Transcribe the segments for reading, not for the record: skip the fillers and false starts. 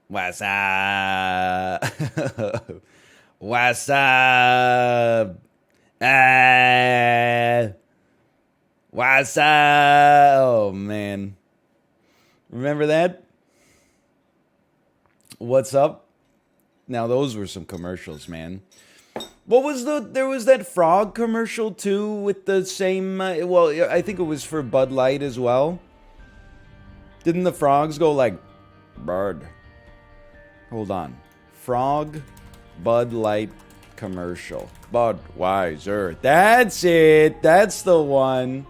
What's up? What's up? Ah, what's up? Oh man. Remember that? What's up? Now those were some commercials, man. What was there was that frog commercial too with the same well, I think it was for Bud Light as well. Didn't the frogs go like bird? Hold on. Frog Bud Light commercial. Budweiser. That's it. That's the one.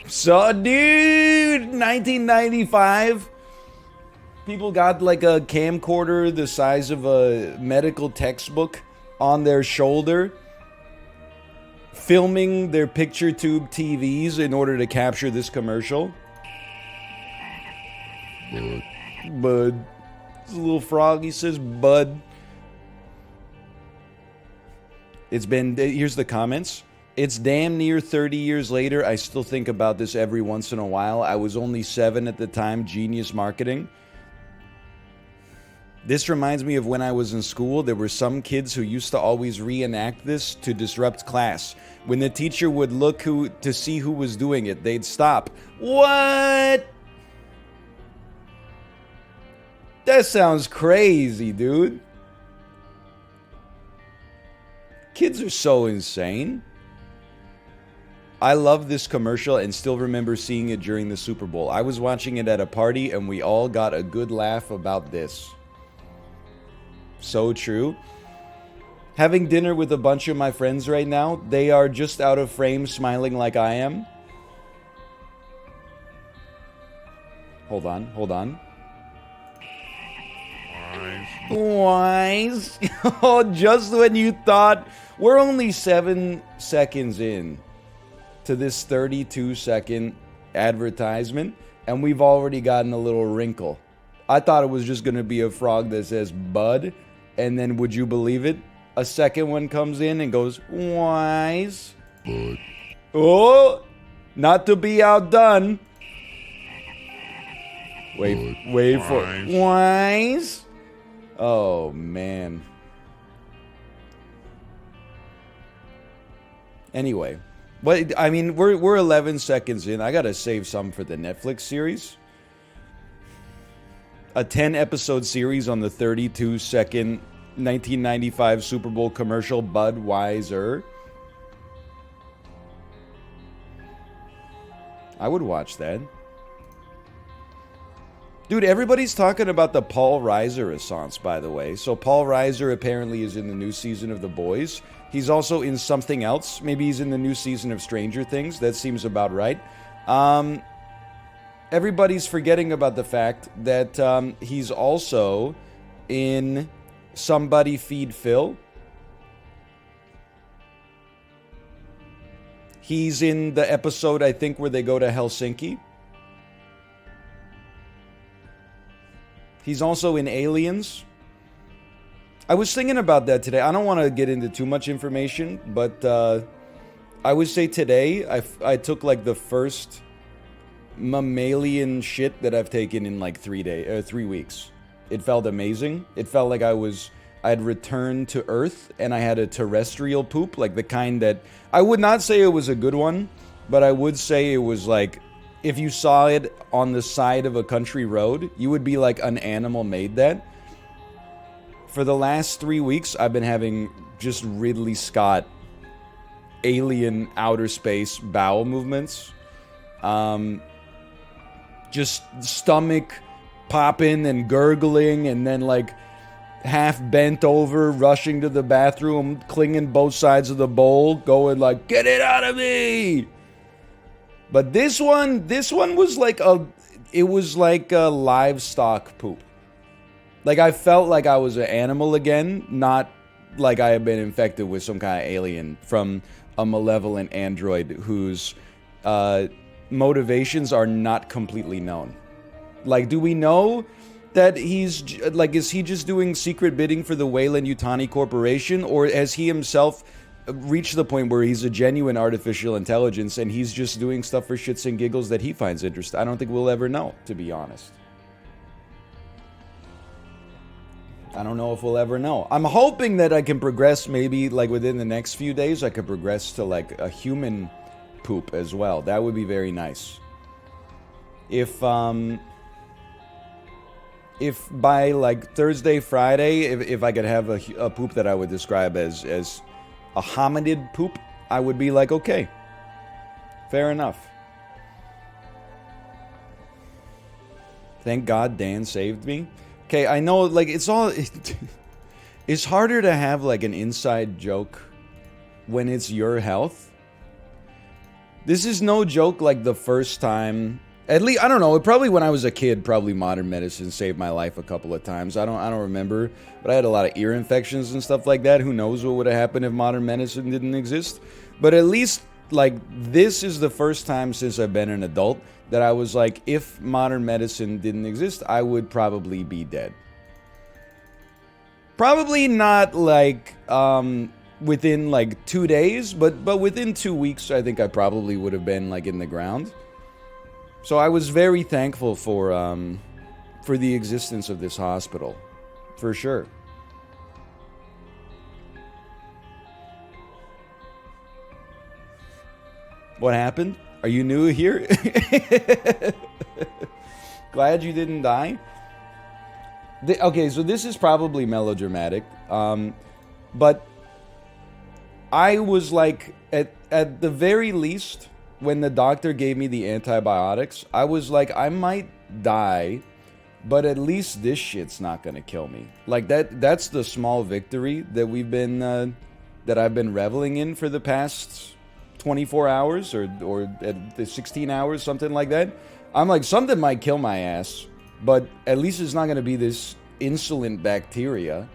So, dude, 1995. People got like a camcorder the size of a medical textbook on their shoulder, filming their picture tube TVs in order to capture this commercial. Bud. This little frog, he says bud. It's been, here's the comments. It's damn near 30 years later. I still think about this every once in a while. I was only 7 at the time. Genius marketing. This reminds me of when I was in school. There were some kids who used to always reenact this to disrupt class. When the teacher would look to see who was doing it, they'd stop. What? That sounds crazy, dude. Kids are so insane. I love this commercial and still remember seeing it during the Super Bowl. I was watching it at a party and we all got a good laugh about this. So true. Having dinner with a bunch of my friends right now, they are just out of frame smiling like I am. Hold on. Wise. Oh, just when you thought. We're only 7 seconds in to this 32-second advertisement, and we've already gotten a little wrinkle. I thought it was just going to be a frog that says bud, and then would you believe it? A second one comes in and goes, wise. Bud. Oh, not to be outdone. Wait for it. Wise. Oh, man. Anyway, but I mean, we're 11 seconds in. I gotta save some for the Netflix series. A 10-episode series on the 32-second 1995 Super Bowl commercial Budweiser. I would watch that. Dude, everybody's talking about the Paul Reiser renaissance, by the way. So Paul Reiser apparently is in the new season of The Boys. He's also in something else. Maybe he's in the new season of Stranger Things. That seems about right. Everybody's forgetting about the fact that he's also in Somebody Feed Phil. He's in the episode, I think, where they go to Helsinki. He's also in Aliens. I was thinking about that today. I don't want to get into too much information, but I would say today I took like the first mammalian shit that I've taken in like 3 weeks. It felt amazing. It felt like I'd returned to Earth and I had a terrestrial poop, like the kind that I would not say it was a good one, but I would say it was like if you saw it on the side of a country road, you would be like an animal made that. For the last 3 weeks, I've been having just Ridley Scott alien outer space bowel movements. Just stomach popping and gurgling and then like half bent over, rushing to the bathroom, clinging both sides of the bowl, going like, get it out of me! But this one was like it was like a livestock poop. Like I felt like I was an animal again, not like I had been infected with some kind of alien from a malevolent android whose motivations are not completely known. Like, do we know that he's like, is he just doing secret bidding for the Weyland-Yutani Corporation, or has he himself reached the point where he's a genuine artificial intelligence and he's just doing stuff for shits and giggles that he finds interesting? I don't think we'll ever know, to be honest. I don't know if we'll ever know. I'm hoping that I can progress, maybe like within the next few days, I could progress to like a human poop as well. That would be very nice. If by like Thursday, Friday, if I could have a poop that I would describe as a hominid poop, I would be like, okay, fair enough. Thank God Dan saved me. Okay, I know, like, it's harder to have like an inside joke when it's your health. This is no joke. Like the first time, at least, I don't know, probably when I was a kid, probably modern medicine saved my life a couple of times. I don't remember, but I had a lot of ear infections and stuff like that. Who knows what would have happened if modern medicine didn't exist? But at least, like, this is the first time since I've been an adult that I was like, if modern medicine didn't exist, I would probably be dead. Probably not like within like 2 days, but within 2 weeks, I think I probably would have been like in the ground. So I was very thankful for the existence of this hospital, for sure. What happened? Are you new here? Glad you didn't die. Okay, so this is probably melodramatic, but I was like, at the very least, when the doctor gave me the antibiotics, I was like, I might die, but at least this shit's not gonna kill me. Like that's the small victory that that I've been reveling in for the past 24 hours or at the 16 hours, something like that. I'm like, something might kill my ass, but at least it's not gonna be this insolent bacteria.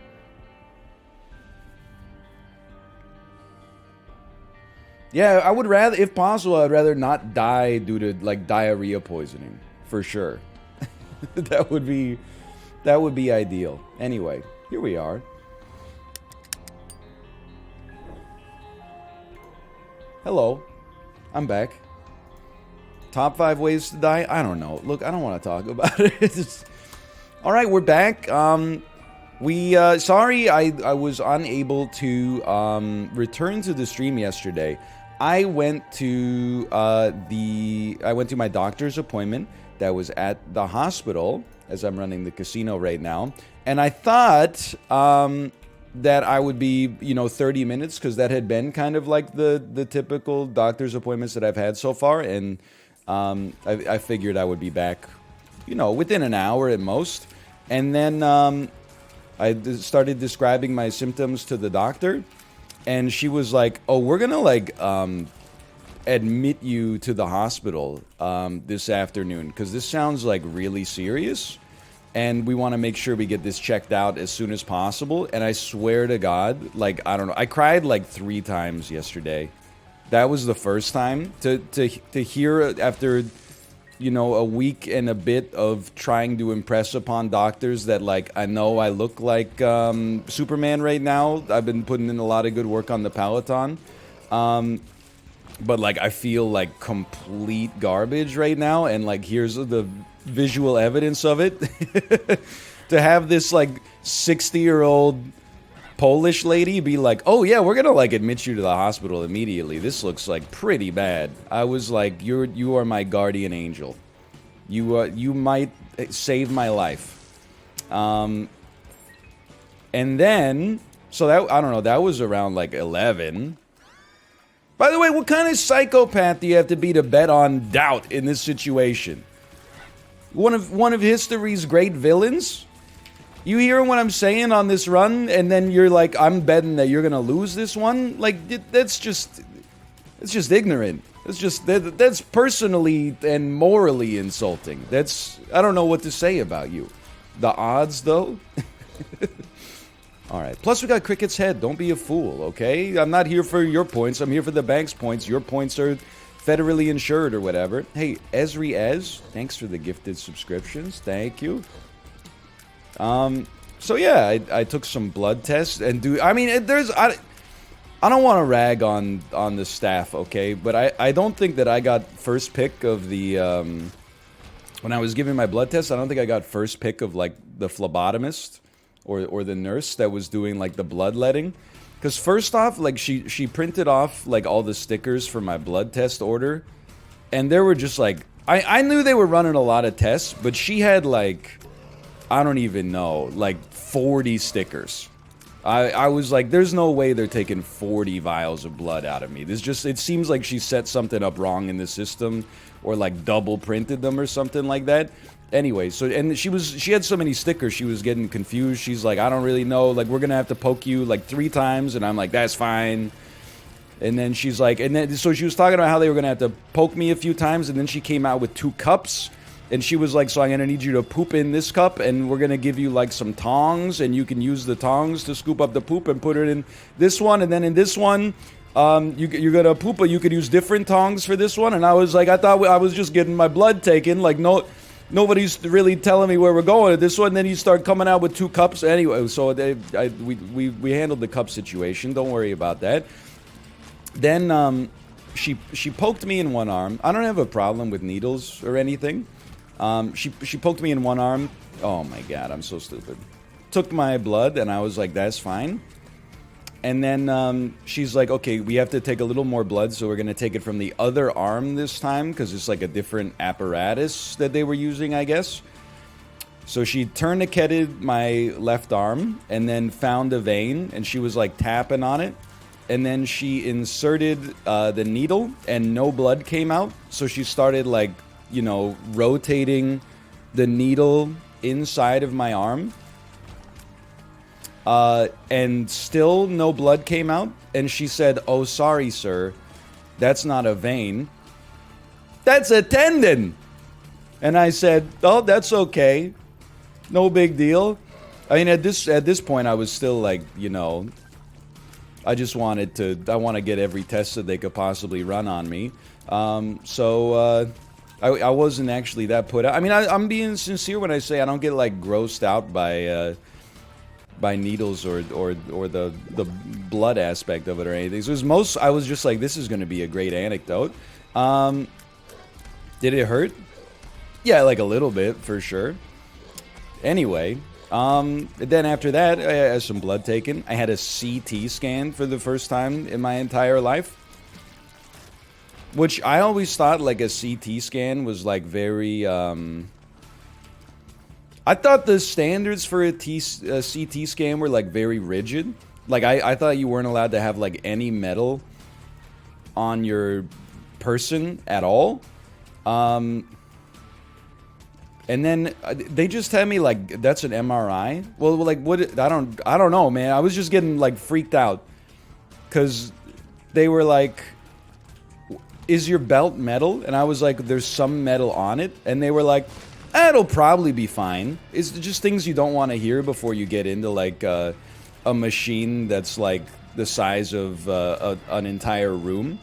Yeah, I would rather, if possible, I'd rather not die due to like diarrhea poisoning, for sure. That would be ideal. Anyway, here we are. Hello, I'm back. Top 5 ways to die? I don't know. Look, I don't want to talk about it. All right, we're back. Sorry, I was unable to return to the stream yesterday. I went to my doctor's appointment that was at the hospital, as I'm running the casino right now, and I thought that I would be 30 minutes, because that had been kind of like the typical doctor's appointments that I've had so far, and I figured I would be back within an hour at most. And then I started describing my symptoms to the doctor, and she was like, oh, we're gonna like admit you to the hospital this afternoon, because this sounds like really serious, and we want to make sure we get this checked out as soon as possible. And I swear to God, like, I don't know, I cried like 3 times yesterday. That was the first time to hear after a week and a bit of trying to impress upon doctors that, like, I know I look like Superman right now. I've been putting in a lot of good work on the Peloton. But, like, I feel like complete garbage right now. And, like, here's the visual evidence of it. To have this, like, 60-year-old Polish lady be like, oh yeah, we're gonna like admit you to the hospital immediately. This looks like pretty bad. I was like, you are my guardian angel. You might save my life. And then, so that, I don't know, that was around like 11. By the way, what kind of psychopath do you have to be to bet on doubt in this situation? One of history's great villains? You hear what I'm saying on this run, and then you're like, I'm betting that you're gonna lose this one? Like, it's just ignorant. That's personally and morally insulting. I don't know what to say about you. The odds, though? Alright, plus we got Cricket's head. Don't be a fool, okay? I'm not here for your points, I'm here for the bank's points. Your points are federally insured or whatever. Hey, Esri Ez, thanks for the gifted subscriptions. Thank you. So yeah, I took some blood tests, and I don't want to rag on the staff, okay, but I don't think that I got first pick of the, when I was giving my blood test, I don't think I got first pick of, like, the phlebotomist or the nurse that was doing like the bloodletting. Because first off, like she printed off like all the stickers for my blood test order, and there were just like I knew they were running a lot of tests, but she had like, I don't even know, like 40 stickers. I was like, there's no way they're taking 40 vials of blood out of me. It seems like she set something up wrong in the system, or like double printed them or something like that. Anyway, so, and she had so many stickers, she was getting confused. She's like, I don't really know, like, we're gonna have to poke you like 3 times, and I'm like, that's fine. And then she's like, so she was talking about how they were gonna have to poke me a few times, and then she came out with 2 cups. And she was like, so I'm going to need you to poop in this cup, and we're going to give you, like, some tongs, and you can use the tongs to scoop up the poop and put it in this one. And then in this one, you're going to poop, but you could use different tongs for this one. And I was like, I thought I was just getting my blood taken. Like, nobody's really telling me where we're going at this one. And then you start coming out with 2 cups. Anyway, so we handled the cup situation. Don't worry about that. Then she poked me in one arm. I don't have a problem with needles or anything. She poked me in one arm. Oh my god, I'm so stupid. Took my blood, and I was like, that's fine. And then she's like, okay, we have to take a little more blood, so we're going to take it from the other arm this time, because it's like a different apparatus that they were using, I guess. So she tourniqueted my left arm, and then found a vein, and she was like tapping on it. And then she inserted the needle, and no blood came out. So she started like, you know, rotating the needle inside of my arm. And still no blood came out. And she said, oh, sorry, sir. That's not a vein. That's a tendon. And I said, oh, that's okay. No big deal. I mean, at this point, I was still like, you know, I want to get every test that they could possibly run on me. I wasn't actually that put out. I mean, I'm being sincere when I say I don't get like grossed out by needles or the blood aspect of it or anything. So I was just like, this is going to be a great anecdote. Did it hurt? Yeah, like a little bit for sure. Anyway, then after that, I had some blood taken. I had a CT scan for the first time in my entire life. Which I always thought like a CT scan was like very, I thought the standards for a CT scan were like very rigid. Like I thought you weren't allowed to have like any metal on your person at all. And then they just had me like, that's an MRI. Well, like what? I don't know, man. I was just getting like freaked out because they were like, is your belt metal? And I was like, there's some metal on it. And they were like, it'll probably be fine. It's just things you don't want to hear before you get into like a machine that's like the size of an entire room.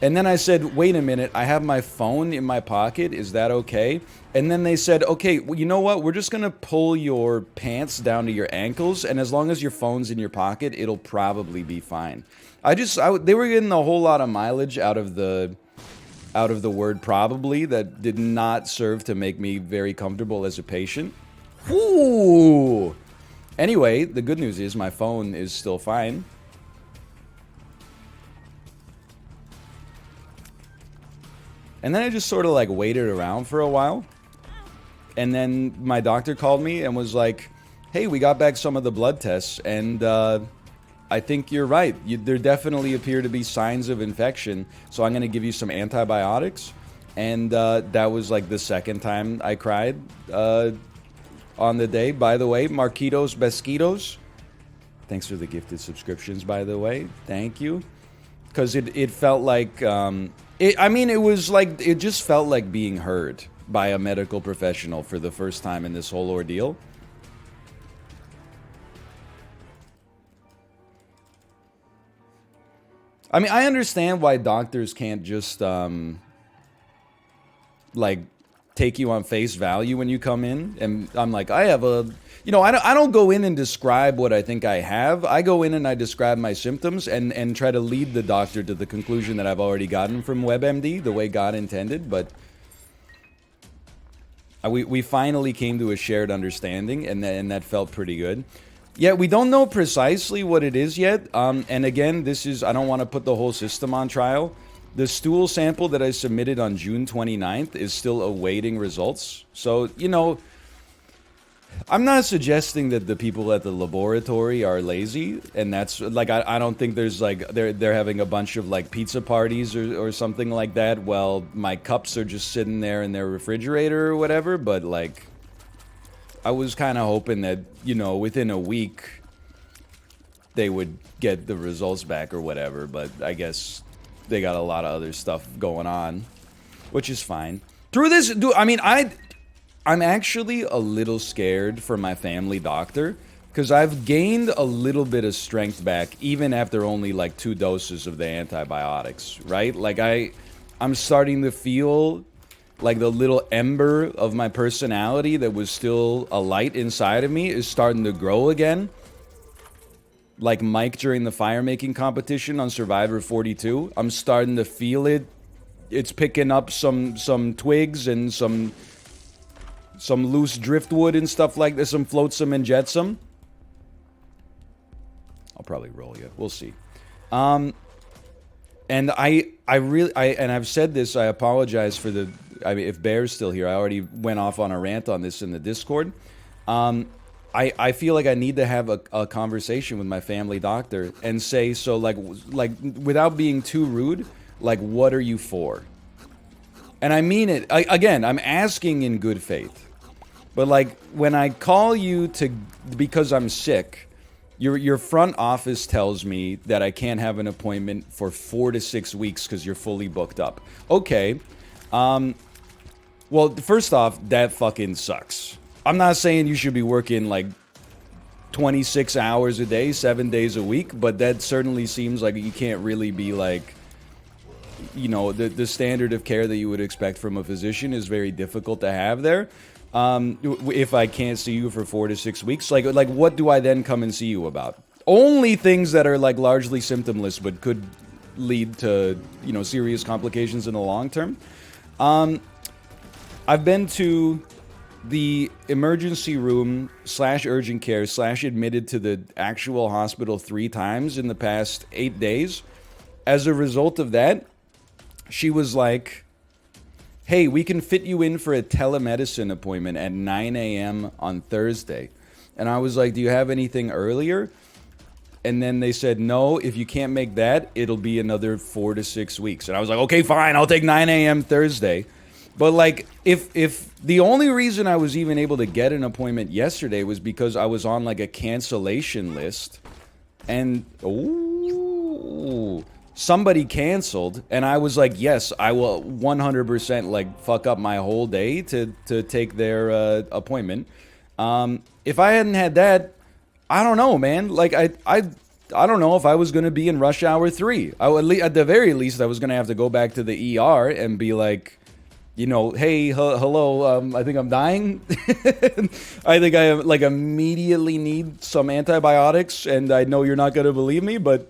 And then I said, wait a minute, I have my phone in my pocket. Is that okay? And then they said, okay, well, you know what? We're just going to pull your pants down to your ankles. And as long as your phone's in your pocket, it'll probably be fine. They were getting a whole lot of mileage out of the word probably that did not serve to make me very comfortable as a patient. Whoo! Anyway, the good news is my phone is still fine. And then I just sort of like waited around for a while. And then my doctor called me and was like, hey, we got back some of the blood tests, and I think you're right. There definitely appear to be signs of infection, so I'm going to give you some antibiotics. And that was like the second time I cried on the day. By the way, Marquitos Besquitos, thanks for the gifted subscriptions, by the way. Thank you. Because it felt like, it just felt like being heard by a medical professional for the first time in this whole ordeal. I mean, I understand why doctors can't just, like, take you on face value when you come in. And I'm like, I have a... You know, I don't go in and describe what I think I have. I go in and I describe my symptoms and try to lead the doctor to the conclusion that I've already gotten from WebMD, the way God intended. But We finally came to a shared understanding, and that felt pretty good. Yeah, we don't know precisely what it is yet. And again, this is, I don't want to put the whole system on trial. The stool sample that I submitted on June 29th is still awaiting results. So, you know, I'm not suggesting that the people at the laboratory are lazy, and that's like I don't think there's like they're having a bunch of like pizza parties or something like that. Well, my cups are just sitting there in their refrigerator or whatever. But like, I was kind of hoping that, you know, within a week they would get the results back or whatever. But I guess they got a lot of other stuff going on, which is fine. Through this, dude, I mean, I'm actually a little scared for my family doctor, because I've gained a little bit of strength back even after only like 2 doses of the antibiotics, right? Like I'm starting to feel like the little ember of my personality that was still a light inside of me is starting to grow again. Like Mike during the fire making competition on Survivor 42, I'm starting to feel it. It's picking up some twigs and some loose driftwood and stuff like this, some flotsam and jetsam. I'll probably roll you. We'll see. And I really, and I've said this, I apologize for the, I mean, if Bear's still here, I already went off on a rant on this in the Discord. I feel like I need to have a conversation with my family doctor and say, so like without being too rude, like, what are you for? And I mean it, again, I'm asking in good faith. But like, when I call you because I'm sick, your front office tells me that I can't have an appointment for 4 to 6 weeks because you're fully booked up. Okay. Well, first off, that fucking sucks. I'm not saying you should be working like 26 hours a day, 7 days a week, but that certainly seems like you can't really be like, you know, the standard of care that you would expect from a physician is very difficult to have there. If I can't see you for 4 to 6 weeks, like what do I then come and see you about? Only things that are like largely symptomless, but could lead to, you know, serious complications in the long term. I've been to the emergency room / urgent care / admitted to the actual hospital 3 times in the past 8 days. As a result of that, she was like, hey, we can fit you in for a telemedicine appointment at 9 a.m. on Thursday. And I was like, do you have anything earlier? And then they said, no, if you can't make that, it'll be another 4 to 6 weeks. And I was like, okay, fine, I'll take 9 a.m. Thursday. But like, if the only reason I was even able to get an appointment yesterday was because I was on like a cancellation list. And, somebody canceled, and I was like, yes, I will 100% like fuck up my whole day to take their appointment. If I hadn't had that, I don't know, man. Like I don't know if I was gonna be in rush hour 3. At the very least, I was gonna have to go back to the ER and be like, you know, hey, hello, I think I'm dying. I think I like immediately need some antibiotics, and I know you're not gonna believe me, but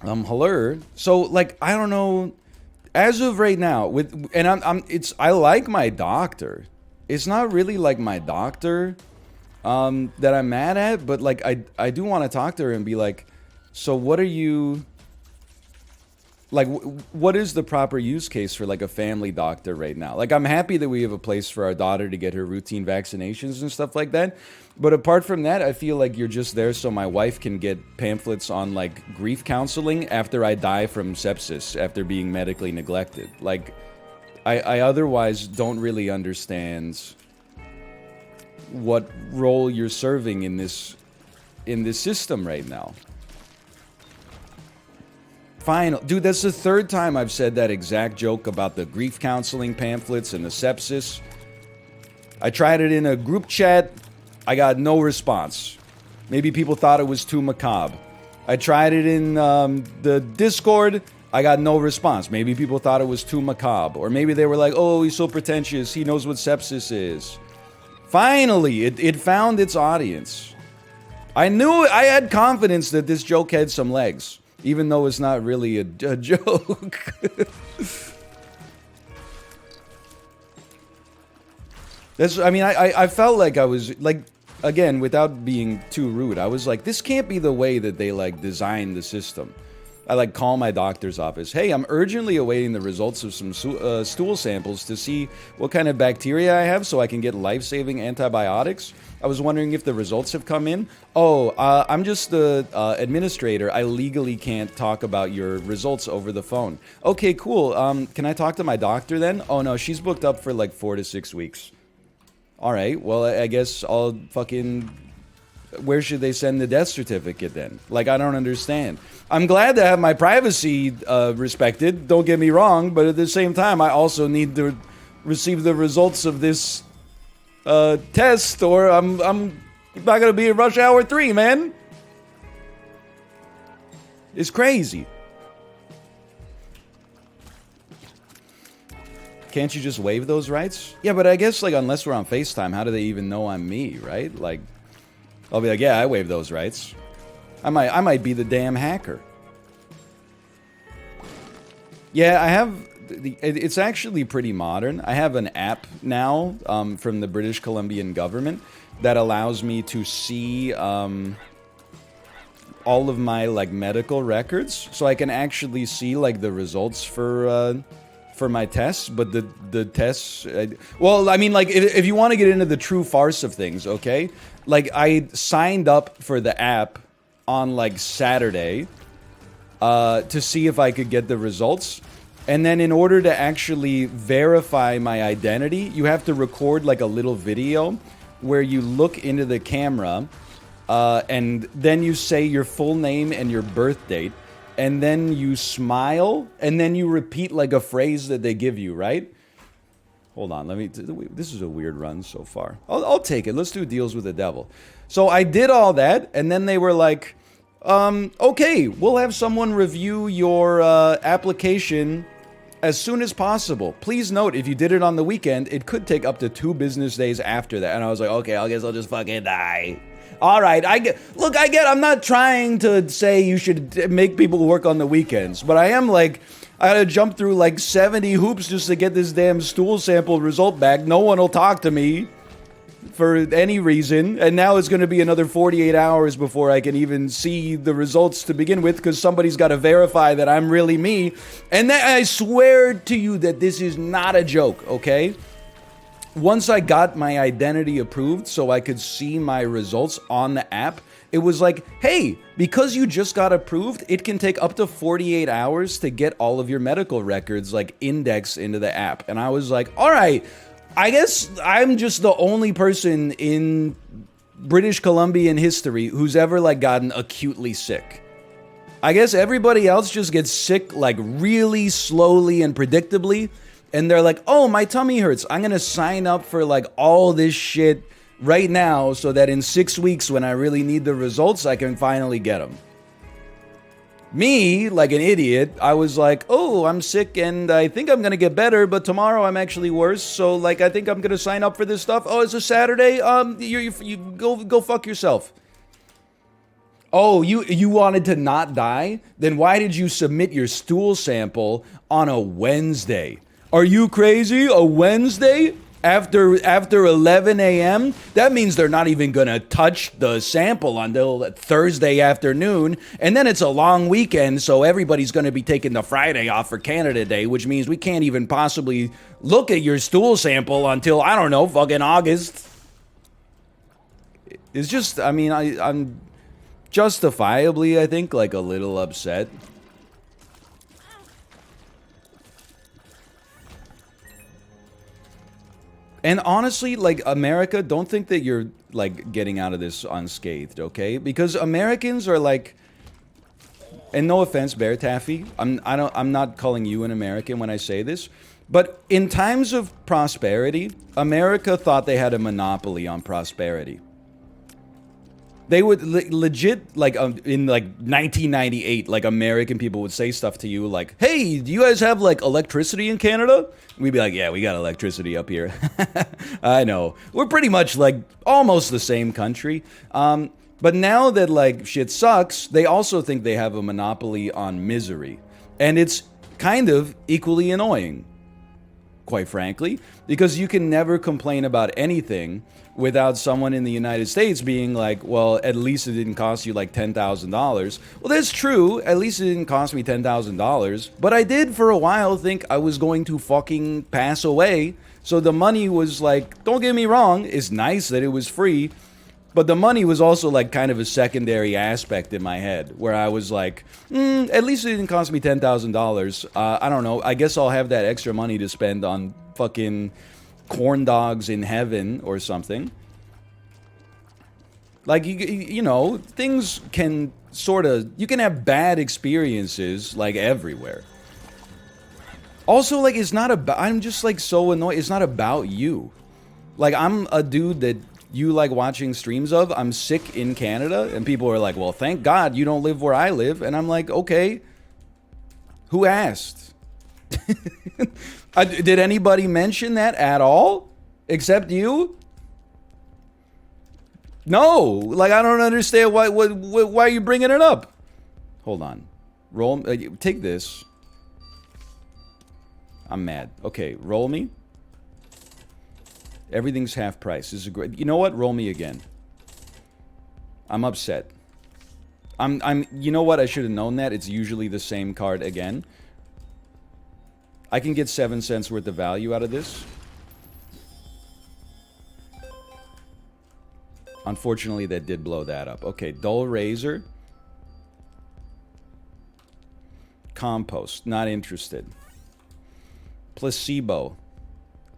hello. So like, I don't know. As of right now, I like my doctor. It's not really like my doctor that I'm mad at, but like I do want to talk to her and be like, so what are you like? What is the proper use case for like a family doctor right now? Like, I'm happy that we have a place for our daughter to get her routine vaccinations and stuff like that. But apart from that, I feel like you're just there so my wife can get pamphlets on like grief counseling after I die from sepsis after being medically neglected. Like, I otherwise don't really understand what role you're serving in this system right now. Fine. Dude, that's the 3rd time I've said that exact joke about the grief counseling pamphlets and the sepsis. I tried it in a group chat. I got no response. Maybe people thought it was too macabre. I tried it in the Discord. I got no response. Maybe people thought it was too macabre. Or maybe they were like, oh, he's so pretentious. He knows what sepsis is. Finally, it found its audience. I had confidence that this joke had some legs, even though it's not really a joke. That's, I mean, I felt like I was, like, again, without being too rude, I was like, this can't be the way that they, like, designed the system. I, like, call my doctor's office. Hey, I'm urgently awaiting the results of some stool samples to see what kind of bacteria I have so I can get life-saving antibiotics. I was wondering if the results have come in. Oh, I'm just the administrator. I legally can't talk about your results over the phone. Okay, cool. Can I talk to my doctor then? Oh, no, she's booked up for, like, 4 to 6 weeks. Alright, well, I guess I'll fucking... Where should they send the death certificate then? Like, I don't understand. I'm glad to have my privacy respected, don't get me wrong, but at the same time, I also need to receive the results of this test, or I'm not gonna be in rush hour 3, man. It's crazy. Can't you just waive those rights? Yeah, but I guess, like, unless we're on FaceTime, how do they even know I'm me, right? Like, I'll be like, yeah, I waive those rights. I might be the damn hacker. Yeah, I have... It's actually pretty modern. I have an app now from the British Columbian government that allows me to see all of my, like, medical records. So I can actually see, like, the results for my tests, but the tests... well, I mean, like, if you want to get into the true farce of things, okay? Like, I signed up for the app on, like, Saturday to see if I could get the results. And then in order to actually verify my identity, you have to record, like, a little video where you look into the camera and then you say your full name and your birth date. And then you smile, and then you repeat, like, a phrase that they give you, right? Hold on, let me... This is a weird run so far. I'll take it. Let's do deals with the devil. So I did all that, and then they were like, okay, we'll have someone review your application as soon as possible. Please note, if you did it on the weekend, it could take up to 2 business days after that. And I was like, okay, I guess I'll just fucking die. All right, I get... Look, I'm not trying to say you should make people work on the weekends, but I am, like... I had to jump through, like, 70 hoops just to get this damn stool sample result back. No one will talk to me for any reason, and now it's going to be another 48 hours before I can even see the results to begin with, because somebody's got to verify that I'm really me. And I swear to you that this is not a joke, okay? Once I got my identity approved so I could see my results on the app, it was like, hey, because you just got approved, it can take up to 48 hours to get all of your medical records, like, indexed into the app. And I was like, all right, I guess I'm just the only person in British Columbian history who's ever, like, gotten acutely sick. I guess everybody else just gets sick, like, really slowly and predictably. And they're like, oh, my tummy hurts. I'm going to sign up for, like, all this shit right now so that in 6 weeks when I really need the results, I can finally get them. Me, like an idiot, I was like, oh, I'm sick and I think I'm going to get better, but tomorrow I'm actually worse. So, like, I think I'm going to sign up for this stuff. Oh, it's a Saturday? You go fuck yourself. Oh, you wanted to not die? Then why did you submit your stool sample on a Wednesday? Are you crazy? A Wednesday? After 11 a.m.? That means they're not even going to touch the sample until Thursday afternoon. And then it's a long weekend, so everybody's going to be taking the Friday off for Canada Day, which means we can't even possibly look at your stool sample until, I don't know, fucking August. It's just, I mean, I'm justifiably, I think, like, a little upset. And honestly, like, America, don't think that you're, like, getting out of this unscathed, okay? Because Americans are, like, and no offense, Bear Taffy, I'm not calling you an American when I say this, but in times of prosperity, America thought they had a monopoly on prosperity. They would legit, like, in, like, 1998, like, American people would say stuff to you like, hey, do you guys have, like, electricity in Canada? We'd be like, yeah, we got electricity up here. I know. We're pretty much, like, almost the same country. But now that, like, shit sucks, they also think they have a monopoly on misery. And it's kind of equally annoying. quite frankly, because you can never complain about anything without someone in the United States being like, well, at least it didn't cost you like $10,000. Well, that's true. At least it didn't cost me $10,000. But I did for a while think I was going to fucking pass away. So the money was like, don't get me wrong, it's nice that it was free. But the money was also like kind of a secondary aspect in my head where I was like, at least it didn't cost me $10,000. I don't know. I guess I'll have that extra money to spend on fucking corn dogs in heaven or something. Like, you know, things can sort of, you can have bad experiences like everywhere. Also, like, it's not about, I'm just like so annoyed. It's not about you. Like, I'm a dude that you like watching streams of. I'm sick in Canada, and people are like, well, thank God you don't live where I live. And I'm like, okay, who asked? Did anybody mention that at all? Except you? No. Like, I don't understand why are you bringing it up? Hold on. Roll. Take this. I'm mad. Okay, roll me. Everything's half price. This is great. You know what? Roll me again. I'm upset. You know what? I should have known that. It's usually the same card again. I can get 7 cents worth of value out of this. Unfortunately, that did blow that up. Okay, dull razor. Compost. Not interested. Placebo.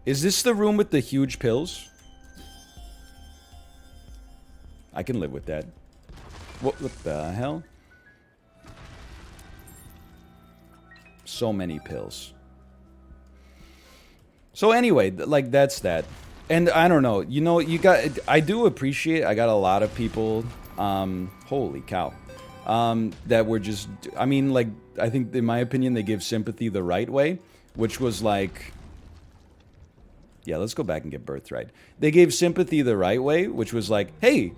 Is this the room with the huge pills? I can live with that. What the hell? So many pills. So anyway, like, that's that. And I don't know, you know, I do appreciate, I got a lot of people, holy cow, that were just, I mean, like, I think, in my opinion, they give sympathy the right way, which was like, yeah, let's go back and get Birthright. They gave sympathy the right way, which was like, hey,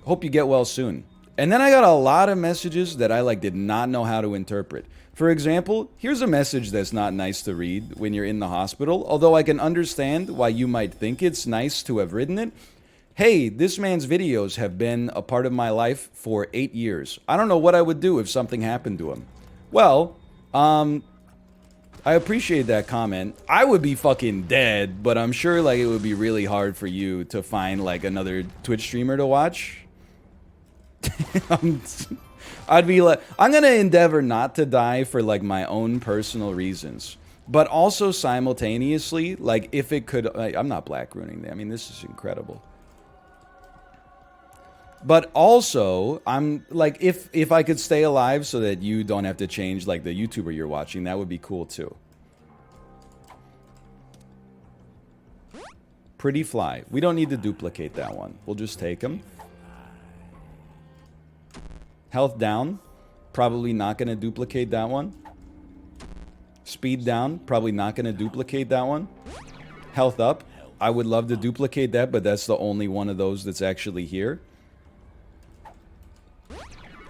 hope you get well soon. And then I got a lot of messages that I, like, did not know how to interpret. For example, here's a message that's not nice to read when you're in the hospital, although I can understand why you might think it's nice to have written it. Hey, this man's videos have been a part of my life for 8 years. I don't know what I would do if something happened to him. Well, I appreciate that comment. I would be fucking dead, but I'm sure, like, it would be really hard for you to find, like, another Twitch streamer to watch. I'd be like, I'm gonna endeavor not to die for, like, my own personal reasons, but also simultaneously, like, if it could, I'm not black ruining. I mean, this is incredible. But also, I'm like, if I could stay alive so that you don't have to change, like, the YouTuber you're watching, that would be cool too. Pretty fly. We don't need to duplicate that one. We'll just take him. Health down. Probably not going to duplicate that one. Speed down. Probably not going to duplicate that one. Health up. I would love to duplicate that, but that's the only one of those that's actually here.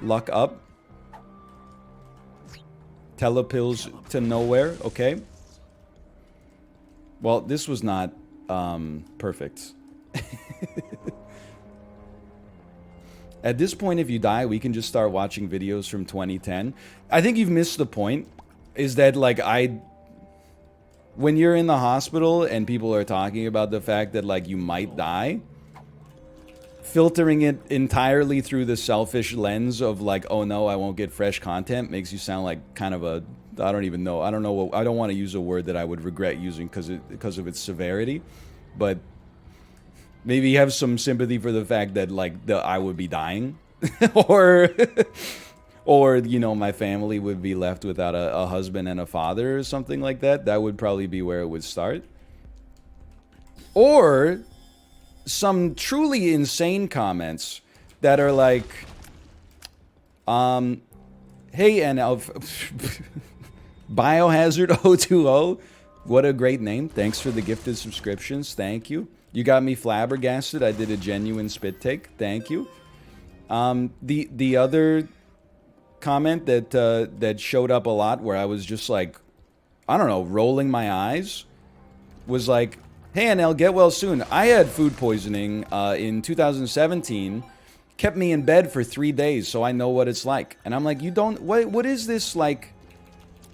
Luck up. Telepills to nowhere. Okay. Well, this was not perfect. At this point, if you die, we can just start watching videos from 2010. I think you've missed the point. Is that, like, when you're in the hospital and people are talking about the fact that, like, you might die, filtering it entirely through the selfish lens of, like, oh no, I won't get fresh content, makes you sound like kind of a, I don't even know. I don't know. I don't want to use a word that I would regret using because of its severity, but maybe you have some sympathy for the fact that, like, I would be dying, or you know, my family would be left without a husband and a father or something like that. That would probably be where it would start. Or some truly insane comments that are like, hey, and Biohazard 020, what a great name. Thanks for the gifted subscriptions. Thank you. You got me flabbergasted. I did a genuine spit take. Thank you. The other comment that showed up a lot where I was just like, I don't know, rolling my eyes, was like, hey, NL, get well soon. I had food poisoning in 2017. Kept me in bed for 3 days, so I know what it's like. And I'm like, you don't... What is this, like...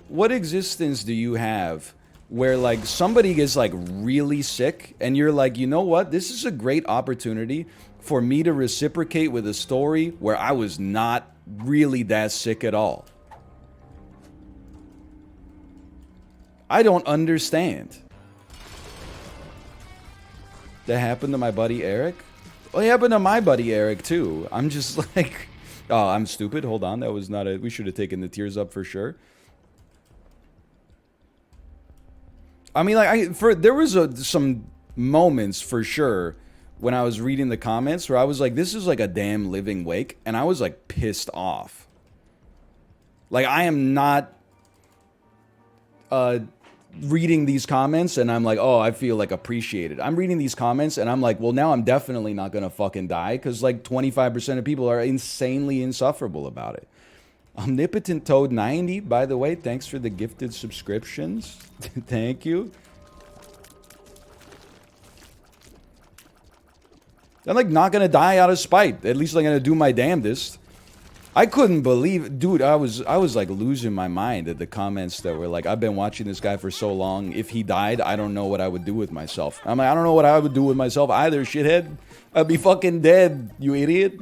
What existence do you have where, like, somebody gets, like, really sick, and you're like, you know what? This is a great opportunity for me to reciprocate with a story where I was not really that sick at all. I don't understand. That happened to my buddy Eric? Well, it happened to my buddy Eric, too. I'm just like... Oh, I'm stupid. Hold on. That was not a... We should have taken the tears up for sure. I mean, like, there was some moments, for sure, when I was reading the comments where I was like, this is like a damn living wake. And I was, like, pissed off. Like, I am not... reading these comments and I'm like, oh, I feel like appreciated. I'm reading these comments and I'm like, well, now I'm definitely not gonna fucking die because like 25% of people are insanely insufferable about it. Omnipotent Toad 90, by the way, thanks for the gifted subscriptions. Thank you. I'm like not gonna die out of spite. At least I'm gonna do my damnedest. I couldn't believe, dude, I was like losing my mind at the comments that were like, I've been watching this guy for so long. If he died, I don't know what I would do with myself. I'm like, I don't know what I would do with myself either, shithead. I'd be fucking dead, you idiot.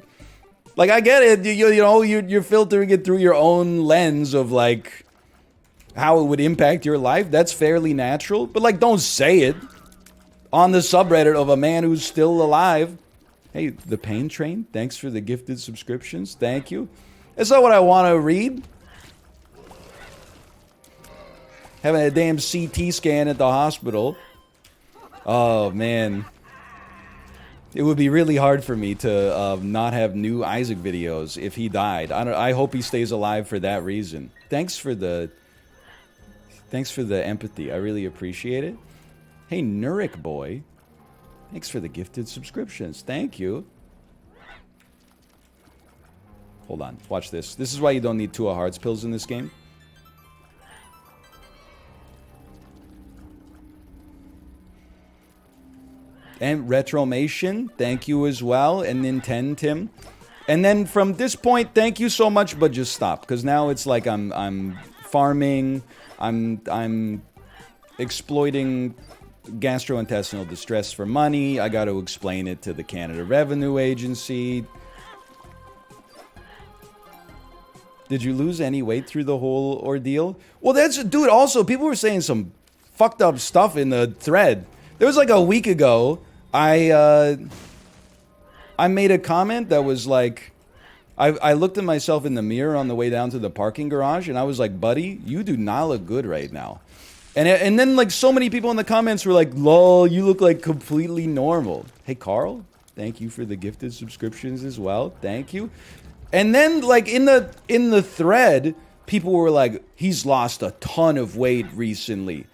Like, I get it. You know, you're filtering it through your own lens of like how it would impact your life. That's fairly natural. But like, don't say it on the subreddit of a man who's still alive. Hey, the Pain Train, thanks for the gifted subscriptions. Thank you. That's not what I want to read. Having a damn CT scan at the hospital. Oh, man. It would be really hard for me to not have new Isaac videos if he died. I hope he stays alive for that reason. Thanks for the empathy. I really appreciate it. Hey, Nurik boy. Thanks for the gifted subscriptions. Thank you. Hold on. Watch this. This is why you don't need 2 of Hearts pills in this game. And Retromation, thank you as well. And Nintendo Tim. And then from this point, thank you so much, but just stop. Because now it's like I'm farming. I'm exploiting gastrointestinal distress for money. I got to explain it to the Canada Revenue Agency. Did you lose any weight through the whole ordeal? Well, that's... Dude, also, people were saying some fucked up stuff in the thread. There was like a week ago, I made a comment that was like... I looked at myself in the mirror on the way down to the parking garage, and I was like, buddy, you do not look good right now. And then, like, so many people in the comments were like, lol, you look like completely normal. Hey, Carl, thank you for the gifted subscriptions as well. Thank you. And then, like, in the thread, people were like, he's lost a ton of weight recently.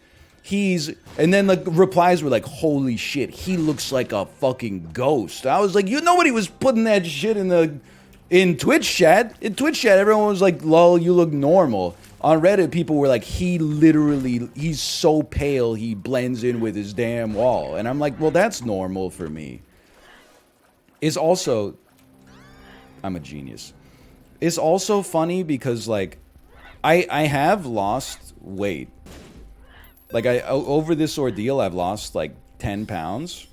And then, like, replies were like, holy shit, he looks like a fucking ghost. I was like, you nobody was putting that shit in Twitch chat. In Twitch chat, everyone was like, lol, you look normal. On Reddit, people were like, he's so pale, he blends in with his damn wall. And I'm like, well, that's normal for me. It's also... I'm a genius. It's also funny because, like, I have lost weight. Like, over this ordeal, I've lost, like, 10 pounds.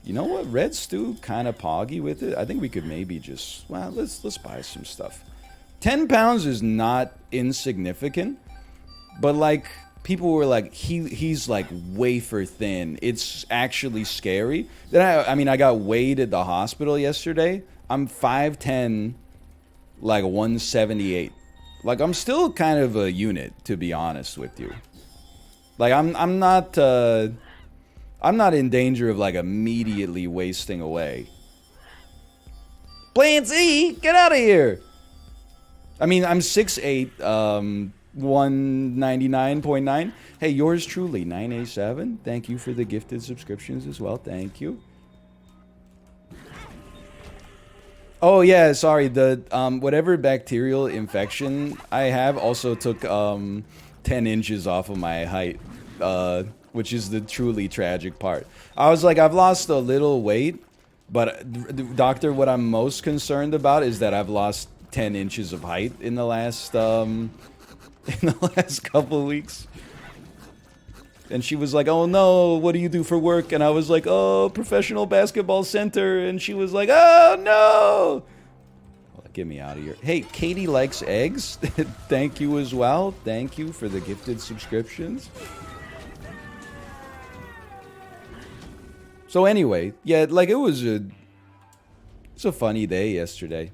You know what? Red Stew kind of poggy with it. I think we could maybe just... Well, let's buy some stuff. 10 pounds is not insignificant, but like people were like, he's like wafer thin. It's actually scary. Then I mean, I got weighed at the hospital yesterday. I'm 5'10", like 178. Like I'm still kind of a unit, to be honest with you. Like I'm not in danger of like immediately wasting away. Plan Z, get out of here. I mean, I'm 6'8", 199.9. Hey, yours truly, 9A7. Thank you for the gifted subscriptions as well. Thank you. Oh, yeah, sorry. The whatever bacterial infection I have also took 10 inches off of my height. which is the truly tragic part. I was like, I've lost a little weight, but doctor, what I'm most concerned about is that I've lost 10 inches of height in the last in the last couple of weeks. And she was like, oh no, what do you do for work? And I was like, oh, professional basketball center. And she was like, oh no. Get me out of here. Hey, Katie likes eggs. Thank you as well. Thank you for the gifted subscriptions. So anyway, yeah, like it's a funny day yesterday.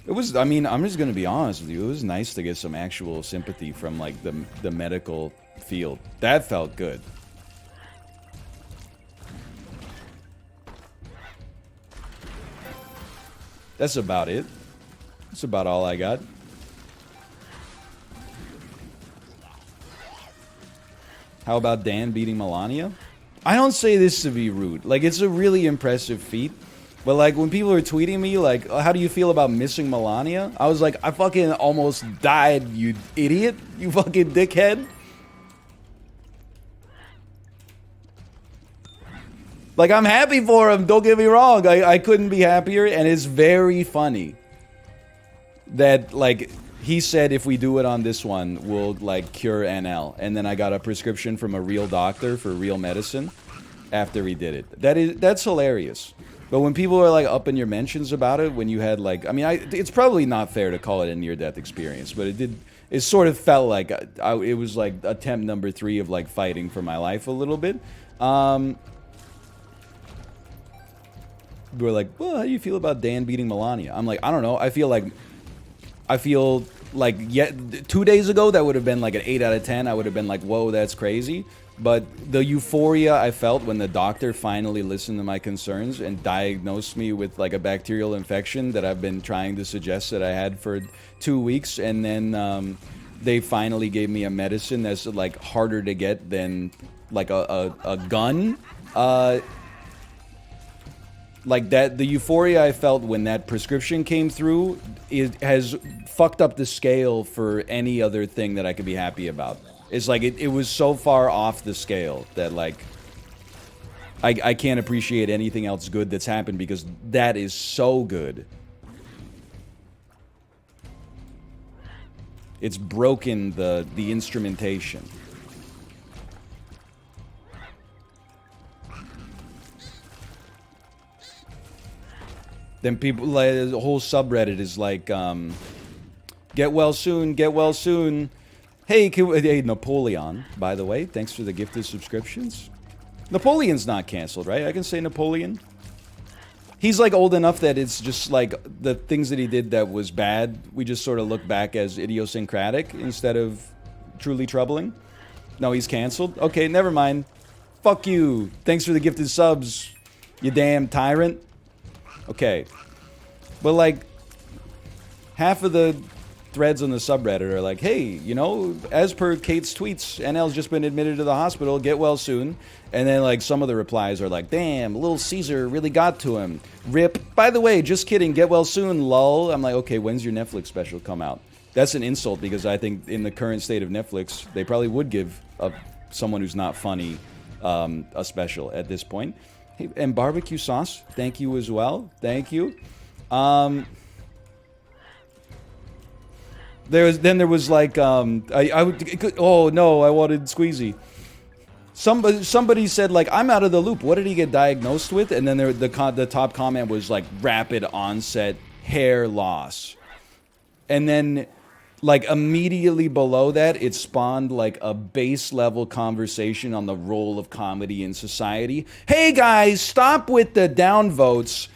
It was, I mean, I'm just going to be honest with you. It was nice to get some actual sympathy from, like, the medical field. That felt good. That's about it. That's about all I got. How about Dan beating Melania? I don't say this to be rude. Like, it's a really impressive feat. But, like, when people are tweeting me, like, oh, how do you feel about missing Melania? I was like, I fucking almost died, you idiot. You fucking dickhead. Like, I'm happy for him, don't get me wrong. I couldn't be happier, and it's very funny that, like, he said if we do it on this one, we'll, like, cure NL. And then I got a prescription from a real doctor for real medicine after he did it. That's hilarious. But when people are, like, up in your mentions about it, when you had, like... I mean, it's probably not fair to call it a near-death experience, but it sort of felt like... it was, like, attempt number 3 of, like, fighting for my life a little bit. We're like, well, how do you feel about Dan beating Melania? I'm like, I don't know. I feel like, yeah, 2 days ago, that would have been, like, an 8 out of 10. I would have been like, whoa, that's crazy. But the euphoria I felt when the doctor finally listened to my concerns and diagnosed me with, like, a bacterial infection that I've been trying to suggest that I had for 2 weeks, and then they finally gave me a medicine that's, like, harder to get than, like, a gun. Like, that, the euphoria I felt when that prescription came through has fucked up the scale for any other thing that I could be happy about. It's like, it was so far off the scale that, like, I can't appreciate anything else good that's happened because that is so good. It's broken the instrumentation. Then people, like, the whole subreddit is like, get well soon, get well soon. Hey, hey, Napoleon, by the way, thanks for the gifted subscriptions. Napoleon's not canceled, right? I can say Napoleon. He's, like, old enough that it's just, like, the things that he did that was bad, we just sort of look back as idiosyncratic instead of truly troubling. No, he's canceled? Okay, never mind. Fuck you. Thanks for the gifted subs, you damn tyrant. Okay. But, like, half of the threads on the subreddit are like, hey, you know, as per Kate's tweets, NL's just been admitted to the hospital, get well soon. And then, like, some of the replies are like, damn, Little Caesar really got to him. Rip. By the way, just kidding, get well soon, lol. I'm like, okay, when's your Netflix special come out? That's an insult because I think in the current state of Netflix, they probably would give someone who's not funny a special at this point. Hey, and barbecue sauce, thank you as well. Thank you. There was like oh no, I wanted Squeezy. Somebody said, like, I'm out of the loop. What did he get diagnosed with? And then the top comment was like rapid onset hair loss. And then, like, immediately below that, it spawned, like, a base level conversation on the role of comedy in society. Hey guys, stop with the downvotes.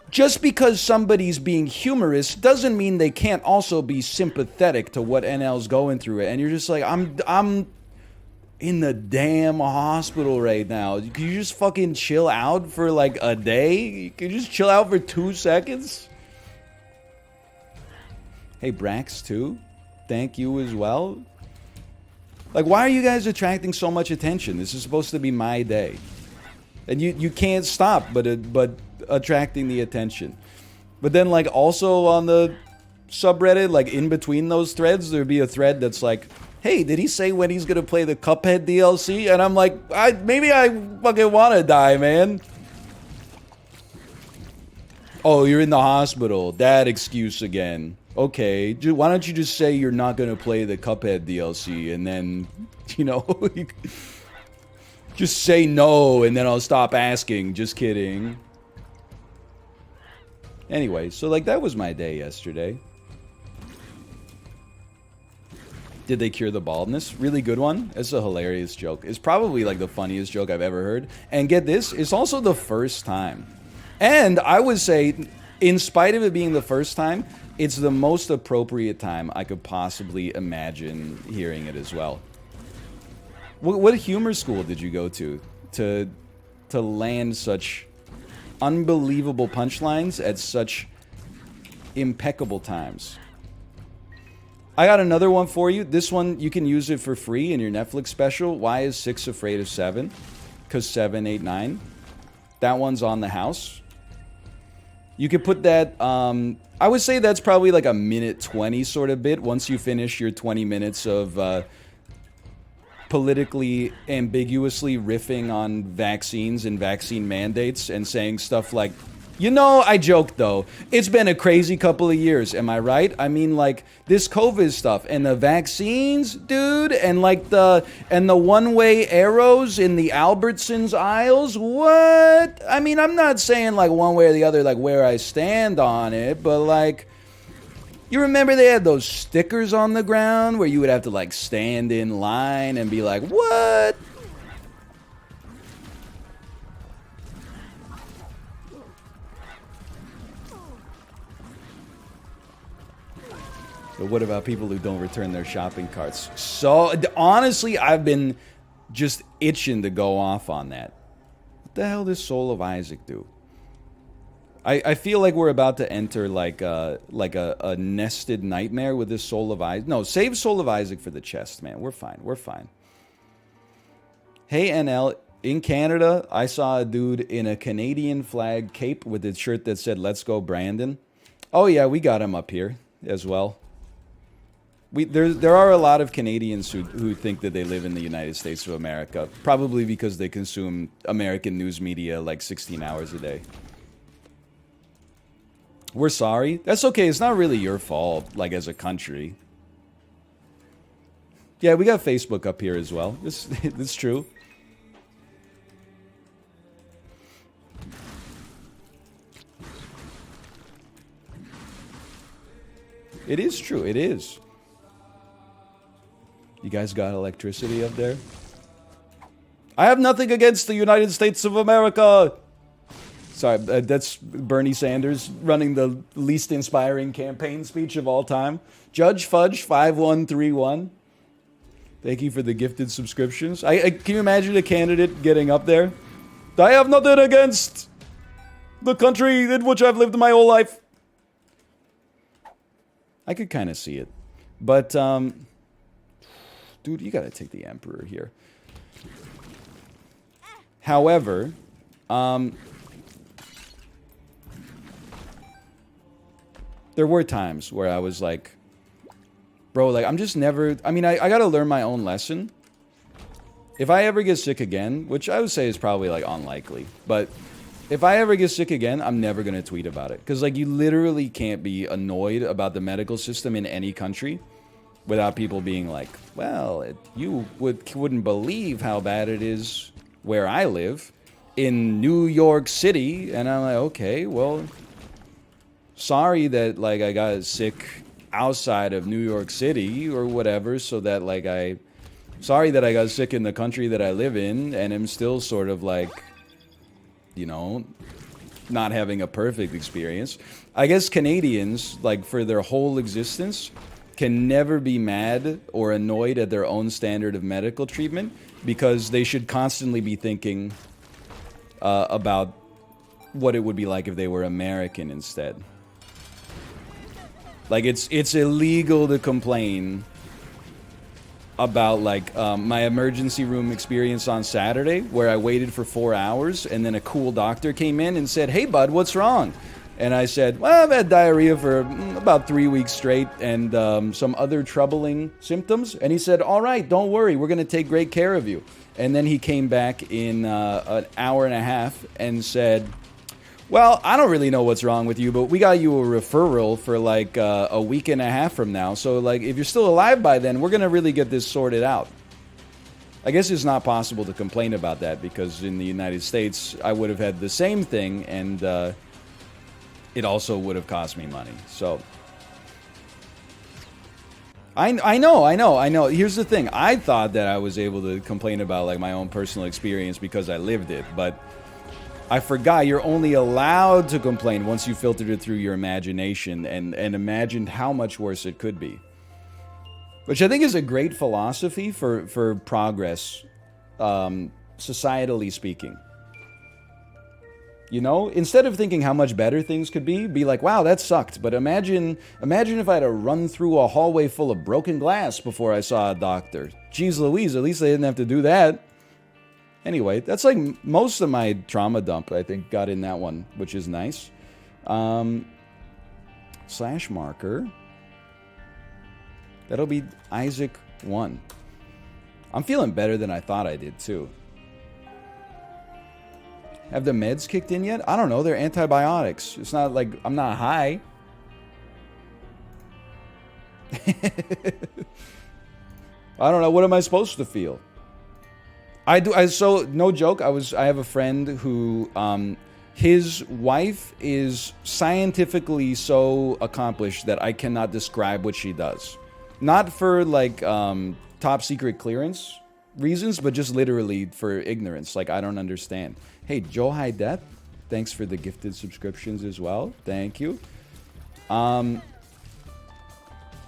Just because somebody's being humorous doesn't mean they can't also be sympathetic to what NL's going through. And you're just like, I'm in the damn hospital right now. Could you just fucking chill out for, like, a day? Could you just chill out for 2 seconds? Hey, Brax, too. Thank you as well. Like, why are you guys attracting so much attention? This is supposed to be my day. And you can't stop but attracting the attention. But then, like, also on the subreddit, like, in between those threads, there'd be a thread that's like, hey, did he say when he's gonna play the Cuphead DLC? And I'm like, maybe I fucking wanna die, man. Oh, you're in the hospital. That excuse again. Okay, why don't you just say you're not gonna play the Cuphead DLC and then, you know, just say no and then I'll stop asking. Just kidding. Anyway, so like that was my day yesterday. Did they cure the baldness? Really good one. It's a hilarious joke. It's probably like the funniest joke I've ever heard. And get this, it's also the first time. And I would say, in spite of it being the first time, it's the most appropriate time I could possibly imagine hearing it as well. What humor school did you go to land such unbelievable punchlines at such impeccable times? I got another one for you. This one, you can use it for free in your Netflix special. Why is 6 afraid of 7? Because 7, 8, 9. That one's on the house. You could put that, I would say that's probably like a minute 20 sort of bit once you finish your 20 minutes of politically ambiguously riffing on vaccines and vaccine mandates and saying stuff like, you know, I joked though. It's been a crazy couple of years, am I right? I mean, like this COVID stuff and the vaccines, dude, and like the one-way arrows in the Albertsons aisles. What? I mean, I'm not saying like one way or the other, like where I stand on it, but like, you remember they had those stickers on the ground where you would have to like stand in line and be like, what? But what about people who don't return their shopping carts? So, honestly, I've been just itching to go off on that. What the hell does Soul of Isaac do? I feel like we're about to enter like a nested nightmare with this Soul of Isaac. No, save Soul of Isaac for the chest, man. We're fine. We're fine. Hey, NL. In Canada, I saw a dude in a Canadian flag cape with a shirt that said, "Let's go, Brandon." Oh, yeah, we got him up here as well. There are a lot of Canadians who think that they live in the United States of America, probably because they consume American news media like 16 hours a day. We're sorry. That's okay. It's not really your fault, like as a country. Yeah, we got Facebook up here as well. That's true. It is true. It is. You guys got electricity up there? I have nothing against the United States of America. Sorry, that's Bernie Sanders running the least inspiring campaign speech of all time. Judge Fudge 5131. Thank you for the gifted subscriptions. Can you imagine a candidate getting up there? I have nothing against the country in which I've lived my whole life. I could kind of see it. But, dude, you gotta take the Emperor here. However, there were times where I was like, bro, like, I'm just never... I mean, I gotta learn my own lesson. If I ever get sick again, which I would say is probably, like, unlikely, but if I ever get sick again, I'm never gonna tweet about it. Because, like, you literally can't be annoyed about the medical system in any country without people being like, well, you wouldn't believe how bad it is where I live in New York City. And I'm like, okay, well, sorry that, like, I got sick outside of New York City or whatever, so that, like, sorry that I got sick in the country that I live in and am still sort of, like, you know, not having a perfect experience. I guess Canadians, like, for their whole existence, can never be mad or annoyed at their own standard of medical treatment because they should constantly be thinking about what it would be like if they were American instead. Like, it's illegal to complain about, like, my emergency room experience on Saturday where I waited for 4 hours and then a cool doctor came in and said, hey, bud, what's wrong? And I said, well, I've had diarrhea for about 3 weeks straight and some other troubling symptoms. And he said, all right, don't worry. We're going to take great care of you. And then he came back in an hour and a half and said, well, I don't really know what's wrong with you, but we got you a referral for like a week and a half from now. So like if you're still alive by then, we're going to really get this sorted out. I guess it's not possible to complain about that because in the United States, I would have had the same thing and it also would have cost me money. So I know. Here's the thing. I thought that I was able to complain about like my own personal experience because I lived it, but I forgot you're only allowed to complain once you filtered it through your imagination and imagined how much worse it could be. Which I think is a great philosophy for progress, societally speaking. You know, instead of thinking how much better things could be like, wow, that sucked. But imagine if I had to run through a hallway full of broken glass before I saw a doctor. Jeez Louise, at least I didn't have to do that. Anyway, that's like most of my trauma dump, I think, got in that one, which is nice. Slash marker. That'll be Isaac 1. I'm feeling better than I thought I did, too. Have the meds kicked in yet? I don't know. They're antibiotics. It's not like I'm not high. I don't know. What am I supposed to feel? So no joke. I have a friend who, his wife is scientifically so accomplished that I cannot describe what she does. Not for like top secret clearance reasons, but just literally for ignorance. Like I don't understand. Hey, Joe High Death, thanks for the gifted subscriptions as well. Thank you.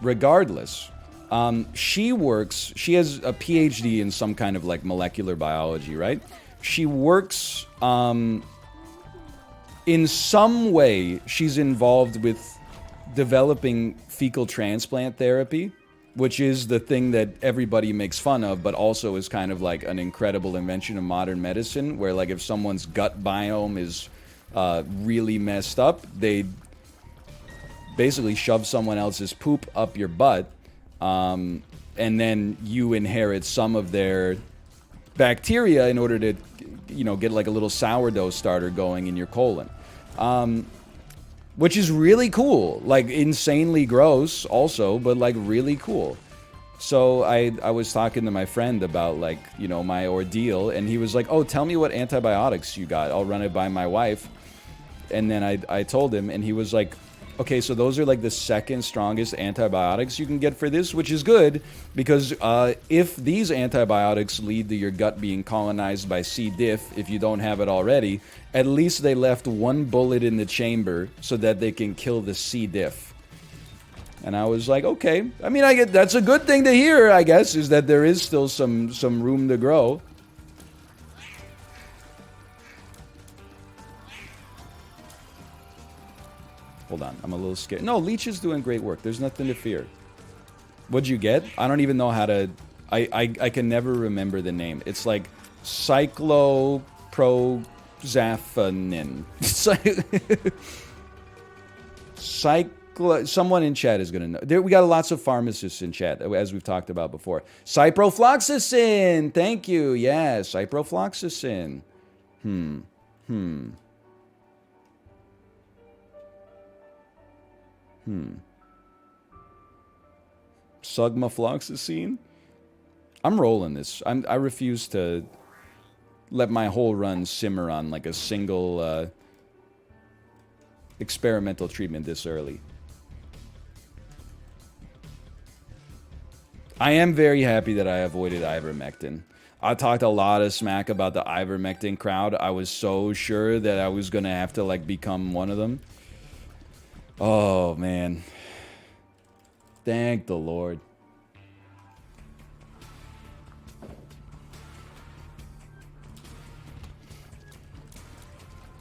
Regardless, she has a PhD in some kind of like molecular biology, right? She works, in some way, she's involved with developing fecal transplant therapy, which is the thing that everybody makes fun of, but also is kind of like an incredible invention of modern medicine, where like if someone's gut biome is really messed up, they basically shove someone else's poop up your butt, and then you inherit some of their bacteria in order to, you know, get like a little sourdough starter going in your colon. Which is really cool, like insanely gross also, but like really cool. So I was talking to my friend about like, you know, my ordeal, and he was like, oh, tell me what antibiotics you got. I'll run it by my wife. And then I told him, and he was like, okay, so those are like the second strongest antibiotics you can get for this, which is good because if these antibiotics lead to your gut being colonized by C. diff, if you don't have it already, at least they left one bullet in the chamber so that they can kill the C. diff. And I was like, okay. I mean, that's a good thing to hear, I guess, is that there is still some room to grow. Hold on, I'm a little scared. No, Leech is doing great work. There's nothing to fear. What'd you get? I don't even know how to... I can never remember the name. It's like cyclopropzafanin. Someone in chat is going to know. We got lots of pharmacists in chat, as we've talked about before. Ciprofloxacin! Thank you. Yes, ciprofloxacin. Sugmafloxacin? I'm rolling this. I refuse to let my whole run simmer on like a single experimental treatment this early. I am very happy that I avoided ivermectin. I talked a lot of smack about the ivermectin crowd. I was so sure that I was gonna have to like become one of them. Oh man. Thank the Lord.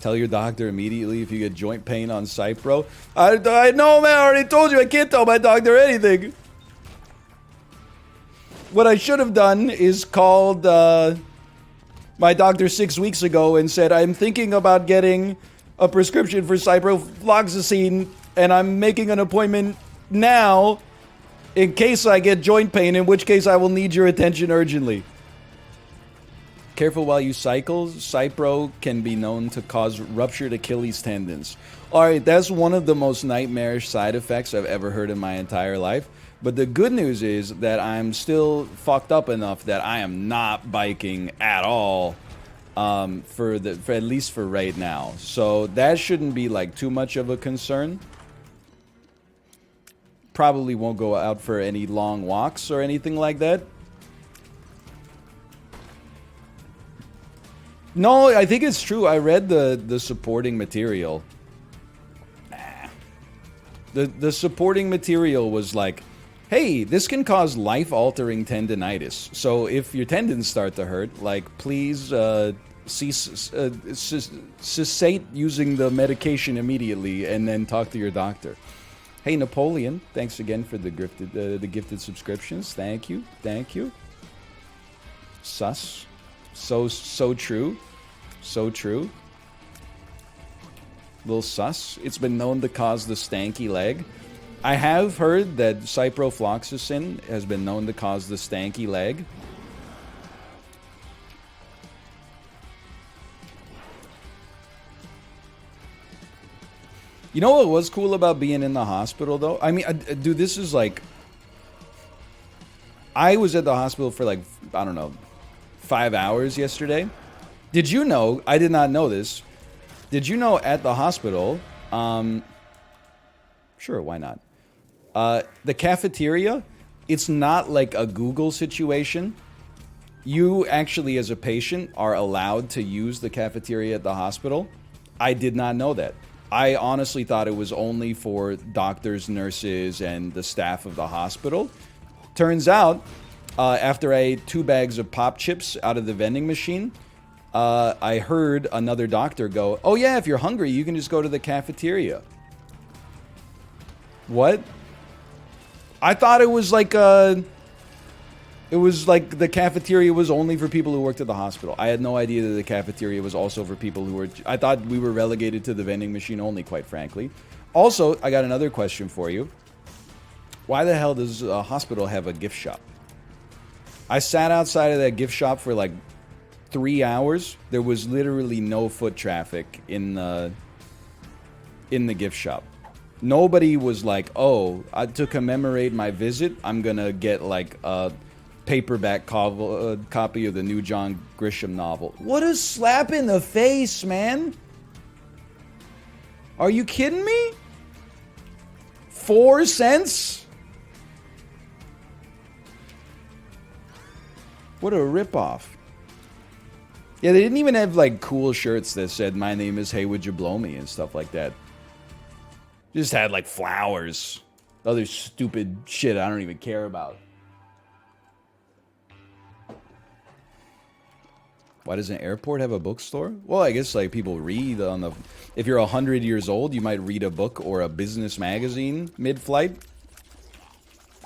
Tell your doctor immediately if you get joint pain on Cipro. I know, man. I already told you I can't tell my doctor anything. What I should have done is called my doctor 6 weeks ago and said, I'm thinking about getting a prescription for ciprofloxacin, and I'm making an appointment now in case I get joint pain, in which case I will need your attention urgently. Careful while you cycle. Cipro can be known to cause ruptured Achilles tendons. Alright, that's one of the most nightmarish side effects I've ever heard in my entire life. But the good news is that I'm still fucked up enough that I am not biking at all. For at least for right now. So that shouldn't be like too much of a concern. Probably won't go out for any long walks or anything like that. No, I think it's true. I read the supporting material. The supporting material was like, hey, this can cause life-altering tendinitis. So if your tendons start to hurt, like, please cessate using the medication immediately and then talk to your doctor. Hey, Napoleon, thanks again for the gifted subscriptions. Thank you. Thank you. Sus. So true. So true. Little sus. It's been known to cause the stanky leg. I have heard that ciprofloxacin has been known to cause the stanky leg. You know what was cool about being in the hospital, though? I mean, dude, this is like... I was at the hospital for like, I don't know, 5 hours yesterday. Did you know, I did not know this, did you know at the hospital, sure, why not? The cafeteria, it's not like a Google situation. You actually, as a patient, are allowed to use the cafeteria at the hospital. I did not know that. I honestly thought it was only for doctors, nurses, and the staff of the hospital. Turns out, after I ate 2 bags of pop chips out of the vending machine, I heard another doctor go, oh yeah, if you're hungry, you can just go to the cafeteria. What? I thought it was like the cafeteria was only for people who worked at the hospital. I had no idea that the cafeteria was also for people who were... I thought we were relegated to the vending machine only, quite frankly. Also, I got another question for you. Why the hell does a hospital have a gift shop? I sat outside of that gift shop for like 3 hours. There was literally no foot traffic in the gift shop. Nobody was like, oh, to commemorate my visit, I'm gonna get like a paperback copy of the new John Grisham novel. What a slap in the face, man. Are you kidding me? 4 cents? What a ripoff. Yeah, they didn't even have like cool shirts that said, my name is Hey, Would You Blow Me and stuff like that. Just had like flowers. Other stupid shit I don't even care about. Why does an airport have a bookstore? Well, I guess like people read on the... If you're 100 years old, you might read a book or a business magazine mid-flight.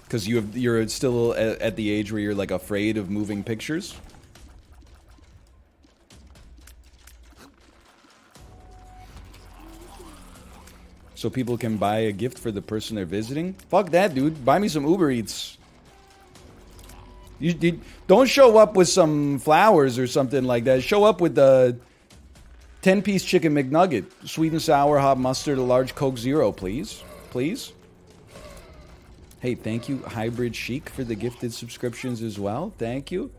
Because you're still at the age where you're like afraid of moving pictures. So people can buy a gift for the person they're visiting? Fuck that, dude. Buy me some Uber Eats. You don't show up with some flowers or something like that. Show up with the 10-piece chicken McNugget. Sweet and sour, hot mustard, a large Coke Zero, please. Please. Hey, thank you, Hybrid Chic, for the gifted subscriptions as well. Thank you.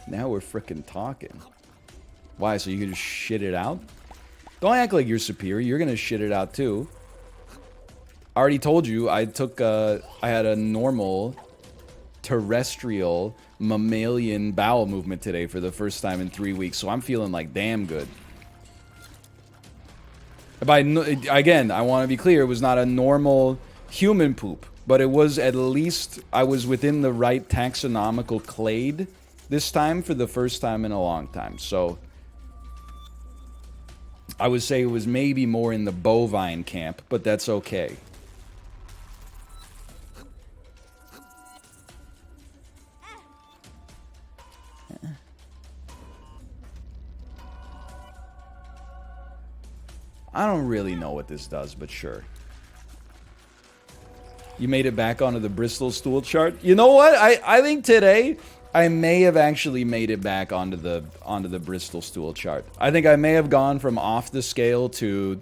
Now we're frickin' talking. Why, so you can just shit it out? Don't act like you're superior. You're gonna shit it out, too. I already told you, I had a normal... terrestrial mammalian bowel movement today for the first time in 3 weeks, so I'm feeling like damn good. Again, I want to be clear, it was not a normal human poop, but it was at least, I was within the right taxonomical clade this time for the first time in a long time, so I would say it was maybe more in the bovine camp, but that's okay. I don't really know what this does, but sure. You made it back onto the Bristol stool chart. You know what? I think today I may have actually made it back onto the Bristol stool chart. I think I may have gone from off the scale to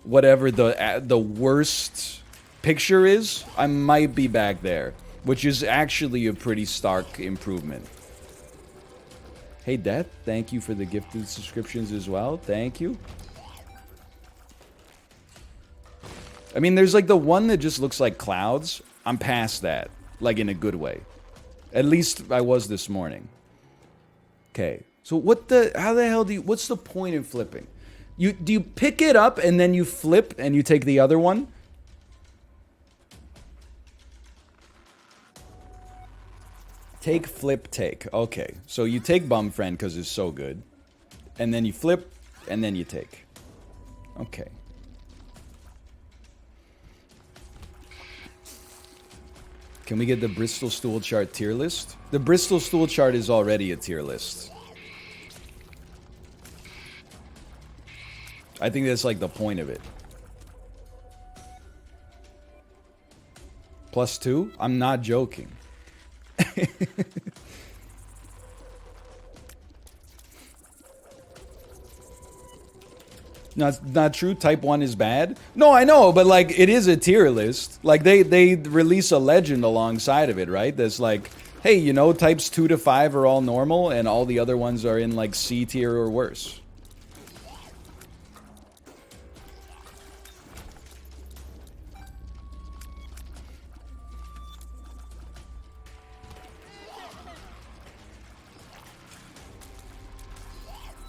whatever the worst picture is. I might be back there, which is actually a pretty stark improvement. Hey, Death, thank you for the gifted subscriptions as well. Thank you. I mean, there's like the one that just looks like clouds. I'm past that, like in a good way. At least I was this morning. Okay, so how the hell what's the point in flipping? Do you pick it up and then you flip and you take the other one? Take, flip, take. Okay, so you take Bum Friend because it's so good. And then you flip, and then you take. Okay. Can we get the Bristol stool chart tier list? The Bristol stool chart is already a tier list. I think that's like the point of it. +2? I'm not joking. Not true. Type 1 is bad. No, I know, but like it is a tier list. Like they release a legend alongside of it, right? That's like, hey, you know, types 2 to 5 are all normal, and all the other ones are in like C tier or worse.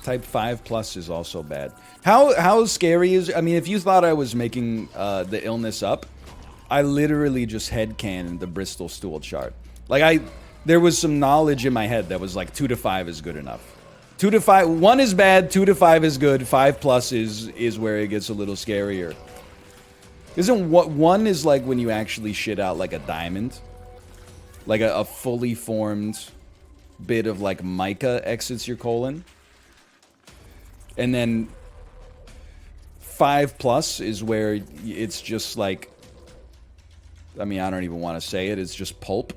Type 5+ is also bad. How scary is... I mean, if you thought I was making the illness up, I literally just headcanoned the Bristol stool chart. Like, there was some knowledge in my head that was like 2 to 5 is good enough. 2 to 5... 1 is bad, 2 to 5 is good, 5+ is where it gets a little scarier. Isn't what 1 is like when you actually shit out like a diamond? Like a fully formed bit of like mica exits your colon? And then 5+ is where it's just like, I mean, I don't even want to say it. It's just pulp.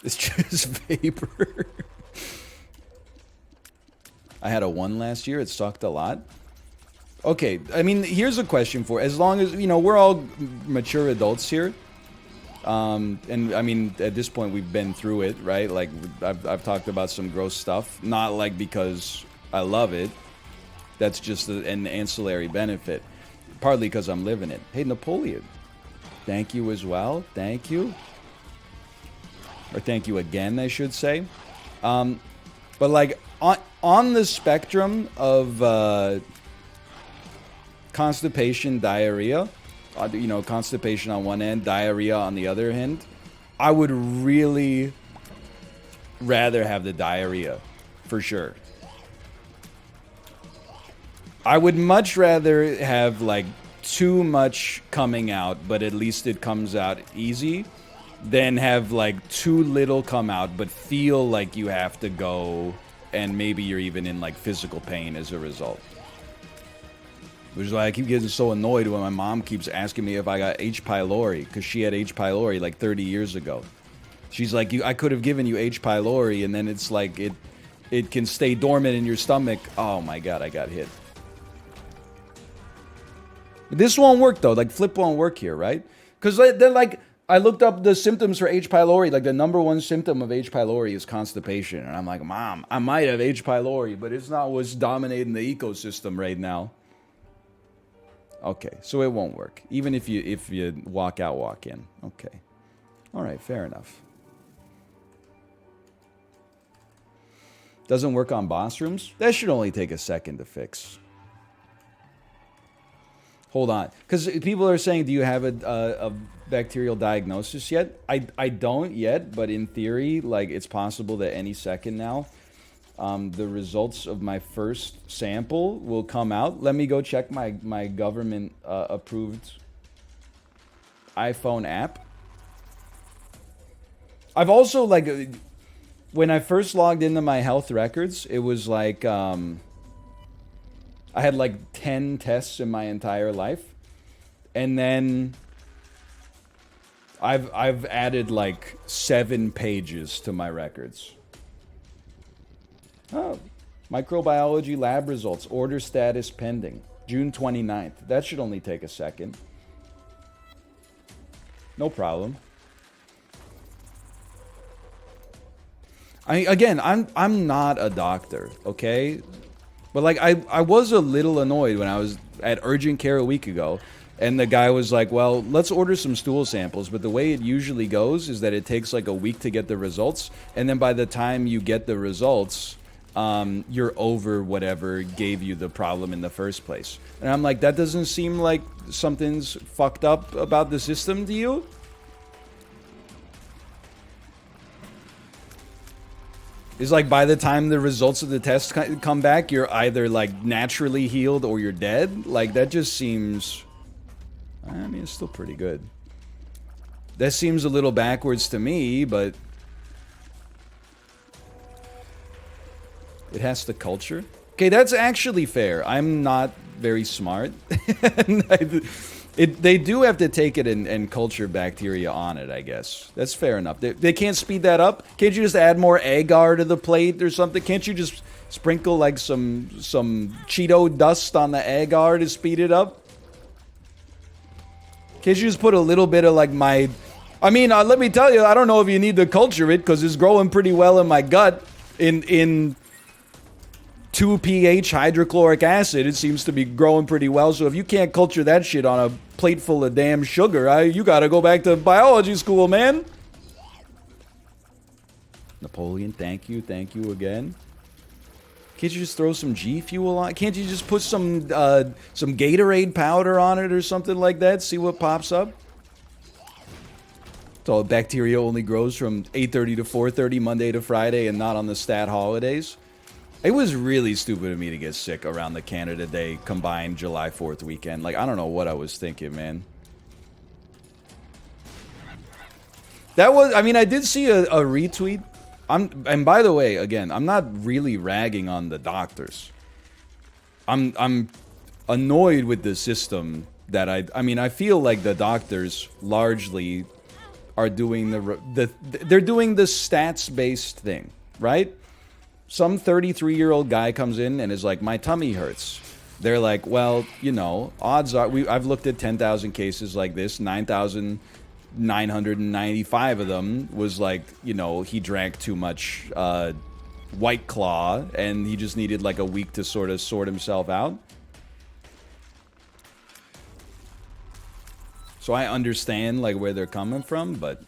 It's just vapor. I had a 1 last year. It sucked a lot. Okay, I mean, here's a question for, as long as, you know, we're all mature adults here. And I mean, at this point, we've been through it, right? Like, I've talked about some gross stuff. Not like because I love it. That's just an ancillary benefit. Partly because I'm living it. Hey, Napoleon. Thank you as well. Thank you. Or thank you again, I should say. But like, on the spectrum of constipation, diarrhea... you know, constipation on one end, diarrhea on the other end, I would really rather have the diarrhea, for sure. I would much rather have, like, too much coming out, but at least it comes out easy, than have, like, too little come out, but feel like you have to go, and maybe you're even in, like, physical pain as a result. Which is why I keep getting so annoyed when my mom keeps asking me if I got H. pylori, because she had H. pylori like 30 years ago. She's like, I could have given you H. pylori, and then it's like, it can stay dormant in your stomach. Oh my god, I got hit. This won't work though, like flip won't work here, right? Because then like, I looked up the symptoms for H. pylori, like the #1 symptom of H. pylori is constipation. And I'm like, Mom, I might have H. pylori, but it's not what's dominating the ecosystem right now. Okay, so it won't work. Even if you walk out, walk in. Okay. Alright, fair enough. Doesn't work on boss rooms? That should only take a second to fix. Hold on. Because people are saying, do you have a bacterial diagnosis yet? I don't yet, but in theory, like, it's possible that any second now, the results of my first sample will come out. Let me go check my government approved iPhone app. I've also, like, when I first logged into my health records, it was like I had like 10 tests in my entire life, and then I've added like 7 pages to my records. Oh, microbiology lab results, order status pending, June 29th. That should only take a second. No problem. I'm not a doctor, okay? But like I was a little annoyed when I was at urgent care a week ago, and the guy was like, well, let's order some stool samples, but the way it usually goes is that it takes like a week to get the results, and then by the time you get the results, you're over whatever gave you the problem in the first place. And I'm like, that doesn't seem like something's fucked up about the system to you? It's like by the time the results of the test come back, you're either like naturally healed or you're dead. Like that just seems, I mean, it's still pretty good. That seems a little backwards to me, but it has the culture. Okay, that's actually fair. I'm not very smart. They do have to take it and culture bacteria on it, I guess. That's fair enough. They can't speed that up? Can't you just add more agar to the plate or something? Can't you just sprinkle like some Cheeto dust on the agar to speed it up? Can't you just put a little bit of like my... I mean, let me tell you, I don't know if you need to culture it because it's growing pretty well in my gut. In 2 pH hydrochloric acid, it seems to be growing pretty well. So if you can't culture that shit on a plate full of damn sugar, you gotta go back to biology school, man. Napoleon, thank you again. Can't you just throw some G Fuel on? Can't you just put some Gatorade powder on it or something like that? See what pops up? So bacteria only grows from 8:30 to 4:30 Monday to Friday and not on the stat holidays. It was really stupid of me to get sick around the Canada Day combined July 4th weekend. Like, I don't know what I was thinking, man. That was, I mean, I did see a retweet. And by the way, again, I'm not really ragging on the doctors. I'm annoyed with the system that I mean, I feel like the doctors largely are doing they're doing the stats-based thing, right? Some 33-year-old guy comes in and is like, my tummy hurts. They're like, well, you know, odds are, I've looked at 10,000 cases like this, 9,995 of them was like, you know, he drank too much White Claw and he just needed like a week to sort of sort himself out. So I understand like where they're coming from, but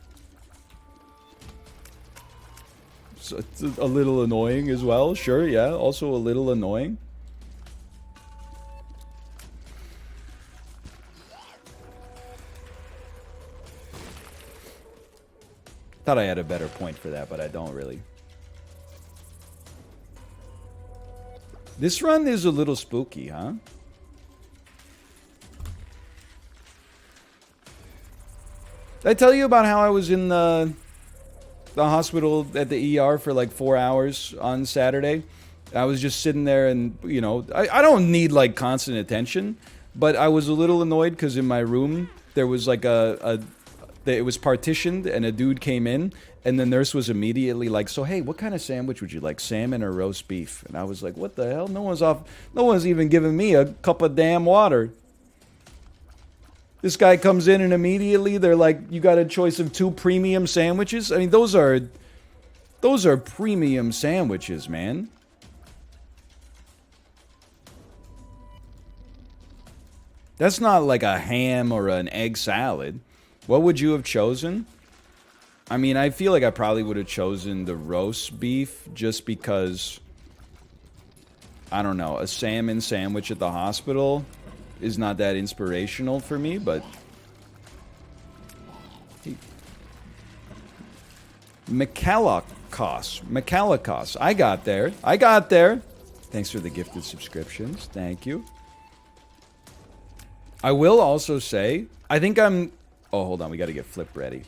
so it's a little annoying as well. Sure, yeah, also a little annoying. Thought I had a better point for that, but I don't really. This run is a little spooky, huh? Did I tell you about how I was in the hospital at the ER for like 4 hours on Saturday? I was just sitting there and, you know, I don't need like constant attention, but I was a little annoyed because in my room there was like it was partitioned and a dude came in and the nurse was immediately like, so hey, what kind of sandwich would you like, salmon or roast beef? And I was like, what the hell? No one's even giving me a cup of damn water. This guy comes in and immediately they're like, you got a choice of 2 premium sandwiches? I mean, those are premium sandwiches, man. That's not like a ham or an egg salad. What would you have chosen? I mean, I feel like I probably would have chosen the roast beef just because, I don't know, a salmon sandwich at the hospital is not that inspirational for me, but McCallicos. I got there. Thanks for the gifted subscriptions. Thank you. I will also say, I think I'm... Oh, hold on. We got to get Flip ready.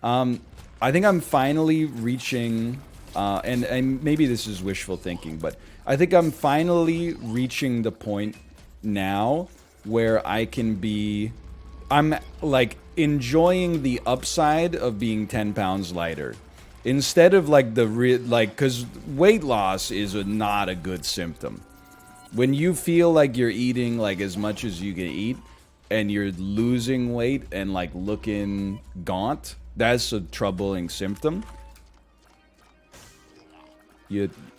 I think I'm finally reaching And maybe this is wishful thinking, but I think I'm finally reaching the point now where I'm like enjoying the upside of being 10 pounds lighter. Instead of like because weight loss is not a good symptom. When you feel like you're eating like as much as you can eat and you're losing weight and like looking gaunt, that's a troubling symptom.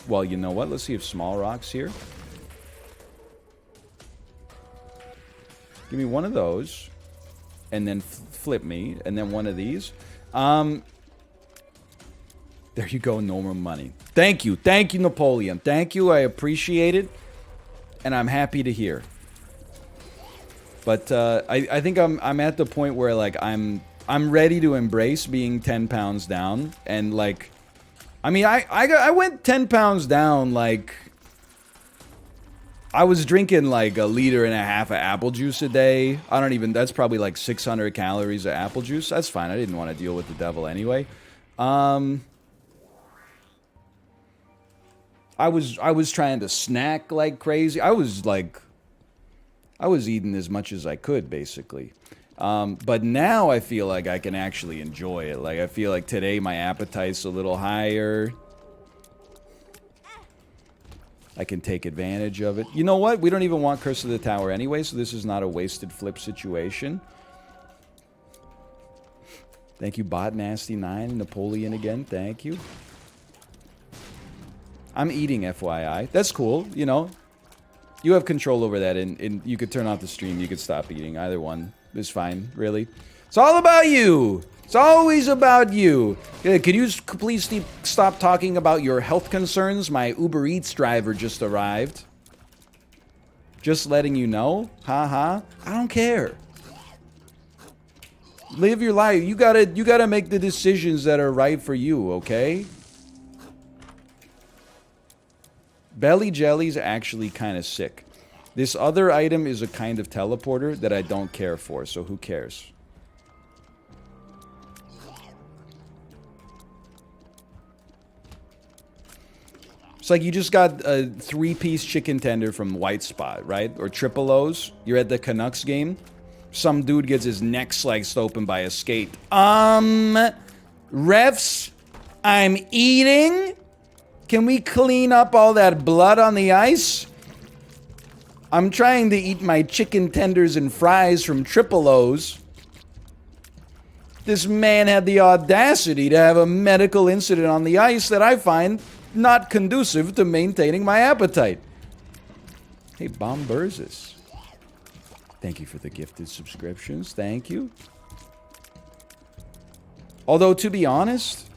Well, you know what? Let's see if small rock's here. Give me one of those, and then flip me, and then one of these. There you go, normal money. Thank you, Napoleon. Thank you, I appreciate it, and I'm happy to hear. But I think I'm at the point where like I'm ready to embrace being 10 pounds down, and like, I mean, I went 10 pounds down like. I was drinking like 1.5 liters of apple juice a day. That's probably like 600 calories of apple juice. That's fine. I didn't want to deal with the devil anyway. I was trying to snack like crazy. I was eating as much as I could, basically. But now I feel like I can actually enjoy it. Like, I feel like today my appetite's a little higher. I can take advantage of it. You know what? We don't even want Curse of the Tower anyway, so this is not a wasted flip situation. Thank you, Bot Nasty 9. Napoleon again. Thank you. I'm eating, FYI. That's cool, you know. You have control over that, and you could turn off the stream. You could stop eating. Either one is fine, really. It's all about you. It's always about you. Could you please stop talking about your health concerns? My Uber Eats driver just arrived. Just letting you know. I don't care. Live your life. You gotta make the decisions that are right for you, okay? Belly Jelly's actually kind of sick. This other item is a kind of teleporter that I don't care for, so who cares? It's like you just got a 3-piece chicken tender from White Spot, right? Or Triple O's. You're at the Canucks game. Some dude gets his neck sliced open by a skate. Refs, I'm eating. Can we clean up all that blood on the ice? I'm trying to eat my chicken tenders and fries from Triple O's. This man had the audacity to have a medical incident on the ice that I find not conducive to maintaining my appetite. Hey, Bombersis. Thank you for the gifted subscriptions. Thank you. Although, to be honest,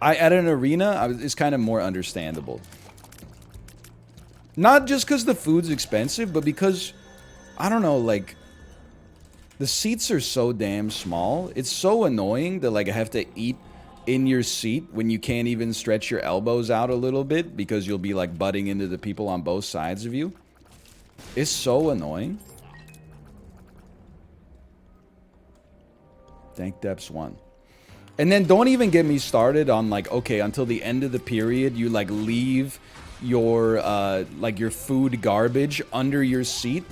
at an arena, it's kind of more understandable. Not just because the food's expensive, but because, I don't know, like, the seats are so damn small. It's so annoying that, like, I have to eat in your seat when you can't even stretch your elbows out a little bit because you'll be, like, butting into the people on both sides of you. It's so annoying. Thank Deps 1. And then don't even get me started on, like, okay, until the end of the period, you, like, leave your, like, your food garbage under your seat.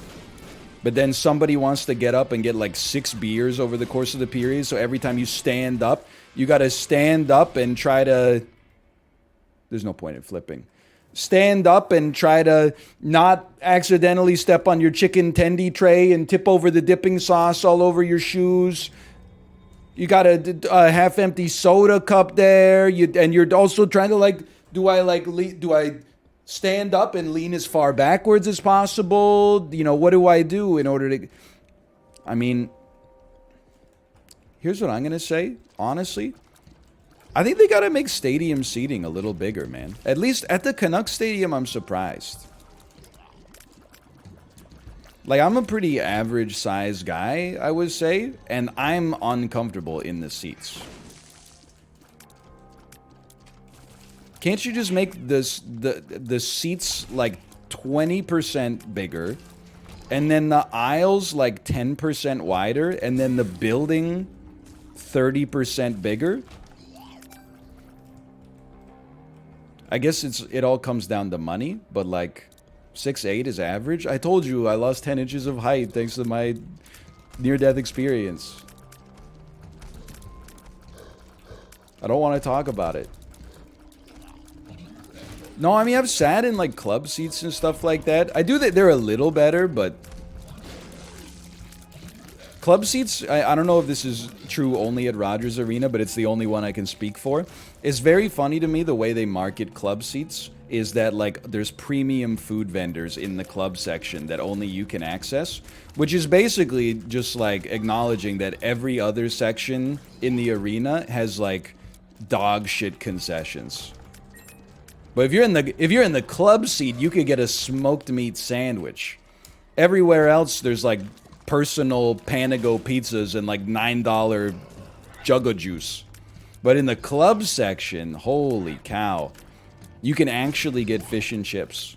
But then somebody wants to get up and get, like, 6 beers over the course of the period. So every time you stand up, you got to stand up and try to... There's no point in flipping. Stand up and try to not accidentally step on your chicken tendy tray and tip over the dipping sauce all over your shoes. You got a half-empty soda cup there, and you're also trying to, like, do I stand up and lean as far backwards as possible? You know, what do I do in order to... I mean, here's what I'm going to say, honestly. I think they got to make stadium seating a little bigger, man. At least at the Canucks Stadium, I'm surprised. Like, I'm a pretty average size guy, I would say, and I'm uncomfortable in the seats. Can't you just make this the seats like 20% bigger, and then the aisles like 10% wider, and then the building 30% bigger? I guess it all comes down to money, but like 6'8" is average. I told you I lost 10 inches of height thanks to my near-death experience. I don't want to talk about it. No, I mean, I've sat in like club seats and stuff like that. I do that. They're a little better, but club seats, I don't know if this is true only at Rogers Arena, but it's the only one I can speak for. It's very funny to me the way they market club seats is that like there's premium food vendors in the club section that only you can access, which is basically just like acknowledging that every other section in the arena has like dog shit concessions. But if you're in the club seat, you could get a smoked meat sandwich. Everywhere else, there's like personal Panago pizzas and like $9 juggo juice. But in the club section, holy cow, you can actually get fish and chips.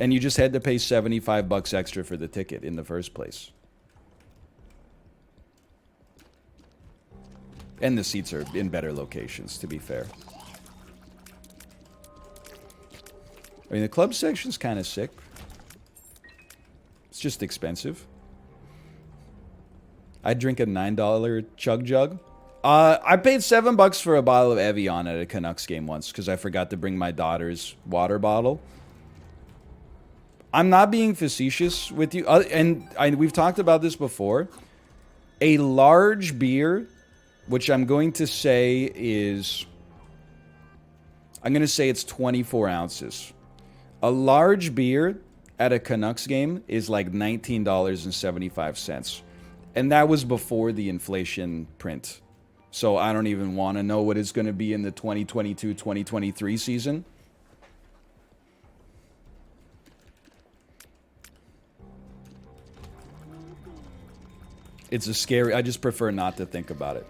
And you just had to pay $75 extra for the ticket in the first place. And the seats are in better locations, to be fair. I mean, the club section's kind of sick. It's just expensive. I'd drink a $9 chug jug. I paid $7 for a bottle of Evian at a Canucks game once because I forgot to bring my daughter's water bottle. I'm not being facetious with you. We've talked about this before. A large beer, which I'm going to say is... I'm going to say it's 24 ounces. A large beer at a Canucks game is like $19.75. And that was before the inflation print. So I don't even want to know what it's going to be in the 2022-2023 season. It's a scary... I just prefer not to think about it.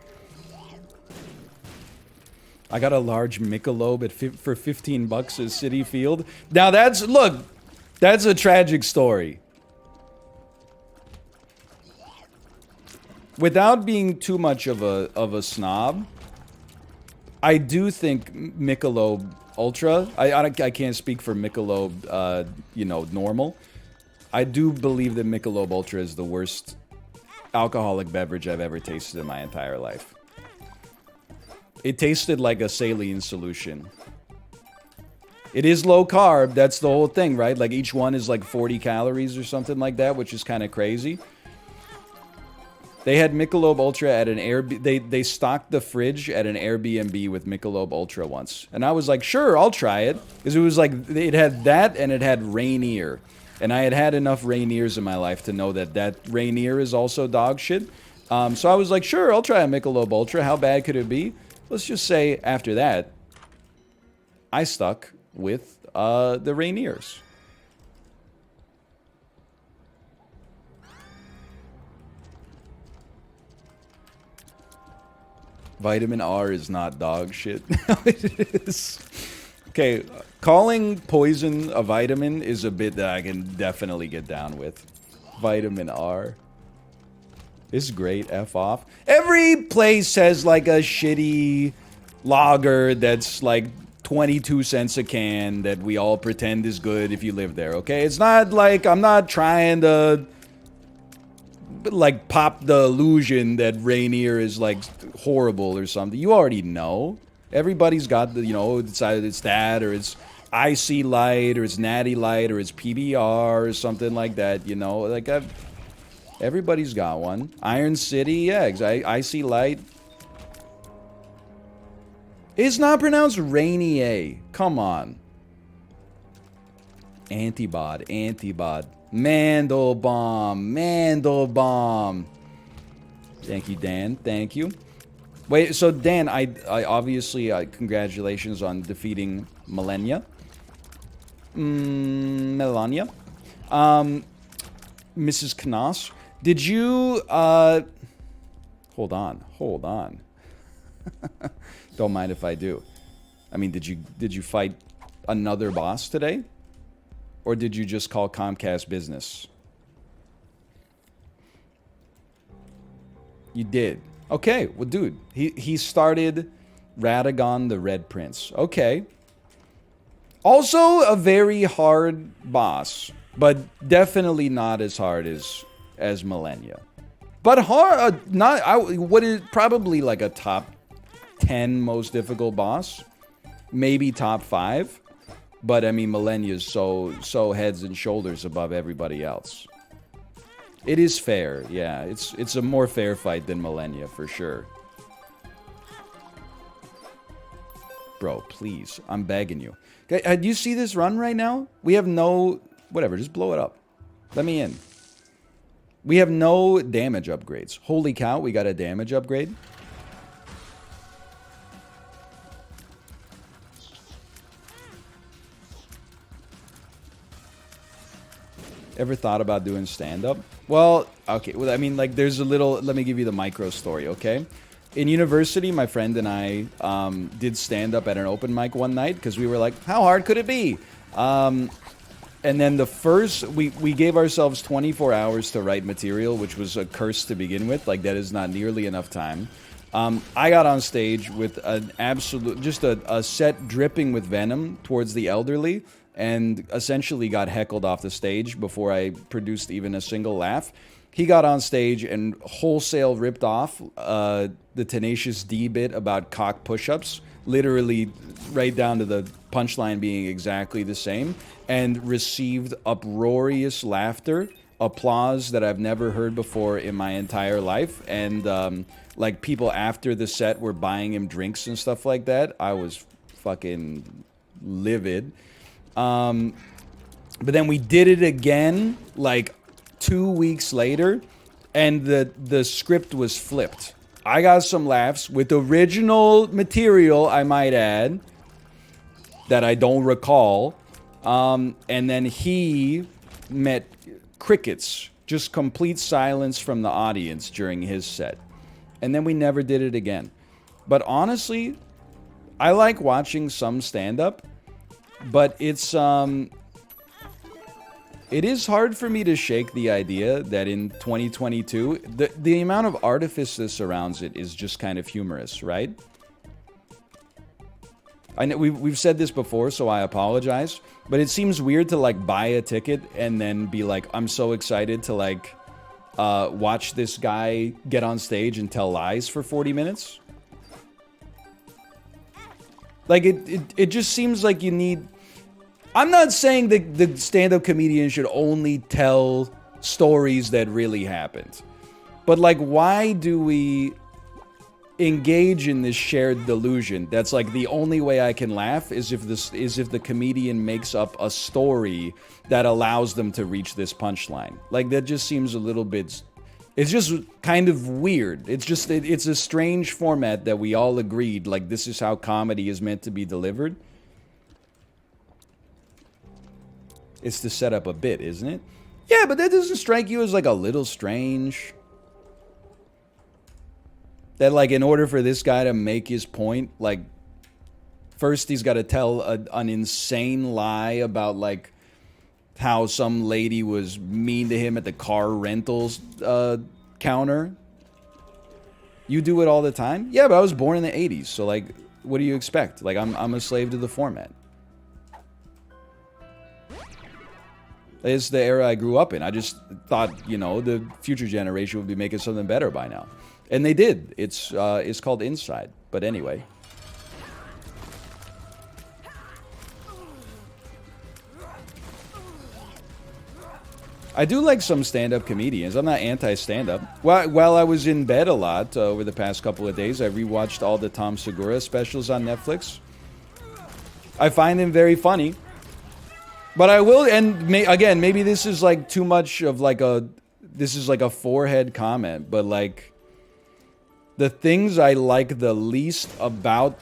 I got a large Michelob for $15 at Citi Field. Now that's... Look, that's a tragic story. Without being too much of a snob, I do think Michelob Ultra... I can't speak for Michelob, normal. I do believe that Michelob Ultra is the worst alcoholic beverage I've ever tasted in my entire life. It tasted like a saline solution. It is low carb. That's the whole thing, right? Like each one is like 40 calories or something like that, which is kind of crazy. They had Michelob Ultra at an Airbnb. They stocked the fridge at an Airbnb with Michelob Ultra once. And I was like, sure, I'll try it. Because it was like, it had that and it had Rainier. And I had had enough Rainiers in my life to know that Rainier is also dog shit. So I was like, sure, I'll try a Michelob Ultra. How bad could it be? Let's just say after that, I stuck with the Rainiers. Vitamin R is not dog shit. It is. Okay, calling poison a vitamin is a bit that I can definitely get down with. Vitamin R. It's great, F off. Every place has like a shitty lager that's like 22 cents a can that we all pretend is good if you live there, okay? It's not like I'm not trying to like pop the illusion that Rainier is like horrible or something. You already know. Everybody's got the, it's either it's that or it's Icy Light or it's Natty Light or it's PBR or something like that, like everybody's got one. Iron City, yeah, Icy Light. It's not pronounced Rainier. Come on. Antibod. Mandelbaum. Thank you, Dan. Thank you. Wait, so Dan, I obviously, congratulations on defeating Melania. Mrs. Knaus. Did you, hold on. Don't mind if I do. I mean, did you fight another boss today? Or did you just call Comcast business? You did. Okay, well, dude, he started Radagon the Red Prince. Okay. Also a very hard boss, but definitely not as hard as Millennia. But hard, what is probably like a top 10 most difficult boss, maybe top 5. But I mean, Millennia's so heads and shoulders above everybody else. It is fair, yeah. It's a more fair fight than Millennia for sure. Bro, please, I'm begging you. Okay, do you see this run right now? We have no... Whatever, just blow it up. Let me in. We have no damage upgrades. Holy cow, we got a damage upgrade. Ever thought about doing stand-up? Well, okay. Well, I mean, like, there's a little... Let me give you the micro story, okay? In university, my friend and I did stand-up at an open mic one night because we were like, how hard could it be? And then the first... We gave ourselves 24 hours to write material, which was a curse to begin with. Like, that is not nearly enough time. I got on stage with an absolute... Just a set dripping with venom towards the elderly, and essentially got heckled off the stage before I produced even a single laugh. He got on stage and wholesale ripped off the Tenacious D bit about cock push-ups, literally right down to the punchline being exactly the same, and received uproarious laughter, applause that I've never heard before in my entire life, and like people after the set were buying him drinks and stuff like that. I was fucking livid. But then we did it again, like 2 weeks later, and the script was flipped. I got some laughs with original material, I might add, that I don't recall. And then he met crickets, just complete silence from the audience during his set. And then we never did it again. But honestly, I like watching some stand-up, but it is hard for me to shake the idea that in 2022, the amount of artifice that surrounds it is just kind of humorous, right? I know we've said this before, so I apologize, but it seems weird to like buy a ticket and then be like, I'm so excited to like watch this guy get on stage and tell lies for 40 minutes. Like it just seems like you need... I'm not saying that the stand-up comedian should only tell stories that really happened. But, like, why do we engage in this shared delusion that's like the only way I can laugh is if the comedian makes up a story that allows them to reach this punchline? Like, that just seems a little bit... It's just kind of weird. It's just... It's a strange format that we all agreed, like, this is how comedy is meant to be delivered. It's to set up a bit, isn't it? Yeah, but that doesn't strike you as like a little strange? That like in order for this guy to make his point, like first he's got to tell an insane lie about like how some lady was mean to him at the car rentals counter. You do it all the time? Yeah, but I was born in the 80s, so like what do you expect? Like I'm a slave to the format. It's the era I grew up in. I just thought, you know, the future generation would be making something better by now. And they did. It's called Inside. But anyway. I do like some stand-up comedians. I'm not anti-stand-up. While I was in bed a lot over the past couple of days, I rewatched all the Tom Segura specials on Netflix. I find him very funny. But I will, and again, maybe this is like too much of like this is like a forehead comment, but like, the things I like the least about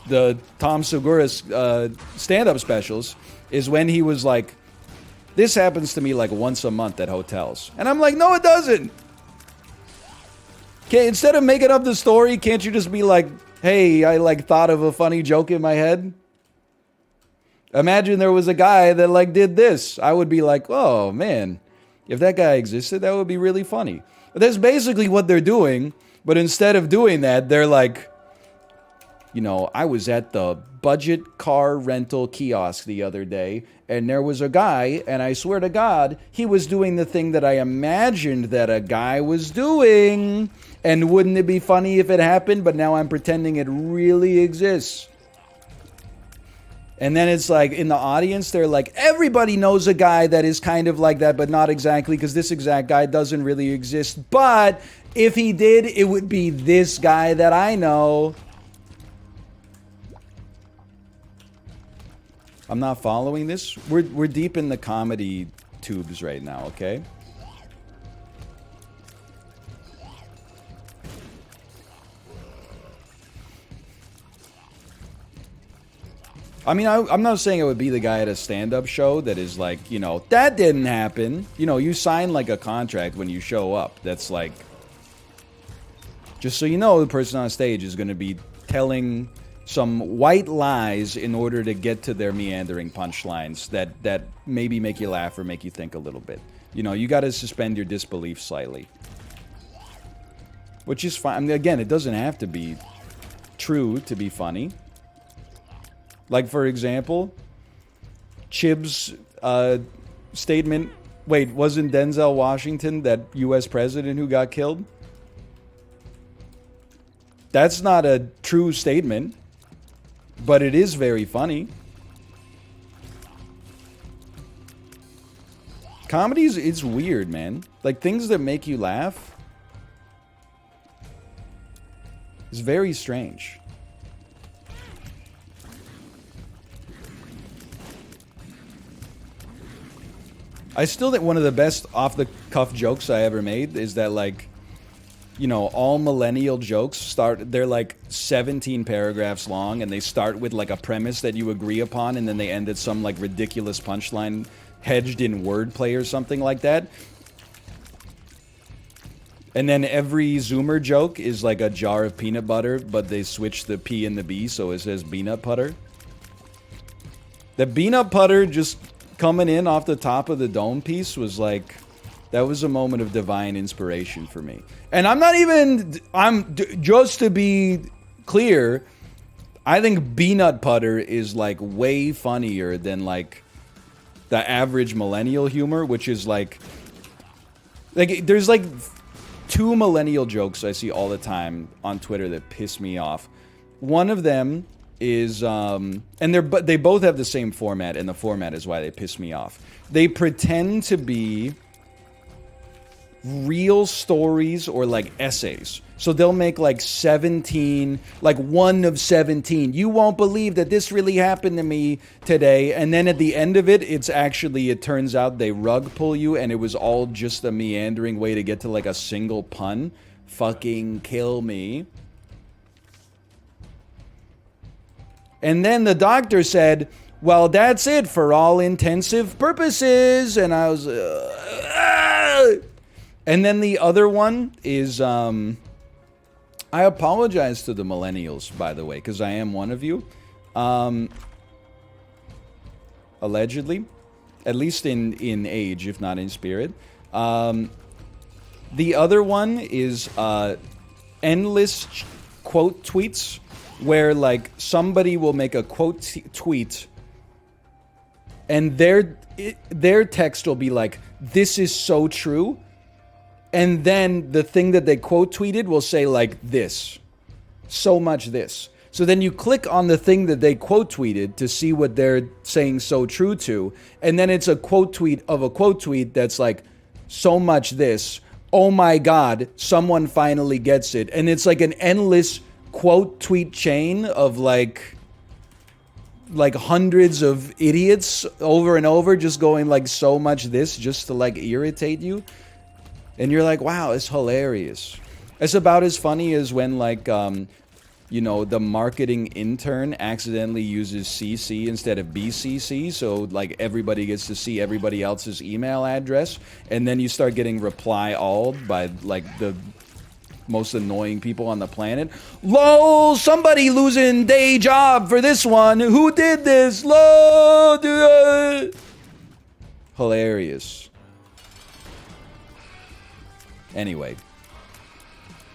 the Tom Segura's stand-up specials is when he was like, this happens to me like once a month at hotels. And I'm like, no, it doesn't. Instead of making up the story, can't you just be like, hey, I like thought of a funny joke in my head? Imagine there was a guy that like did this. I would be like, oh man, if that guy existed, that would be really funny. But that's basically what they're doing. But instead of doing that, they're like, you know, I was at the budget car rental kiosk the other day, and there was a guy, and I swear to God, he was doing the thing that I imagined that a guy was doing. And wouldn't it be funny if it happened? But now I'm pretending it really exists. And then it's like, in the audience, they're like, everybody knows a guy that is kind of like that, but not exactly, because this exact guy doesn't really exist. But if he did, it would be this guy that I know. I'm not following this. We're deep in the comedy tubes right now, okay? I mean, I'm not saying it would be the guy at a stand-up show that is like, you know, that didn't happen. You know, you sign like a contract when you show up. That's like, just so you know, the person on stage is going to be telling some white lies in order to get to their meandering punchlines that maybe make you laugh or make you think a little bit. You know, you got to suspend your disbelief slightly. Which is fine. I mean, again, it doesn't have to be true to be funny. Like, for example, Chib's statement... Wait, wasn't Denzel Washington that U.S. president who got killed? That's not a true statement, but it is very funny. Comedies, it's weird, man. Like, things that make you laugh is very strange. I still think one of the best off-the-cuff jokes I ever made is that, like, you know, all millennial jokes they're like 17 paragraphs long, and they start with like a premise that you agree upon, and then they end at some like ridiculous punchline hedged in wordplay or something like that. And then every Zoomer joke is like a jar of peanut butter, but they switch the P and the B, so it says peanut butter. The peanut butter just coming in off the top of the dome piece was like, that was a moment of divine inspiration for me. And just to be clear, I think peanut butter is like way funnier than like the average millennial humor, which is like there's like 2 millennial jokes I see all the time on Twitter that piss me off. One of them is and they both have the same format, and the format is why they piss me off. They pretend to be real stories or like essays. So they'll make like 17, like 1 of 17. You won't believe that this really happened to me today. And then at the end of it, it turns out they rug pull you, and it was all just a meandering way to get to like a single pun. Fucking kill me. And then the doctor said, well, that's it for all intensive purposes. And I was... And then the other one is... I apologize to the millennials, by the way, because I am one of you. Allegedly. At least in age, if not in spirit. The other one is endless quote tweets, where like somebody will make a quote tweet, and their text will be like, "This is so true," and then the thing that they quote tweeted will say like this, so much this. So then you click on the thing that they quote tweeted to see what they're saying so true to, and then it's a quote tweet of a quote tweet that's like, so much this. Oh my God, someone finally gets it. And it's like an endless quote tweet chain of like hundreds of idiots over and over just going like so much this just to like irritate you. And you're like, wow, it's hilarious. It's about as funny as when like you know, the marketing intern accidentally uses CC instead of BCC, so like everybody gets to see everybody else's email address, and then you start getting reply all by like the most annoying people on the planet. LOL, somebody losing day job for this one. Who did this? LOL. Hilarious. Anyway.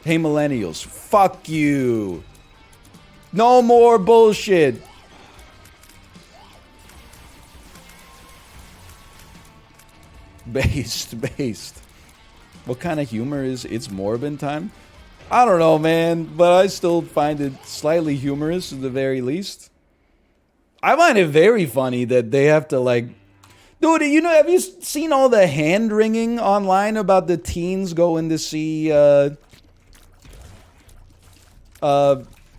Hey millennials, fuck you. No more bullshit. Based. What kind of humor is It's Morbin time? I don't know, man, but I still find it slightly humorous at the very least. I find it very funny that they have to, like... Dude, you know, have you seen all the hand-wringing online about the teens going to see,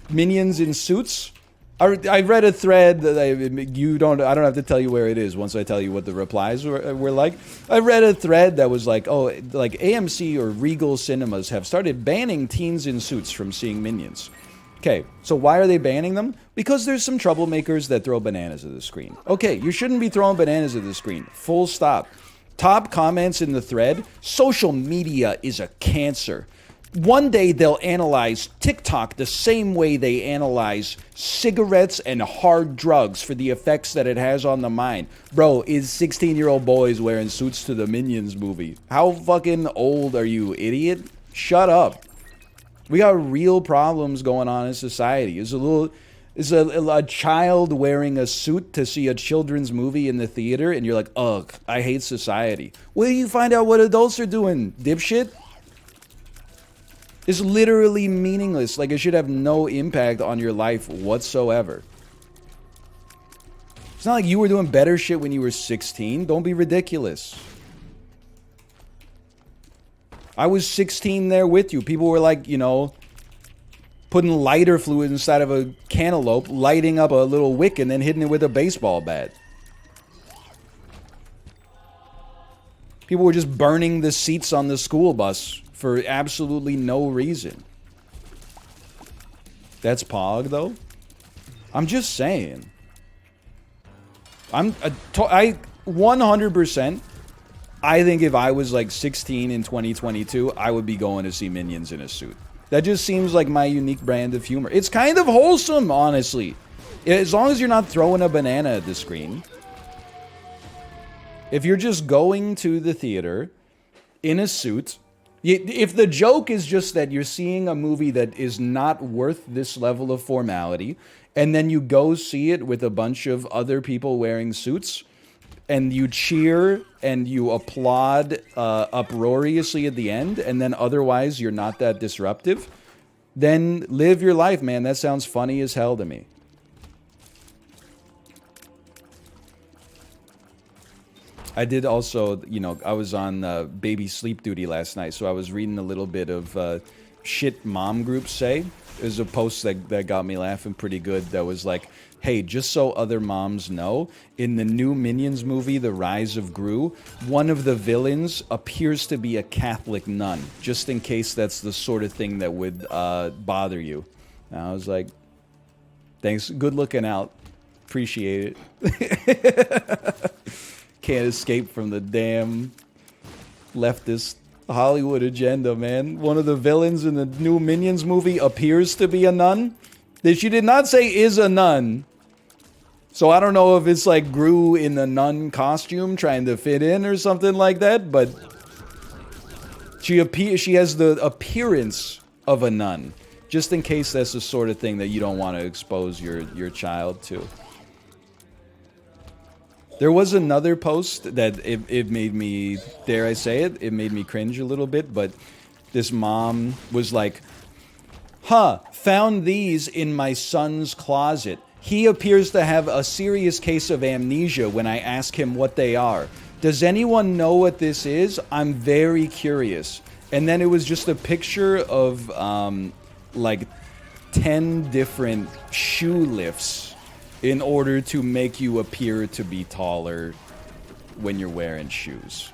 Minions in Suits? I read a thread that I don't have to tell you where it is once I tell you what the replies were like. I read a thread that was like, oh, like AMC or Regal Cinemas have started banning teens in suits from seeing Minions. Okay, so why are they banning them? Because there's some troublemakers that throw bananas at the screen. Okay, you shouldn't be throwing bananas at the screen. Full stop. Top comments in the thread: social media is a cancer. One day they'll analyze TikTok the same way they analyze cigarettes and hard drugs for the effects that it has on the mind. Bro, is 16-year-old boys wearing suits to the Minions movie? How fucking old are you, idiot? Shut up. We got real problems going on in society. Is a child wearing a suit to see a children's movie in the theater and you're like, ugh, I hate society. Where do you find out what adults are doing, dipshit? It's literally meaningless. Like, it should have no impact on your life whatsoever. It's not like you were doing better shit when you were 16. Don't be ridiculous. I was 16 there with you. People were like, you know, putting lighter fluid inside of a cantaloupe, lighting up a little wick, and then hitting it with a baseball bat. People were just burning the seats on the school bus for absolutely no reason. That's Pog, though. I'm just saying. I 100%. I think if I was like 16 in 2022, I would be going to see Minions in a suit. That just seems like my unique brand of humor. It's kind of wholesome, honestly. As long as you're not throwing a banana at the screen. If you're just going to the theater in a suit, if the joke is just that you're seeing a movie that is not worth this level of formality, and then you go see it with a bunch of other people wearing suits, and you cheer and you applaud uproariously at the end, and then otherwise you're not that disruptive, then live your life, man. That sounds funny as hell to me. I did also, you know, I was on baby sleep duty last night, so I was reading a little bit of shit mom groups say. There's a post that got me laughing pretty good that was like, hey, just so other moms know, in the new Minions movie, The Rise of Gru, one of the villains appears to be a Catholic nun, just in case that's the sort of thing that would bother you. And I was like, thanks, good looking out. Appreciate it. Can't escape from the damn leftist Hollywood agenda, man. One of the villains in the new Minions movie appears to be a nun. She did not say is a nun. So I don't know if it's like Gru in the nun costume trying to fit in or something like that, but she has the appearance of a nun, just in case that's the sort of thing that you don't want to expose your child to. There was another post that it made me, dare I say it, it made me cringe a little bit, but this mom was like, found these in my son's closet. He appears to have a serious case of amnesia when I ask him what they are. Does anyone know what this is? I'm very curious. And then it was just a picture of like 10 different shoe lifts in order to make you appear to be taller when you're wearing shoes.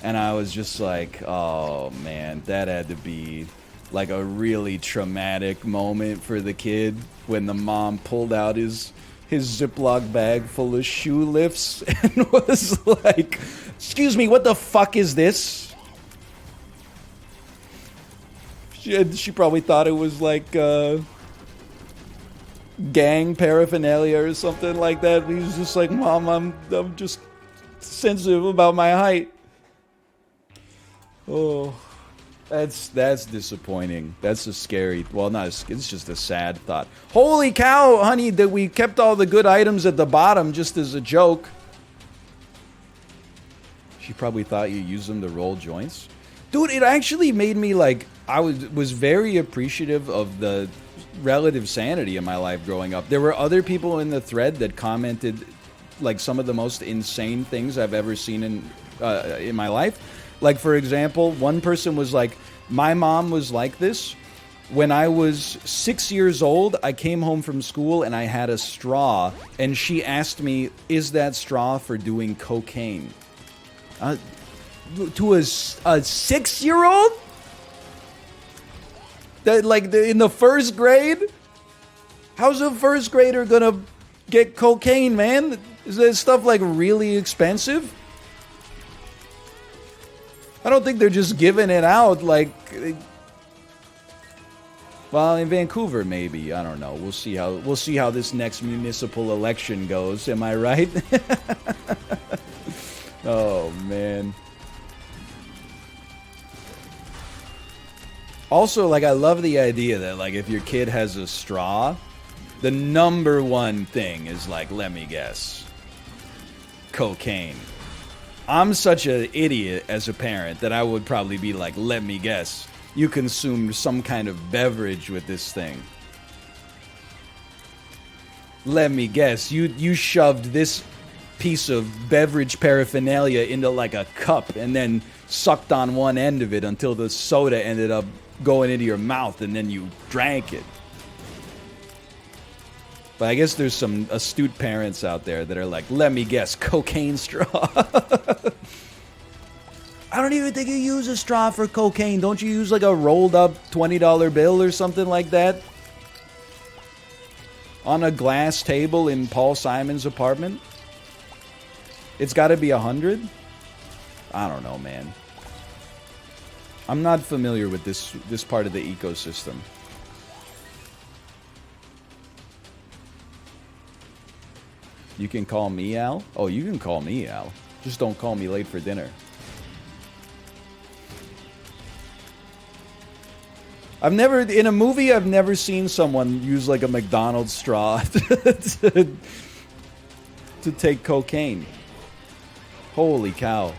And I was just like, oh man, that had to be like a really traumatic moment for the kid when the mom pulled out his Ziploc bag full of shoe lifts and was like, excuse me, what the fuck is this? She probably thought it was like gang paraphernalia or something like that. He was just like, Mom, I'm just sensitive about my height. Oh. That's disappointing. That's a scary. Well, not. It's just a sad thought. Holy cow, honey! That we kept all the good items at the bottom just as a joke. She probably thought you used them to roll joints. Dude, it actually made me like. I was very appreciative of the relative sanity in my life growing up. There were other people in the thread that commented like some of the most insane things I've ever seen in my life. Like, for example, one person was like, my mom was like this. When I was 6 years old, I came home from school and I had a straw. And she asked me, is that straw for doing cocaine? To a 6-year-old? That, like, in the first grade? How's a first grader gonna get cocaine, man? Is that stuff, like, really expensive? I don't think they're just giving it out, like... Well, in Vancouver, maybe. I don't know. We'll see how this next municipal election goes. Am I right? Oh, man. Also, like, I love the idea that, like, if your kid has a straw, the number one thing is, like, let me guess, cocaine. I'm such an idiot as a parent that I would probably be like, let me guess, you consumed some kind of beverage with this thing. Let me guess, you shoved this piece of beverage paraphernalia into like a cup and then sucked on one end of it until the soda ended up going into your mouth and then you drank it. But I guess there's some astute parents out there that are like, let me guess, cocaine straw. I don't even think you use a straw for cocaine. Don't you use like a rolled up $20 bill or something like that? On a glass table in Paul Simon's apartment? It's got to be 100? I don't know, man. I'm not familiar with this part of the ecosystem. You can call me Al? Oh, you can call me Al. Just don't call me late for dinner. In a movie, I've never seen someone use like a McDonald's straw to take cocaine. Holy cow.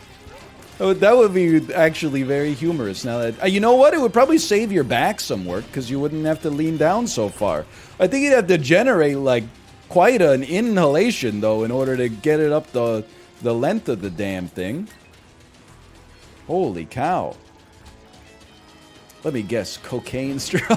That would be actually very humorous. Now that you know what, it would probably save your back some work because you wouldn't have to lean down so far. I think you'd have to generate like quite an inhalation, though, in order to get it up the length of the damn thing. Holy cow. Let me guess, cocaine straw.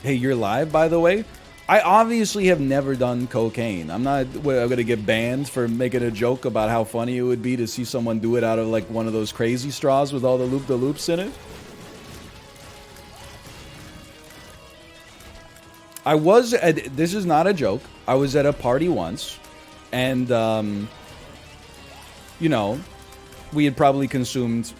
Hey, you're live, by the way? I obviously have never done cocaine. I'm going to get banned for making a joke about how funny it would be to see someone do it out of, like, one of those crazy straws with all the loop-the-loops in it. This is not a joke, I was at a party once, and, you know, we had probably consumed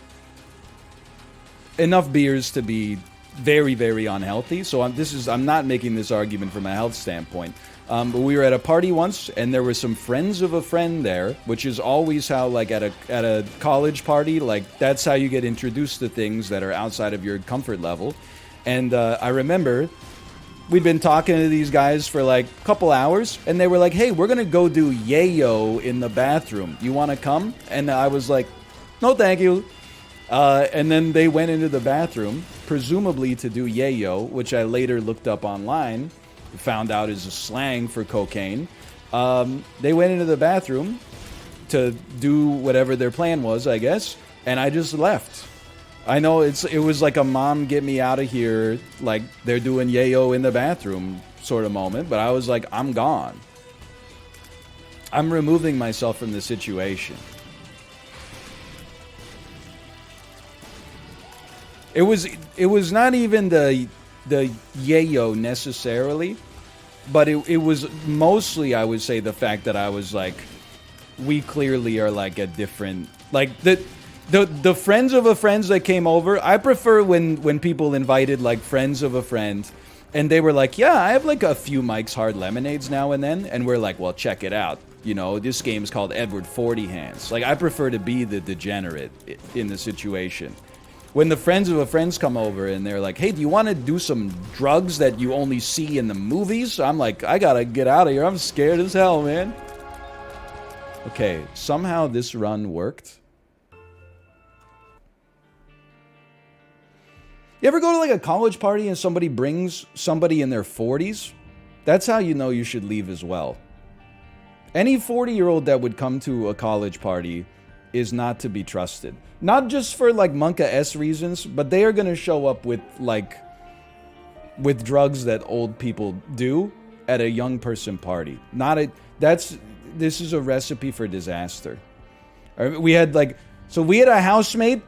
enough beers to be very, very unhealthy, so I'm not making this argument from a health standpoint, but we were at a party once, and there were some friends of a friend there, which is always how, like, at a college party, like, that's how you get introduced to things that are outside of your comfort level, and, I remember... We'd been talking to these guys for like a couple hours, and they were like, hey, we're going to go do yayo in the bathroom. You want to come? And I was like, no, thank you. And then they went into the bathroom, presumably to do yayo, which I later looked up online, found out is a slang for cocaine. They went into the bathroom to do whatever their plan was, I guess, and I just left. I know it was like a mom get me out of here, like they're doing yayo in the bathroom sort of moment, but I was like, I'm gone. I'm removing myself from the situation. It was not even the yayo necessarily, but it was mostly, I would say, the fact that I was like, we clearly are like a different, like the friends of a friends that came over, I prefer when people invited like friends of a friend and they were like, yeah, I have like a few Mike's Hard Lemonades now and then, and we're like, well, check it out. You know, this game is called Edward 40 Hands. Like, I prefer to be the degenerate in the situation. When the friends of a friends come over and they're like, hey, do you want to do some drugs that you only see in the movies? I'm like, I gotta get out of here. I'm scared as hell, man. Okay, somehow this run worked. You ever go to like a college party and somebody brings somebody in their 40s? That's how you know you should leave as well. Any 40-year-old that would come to a college party is not to be trusted. Not just for like Monka-S reasons, but they are going to show up with drugs that old people do at a young person party. This is a recipe for disaster. We had a housemate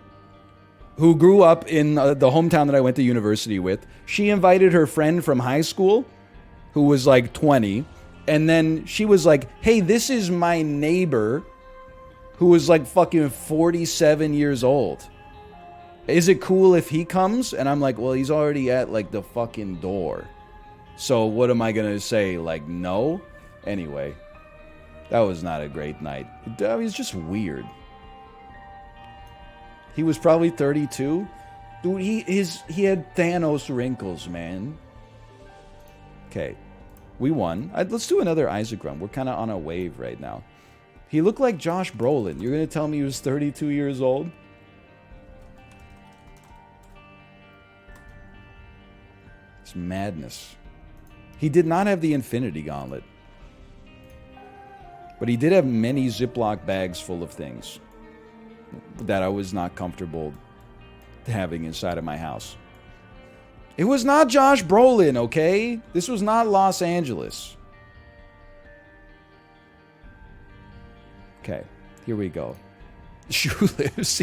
who grew up in the hometown that I went to university with. She invited her friend from high school who was like 20. And then she was like, hey, this is my neighbor who was like fucking 47 years old. Is it cool if he comes? And I'm like, well, he's already at like the fucking door. So what am I going to say? Like, no? Anyway, that was not a great night. It was just weird. He was probably 32. Dude, he had Thanos wrinkles, man. Okay. We won. Let's do another Isaac run. We're kind of on a wave right now. He looked like Josh Brolin. You're going to tell me he was 32 years old? It's madness. He did not have the Infinity Gauntlet. But he did have many Ziploc bags full of things that I was not comfortable having inside of my house. It was not Josh Brolin, okay? This was not Los Angeles. Okay, here we go. Shoe lips.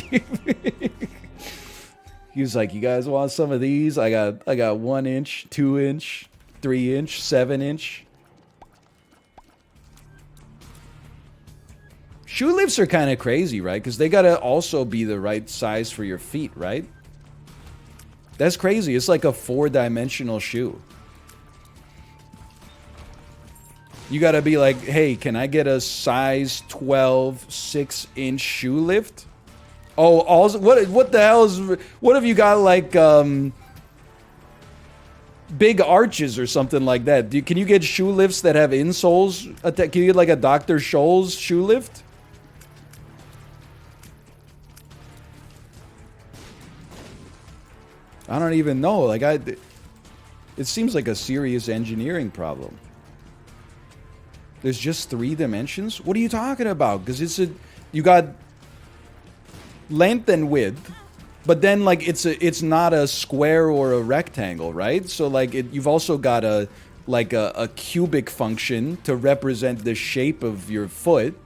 He was like, you guys want some of these? I got 1 inch, 2 inch, 3 inch, 7 inch. Shoe lifts are kind of crazy, right? Because they got to also be the right size for your feet, right? That's crazy. It's like a 4-dimensional shoe. You got to be like, hey, can I get a size 12, 6-inch shoe lift? Oh, also, what the hell is... What have you got, like, big arches or something like that? Can you get shoe lifts that have insoles? Can you get, like, a Dr. Scholl's shoe lift? I don't even know. Like, it seems like a serious engineering problem. There's just 3 dimensions? What are you talking about? Because you got length and width, but then like it's not a square or a rectangle, right? So like you've also got a cubic function to represent the shape of your foot,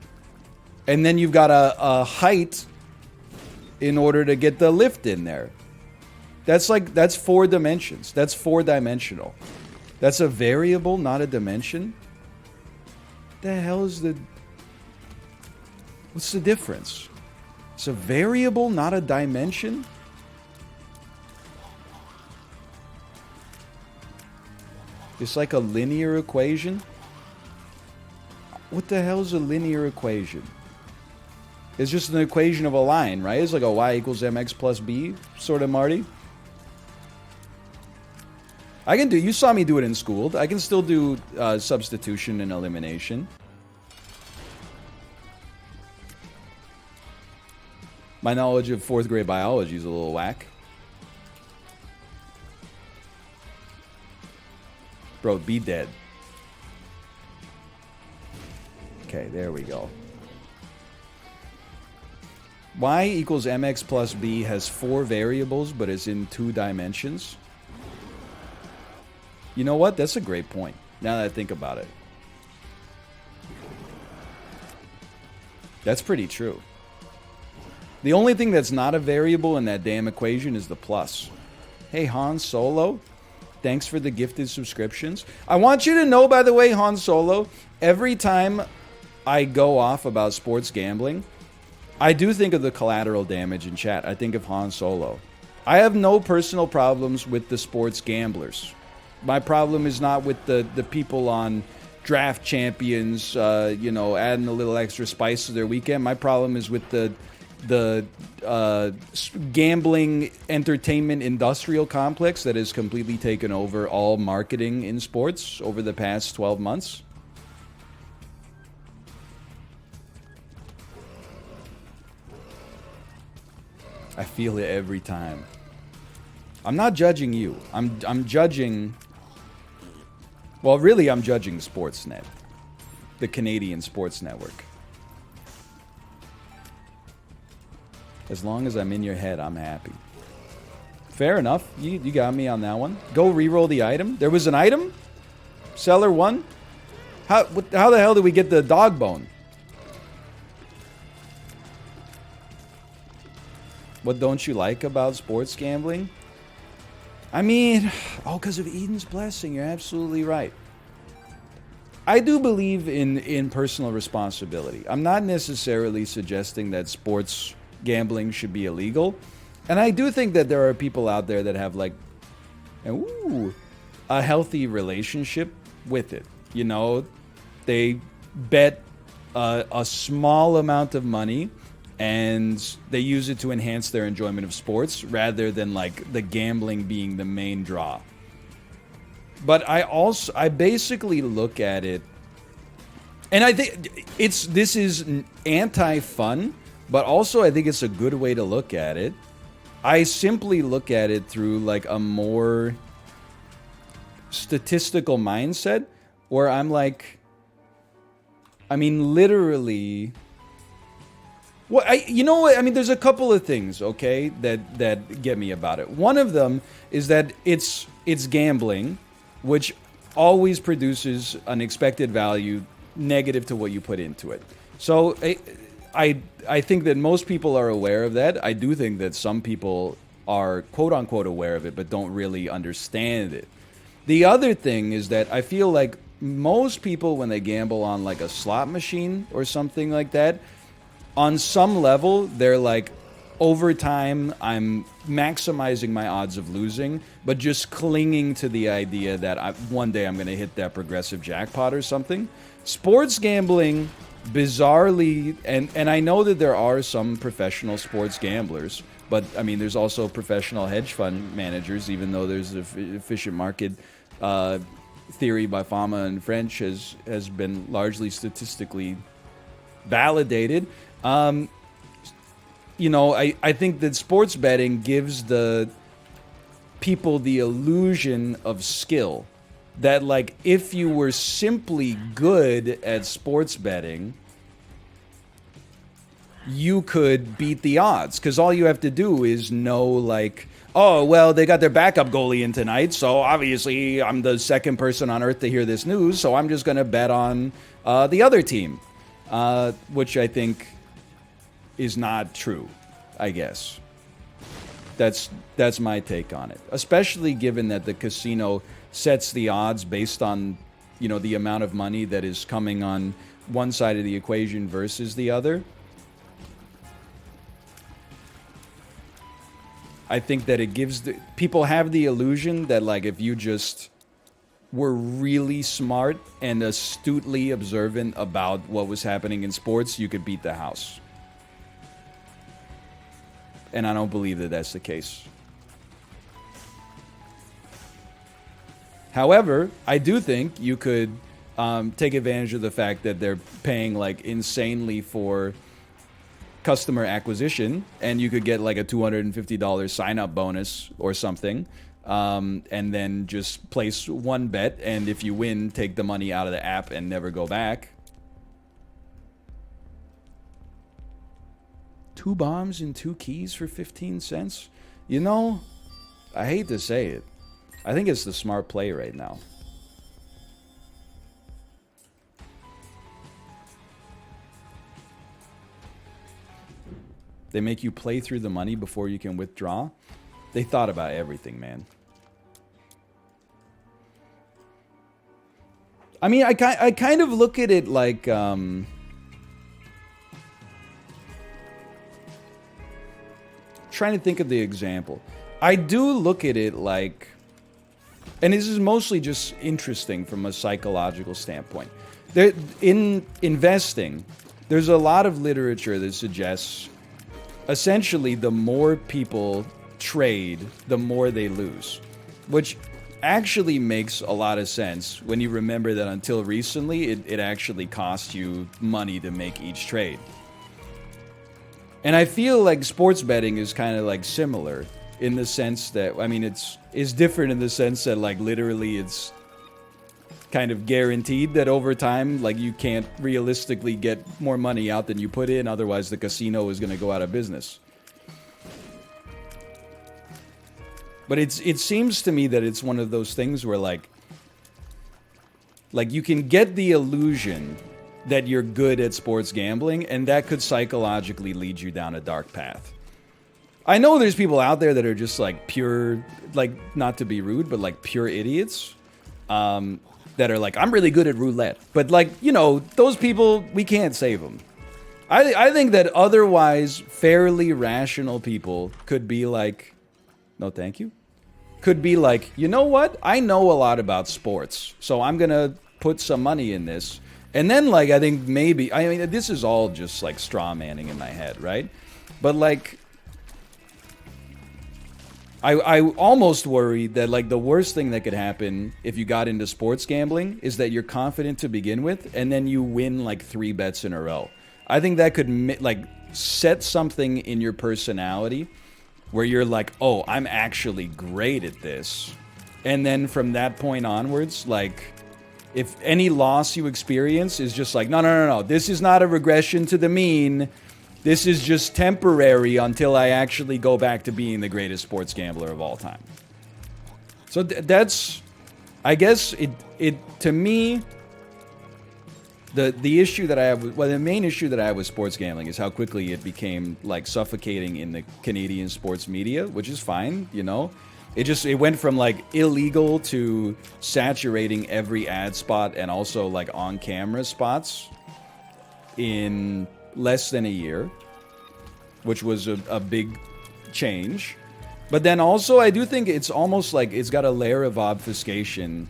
and then you've got a height in order to get the lift in there. That's 4 dimensions. That's 4-dimensional. That's a variable, not a dimension. The hell is what's the difference? It's a variable, not a dimension? It's like a linear equation? What the hell is a linear equation? It's just an equation of a line, right? It's like a y equals mx plus b, sort of, Marty. You saw me do it in school. I can still do substitution and elimination. My knowledge of 4th grade biology is a little whack. Bro, be dead. Okay, there we go. Y equals mx plus b has 4 variables, but it's in 2 dimensions. You know what? That's a great point, now that I think about it. That's pretty true. The only thing that's not a variable in that damn equation is the plus. Hey, Han Solo, thanks for the gifted subscriptions. I want you to know, by the way, Han Solo, every time I go off about sports gambling, I do think of the collateral damage in chat. I think of Han Solo. I have no personal problems with the sports gamblers. My problem is not with the people on draft champions, you know, adding a little extra spice to their weekend. My problem is with the gambling entertainment industrial complex that has completely taken over all marketing in sports over the past 12 months. I feel it every time. I'm not judging you. I'm judging. Well, really, I'm judging Sportsnet, the Canadian sports network. As long as I'm in your head, I'm happy. Fair enough. You got me on that one. Go re-roll the item. There was an item? Seller 1? How the hell did we get the dog bone? What don't you like about sports gambling? I mean, because of Eden's blessing. You're absolutely right. I do believe in personal responsibility. I'm not necessarily suggesting that sports gambling should be illegal. And I do think that there are people out there that have like a healthy relationship with it. You know, they bet a small amount of money and they use it to enhance their enjoyment of sports rather than like the gambling being the main draw. But I basically look at it, and I think this is anti-fun, but also I think it's a good way to look at it. I simply look at it through like a more statistical mindset where I'm like, I mean, literally. Well, you know what? I mean, there's a couple of things, okay, that get me about it. One of them is that it's gambling, which always produces an expected value negative to what you put into it. So I think that most people are aware of that. I do think that some people are quote unquote aware of it, but don't really understand it. The other thing is that I feel like most people, when they gamble on like a slot machine or something like that, on some level, they're like, over time, I'm maximizing my odds of losing, but just clinging to the idea that one day I'm going to hit that progressive jackpot or something. Sports gambling, bizarrely, and I know that there are some professional sports gamblers, but I mean, there's also professional hedge fund managers, even though there's an efficient market theory by Fama and French has been largely statistically validated. You know, I think that sports betting gives the people the illusion of skill. That, like, if you were simply good at sports betting, you could beat the odds. Because all you have to do is know, like, oh, well, they got their backup goalie in tonight, so obviously I'm the second person on earth to hear this news, so I'm just going to bet on the other team. Which I think is not true, I guess. That's my take on it. Especially given that the casino sets the odds based on, you know, the amount of money that is coming on one side of the equation versus the other. I think that it gives people have the illusion that, like, if you just were really smart and astutely observant about what was happening in sports, you could beat the house. And I don't believe that that's the case. However, I do think you could take advantage of the fact that they're paying like insanely for customer acquisition, and you could get like a $250 sign-up bonus or something, and then just place one bet, and if you win, take the money out of the app and never go back. 2 bombs and 2 keys for 15 cents? You know, I hate to say it. I think it's the smart play right now. They make you play through the money before you can withdraw. They thought about everything, man. I mean, I kind of look at it like... trying to think of the example. I do look at it like and this is mostly just interesting from a psychological standpoint. There, in investing, there's a lot of literature that suggests essentially the more people trade, the more they lose, which actually makes a lot of sense when you remember that until recently, it actually cost you money to make each trade. And I feel like sports betting is kind of like similar in the sense that, I mean, it's different in the sense that like literally it's kind of guaranteed that over time, like you can't realistically get more money out than you put in. Otherwise, the casino is going to go out of business. But it seems to me that it's one of those things where like you can get the illusion that you're good at sports gambling, and that could psychologically lead you down a dark path. I know there's people out there that are just like pure, like not to be rude, but like pure idiots. That are like, I'm really good at roulette. But like, you know, those people, we can't save them. I think that otherwise fairly rational people could be like, no thank you. Could be like, you know what? I know a lot about sports, so I'm going to put some money in this. And then like, I think maybe, I mean, this is all just like straw manning in my head, right? But like, I almost worry that like the worst thing that could happen if you got into sports gambling is that you're confident to begin with, and then you win like 3 bets in a row. I think that could like set something in your personality where you're like, oh, I'm actually great at this. And then from that point onwards, like if any loss you experience is just like, no, this is not a regression to the mean. This is just temporary until I actually go back to being the greatest sports gambler of all time. So that's, I guess it to me, the issue that I have, well, the main issue that I have with sports gambling is how quickly it became like suffocating in the Canadian sports media, which is fine, you know. It went from like illegal to saturating every ad spot and also like on camera spots in less than a year, which was a big change. But then also I do think it's almost like it's got a layer of obfuscation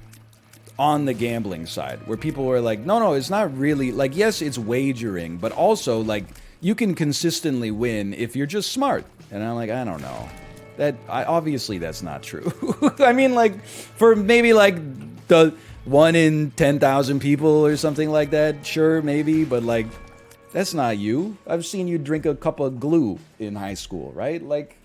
on the gambling side where people were like, no, it's not really like, yes, it's wagering, but also like you can consistently win if you're just smart. And I'm like, I don't know. Obviously that's not true. I mean, like for maybe like the 1 in 10,000 people or something like that, sure, maybe, but like that's not you. I've seen you drink a cup of glue in high school, right? Like,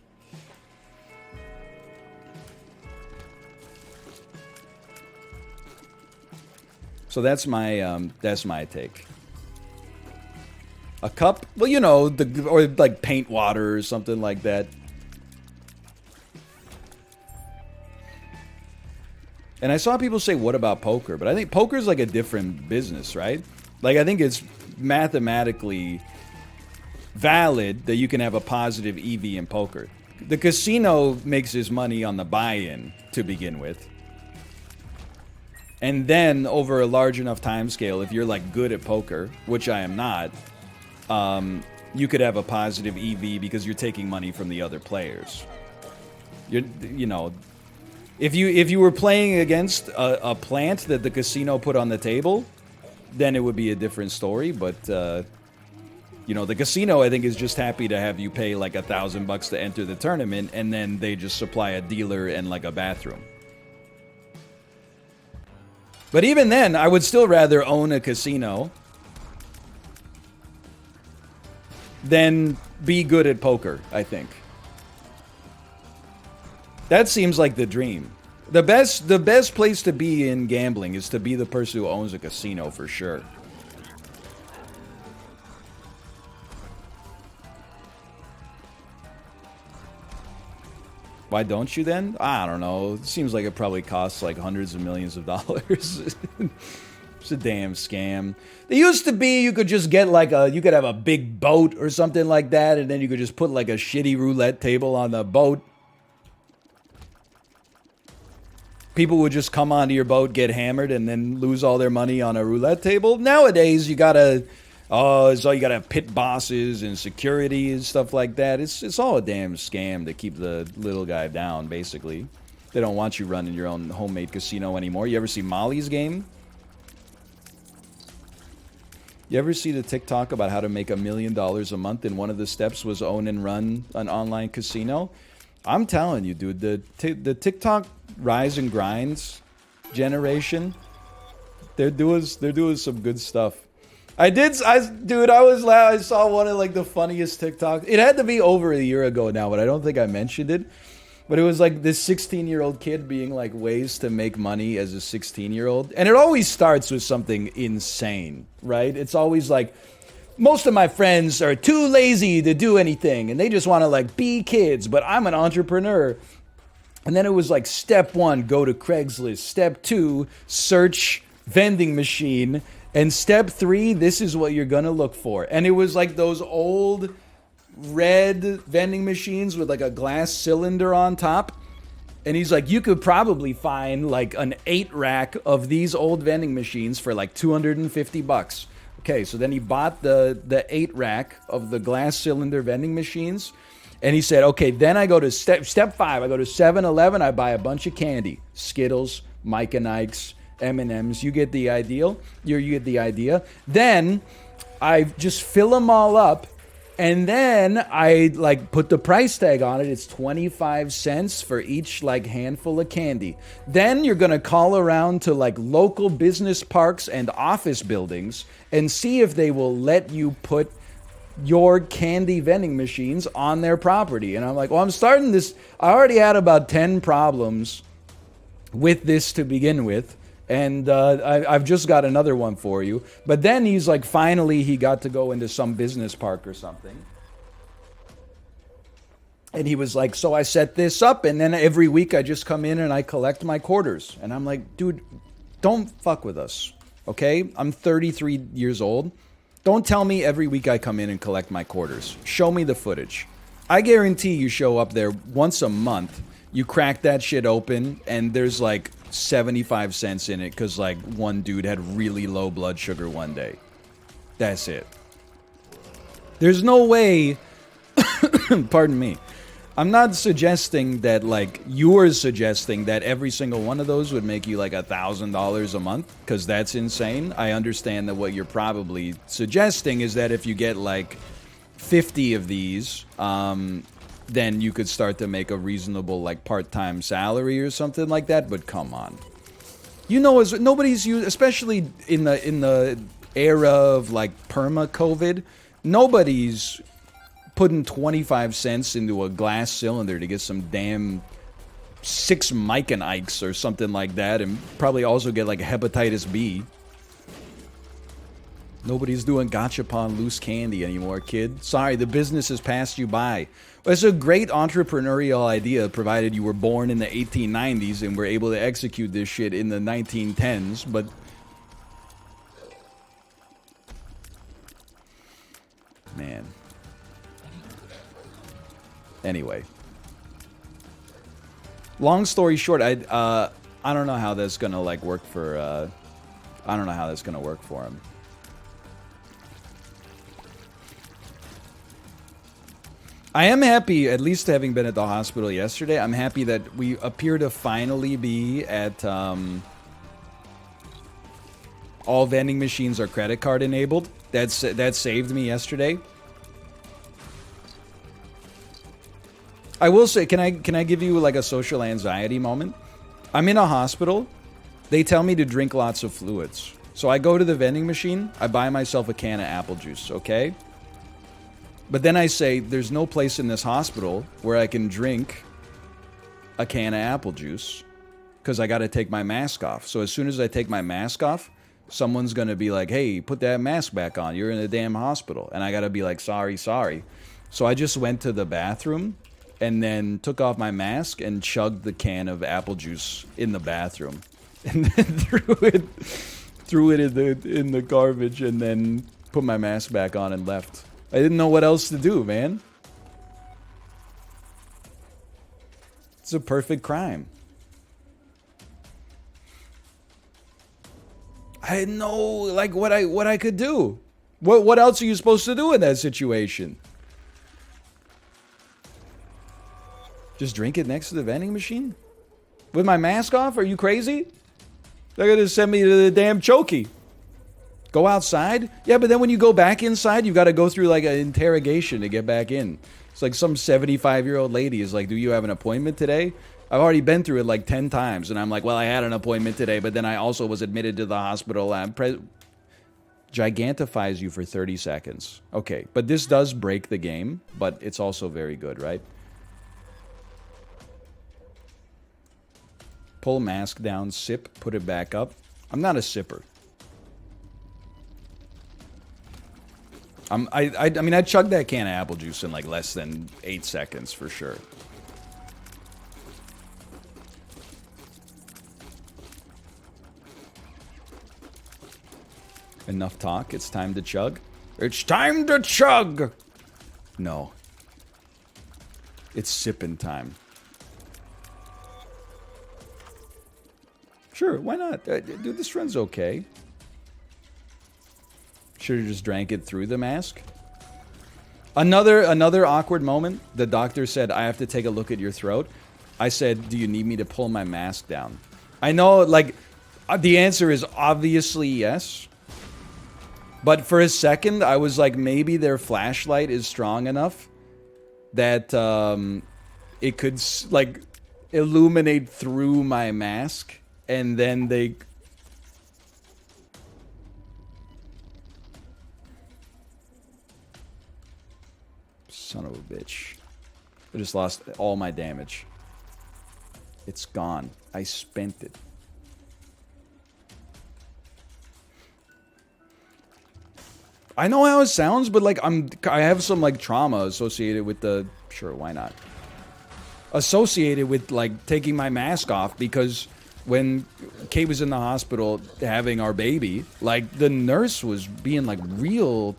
so that's my take. A cup, well, you know, or like paint water or something like that. And I saw people say, what about poker? But I think poker is like a different business, right? Like, I think it's mathematically valid that you can have a positive EV in poker. The casino makes its money on the buy-in to begin with. And then over a large enough time scale, if you're like good at poker, which I am not, you could have a positive EV because you're taking money from the other players. You know, if you were playing against a plant that the casino put on the table, then it would be a different story. But you know, the casino, I think, is just happy to have you pay like $1,000 to enter the tournament, and then they just supply a dealer and like a bathroom. But even then, I would still rather own a casino than be good at poker, I think. That seems like the dream. The best place to be in gambling is to be the person who owns a casino for sure. Why don't you then? I don't know. It seems like it probably costs like hundreds of millions of dollars. It's a damn scam. It used to be you could just get like you could have a big boat or something like that, and then you could just put like a shitty roulette table on the boat. People would just come onto your boat, get hammered, and then lose all their money on a roulette table. Nowadays, you gotta have pit bosses and security and stuff like that. It's all a damn scam to keep the little guy down, basically. They don't want you running your own homemade casino anymore. You ever see Molly's Game? You ever see the TikTok about how to make $1 million a month, and one of the steps was own and run an online casino? I'm telling you, dude, the TikTok rise and grinds generation, they're doing some good stuff. I saw one of like the funniest TikToks. It had to be over a year ago now, but I don't think I mentioned it. But it was like this 16-year-old kid being like ways to make money as a 16-year-old. And it always starts with something insane, right? It's always like, most of my friends are too lazy to do anything and they just want to like be kids, but I'm an entrepreneur. And then it was like step 1, go to Craigslist. Step 2, search vending machine. And step 3, this is what you're going to look for. And it was like those old red vending machines with like a glass cylinder on top. And he's like, you could probably find like an 8-rack of these old vending machines for like $250. Okay, so then he bought the 8-rack of the glass cylinder vending machines. And he said, okay, then I go to step 5. I go to 7-Eleven. I buy a bunch of candy. Skittles, Mike and Ike's, M&M's. You get the idea. You get the idea. Then I just fill them all up. And then I like put the price tag on it. It's 25 cents for each like handful of candy. Then you're going to call around to like local business parks and office buildings and see if they will let you put your candy vending machines on their property. And I'm like, well, I'm starting this. I already had about 10 problems with this to begin with. And I've just got another one for you. But then he's like, finally, he got to go into some business park or something. And he was like, so I set this up. And then every week I just come in and I collect my quarters. And I'm like, dude, don't fuck with us. Okay? I'm 33 years old. Don't tell me every week I come in and collect my quarters. Show me the footage. I guarantee you show up there once a month. You crack that shit open and there's like 75 cents in it because like one dude had really low blood sugar one day. That's it. There's no way. Pardon me. I'm not suggesting that like you're suggesting that every single one of those would make you like $1,000 a month, because that's insane. I understand that what you're probably suggesting is that if you get like 50 of these, then you could start to make a reasonable like part-time salary or something like that. But come on, you know, as nobody's used, especially in the era of like perma COVID, nobody's putting 25 cents into a glass cylinder to get some damn 6 Mike and Ikes or something like that, and probably also get like hepatitis B. Nobody's doing gachapon loose candy anymore, kid. Sorry, the business has passed you by. It's a great entrepreneurial idea, provided you were born in the 1890s and were able to execute this shit in the 1910s, but man. Anyway. Long story short, I don't know how that's gonna like work for I don't know how that's gonna work for him. I am happy, at least having been at the hospital yesterday, I'm happy that we appear to finally be at all vending machines are credit card enabled. That saved me yesterday. I will say, can I give you like a social anxiety moment? I'm in a hospital. They tell me to drink lots of fluids. So I go to the vending machine. I buy myself a can of apple juice, okay? But then I say, there's no place in this hospital where I can drink a can of apple juice because I got to take my mask off. So as soon as I take my mask off, someone's going to be like, hey, put that mask back on. You're in a damn hospital. And I got to be like, sorry. So I just went to the bathroom and then took off my mask and chugged the can of apple juice in the bathroom. And then threw it in the garbage and then put my mask back on and left. I didn't know what else to do, man. It's a perfect crime. I didn't know like what I could do. What else are you supposed to do in that situation? Just drink it next to the vending machine? With my mask off? Are you crazy? They're gonna send me to the damn chokey. Go outside? Yeah, but then when you go back inside, you gotta go through like an interrogation to get back in. It's like some 75-year-old lady is like, do you have an appointment today? I've already been through it like 10 times. And I'm like, well, I had an appointment today, but then I also was admitted to the hospital. Gigantifies you for 30 seconds. Okay, but this does break the game, but it's also very good, right? Pull mask down, sip, put it back up. I'm not a sipper. I mean, I chugged that can of apple juice in like less than 8 seconds for sure. Enough talk. It's time to chug. It's time to chug! No. It's sipping time. Sure, why not? Dude, this run's okay. Should have just drank it through the mask. Another awkward moment. The doctor said, I have to take a look at your throat. I said, do you need me to pull my mask down? I know, like, the answer is obviously yes. But for a second, I was like, maybe their flashlight is strong enough that it could, like, illuminate through my mask. And then they... Son of a bitch. I just lost all my damage. It's gone. I spent it. I know how it sounds, but like I have some like trauma associated with the... Sure, why not? Associated with like taking my mask off because when Kate was in the hospital having our baby, like the nurse was being like real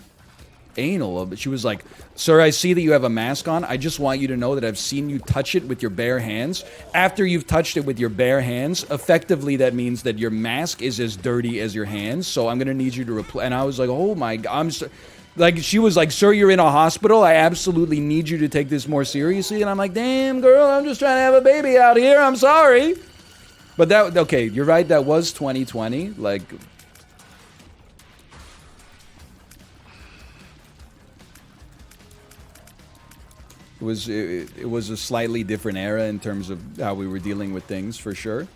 anal, but she was like, sir, I see that you have a mask on. I just want you to know that I've seen you touch it with your bare hands. After you've touched it with your bare hands, effectively that means that your mask is as dirty as your hands, so I'm gonna need you to replace. And I was like, oh my god, I'm so... Like, she was like, sir, you're in a hospital. I absolutely need you to take this more seriously. And I'm like, damn, girl, I'm just trying to have a baby out here. I'm sorry. But that, okay, you're right. That was 2020. Like... It was a slightly different era in terms of how we were dealing with things, for sure.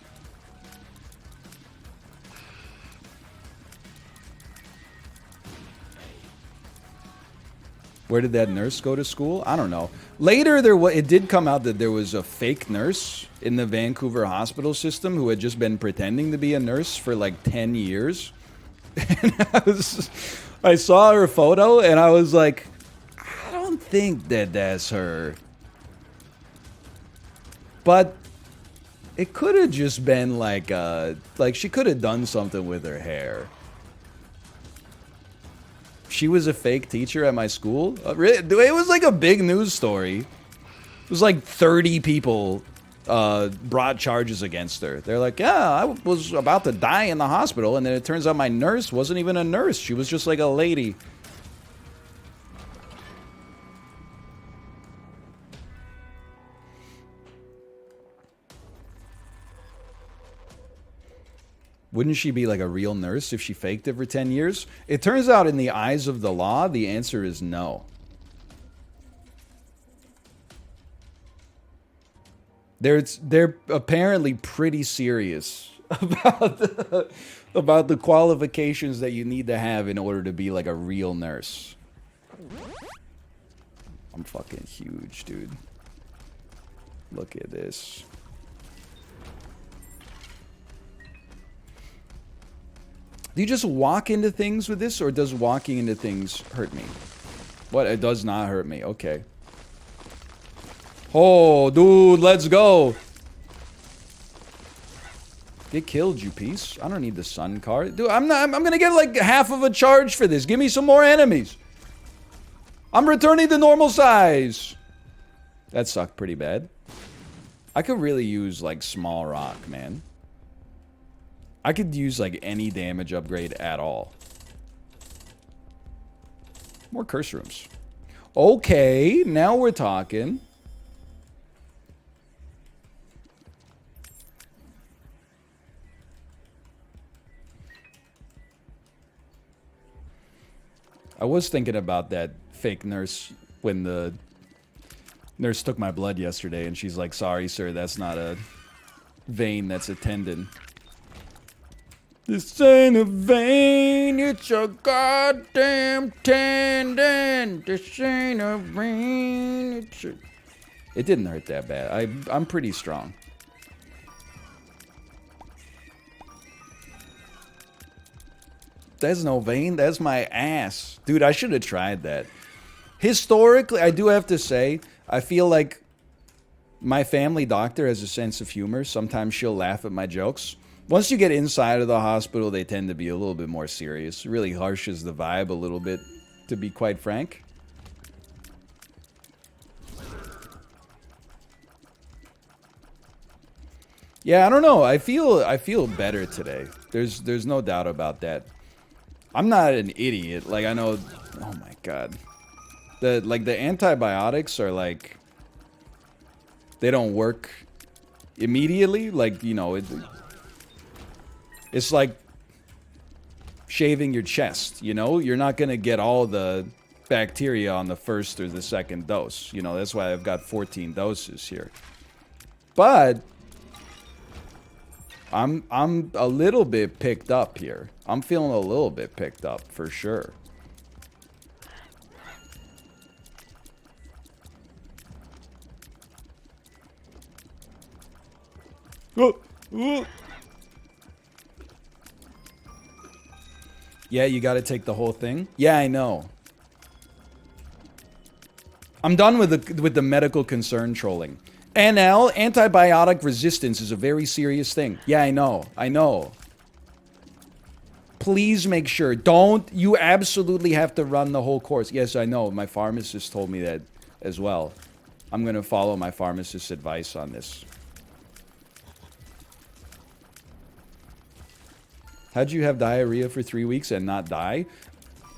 Where did that nurse go to school? I don't know. Later, it did come out that there was a fake nurse in the Vancouver hospital system who had just been pretending to be a nurse for like 10 years. And I saw her photo and I was like, I don't think that that's her. But it could have just been like she could have done something with her hair. She was a fake teacher at my school. It was like a big news story. It was like 30 people brought charges against her. They're like, yeah, I was about to die in the hospital, and then it turns out my nurse wasn't even a nurse. She was just like a lady. Wouldn't she be like a real nurse if she faked it for 10 years? It turns out in the eyes of the law, the answer is no. They're apparently pretty serious about the qualifications that you need to have in order to be like a real nurse. I'm fucking huge, dude. Look at this. Do you just walk into things with this, or does walking into things hurt me? What? It does not hurt me. Okay. Oh, dude, let's go. Get killed, you piece. I don't need the sun card. Dude, I'm gonna get like half of a charge for this. Give me some more enemies. I'm returning to normal size. That sucked pretty bad. I could really use like small rock, man. I could use, like, any damage upgrade at all. More curse rooms. Okay, now we're talking. I was thinking about that fake nurse when the nurse took my blood yesterday, and she's like, "Sorry, sir, that's not a vein, that's a tendon." This ain't a vein, it's a goddamn tendon. This ain't a vein, it's a... It didn't hurt that bad. I'm pretty strong. There's no vein, that's my ass. Dude, I should have tried that. Historically, I do have to say, I feel like my family doctor has a sense of humor. Sometimes she'll laugh at my jokes. Once you get inside of the hospital, they tend to be a little bit more serious. It really harshes the vibe a little bit, to be quite frank. Yeah, I don't know. I feel better today. There's no doubt about that. I'm not an idiot. Like, I know... Oh my god. The antibiotics are like... They don't work immediately. Like, you know, it's like shaving your chest, you know? You're not going to get all the bacteria on the first or the second dose. You know, that's why I've got 14 doses here. But I'm a little bit picked up here. I'm feeling a little bit picked up for sure. Yeah, you gotta take the whole thing. Yeah, I know. I'm done with the medical concern trolling. NL, antibiotic resistance is a very serious thing. Yeah, I know. I know. Please make sure. Don't. You absolutely have to run the whole course. Yes, I know. My pharmacist told me that as well. I'm going to follow my pharmacist's advice on this. How'd you have diarrhea for 3 weeks and not die?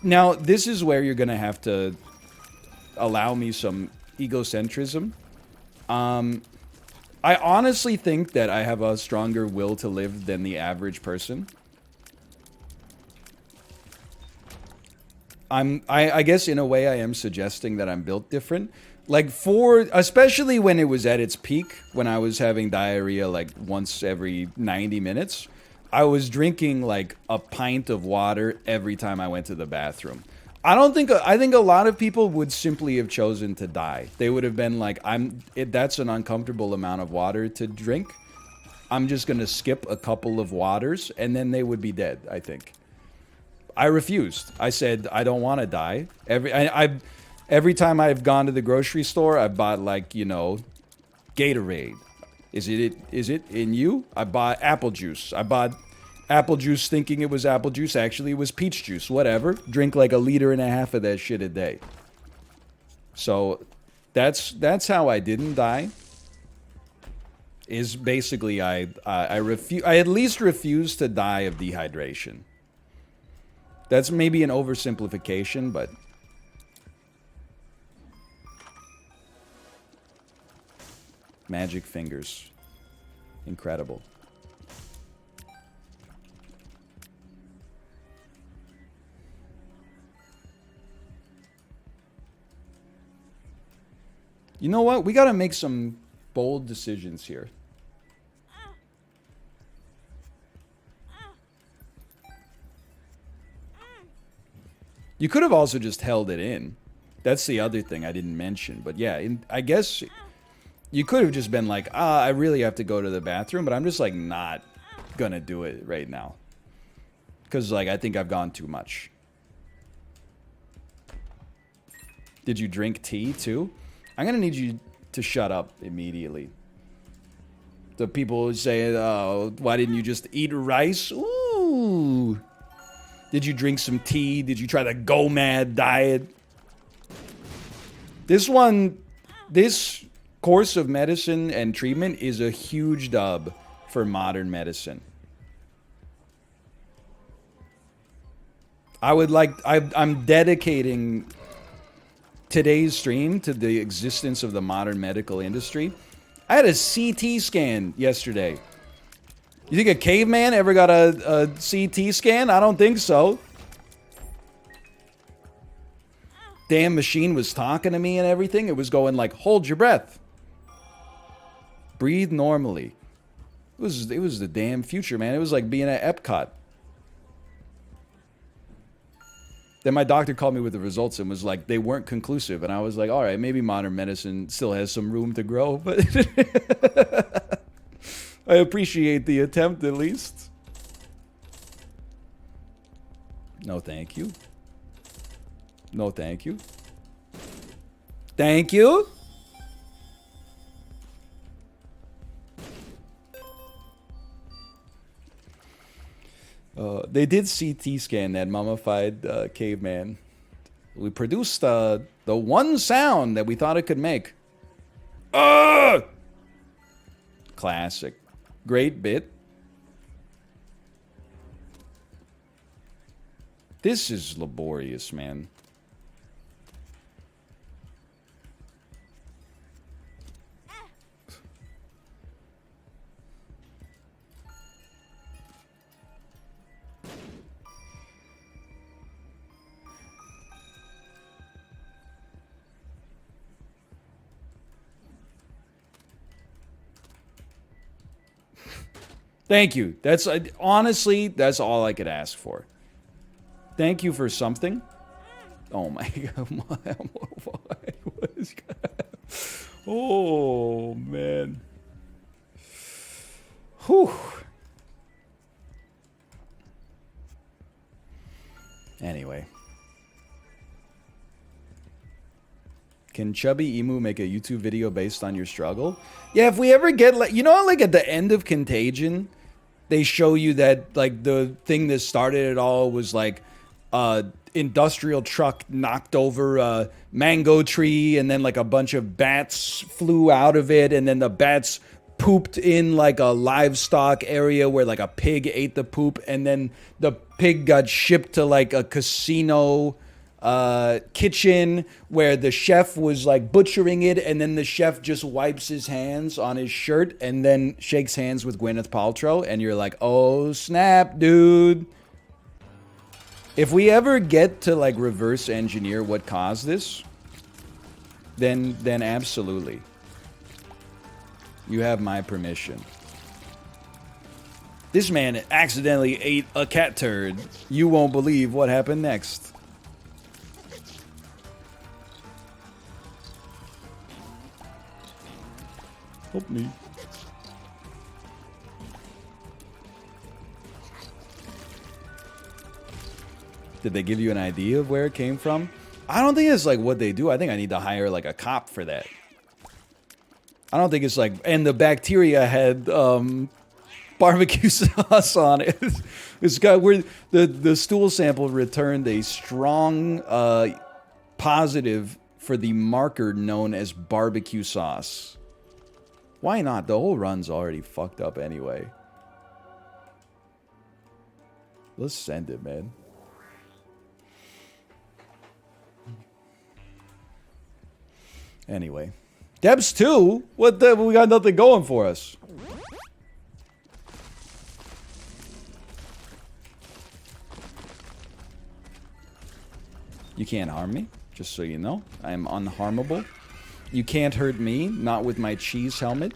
Now, this is where you're going to have to allow me some egocentrism. I honestly think that I have a stronger will to live than the average person. I guess in a way I am suggesting that I'm built different. Like especially when it was at its peak, when I was having diarrhea like once every 90 minutes, I was drinking like a pint of water every time I went to the bathroom. I think a lot of people would simply have chosen to die. They would have been like, that's an uncomfortable amount of water to drink. I'm just going to skip a couple of waters, and then they would be dead, I think. I refused. I said, I don't want to die. Every time I've gone to the grocery store, I bought like, you know, Gatorade. Is it in you? I bought apple juice. I bought apple juice thinking it was apple juice. Actually, it was peach juice. Whatever. Drink like 1.5 liters of that shit a day. So that's how I didn't die. Is basically I at least refuse to die of dehydration. That's maybe an oversimplification, but magic fingers. Incredible. You know what? We gotta make some bold decisions here. You could have also just held it in. That's the other thing I didn't mention. But yeah, I guess you could have just been like, I really have to go to the bathroom, but I'm just like not gonna do it right now. Because like I think I've gone too much. Did you drink tea too? I'm gonna need you to shut up immediately. The people say, oh, why didn't you just eat rice? Ooh. Did you drink some tea? Did you try the Go Mad diet? This course of medicine and treatment is a huge dub for modern medicine. I'm dedicating today's stream to the existence of the modern medical industry. I had a CT scan yesterday. You think a caveman ever got a CT scan? I don't think so. damn machine was talking to me and everything. It was going like, hold your breath. Breathe normally. It was the damn future, man. It was like being at Epcot. Then my doctor called me with the results and was like, they weren't conclusive. And I was like, all right, maybe modern medicine still has some room to grow, but I appreciate the attempt at least. No, thank you. No, thank you. Thank you. They did CT scan that mummified caveman. We produced the one sound that we thought it could make. Classic. Great bit. This is laborious, man. Thank you. That's honestly, that's all I could ask for. Thank you for something. Oh my god. What is oh man. Whew. Anyway. Can Chubby Emu make a YouTube video based on your struggle? Yeah, if we ever get like, you know, like at the end of Contagion, they show you that like the thing that started it all was like industrial truck knocked over a mango tree, and then like a bunch of bats flew out of it, and then the bats pooped in like a livestock area where like a pig ate the poop, and then the pig got shipped to like a casino kitchen where the chef was like butchering it, and then the chef just wipes his hands on his shirt and then shakes hands with Gwyneth Paltrow, and you're like, oh snap, dude. If we ever get to like reverse engineer what caused this, then absolutely. You have my permission. This man accidentally ate a cat turd. You won't believe what happened next. Help me. Did they give you an idea of where it came from? I don't think it's like what they do. I think I need to hire like a cop for that. I don't think it's like, and the bacteria had barbecue sauce on it. It's got where the stool sample returned a strong positive for the marker known as barbecue sauce. Why not? The whole run's already fucked up anyway. Let's send it, man. Anyway. Debs 2? What the? We got nothing going for us. You can't harm me, just so you know. I am unharmable. You can't hurt me, not with my cheese helmet.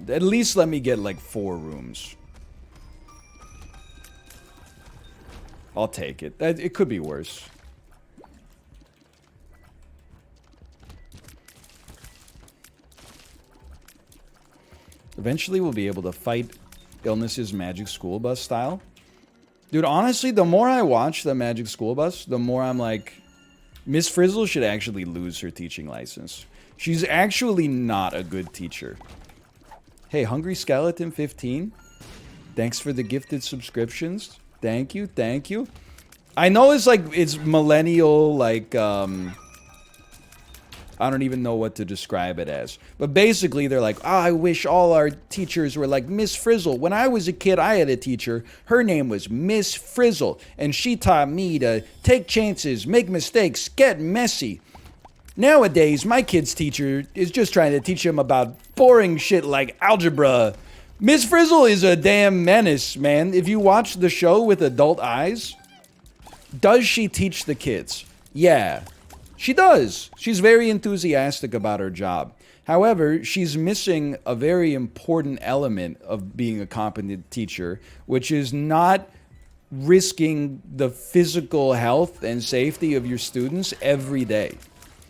At least let me get like 4 rooms. I'll take it. It could be worse. Eventually we'll be able to fight illnesses Magic School Bus style. Dude, honestly, the more I watch the Magic School Bus, the more I'm like, Miss Frizzle should actually lose her teaching license. She's actually not a good teacher. Hey, Hungry Skeleton 15. Thanks for the gifted subscriptions. Thank you, thank you. I know it's like, it's millennial, like, I don't even know what to describe it as. But basically, they're like, I wish all our teachers were like Miss Frizzle. When I was a kid, I had a teacher. Her name was Miss Frizzle. And she taught me to take chances, make mistakes, get messy. Nowadays, my kid's teacher is just trying to teach him about boring shit like algebra. Miss Frizzle is a damn menace, man. If you watch the show with adult eyes, does she teach the kids? Yeah, she does. She's very enthusiastic about her job. However, she's missing a very important element of being a competent teacher, which is not risking the physical health and safety of your students every day.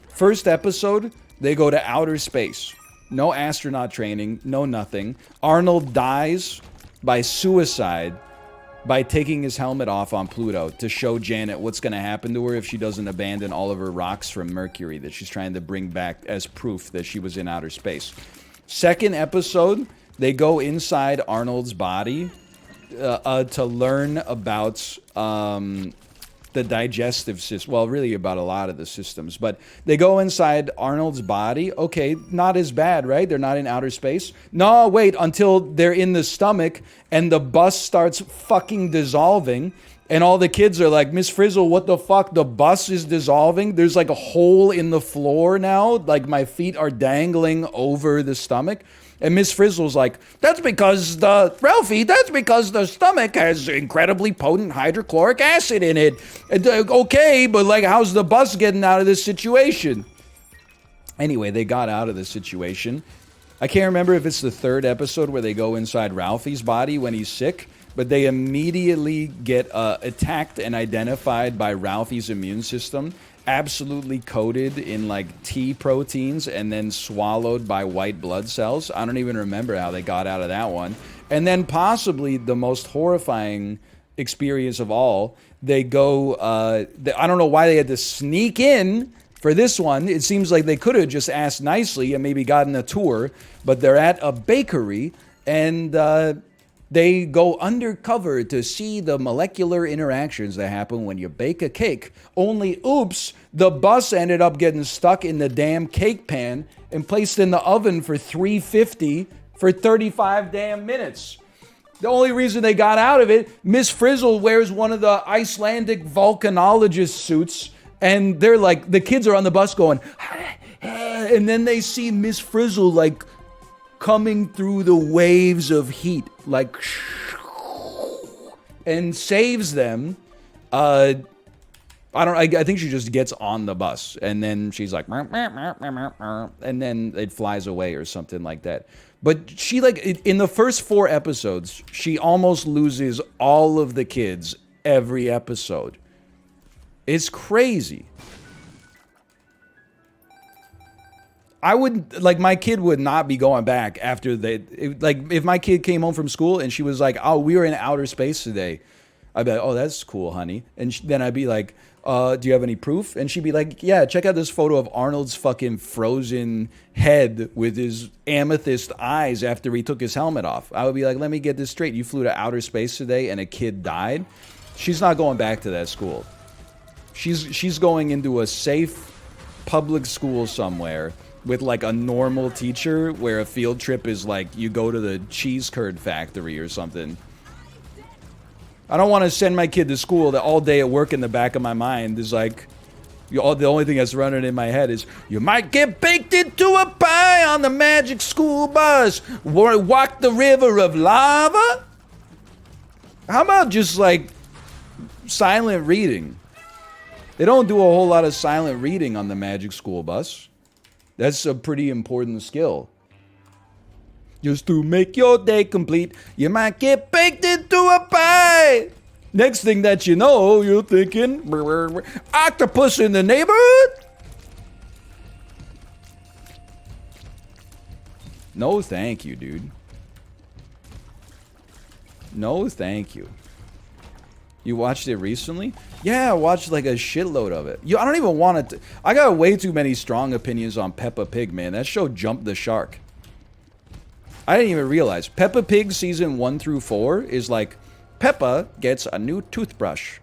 First episode, they go to outer space. No astronaut training, no nothing. Arnold dies by suicide by taking his helmet off on Pluto to show Janet what's going to happen to her if she doesn't abandon all of her rocks from Mercury that she's trying to bring back as proof that she was in outer space. Second episode, they go inside Arnold's body to learn about the digestive system. Well, really about a lot of the systems. But they go inside Arnold's body. Okay, not as bad, right? They're not in outer space. No, wait, until they're in the stomach and the bus starts fucking dissolving. And all the kids are like, Miss Frizzle, what the fuck? The bus is dissolving. There's like a hole in the floor now. Like my feet are dangling over the stomach. And Miss Frizzle's like, that's because Ralphie, that's because the stomach has incredibly potent hydrochloric acid in it. Okay, but like, how's the bus getting out of this situation? Anyway, they got out of the situation. I can't remember if it's the third episode where they go inside Ralphie's body when he's sick, but they immediately get attacked and identified by Ralphie's immune system, absolutely coated in like T proteins and then swallowed by white blood cells. I don't even remember how they got out of that one. And then possibly the most horrifying experience of all, they go, I don't know why they had to sneak in for this one. It seems like they could have just asked nicely and maybe gotten a tour, but they're at a bakery and they go undercover to see the molecular interactions that happen when you bake a cake. Only, oops, the bus ended up getting stuck in the damn cake pan and placed in the oven for 350 for 35 damn minutes. The only reason they got out of it, Miss Frizzle wears one of the Icelandic volcanologist suits, and they're like, the kids are on the bus going, and then they see Miss Frizzle like coming through the waves of heat, like, and saves them. I think she just gets on the bus, and then she's like, and then it flies away or something like that. But she, like, in the first 4 episodes, she almost loses all of the kids every episode. It's crazy. I would, like, my kid would not be going back after like, if my kid came home from school and she was like, oh, we were in outer space today, I'd be like, oh, that's cool, honey. And then I'd be like, do you have any proof? And she'd be like, yeah, check out this photo of Arnold's fucking frozen head with his amethyst eyes after he took his helmet off. I would be like, let me get this straight. You flew to outer space today and a kid died? She's not going back to that school. She's going into a safe public school somewhere with like a normal teacher where a field trip is like you go to the cheese curd factory or something. I don't want to send my kid to school that all day at work in the back of my mind is like, the only thing that's running in my head is, you might get baked into a pie on the magic school bus, walk the river of lava. How about just like silent reading? They don't do a whole lot of silent reading on the magic school bus. That's a pretty important skill. Just to make your day complete, you might get baked into a pie. Next thing that you know, you're thinking, octopus in the neighborhood? No, thank you, dude. No, thank you. You watched it recently? Yeah, I watched like a shitload of it. I don't even want to. I got way too many strong opinions on Peppa Pig, man. That show jumped the shark. I didn't even realize. Peppa Pig season 1 through 4 is like, Peppa gets a new toothbrush.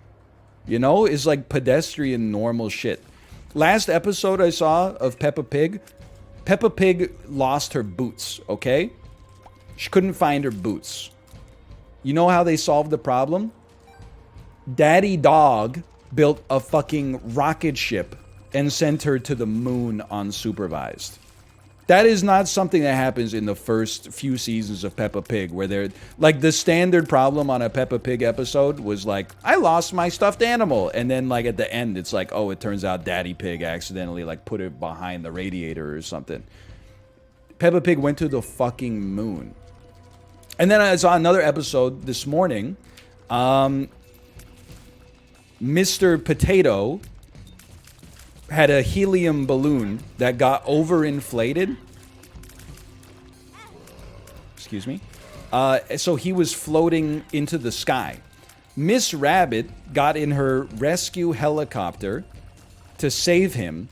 You know, is like pedestrian normal shit. Last episode I saw of Peppa Pig lost her boots, okay? She couldn't find her boots. You know how they solved the problem? Daddy Dog built a fucking rocket ship and sent her to the moon unsupervised. That is not something that happens in the first few seasons of Peppa Pig, where they're like, the standard problem on a Peppa Pig episode was like, I lost my stuffed animal, and then like at the end it's like, oh, it turns out Daddy Pig accidentally like put it behind the radiator or something. Peppa Pig went to the fucking moon. And then I saw another episode this morning. Mr. Potato had a helium balloon that got overinflated. Excuse me. So he was floating into the sky. Miss Rabbit got in her rescue helicopter to save him.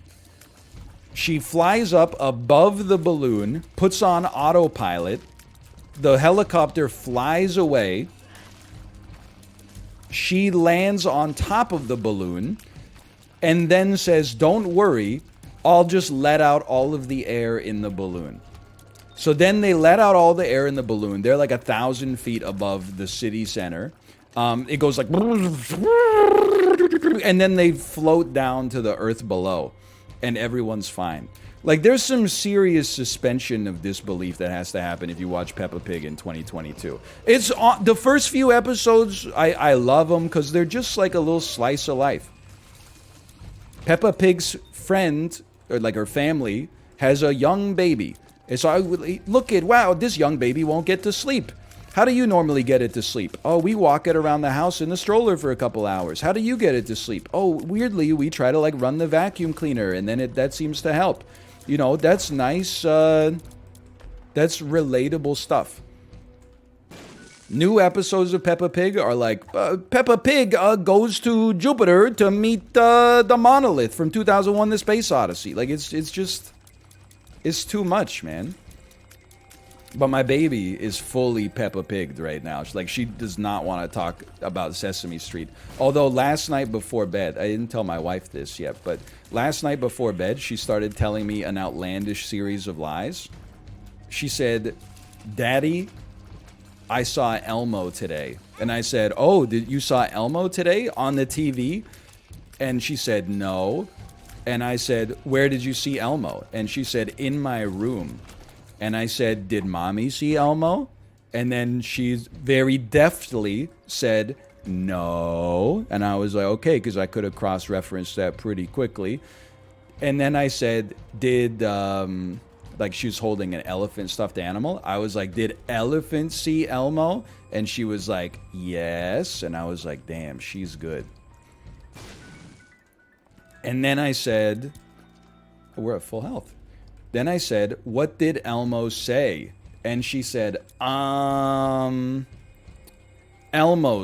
She flies up above the balloon, puts on autopilot. The helicopter flies away. She lands on top of the balloon and then says, don't worry, I'll just let out all of the air in the balloon. So then they let out all the air in the balloon. They're like 1,000 feet above the city center. It goes like, and then they float down to the earth below, and everyone's fine. Like, there's some serious suspension of disbelief that has to happen if you watch Peppa Pig in 2022. It's the first few episodes, I love them because they're just like a little slice of life. Peppa Pig's friend, or like her family, has a young baby. And so I would look at, wow, this young baby won't get to sleep. How do you normally get it to sleep? Oh, we walk it around the house in the stroller for a couple hours. How do you get it to sleep? Oh, weirdly, we try to like run the vacuum cleaner, and then that seems to help. You know, that's nice. That's relatable stuff. New episodes of Peppa Pig are like, Peppa Pig goes to Jupiter to meet the monolith from 2001: The Space Odyssey. Like, it's just, it's too much, man. But my baby is fully Peppa Pigged right now. She does not want to talk about Sesame Street. Although last night before bed, I didn't tell my wife this yet, but last night before bed, she started telling me an outlandish series of lies. She said, Daddy, I saw Elmo today. And I said, oh, you saw Elmo today on the TV? And she said, no. And I said, where did you see Elmo? And she said, in my room. And I said, did Mommy see Elmo? And then she very deftly said, no. And I was like, okay, because I could have cross-referenced that pretty quickly. And then I said, did, like she was holding an elephant stuffed animal. I was like, did elephant see Elmo? And she was like, yes. And I was like, damn, she's good. And then I said, we're at full health. Then I said, what did Elmo say? And she said, Elmo's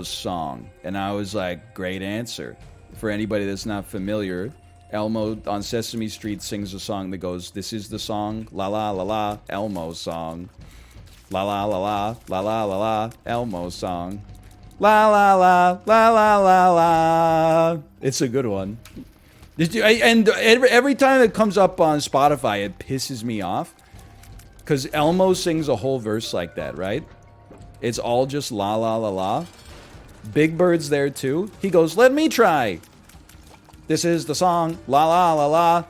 song. And I was like, great answer. For anybody that's not familiar, Elmo on Sesame Street sings a song that goes, this is the song, la la la la, Elmo's song. La la la la, la la la la, Elmo's song. La la la, la la la la. It's a good one. And every time it comes up on Spotify, it pisses me off. Because Elmo sings a whole verse like that, right? It's all just la la la la. Big Bird's there too. He goes, let me try. This is the song, la la la la.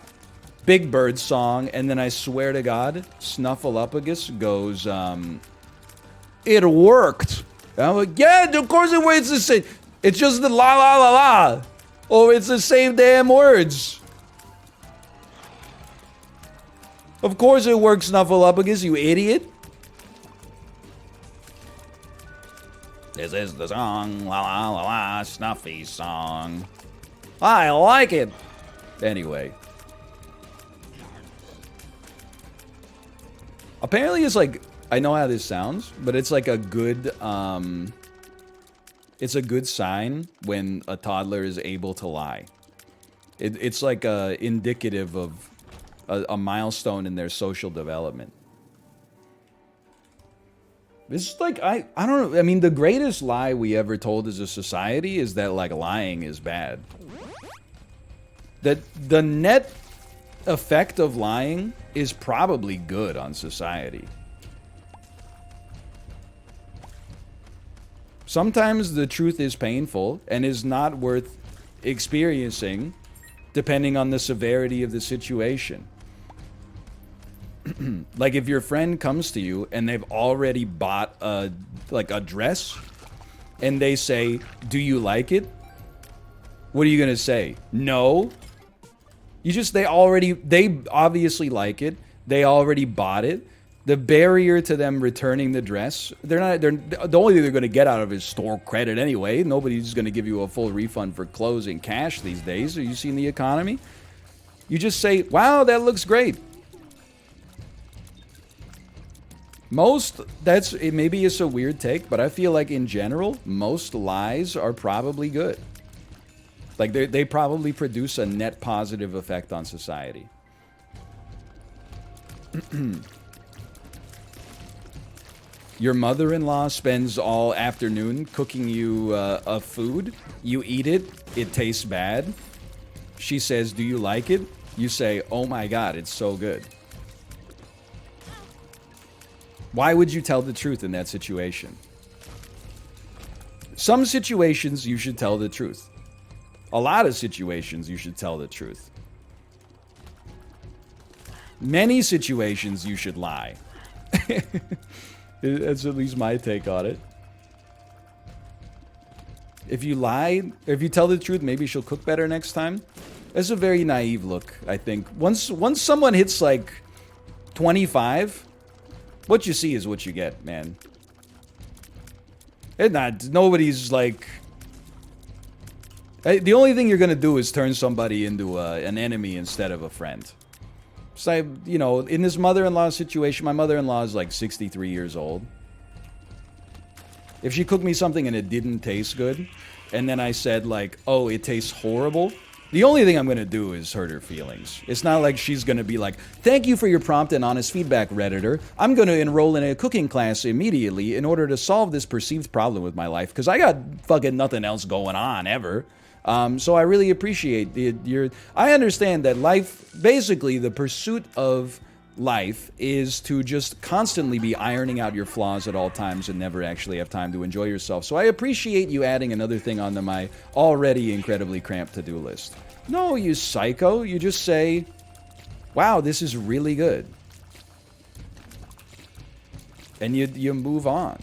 Big Bird's song. And then I swear to God, Snuffleupagus goes, it worked. And I'm like, yeah, of course it works. It's the same. It's just the la la la la. Oh, it's the same damn words. Of course it works, Snuffleupagus, you idiot. This is the song, la la la la, Snuffy's song. I like it. Anyway. Apparently it's like, I know how this sounds, but it's like a good, it's a good sign when a toddler is able to lie. It's like indicative of a milestone in their social development. This is like, I don't know. I mean, the greatest lie we ever told as a society is that, like, lying is bad. That the net effect of lying is probably good on society. Sometimes the truth is painful and is not worth experiencing depending on the severity of the situation. Like if your friend comes to you and they've already bought a dress and they say, "Do you like it?" What are you going to say? No. They obviously like it. They already bought it. The barrier to them returning the dress, the only thing they're going to get out of it is store credit anyway. Nobody's going to give you a full refund for clothes in cash these days. Are you seeing the economy? You just say, "Wow, that looks great." Maybe it's a weird take, but I feel like in general, most lies are probably good. Like they probably produce a net positive effect on society. Your mother-in-law spends all afternoon cooking you a food. You eat it. It tastes bad. She says, "Do you like it?" You say, "Oh my God, it's so good." Why would you tell the truth in that situation? Some situations you should tell the truth. A lot of situations you should tell the truth. Many situations you should lie. That's at least my take on it. If you lie, if you tell the truth, maybe she'll cook better next time. That's a very naive look, I think. Once someone hits like 25, what you see is what you get, man. Nobody's like... The only thing you're gonna do is turn somebody into an enemy instead of a friend. So, you know, in this mother-in-law situation, my mother-in-law is like 63 years old. If she cooked me something and it didn't taste good, and then I said like, "Oh, it tastes horrible," the only thing I'm going to do is hurt her feelings. It's not like she's going to be like, "Thank you for your prompt and honest feedback, Redditor. I'm going to enroll in a cooking class immediately in order to solve this perceived problem with my life because I got fucking nothing else going on ever." So I really appreciate I understand that life, basically the pursuit of life is to just constantly be ironing out your flaws at all times and never actually have time to enjoy yourself. So I appreciate you adding another thing onto my already incredibly cramped to-do list. No, you psycho. You just say, "Wow, this is really good." And you move on.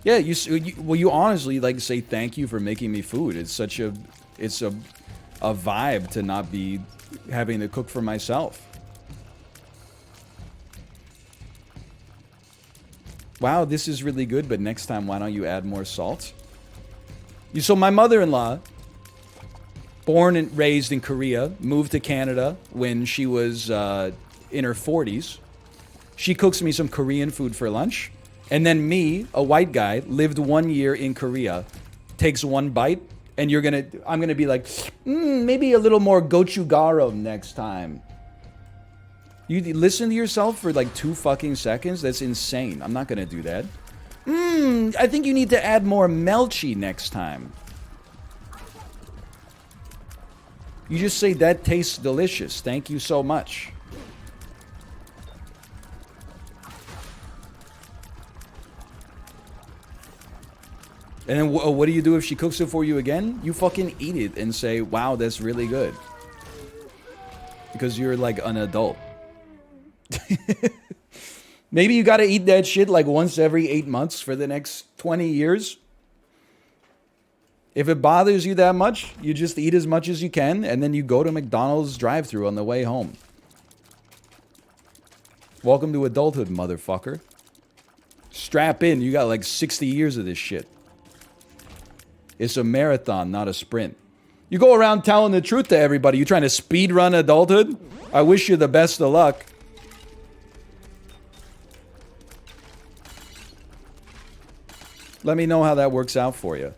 Yeah, you honestly like say thank you for making me food. It's a vibe to not be having to cook for myself. "Wow, this is really good, but next time why don't you add more salt?" So my mother-in-law, born and raised in Korea, moved to Canada when she was in her 40s. She cooks me some Korean food for lunch. And then me, a white guy, lived 1 year in Korea, takes one bite, and I'm gonna be like, maybe a little more gochujaro next time. You listen to yourself for like 2 fucking seconds? That's insane. I'm not gonna do that. I think you need to add more melchi next time. You just say, "That tastes delicious. Thank you so much." And then what do you do if she cooks it for you again? You fucking eat it and say, "Wow, that's really good." Because you're like an adult. Maybe you gotta eat that shit like once every 8 months for the next 20 years. If it bothers you that much, you just eat as much as you can, and then you go to McDonald's drive-thru on the way home. Welcome to adulthood, motherfucker. Strap in, you got like 60 years of this shit. It's a marathon, not a sprint. You go around telling the truth to everybody. You trying to speed run adulthood? I wish you the best of luck. Let me know how that works out for you.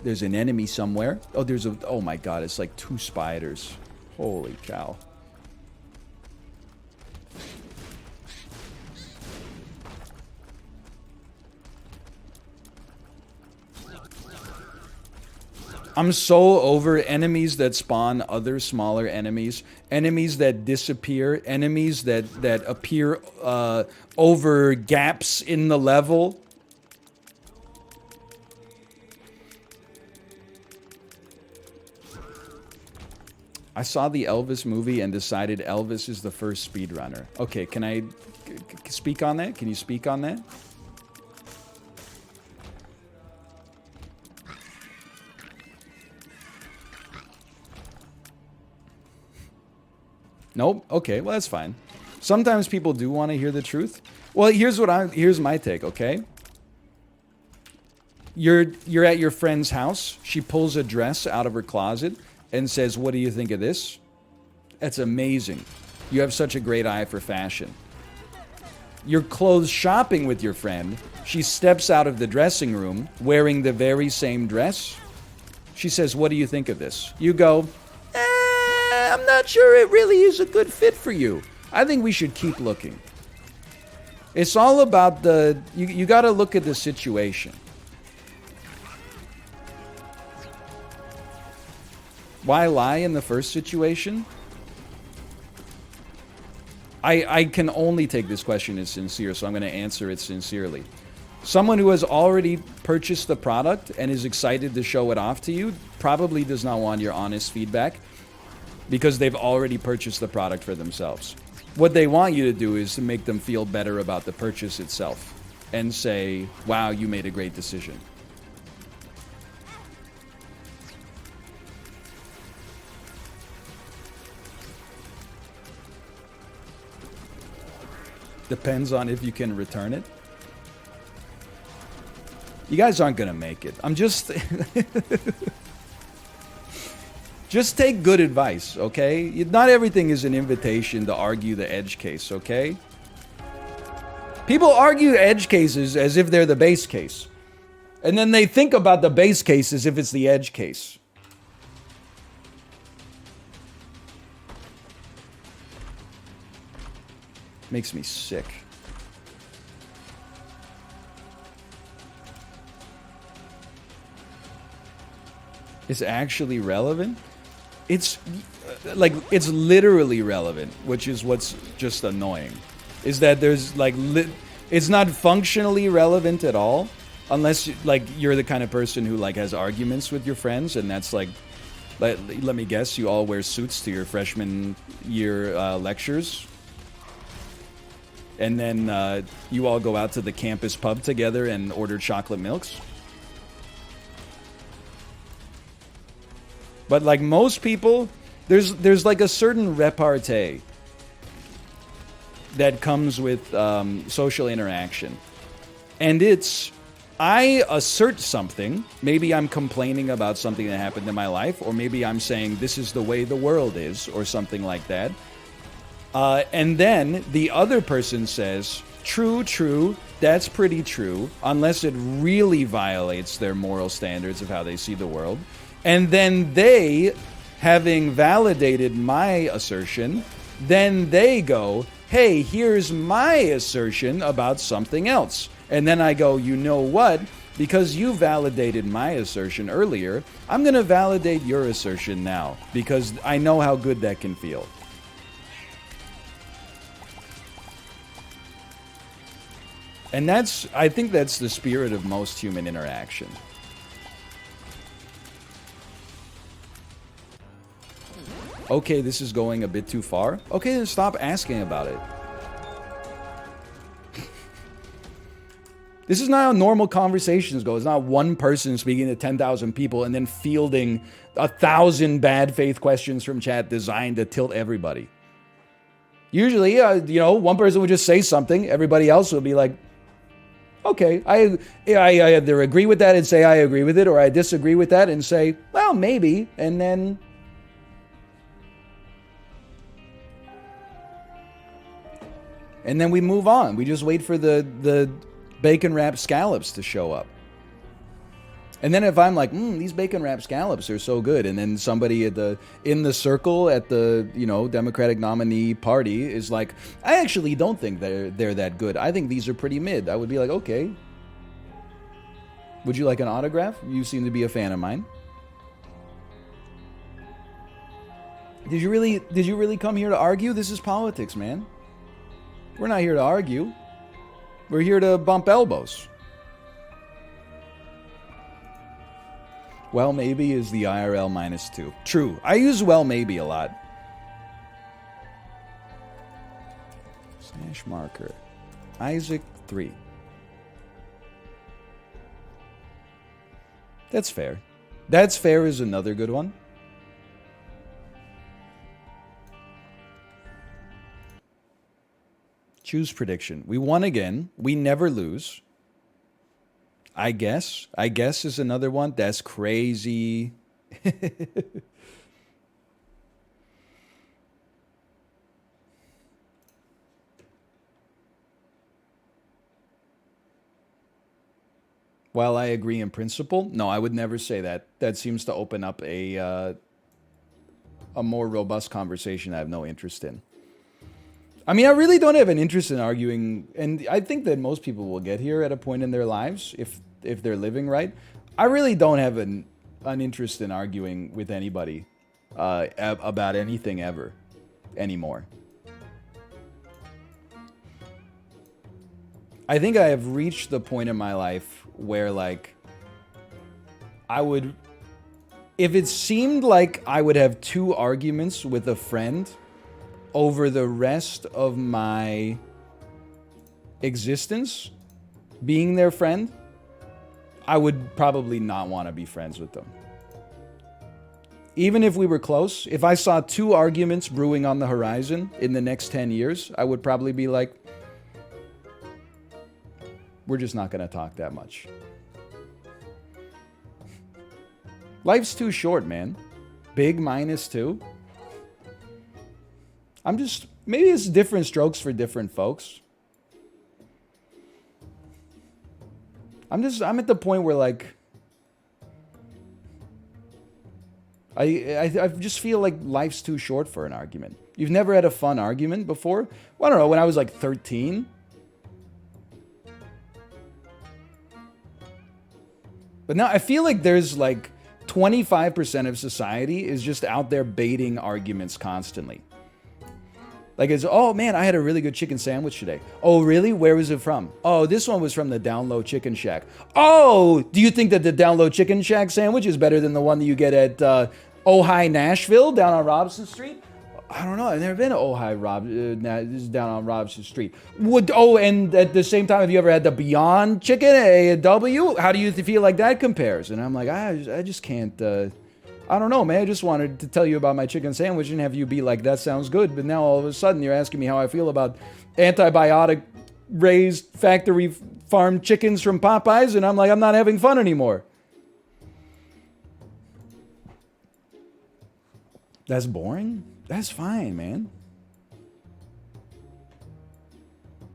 There's an enemy somewhere. Oh my God, it's like 2 spiders. Holy cow. I'm so over enemies that spawn other smaller enemies, enemies that disappear, enemies that appear over gaps in the level. I saw the Elvis movie and decided Elvis is the first speedrunner. Okay, can I speak on that? Can you speak on that? Nope. Okay, well that's fine. Sometimes people do want to hear the truth. Well, here's my take, okay? You're at your friend's house. She pulls a dress out of her closet and says, "What do you think of this?" That's amazing. You have such a great eye for fashion. You're clothes shopping with your friend. She steps out of the dressing room wearing the very same dress. She says, "What do you think of this?" You go, "I'm not sure it really is a good fit for you. I think we should keep looking." It's all about you got to look at the situation. Why lie in the first situation? I can only take this question as sincere, so I'm going to answer it sincerely. Someone who has already purchased the product and is excited to show it off to you probably does not want your honest feedback because they've already purchased the product for themselves. What they want you to do is to make them feel better about the purchase itself and say, "Wow, you made a great decision." Depends on if you can return it. You guys aren't going to make it. I'm just... Just take good advice, okay? Not everything is an invitation to argue the edge case, okay? People argue edge cases as if they're the base case. And then they think about the base case as if it's the edge case. Makes me sick. It's actually relevant? It's like, it's literally relevant, which is what's just annoying. Is that there's like, it's not functionally relevant at all, unless like you're the kind of person who like has arguments with your friends, and that's like, let me guess, you all wear suits to your freshman year lectures. And then you all go out to the campus pub together and order chocolate milks. But like most people, there's like a certain repartee that comes with social interaction. And it's, I assert something. Maybe I'm complaining about something that happened in my life, or maybe I'm saying this is the way the world is, or something like that. And then the other person says, "True, true, that's pretty true," unless it really violates their moral standards of how they see the world. And then they, having validated my assertion, then they go, "Hey, here's my assertion about something else." And then I go, "You know what? Because you validated my assertion earlier, I'm going to validate your assertion now, because I know how good that can feel." And I think that's the spirit of most human interaction. Okay, this is going a bit too far. Okay, then stop asking about it. This is not how normal conversations go. It's not one person speaking to 10,000 people and then fielding 1,000 bad faith questions from chat designed to tilt everybody. Usually, one person would just say something. Everybody else would be like, "Okay, I either agree with that and say I agree with it, or I disagree with that and say, well, maybe," and then... And then we move on. We just wait for the bacon-wrapped scallops to show up. And then if I'm like, these bacon-wrapped scallops are so good, and then somebody in the circle at the Democratic nominee party is like, "I actually don't think they're that good. I think these are pretty mid." I would be like, "Okay. Would you like an autograph? You seem to be a fan of mine." Did you really come here to argue? This is politics, man. We're not here to argue. We're here to bump elbows. Well, maybe is the IRL -2. True. I use well, maybe a lot. Slash marker. Isaac 3. That's fair. That's fair is another good one. Choose prediction. We won again. We never lose. I guess. I guess is another one. That's crazy. While I agree in principle, no, I would never say that. That seems to open up a more robust conversation I have no interest in. I mean, I really don't have an interest in arguing, and I think that most people will get here at a point in their lives if they're living right. I really don't have an interest in arguing with anybody about anything ever anymore. I think I have reached the point in my life where, like, I would, if it seemed like I would have 2 arguments with a friend over the rest of my existence, being their friend, I would probably not want to be friends with them. Even if we were close, if I saw 2 arguments brewing on the horizon in the next 10 years, I would probably be like, we're just not going to talk that much. Life's too short, man. Big -2. Maybe it's different strokes for different folks. I'm at the point where, like, I just feel like life's too short for an argument. You've never had a fun argument before? Well, I don't know, when I was like 13. But now I feel like there's like 25% of society is just out there baiting arguments constantly. Like, it's, oh man, I had a really good chicken sandwich today. Oh, really? Where was it from? Oh, this one was from the Down Low Chicken Shack. Oh, do you think that the Down Low Chicken Shack sandwich is better than the one that you get at Ojai Nashville down on Robson Street? I don't know. I've never been to Ojai this is down on Robson Street. And at the same time, have you ever had the Beyond Chicken at A&W? How do you feel like that compares? And I'm like, I just can't. I don't know, man. I just wanted to tell you about my chicken sandwich and have you be like, that sounds good. But now all of a sudden you're asking me how I feel about antibiotic-raised factory farmed chickens from Popeyes, and I'm like, I'm not having fun anymore. That's boring? That's fine, man.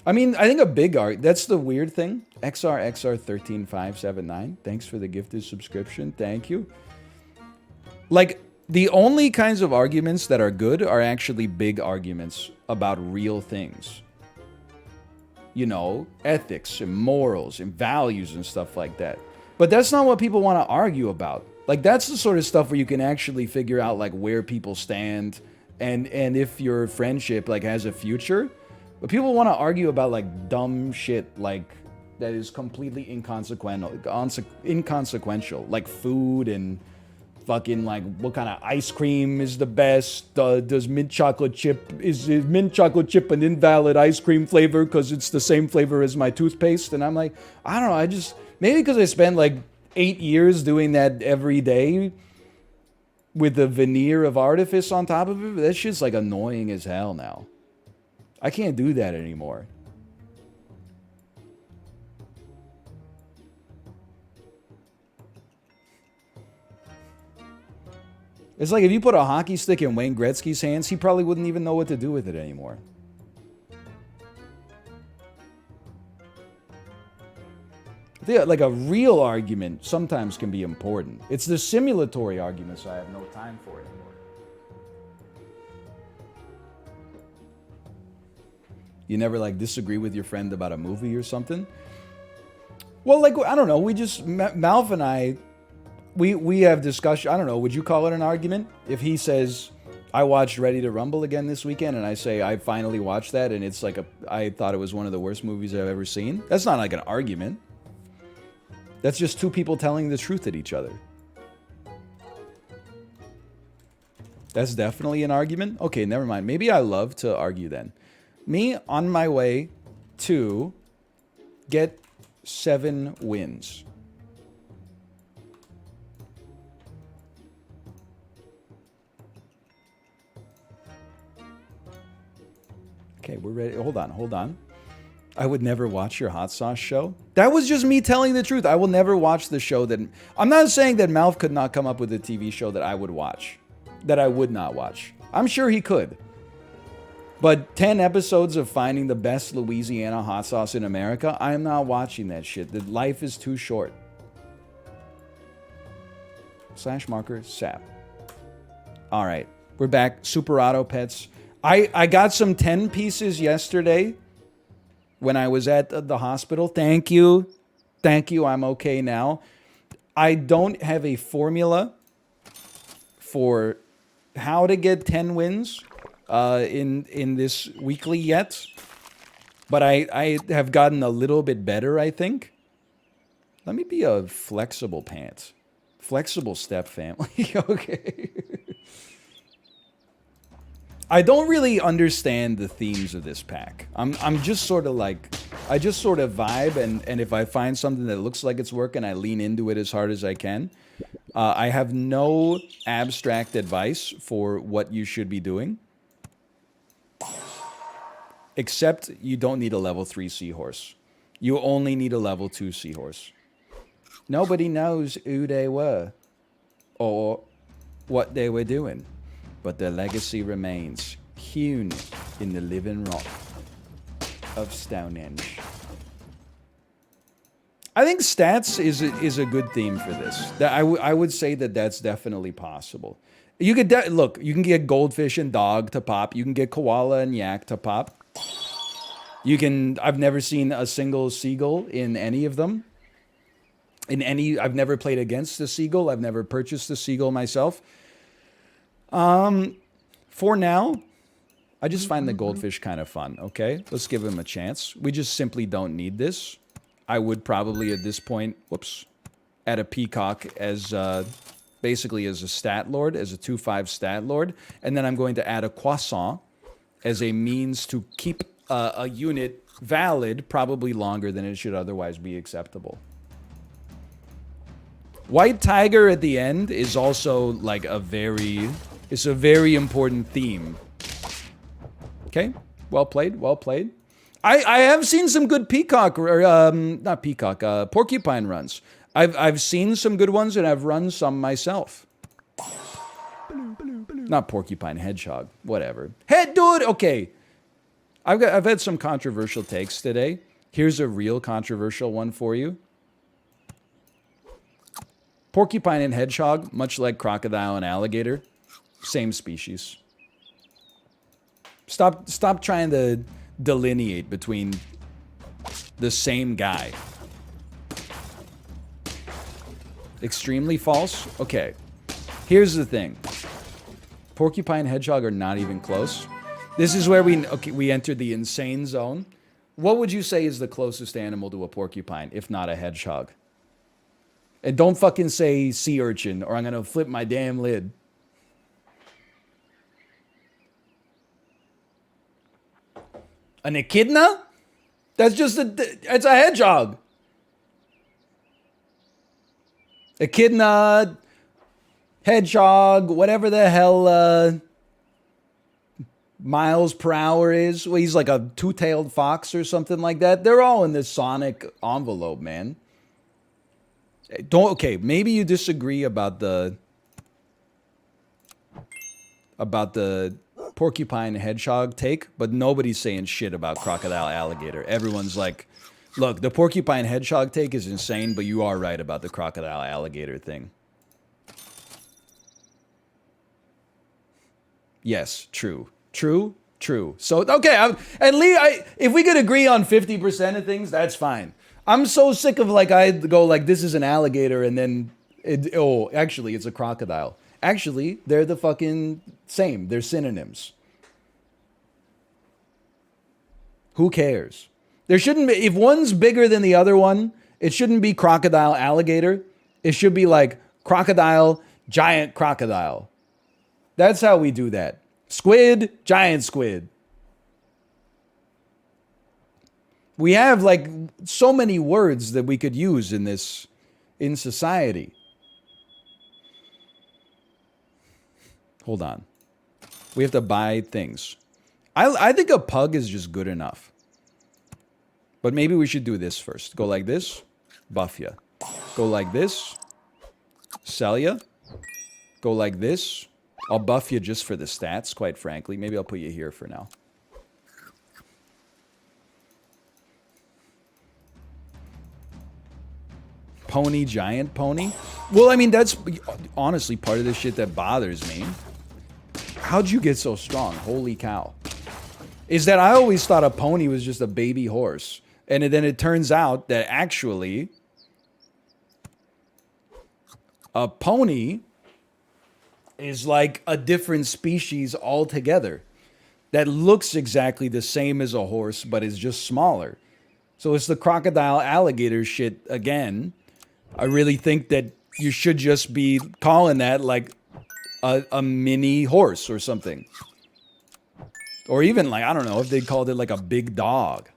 I mean, I think a big that's the weird thing. XRXR13579. Thanks for the gifted subscription. Thank you. Like, the only kinds of arguments that are good are actually big arguments about real things. You know, ethics and morals and values and stuff like that. But that's not what people want to argue about. Like, that's the sort of stuff where you can actually figure out, like, where people stand and if your friendship, like, has a future. But people want to argue about, like, dumb shit, like, that is completely inconsequential. Like food and fucking, like, what kind of ice cream is the best? Does mint chocolate chip, is mint chocolate chip an invalid ice cream flavor because it's the same flavor as my toothpaste? And I'm like, I don't know, I just, maybe because I spent like 8 years doing that every day with the veneer of artifice on top of it, that shit's like annoying as hell now. I can't do that anymore. It's like if you put a hockey stick in Wayne Gretzky's hands, he probably wouldn't even know what to do with it anymore. I think like a real argument sometimes can be important. It's the simulatory arguments I have no time for anymore. You never like disagree with your friend about a movie or something? Well, like, I don't know. We just, Malf and I, we have discussion. I don't know. Would you call it an argument? If he says, I watched Ready to Rumble again this weekend, and I say I finally watched that, and it's like I thought it was one of the worst movies I've ever seen. That's not like an argument. That's just two people telling the truth at each other. That's definitely an argument? Okay, never mind. Maybe I love to argue then. Me on my way to get 7 wins. Okay, we're ready. Hold on. I would never watch your hot sauce show. That was just me telling the truth. I will never watch the show that... I'm not saying that Malf could not come up with a TV show that I would watch. That I would not watch. I'm sure he could. But 10 episodes of finding the best Louisiana hot sauce in America, I am not watching that shit. The life is too short. /marker sap. All right, we're back. Superado Pets. I got some 10 pieces yesterday when I was at the hospital. Thank you. I'm okay now. I don't have a formula for how to get 10 wins in this weekly yet, but I have gotten a little bit better, I think. Let me be a flexible pants. Flexible step family. Okay. I don't really understand the themes of this pack. I'm just sort of like, I just sort of vibe, and if I find something that looks like it's working, I lean into it as hard as I can. I have no abstract advice for what you should be doing. Except you don't need a level 3 seahorse. You only need a level 2 seahorse. Nobody knows who they were or what they were doing, but their legacy remains hewn in the living rock of Stonehenge. I think stats is a good theme for this. That I would say that that's definitely possible. You could look. You can get goldfish and dog to pop. You can get koala and yak to pop. You can. I've never seen a single seagull in any of them. I've never played against a seagull. I've never purchased a seagull myself. For now, I just find the goldfish kind of fun. Okay, let's give him a chance. We just simply don't need this. I would probably at this point, add a peacock as basically as a stat lord, as a 2/5 stat lord, and then I'm going to add a croissant as a means to keep a unit valid, probably longer than it should otherwise be acceptable. White tiger at the end is also like it's a very important theme. Okay, well played. I have seen some good peacock, or not peacock, porcupine runs. I've seen some good ones, and I've run some myself. Not porcupine, hedgehog, whatever. Hey, dude, okay. I've had some controversial takes today. Here's a real controversial one for you. Porcupine and hedgehog, much like crocodile and alligator, same species. Stop trying to delineate between the same guy. Extremely false? Okay. Here's the thing. Porcupine and hedgehog are not even close. This is where we entered the insane zone. What would you say is the closest animal to a porcupine, if not a hedgehog? And don't fucking say sea urchin, or I'm gonna flip my damn lid. An echidna? It's a hedgehog. Echidna, hedgehog, whatever the hell miles per hour is. Well, he's like a two-tailed fox or something like that. They're all in this sonic envelope, man. Okay, maybe you disagree about the porcupine hedgehog take, but nobody's saying shit about crocodile alligator. Everyone's like, look, the porcupine hedgehog take is insane, but you are right about the crocodile alligator thing. Yes, true. So, okay, if we could agree on 50% of things, that's fine. I'm so sick of I go this is an alligator, and then actually it's a crocodile. Actually, they're the fucking same. They're synonyms. Who cares? There shouldn't be, if one's bigger than the other one, it shouldn't be crocodile alligator. It should be like crocodile, giant crocodile. That's how we do that. Squid, giant squid. We have like so many words that we could use in society. Hold on. We have to buy things. I think a pug is just good enough. But maybe we should do this first. Go like this. Buff ya. Go like this. Sell ya. Go like this. I'll buff you just for the stats, quite frankly. Maybe I'll put you here for now. Pony, giant pony? Well, I mean, that's honestly part of the shit that bothers me. How'd you get so strong? Holy cow. Is that I always thought a pony was just a baby horse. And then it turns out that actually a pony is like a different species altogether that looks exactly the same as a horse, but is just smaller. So it's the crocodile alligator shit again. I really think that you should just be calling that like a mini horse or something. Or even like, I don't know, if they called it like a big dog.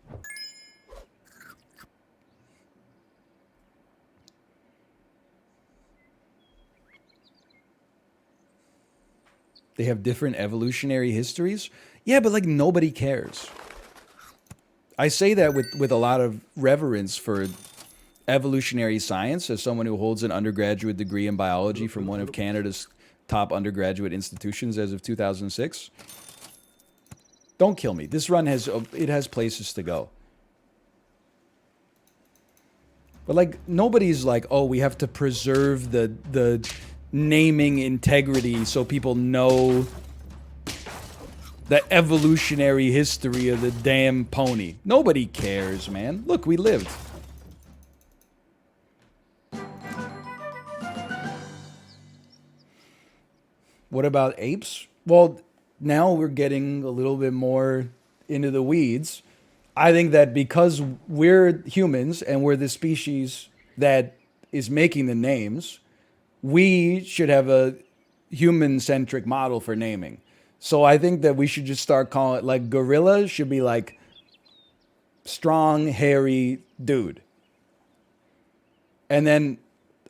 They have different evolutionary histories. Yeah, but like nobody cares. I say that with a lot of reverence for evolutionary science as someone who holds an undergraduate degree in biology from one of Canada's top undergraduate institutions as of 2006. Don't kill me. This run has places to go. But like nobody's like, "Oh, we have to preserve the naming integrity so people know the evolutionary history of the damn pony." Nobody cares, man. Look, we lived. What about apes? Well, now we're getting a little bit more into the weeds. I think that because we're humans and we're the species that is making the names, we should have a human-centric model for naming. So I think that we should just start calling it, like, gorilla should be like strong, hairy dude. And then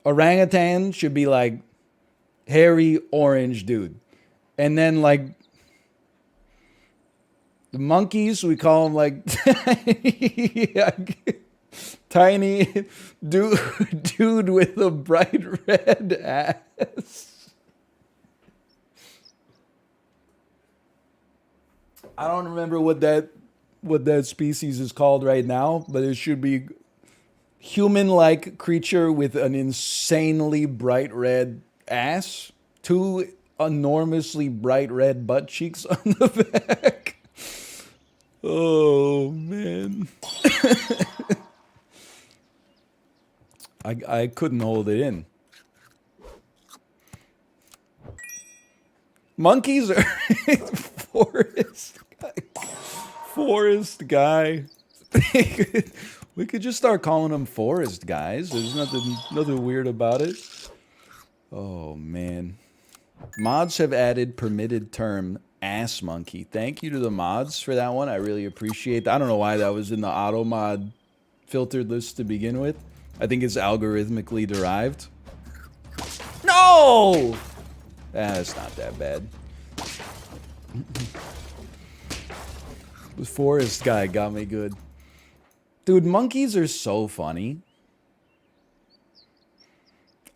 orangutan should be like hairy, orange dude. And then like the monkeys, we call them like yeah, tiny dude with a bright red ass. I don't remember what that species is called right now, but it should be human-like creature with an insanely bright red ass, two enormously bright red butt cheeks on the back. Oh man. I couldn't hold it in. Monkeys are forest guy. We could just start calling them forest guys. There's nothing weird about it. Oh man. Mods have added permitted term ass monkey. Thank you to the mods for that one. I really appreciate that. I don't know why that was in the auto mod filtered list to begin with. I think it's algorithmically derived. No! It's not that bad. The forest guy got me good. Dude, monkeys are so funny.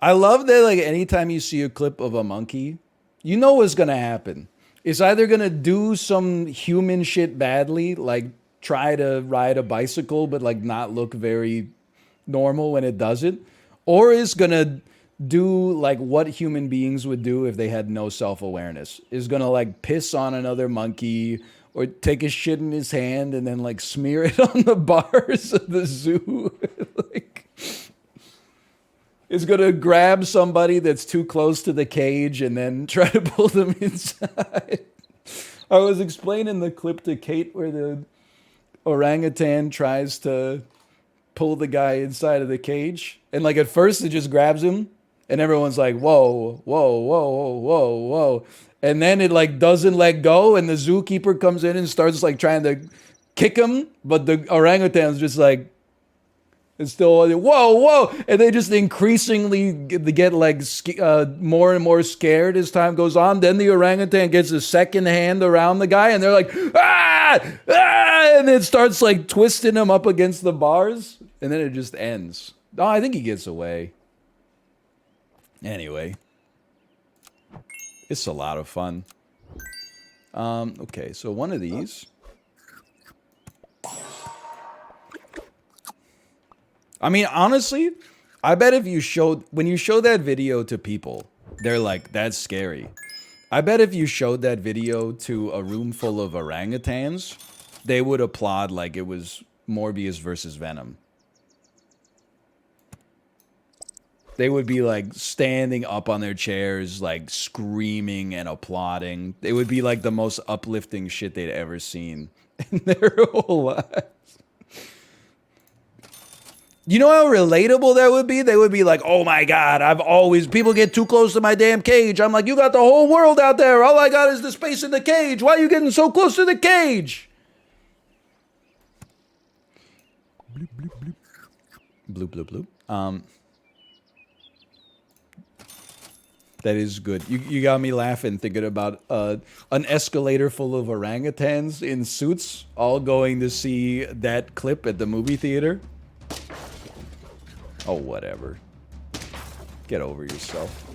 I love that, like, anytime you see a clip of a monkey, you know what's gonna happen. It's either gonna do some human shit badly, like try to ride a bicycle but like not look very normal when it does it, or it's gonna do like what human beings would do if they had no self-awareness. Is gonna like piss on another monkey or take a shit in his hand and then like smear it on the bars of the zoo. Like, is gonna grab somebody that's too close to the cage and then try to pull them inside. I was explaining the clip to Kate where the orangutan tries to pull the guy inside of the cage, and like at first it just grabs him, and everyone's like, "Whoa, whoa, whoa, whoa, whoa, whoa," and then it like doesn't let go, and the zookeeper comes in and starts like trying to kick him, but the orangutan's just like. It's still, whoa, whoa, and they just increasingly get like more and more scared as time goes on. Then the orangutan gets a second hand around the guy, and they're like, ah, ah, and it starts like twisting him up against the bars, and then it just ends. Oh, I think he gets away. Anyway, it's a lot of fun. Okay, so one of these. I mean, honestly, I bet if you when you show that video to people, they're like, that's scary. I bet if you showed that video to a room full of orangutans, they would applaud like it was Morbius versus Venom. They would be like standing up on their chairs, like screaming and applauding. It would be like the most uplifting shit they'd ever seen in their whole lives. You know how relatable that would be? They would be like, oh my God, people get too close to my damn cage. I'm like, you got the whole world out there. All I got is the space in the cage. Why are you getting so close to the cage? Bloop, bloop, bloop. Bloop, bloop, bloop. That is good. You got me laughing thinking about an escalator full of orangutans in suits all going to see that clip at the movie theater. Oh, whatever. Get over yourself.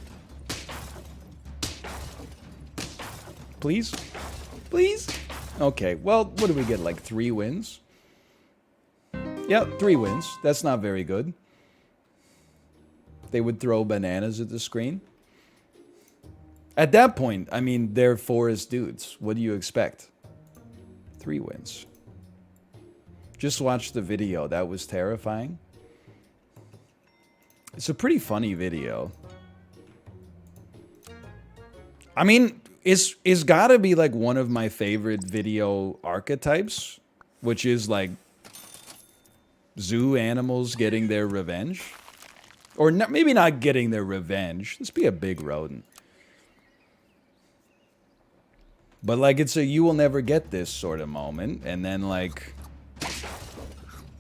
Please? Please? Okay, well, what do we get, like 3 wins? Yeah, 3 wins. That's not very good. They would throw bananas at the screen. At that point, I mean, they're forest dudes. What do you expect? 3 wins. Just watch the video. That was terrifying. It's a pretty funny video. I mean, it's gotta be like one of my favorite video archetypes, which is like zoo animals getting their revenge. Or not, maybe not getting their revenge. Let's be a big rodent. But like it's a you will never get this sort of moment. And then like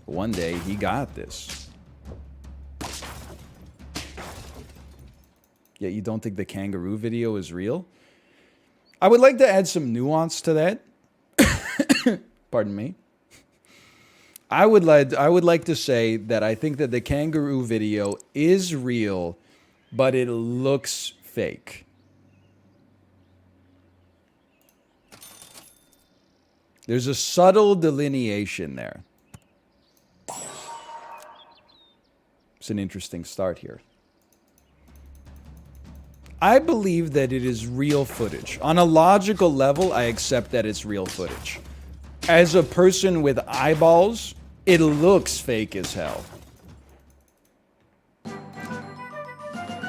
one day he got this. Yet you don't think the kangaroo video is real? I would like to add some nuance to that. Pardon me. I would like to say that I think that the kangaroo video is real, but it looks fake. There's a subtle delineation there. It's an interesting start here. I believe that it is real footage. On a logical level, I accept that it's real footage. As a person with eyeballs, it looks fake as hell.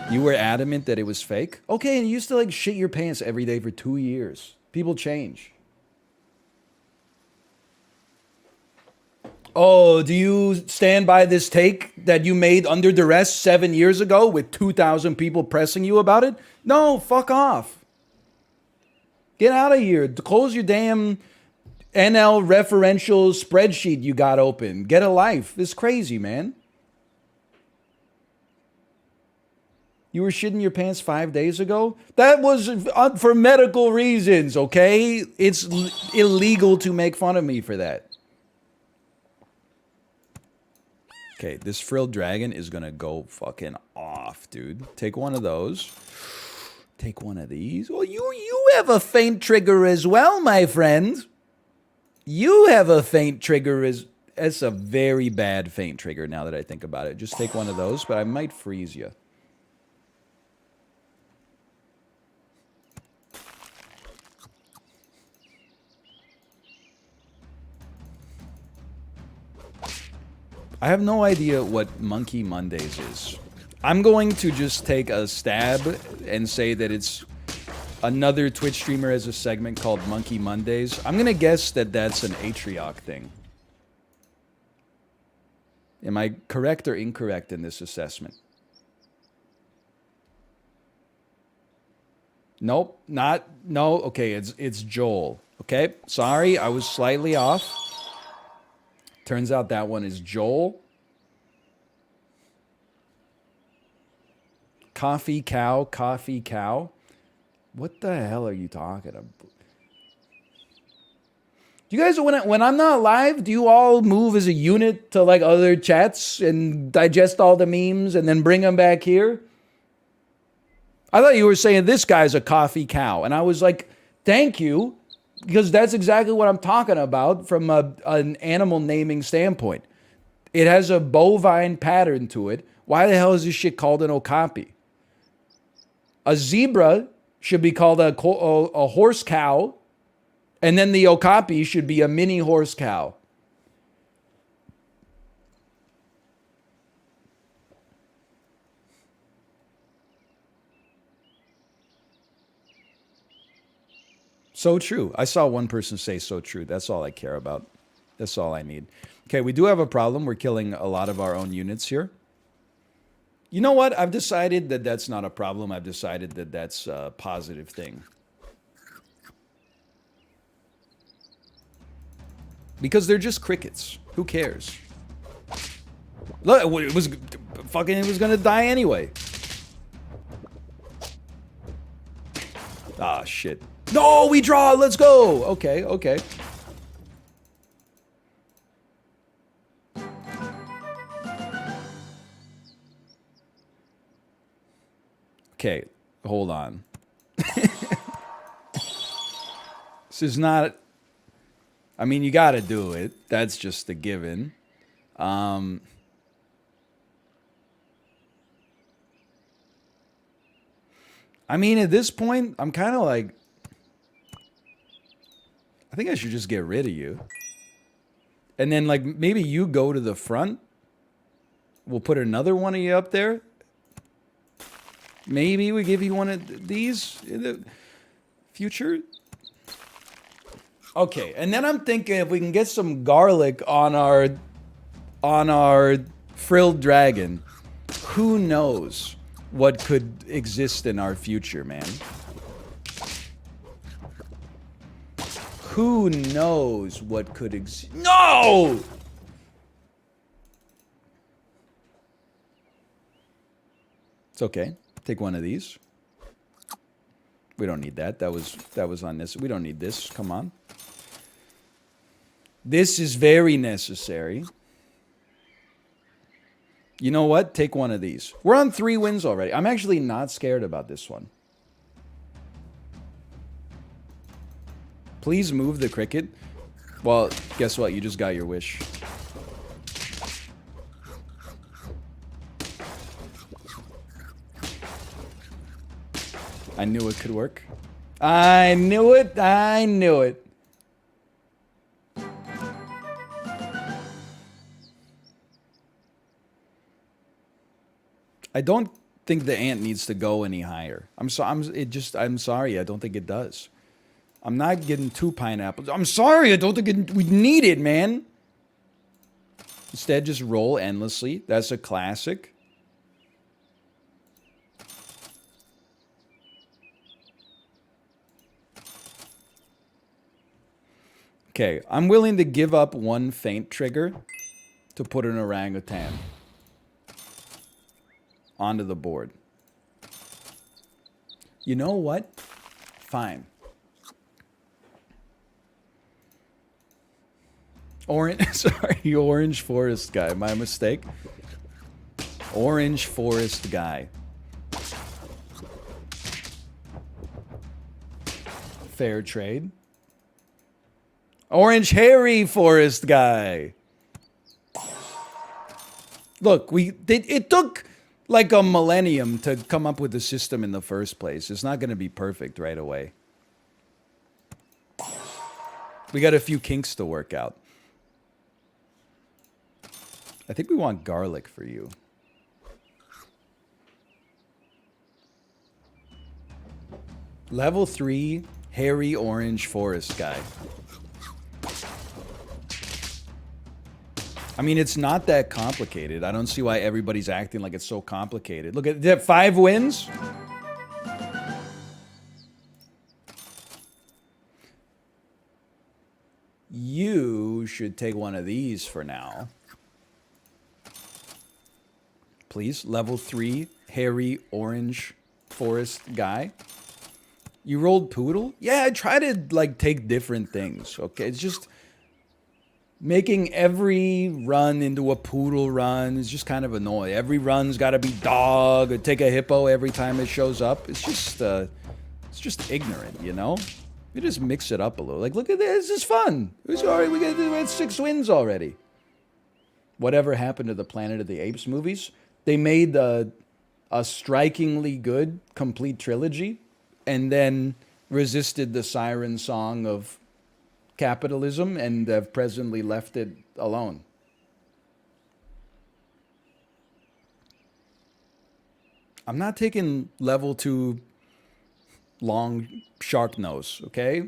You were adamant that it was fake? Okay, and you used to like shit your pants every day for 2 years. People change. Oh, do you stand by this take that you made under duress 7 years ago with 2,000 people pressing you about it? No, fuck off. Get out of here. Close your damn NL referential spreadsheet you got open. Get a life. It's crazy, man. You were shitting your pants 5 days ago? That was for medical reasons, okay? It's illegal to make fun of me for that. Okay, this frilled dragon is gonna go fucking off, dude. Take one of those. Take one of these. Well, you have a faint trigger as well, my friend. You have a faint trigger as... It's a very bad faint trigger now that I think about it. Just take one of those, but I might freeze you. I have no idea what Monkey Mondays is. I'm going to just take a stab and say that it's another Twitch streamer has a segment called Monkey Mondays. I'm going to guess that that's an Atrioc thing. Am I correct or incorrect in this assessment? Nope, not, no, okay, it's Joel. Okay, sorry, I was slightly off. Turns out that one is Joel. Coffee cow, coffee cow. What the hell are you talking about? You guys, when I'm not live, do you all move as a unit to like other chats and digest all the memes and then bring them back here? I thought you were saying this guy's a coffee cow. And I was like, thank you, because that's exactly what I'm talking about from an animal naming standpoint. It has a bovine pattern to it. Why the hell is this shit called an okapi? A zebra should be called a horse cow, and then the okapi should be a mini horse cow. So true. I saw one person say so true. That's all I care about. That's all I need. Okay, we do have a problem. We're killing a lot of our own units here. You know what? I've decided that that's not a problem. I've decided that that's a positive thing. Because they're just crickets. Who cares? Look, it was gonna die anyway. Ah, shit. No, we draw. Let's go. Okay, okay. Okay, hold on. This is not... I mean, you gotta do it. That's just a given. I mean, at this point, I'm kind of like... I think I should just get rid of you. And then, like, maybe you go to the front. We'll put another one of you up there. Maybe we give you one of these in the future. Okay, and then I'm thinking if we can get some garlic on our frilled dragon, who knows what could exist in our future, man. Who knows what could exist? No! It's okay. Take one of these. We don't need that. That was on this. We don't need this. Come on. This is very necessary. You know what? Take one of these. We're on 3 wins already. I'm actually not scared about this one. Please move the cricket. Well, guess what? You just got your wish. I knew it could work. I knew it. I knew it. I don't think the ant needs to go any higher. I'm sorry. I don't think it does. I'm not getting 2 pineapples. I'm sorry. I don't think we need it, man. Instead, just roll endlessly. That's a classic. Okay, I'm willing to give up 1 feint trigger to put an orangutan onto the board. You know what? Fine. Sorry, orange forest guy. My mistake. Orange forest guy. Fair trade. Orange hairy forest guy. Look, it took like a millennium to come up with the system in the first place. It's not going to be perfect right away. We got a few kinks to work out. I think we want garlic for you. Level 3 hairy orange forest guy. I mean, it's not that complicated. I don't see why everybody's acting like it's so complicated. Look at that, 5 wins. You should take one of these for now. Please, level 3 hairy orange forest guy. You rolled poodle? Yeah, I try to like take different things, okay? It's just making every run into a poodle run is just kind of annoying. Every run's got to be dog or take a hippo every time it shows up. It's just ignorant, you know? You just mix it up a little. Like, look at this. This is fun. We had 6 wins already. Whatever happened to the Planet of the Apes movies? They made a strikingly good complete trilogy and then resisted the siren song of capitalism and have presently left it alone. I'm not taking level 2 long shark nose, okay?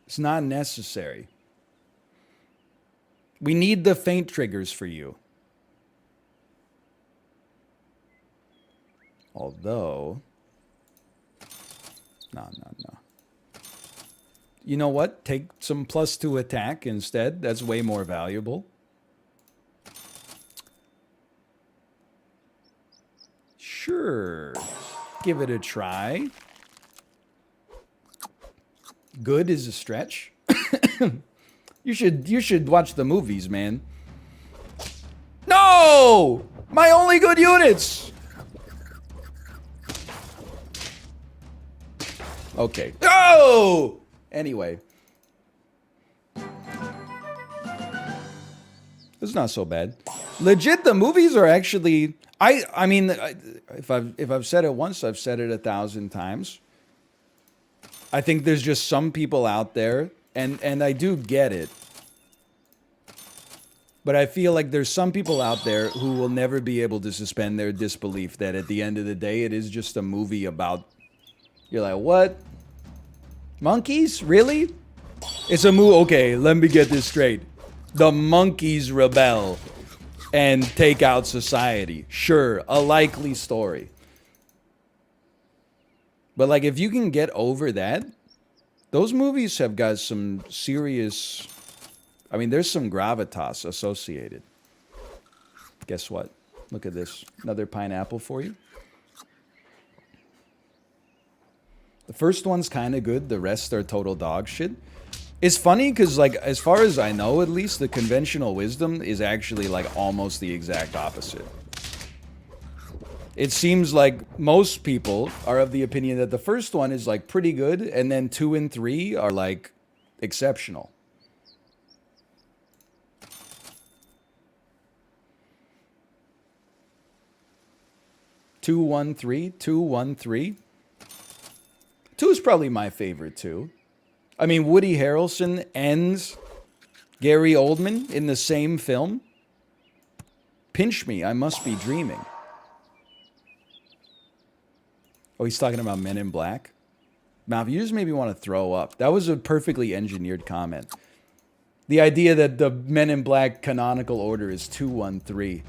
It's not necessary. We need the faint triggers for you. Although, no. You know what? Take some +2 attack instead. That's way more valuable. Sure. Give it a try. Good is a stretch. You should watch the movies, man. No! My only good units! Okay. Oh! Anyway. It's not so bad. Legit, the movies are actually... I mean, if I've said it once, I've said it 1,000 times. I think there's just some people out there, and I do get it. But I feel like there's some people out there who will never be able to suspend their disbelief that at the end of the day, it is just a movie about... You're like, what? Monkeys? Really? It's a movie. Okay, let me get this straight. The monkeys rebel and take out society. Sure, a likely story. But like, if you can get over that, those movies have got some serious... I mean, there's some gravitas associated. Guess what? Look at this. Another pineapple for you. The first one's kind of good. The rest are total dog shit. It's funny because, like, as far as I know, at least, the conventional wisdom is actually, like, almost the exact opposite. It seems like most people are of the opinion that the first one is, like, pretty good, and then 2 and 3 are, like, exceptional. Two, 1, 3, 2, 1, 3. 2 is probably my favorite too. I mean, Woody Harrelson and Gary Oldman in the same film. Pinch me, I must be dreaming. Oh, he's talking about Men in Black. Now, you just made me want to throw up. That was a perfectly engineered comment. The idea that the Men in Black canonical order is 2, 1, 3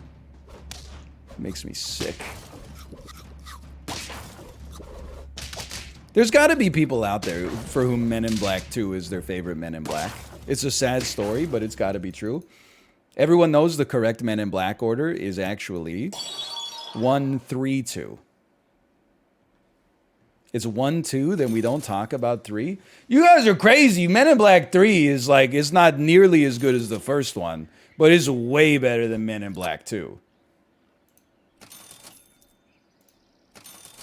makes me sick. There's got to be people out there for whom Men in Black 2 is their favorite Men in Black. It's a sad story, but it's got to be true. Everyone knows the correct Men in Black order is actually 1, 3, 2. It's 1, 2, then we don't talk about 3. You guys are crazy. Men in Black 3 is like, it's not nearly as good as the first one, but it's way better than Men in Black 2.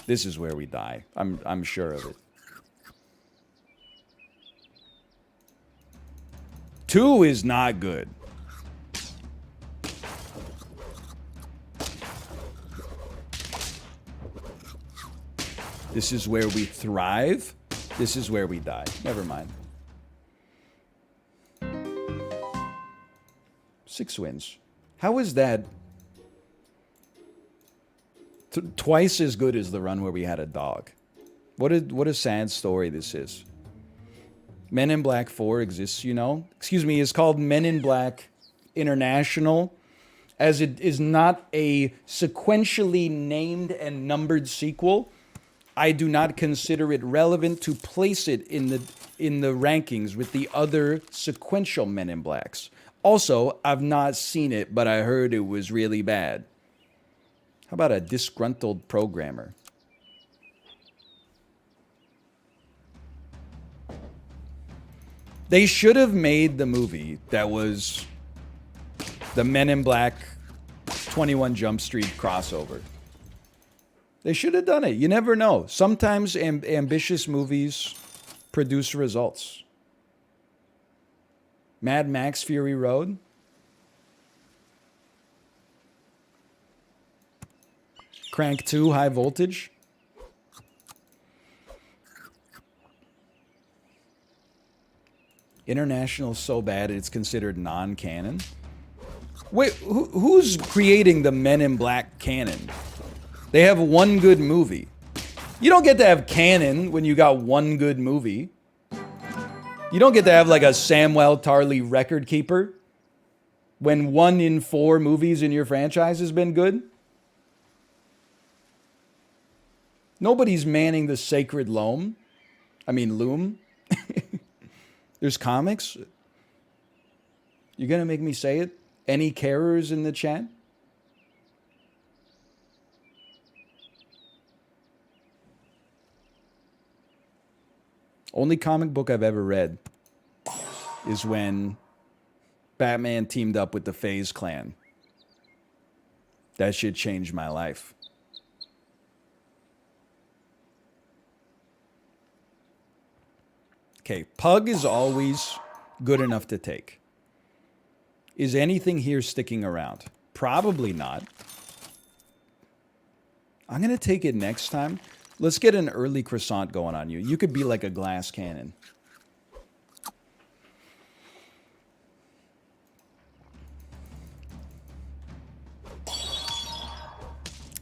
This is where we die. I'm sure of it. 2 is not good. This is where we thrive. This is where we die. Never mind. 6 wins. How is that twice as good as the run where we had a dog? What a sad story this is. Men in Black 4 exists, you know? Excuse me, it's called Men in Black International, as it is not a sequentially named and numbered sequel. I do not consider it relevant to place it in the rankings with the other sequential Men in Blacks. Also, I've not seen it, but I heard it was really bad. How about a disgruntled programmer? They should have made the movie that was the Men in Black 21 Jump Street crossover. They should have done it. You never know. Sometimes ambitious movies produce results. Mad Max Fury Road. Crank 2 High Voltage. International so bad it's considered non-canon. Wait, who's creating the Men in Black canon? They have one good movie. You don't get to have canon when you got one good movie. You don't get to have like a Samuel Tarly record keeper when 1 in 4 movies in your franchise has been good. Nobody's manning the sacred loom. Loom. There's comics. You're gonna make me say it? Any carers in the chat? Only comic book I've ever read is when Batman teamed up with the FaZe Clan. That shit changed my life. Okay, Pug is always good enough to take. Is anything here sticking around? Probably not. I'm going to take it next time. Let's get an early croissant going on you. You could be like a glass cannon.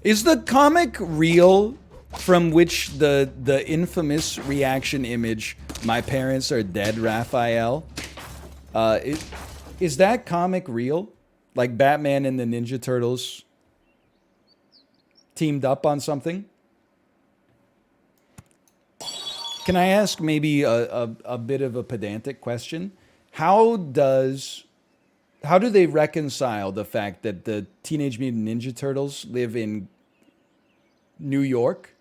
Is the comic real from which the infamous reaction image, "My parents are dead, Raphael"? Is that comic real? Like Batman and the Ninja Turtles teamed up on something? Can I ask maybe a bit of a pedantic question? How do they reconcile the fact that the Teenage Mutant Ninja Turtles live in New York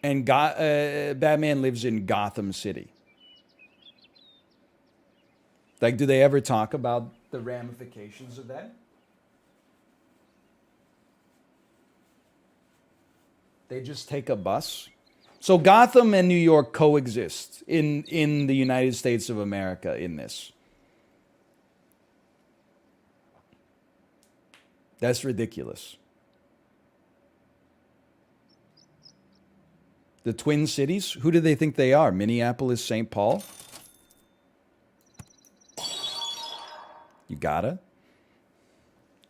and Batman lives in Gotham City? Like, do they ever talk about the ramifications of that? They just take a bus? So Gotham and New York coexist in the United States of America in this. That's ridiculous. The Twin Cities? Who do they think they are? Minneapolis, St. Paul? You gotta.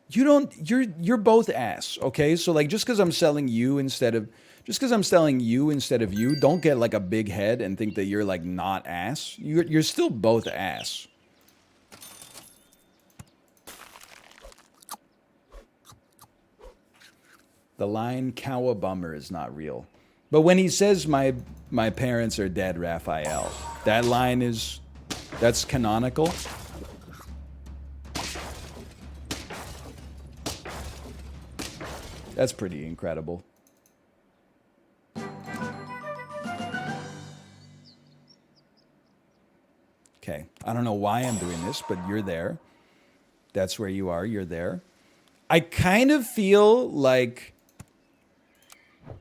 You're both ass, okay? So like just because I'm selling you instead of you, don't get like a big head and think that you're like not ass. You're still both ass. The line "cowabummer" is not real. But when he says my parents are dead, Raphael, that line that's canonical. That's pretty incredible. Okay, I don't know why I'm doing this, but you're there. That's where you are, you're there. I kind of feel like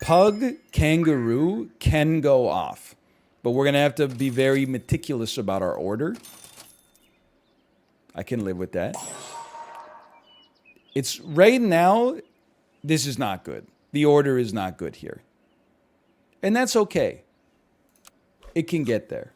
Pug Kangaroo can go off, but we're going to have to be very meticulous about our order. I can live with that. It's right now, this is not good. The order is not good here. And that's okay. It can get there.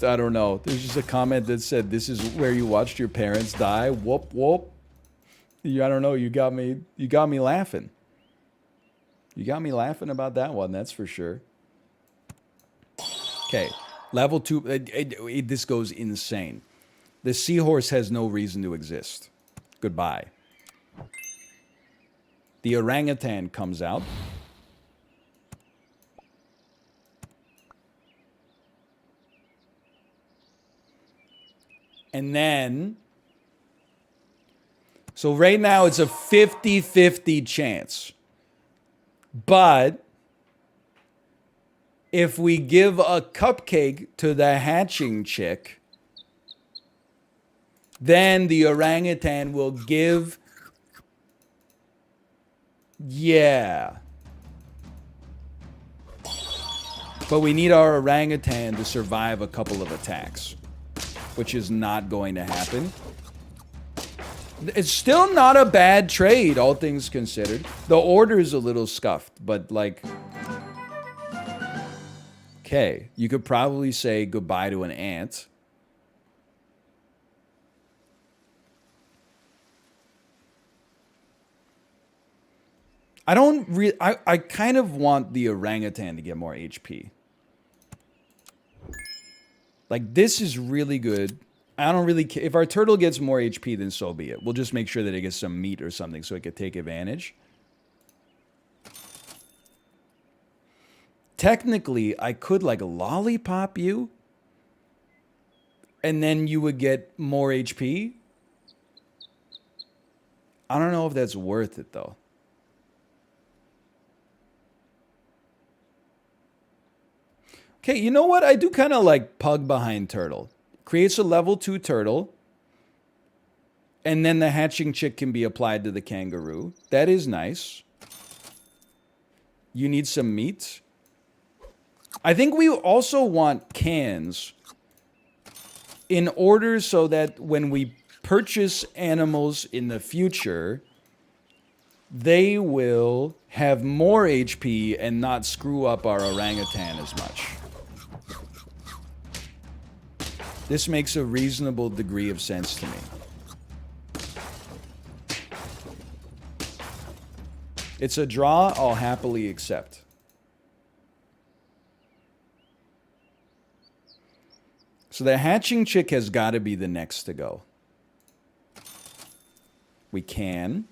I don't know. There's just a comment that said, "This is where you watched your parents die." Whoop whoop. I don't know. You got me laughing. You got me laughing about that one. That's for sure. Okay, level 2. This goes insane. The seahorse has no reason to exist. Goodbye. The orangutan comes out. And then, so right now it's a 50-50 chance. But if we give a cupcake to the hatching chick, then the orangutan will give... Yeah. But we need our orangutan to survive a couple of attacks, which is not going to happen. It's still not a bad trade, all things considered. The order is a little scuffed, but like... Okay, you could probably say goodbye to an ant. I kind of want the orangutan to get more HP. Like, this is really good. I don't really care. If our turtle gets more HP, then so be it. We'll just make sure that it gets some meat or something so it could take advantage. Technically, I could, like, lollipop you. And then you would get more HP. I don't know if that's worth it, though. Okay, you know what? I do kind of like pug behind turtle. Creates a level 2 turtle. And then the hatching chick can be applied to the kangaroo. That is nice. You need some meat. I think we also want cans in order so that when we purchase animals in the future, they will have more HP and not screw up our orangutan as much. This makes a reasonable degree of sense to me. It's a draw I'll happily accept. So the hatching chick has got to be the next to go. We can.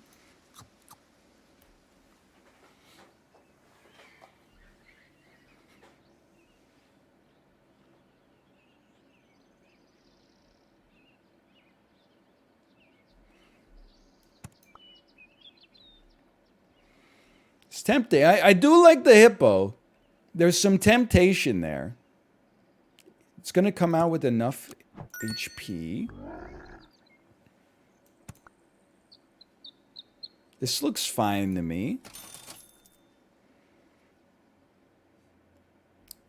It's tempting. I do like the hippo. There's some temptation there. It's going to come out with enough HP. This looks fine to me.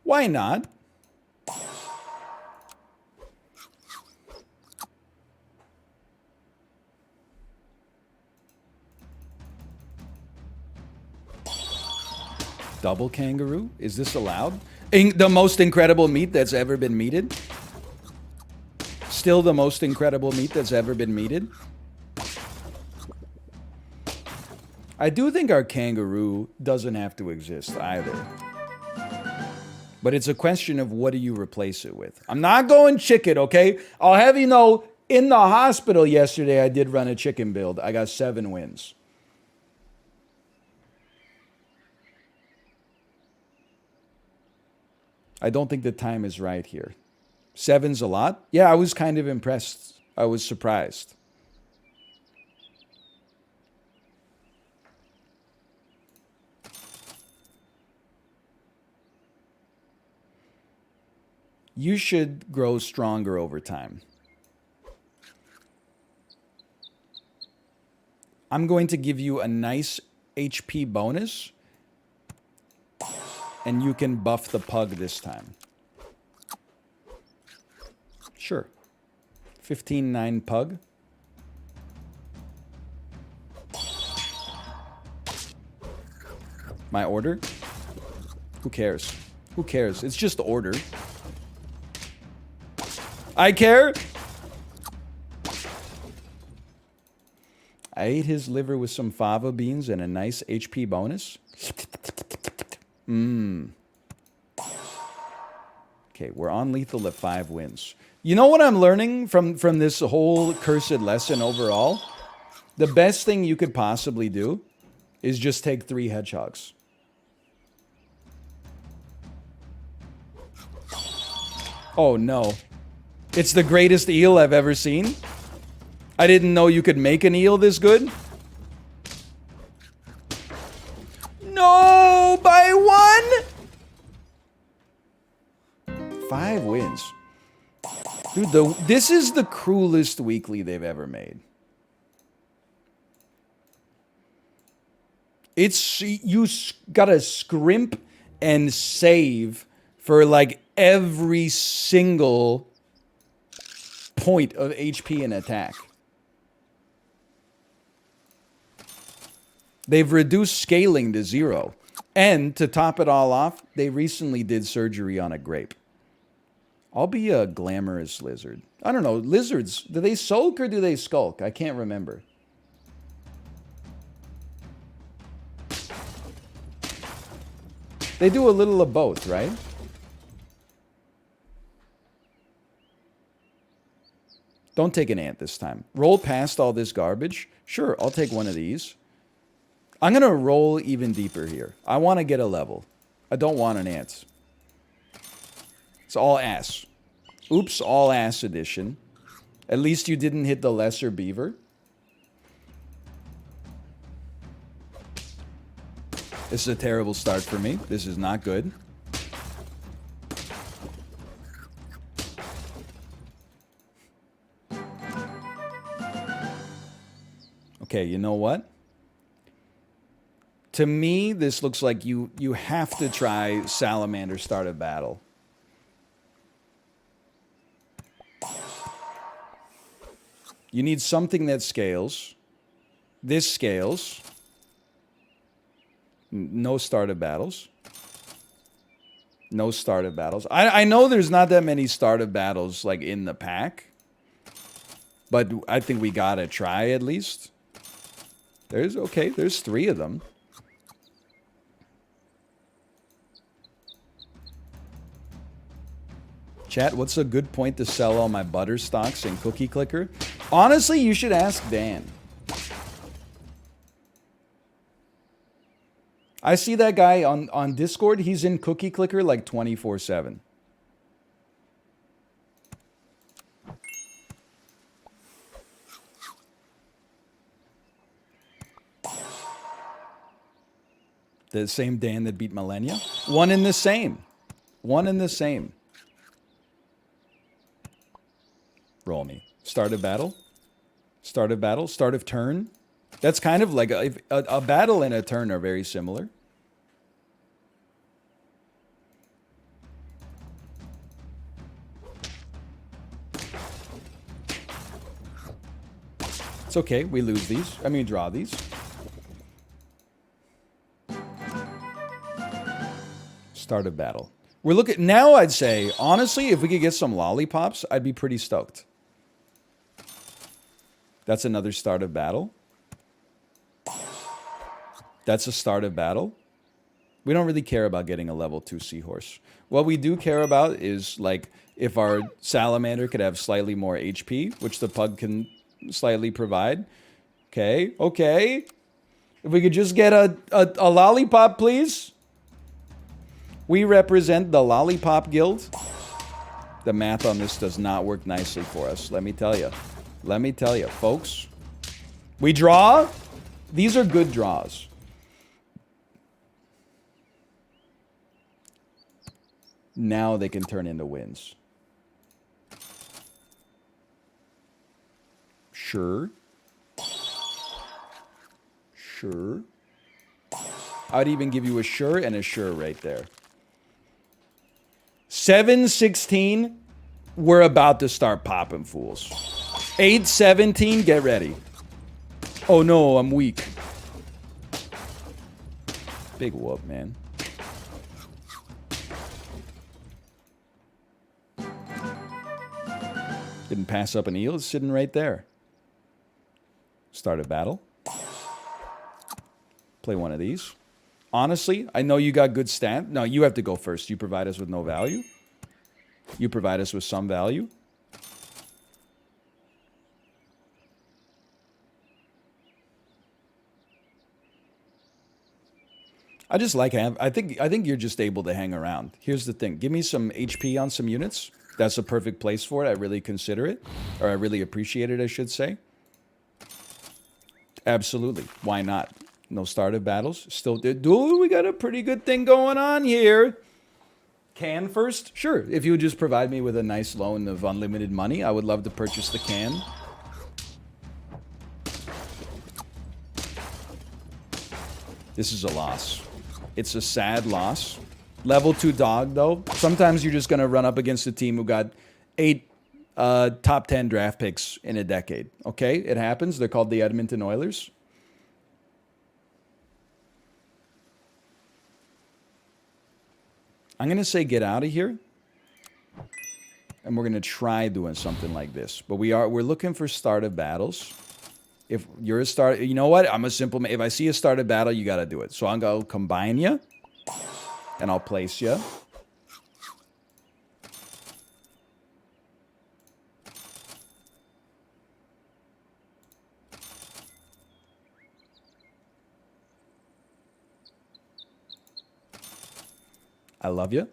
Why not? Double kangaroo? Is this allowed? The most incredible meat that's ever been meated? Still the most incredible meat that's ever been meated? I do think our kangaroo doesn't have to exist either. But it's a question of what do you replace it with? I'm not going chicken, okay? I'll have you know, in the hospital yesterday, I did run a chicken build. I got 7 wins. I don't think the time is right here. 7's a lot? Yeah, I was kind of impressed. I was surprised. You should grow stronger over time. I'm going to give you a nice HP bonus. And you can buff the pug this time. Sure. 15-9 pug. My order? Who cares? Who cares? It's just order. I care. I ate his liver with some fava beans and a nice HP bonus. Okay, we're on lethal at 5 wins. You know what I'm learning from this whole cursed lesson overall? The best thing you could possibly do is just take 3 hedgehogs. Oh no. It's the greatest eel I've ever seen. I didn't know you could make an eel this good. No, by 1. 5 wins. Dude, this is the cruelest weekly they've ever made. It's, you gotta scrimp and save for like every single point of HP and attack. They've reduced scaling to 0. And to top it all off, they recently did surgery on a grape. I'll be a glamorous lizard. I don't know, lizards, do they sulk or do they skulk? I can't remember. They do a little of both, right? Don't take an ant this time. Roll past all this garbage. Sure, I'll take one of these. I'm going to roll even deeper here. I want to get a level. I don't want an ant. It's all ass. Oops, all ass edition. At least you didn't hit the lesser beaver. This is a terrible start for me. This is not good. Okay, you know what? To me, this looks like you have to try Salamander start a battle. You need something that scales. This scales. No startup battles. No startup battles. I know there's not that many startup battles like in the pack. But I think we gotta try at least. There's 3 of them. Chat, what's a good point to sell all my butter stocks and Cookie Clicker? Honestly, you should ask Dan. I see that guy on Discord. He's in Cookie Clicker like 24/7. The same Dan that beat Millennia? One and the same. One and the same. Roll me. Start a battle. Start a battle. Start of turn. That's kind of like a battle and a turn are very similar. It's okay. We lose these. I mean, draw these. Start a battle. We're looking now. I'd say honestly, if we could get some lollipops, I'd be pretty stoked. That's another start of battle. That's a start of battle. We don't really care about getting a level 2 seahorse. What we do care about is like if our salamander could have slightly more HP, which the pug can slightly provide. Okay, okay. If we could just get a lollipop, please. We represent the Lollipop Guild. The math on this does not work nicely for us, let me tell you. Let me tell you, folks. We draw. These are good draws. Now they can turn into wins. Sure. Sure. I'd even give you a sure and a sure right there. 7-16, we're about to start popping fools. 8-17, get ready. Oh no, I'm weak. Big whoop, man. Didn't pass up an eel. It's sitting right there. Start a battle. Play one of these. Honestly, I know you got good stat. No, you have to go first. You provide us with no value. You provide us with some value. I just like I think you're just able to hang around. Here's the thing. Give me some HP on some units. That's a perfect place for it. I really consider it. Or I really appreciate it, I should say. Absolutely. Why not? No started battles. Still did. We got a pretty good thing going on here. Can first? Sure. If you would just provide me with a nice loan of unlimited money, I would love to purchase the can. This is a loss. It's a sad loss. Level 2 dog, though. Sometimes you're just going to run up against a team who got 8 top 10 draft picks in a decade. Okay? It happens. They're called the Edmonton Oilers. I'm going to say get out of here. And we're going to try doing something like this. But we're looking for start of battles. If you're a start, you know what? I'm a simple man. If I see a started battle, you got to do it. So I'm going to combine you. And I'll place you. I love you.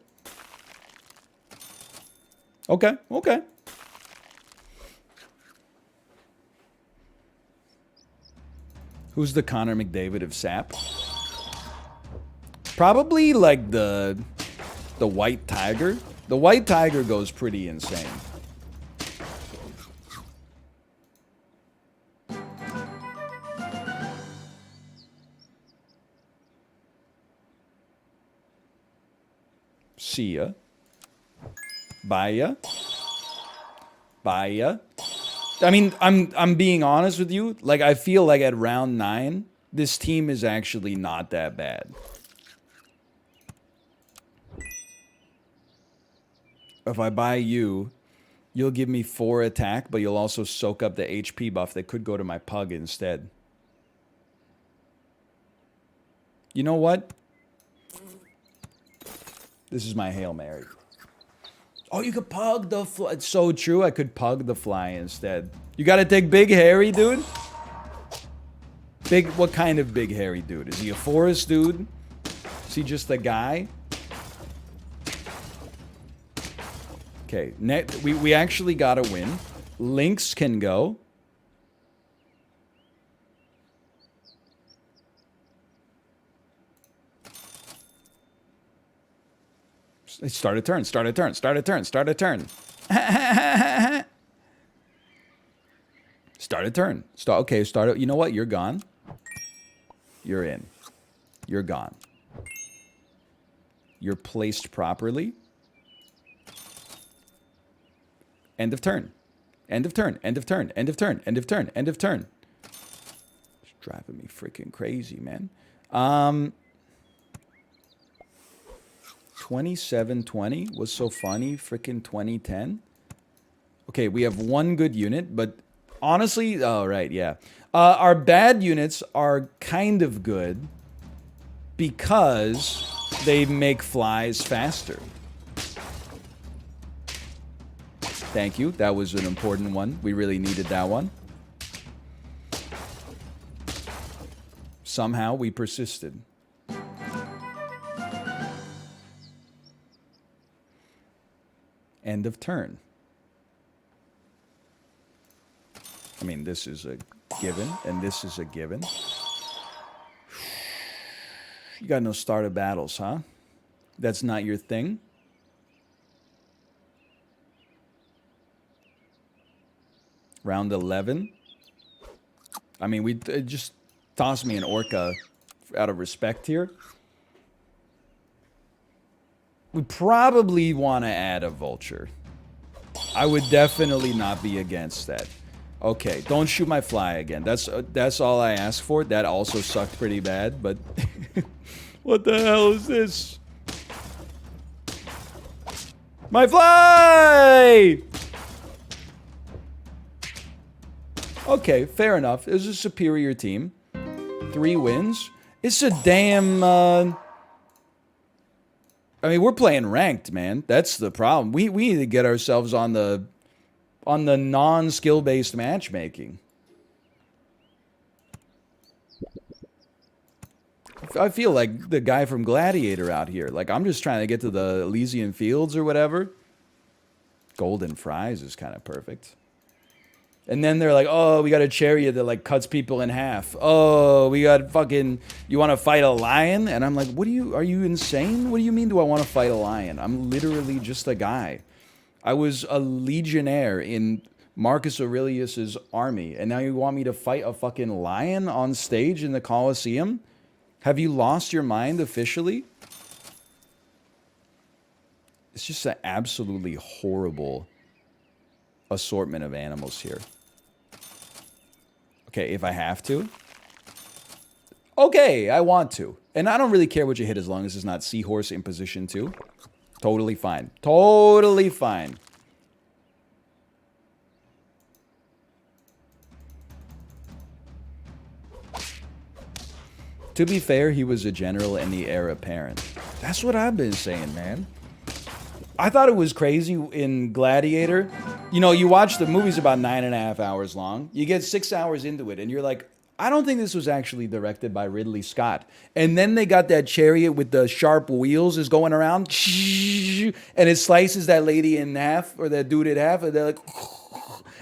Okay, okay. Who's the Connor McDavid of SAP? Probably like the White Tiger. The White Tiger goes pretty insane. See ya. Buy ya. Buy ya. I mean, I'm being honest with you. Like, I feel like at round 9, this team is actually not that bad. If I buy you, you'll give me 4 attack, but you'll also soak up the HP buff that could go to my pug instead. You know what? This is my Hail Mary. Oh, you could pug the fly. It's so true. I could pug the fly instead. You gotta take Big Hairy, dude? What kind of Big Hairy dude? Is he a forest dude? Is he just a guy? Okay, we actually gotta win. Lynx can go. Start a turn, start a turn, start a turn, start a turn. Start a turn. Okay, start it. You know what? You're gone. You're in. You're gone. You're placed properly. End of turn. End of turn. End of turn. End of turn. End of turn. End of turn. It's driving me freaking crazy, man. 2720 was so funny. Freaking 2010. Okay, we have one good unit, but honestly, oh, right, yeah. Our bad units are kind of good because they make flies faster. Thank you. That was an important one. We really needed that one. Somehow we persisted. End of turn. I mean, this is a given, and this is a given. You got no start of battles, huh? That's not your thing? Round 11. I mean, just toss me an orca out of respect here. We probably want to add a vulture. I would definitely not be against that. Okay, don't shoot my fly again. That's all I asked for. That also sucked pretty bad, but what the hell is this? My fly! Okay, fair enough. It was a superior team. 3 wins. It's a damn. I mean, we're playing ranked, man. That's the problem. We need to get ourselves on the non-skill based matchmaking. I feel like the guy from Gladiator out here. Like, I'm just trying to get to the Elysian Fields or whatever. Golden fries is kind of perfect. And then they're like, oh, we got a chariot that like cuts people in half. Oh, we got fucking, you want to fight a lion? And I'm like, are you insane? What do you mean do I want to fight a lion? I'm literally just a guy. I was a legionnaire in Marcus Aurelius's army, and now you want me to fight a fucking lion on stage in the Colosseum? Have you lost your mind officially? It's just an absolutely horrible assortment of animals here. Okay, if I have to. Okay, I want to. And I don't really care what you hit as long as it's not Seahorse in position 2. Totally fine. Totally fine. To be fair, he was a general and the heir apparent. That's what I've been saying, man. I thought it was crazy in Gladiator. You know, you watch the movie's about 9.5 hours long. You get 6 hours into it, and you're like, I don't think this was actually directed by Ridley Scott. And then they got that chariot with the sharp wheels is going around, and it slices that lady in half, or that dude in half, and they're like,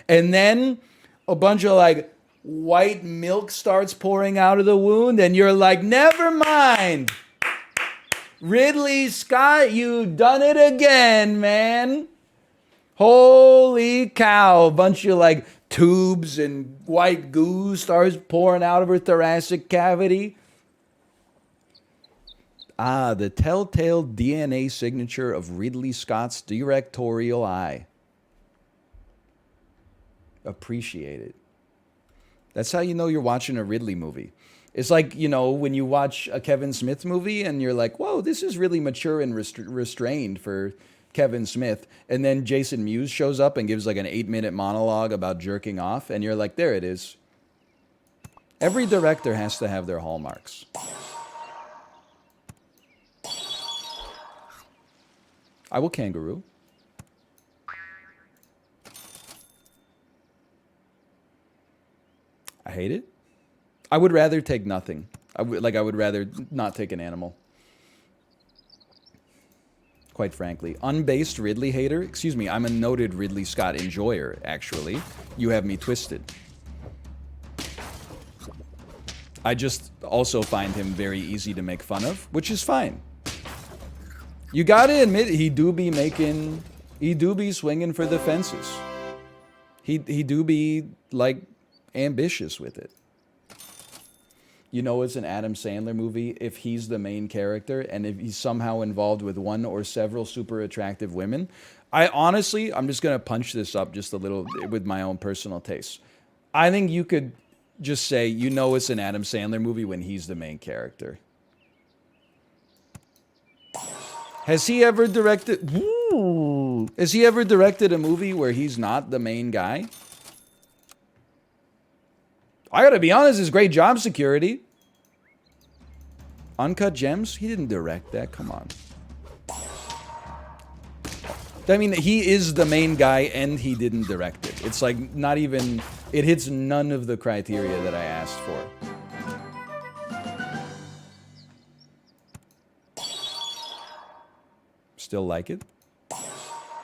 and then a bunch of like white milk starts pouring out of the wound, and you're like, never mind. Ridley Scott, you done it again, man. Holy cow. A bunch of like tubes and white goo starts pouring out of her thoracic cavity. Ah, the telltale DNA signature of Ridley Scott's directorial eye. Appreciate it. That's how you know you're watching a Ridley movie. It's like, you know, when you watch a Kevin Smith movie and you're like, whoa, this is really mature and restrained for Kevin Smith. And then Jason Mewes shows up and gives like an 8-minute monologue about jerking off. And you're like, there it is. Every director has to have their hallmarks. I will kangaroo. I hate it. I would rather take nothing. I would rather not take an animal. Quite frankly. Unbased Ridley hater? Excuse me, I'm a noted Ridley Scott enjoyer, actually. You have me twisted. I just also find him very easy to make fun of, which is fine. You gotta admit, he do be swinging for the fences. He do be, like, ambitious with it. You know it's an Adam Sandler movie if he's the main character and if he's somehow involved with one or several super attractive women. I'm just going to punch this up just a little with my own personal taste. I think you could just say, you know it's an Adam Sandler movie when he's the main character. Has he ever directed a movie where he's not the main guy? I gotta be honest, it's great job security. Uncut Gems? He didn't direct that. Come on. I mean, he is the main guy and he didn't direct it. It's like not even... It hits none of the criteria that I asked for. Still like it?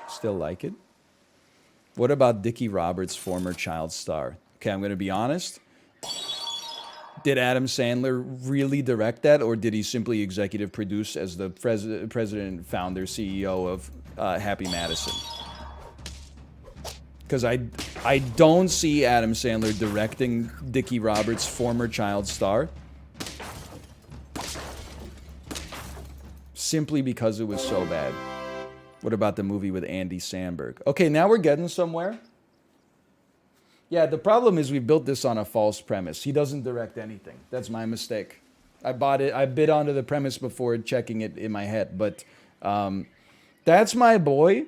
Still like it? What about Dickie Roberts' former child star? Okay, I'm gonna be honest. Did Adam Sandler really direct that, or did he simply executive produce as the president, founder, CEO of Happy Madison? Because I don't see Adam Sandler directing Dickie Roberts' former child star. Simply because it was so bad. What about the movie with Andy Samberg? Okay, now we're getting somewhere. Yeah, the problem is we built this on a false premise. He doesn't direct anything. That's my mistake. I bid onto the premise before checking it in my head. But That's My Boy,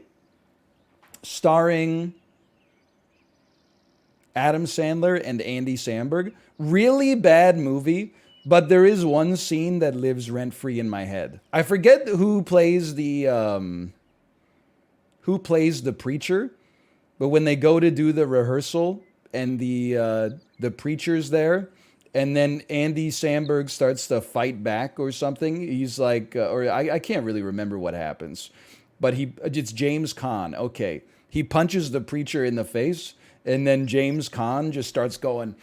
starring Adam Sandler and Andy Samberg. Really bad movie, but there is one scene that lives rent free in my head. I forget who plays the preacher, but when they go to do the rehearsal and the preacher's there, and then Andy Samberg starts to fight back or something. He's like, or I can't really remember what happens, but it's James Caan. Okay, he punches the preacher in the face, and then James Caan just starts going,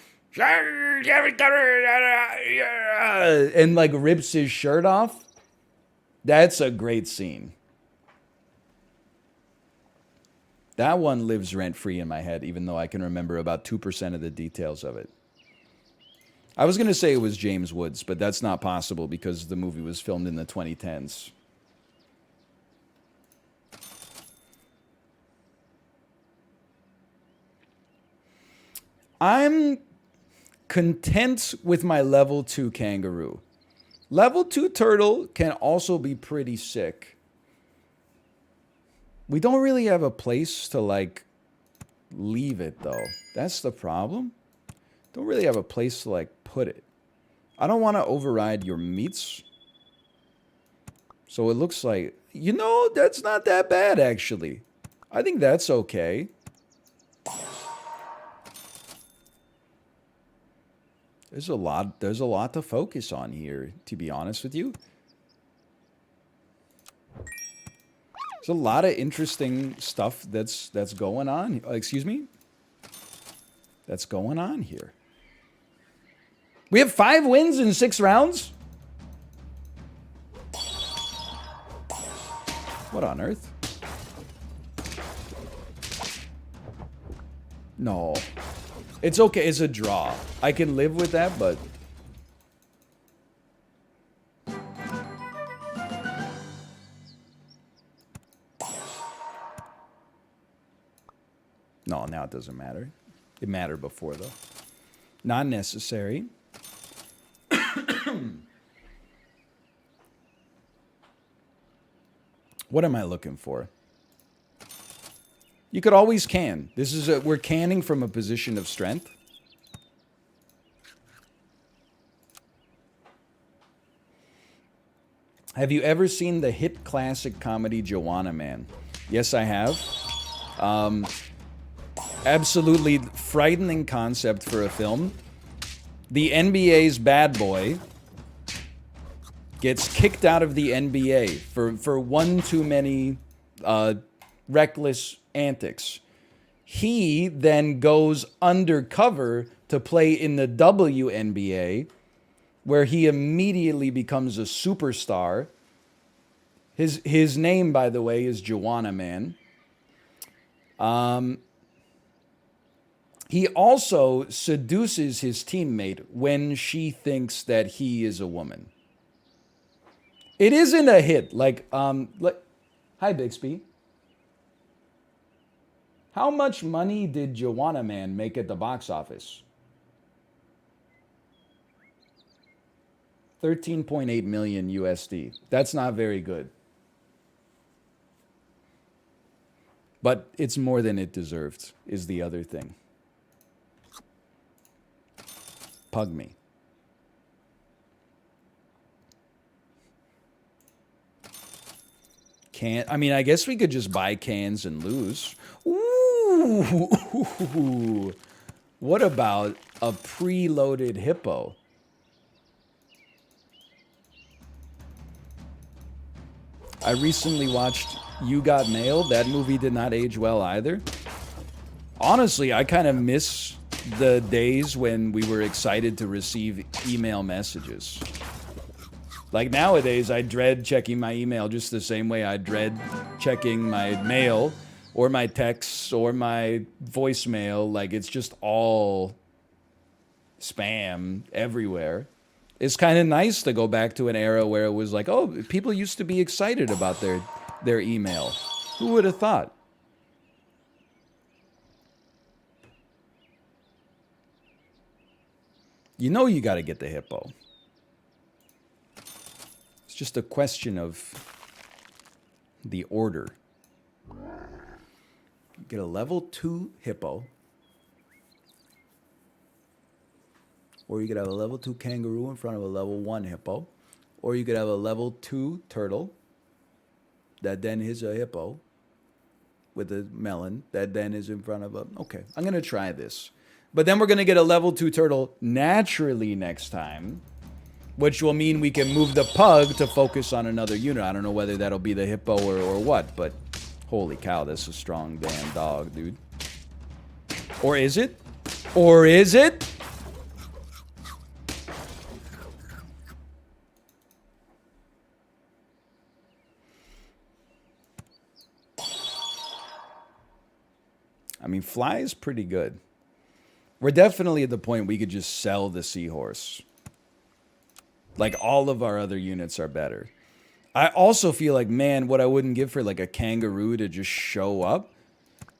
and like rips his shirt off. That's a great scene. That one lives rent free in my head, even though I can remember about 2% of the details of it. I was going to say it was James Woods, but that's not possible because the movie was filmed in the 2010s. I'm content with my level 2 kangaroo. Level 2 turtle can also be pretty sick. We don't really have a place to, like, leave it, though. That's the problem. Don't really have a place to, like, put it. I don't want to override your meats. So it looks like, you know, that's not that bad, actually. I think that's okay. There's a lot to focus on here, to be honest with you. There's a lot of interesting stuff that's going on. Excuse me? That's going on here. We have 5 wins in 6 rounds? What on earth? No. It's okay. It's a draw. I can live with that, but... No, now it doesn't matter. It mattered before, though. Not necessary. What am I looking for? You could always can. We're canning from a position of strength. Have you ever seen the hit classic comedy Joanna Man? Yes, I have. Absolutely frightening concept for a film. The NBA's bad boy gets kicked out of the NBA for one too many reckless antics. He then goes undercover to play in the WNBA, where he immediately becomes a superstar. His name, by the way, is Joanna Man. He also seduces his teammate when she thinks that he is a woman. It isn't a hit. Hi, Bixby. How much money did Joanna Man make at the box office? 13.8 million USD. That's not very good. But it's more than it deserved, is the other thing. Pug me. I guess we could just buy cans and lose. Ooh. What about a preloaded hippo? I recently watched You Got Mail. That movie did not age well either. Honestly, I kind of miss the days when we were excited to receive email messages. Like nowadays, I dread checking my email just the same way I dread checking my mail or my texts or my voicemail. Like it's just all spam everywhere. It's kind of nice to go back to an era where it was like, oh, people used to be excited about their email. Who would have thought? You know you got to get the hippo. It's just a question of the order. Get a level 2 hippo. Or you could have a level 2 kangaroo in front of a level 1 hippo. Or you could have a level 2 turtle that then is a hippo with a melon that then is in front of a... Okay, I'm going to try this. But then we're going to get a level 2 turtle naturally next time, which will mean we can move the pug to focus on another unit. I don't know whether that'll be the hippo or what, but holy cow, this is a strong damn dog, dude. Or is it? Or is it? I mean, fly is pretty good. We're definitely at the point we could just sell the seahorse. Like, all of our other units are better. I also feel like, man, what I wouldn't give for, like, a kangaroo to just show up.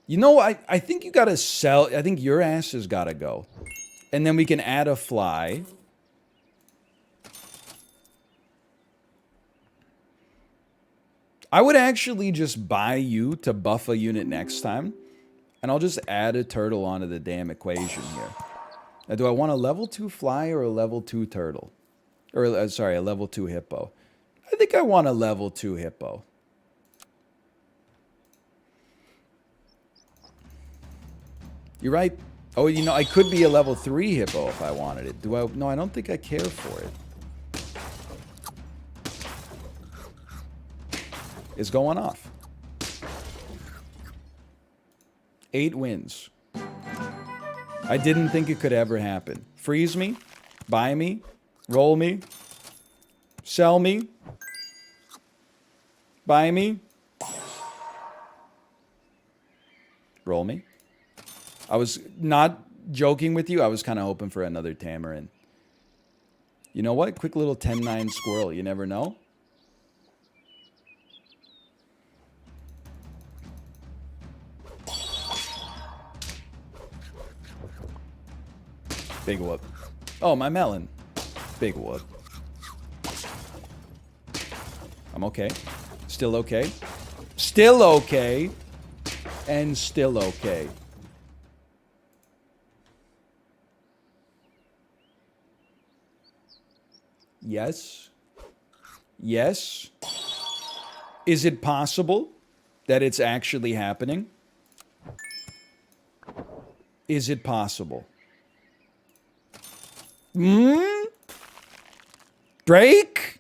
You know, I think you gotta sell... I think your ass has gotta go. And then we can add a fly. I would actually just buy you to buff a unit next time. And I'll just add a turtle onto the damn equation here. Now, do I want a level 2 fly or a level 2 turtle? Or, sorry, a level 2 hippo. I think I want a level 2 hippo. You're right. Oh, you know, I could be a level 3 hippo if I wanted it. Do I? No, I don't think I care for it. It's going off. 8 wins. I didn't think it could ever happen. Freeze me, buy me, roll me, sell me, buy me, roll me. I was not joking with you. I was kind of hoping for another tamarin. You know what? Quick little 10-9 squirrel. You never know. Big whoop. Oh, my melon. Big whoop. I'm okay. Still okay. Still okay. And still okay. Yes. Yes. Is it possible that it's actually happening? Is it possible? Drake?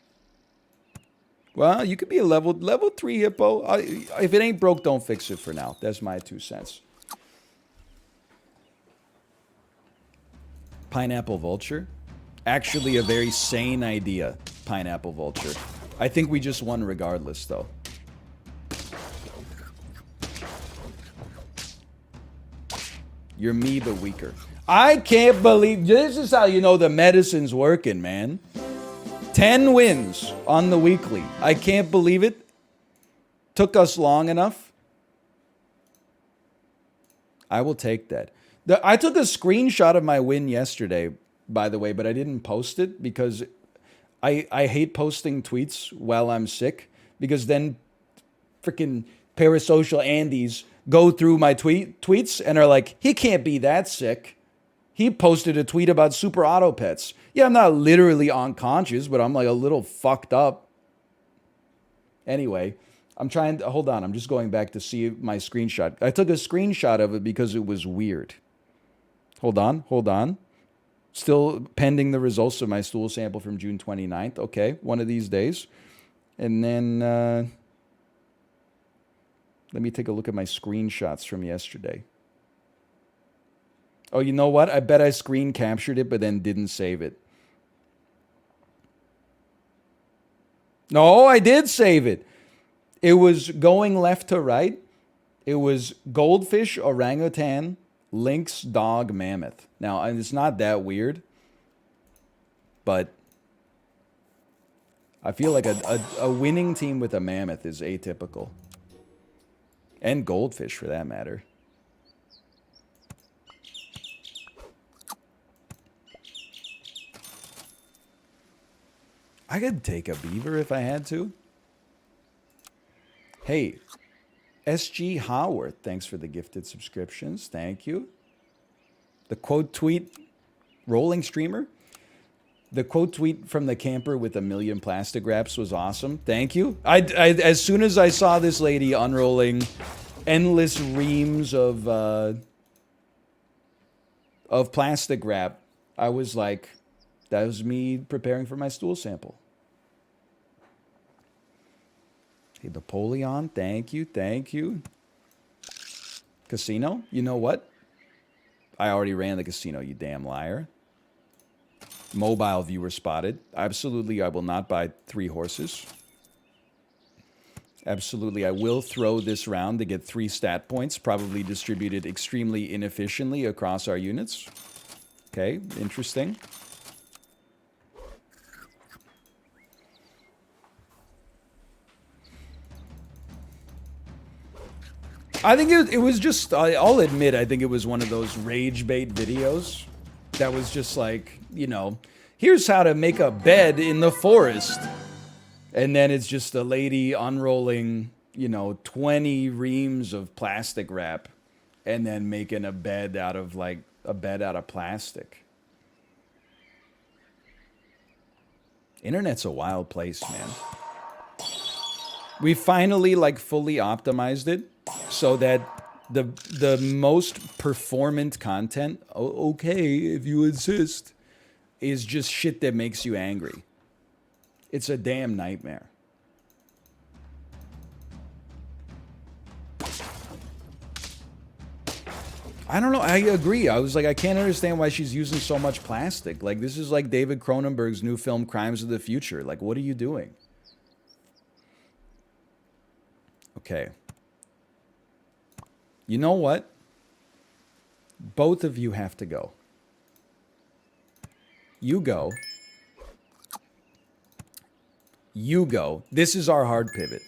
Well, you could be a level 3 hippo. If it ain't broke, don't fix it for now. That's my 2 cents. Pineapple vulture? Actually a very sane idea, pineapple vulture. I think we just won regardless, though. You're me, but weaker. I can't believe... This is how you know the medicine's working, man. 10 wins on the weekly. I can't believe it. Took us long enough. I will take that. I took a screenshot of my win yesterday, by the way, but I didn't post it because I hate posting tweets while I'm sick, because then freaking parasocial Andes go through my tweets and are like, he can't be that sick. He posted a tweet about super auto pets. Yeah, I'm not literally unconscious, but I'm like a little fucked up. Anyway, I'm trying to... Hold on, I'm just going back to see my screenshot. I took a screenshot of it because it was weird. Hold on. Still pending the results of my stool sample from June 29th. Okay, one of these days. And then... let me take a look at my screenshots from yesterday. Oh, you know what? I bet I screen captured it, but then didn't save it. No, I did save it. It was going left to right. It was goldfish, orangutan, lynx, dog, mammoth. Now, it's not that weird, but I feel like a winning team with a mammoth is atypical. And goldfish, for that matter. I could take a beaver if I had to. Hey, SG Howard, thanks for the gifted subscriptions. Thank you. The quote tweet rolling streamer. The quote tweet from the camper with a million plastic wraps was awesome. Thank you. I as soon as I saw this lady unrolling endless reams of plastic wrap, I was like, that was me preparing for my stool sample. Hey, Napoleon, thank you, thank you. Casino, you know what? I already ran the casino, you damn liar. Mobile viewer spotted. Absolutely, I will not buy 3 horses. Absolutely, I will throw this round to get 3 stat points, probably distributed extremely inefficiently across our units. Okay, interesting. I think it was just, I'll admit, I think it was one of those rage bait videos that was just like, you know, here's how to make a bed in the forest. And then it's just a lady unrolling, you know, 20 reams of plastic wrap and then making a bed out of, like, a bed out of plastic. Internet's a wild place, man. We finally, like, fully optimized it so that the most performant content, okay, if you insist, is just shit that makes you angry. It's a damn nightmare. I don't know. I agree. I was like, I can't understand why she's using so much plastic. Like, this is like David Cronenberg's new film, Crimes of the Future. Like, what are you doing? Okay. You know what? Both of you have to go. You go. You go. This is our hard pivot.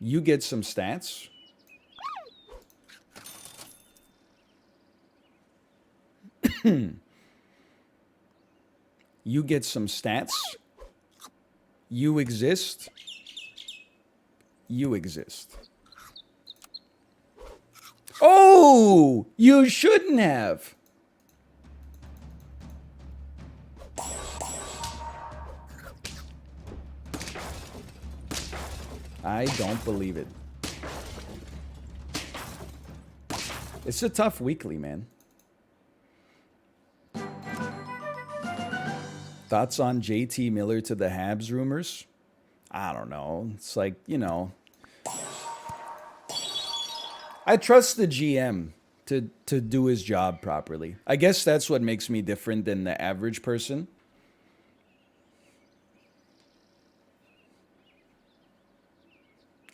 You get some stats. You get some stats. You exist. You exist. Oh, you shouldn't have. I don't believe it. It's a tough weekly, man. Thoughts on JT Miller to the Habs rumors? I don't know. It's like, you know, I trust the GM to do his job properly. I guess that's what makes me different than the average person.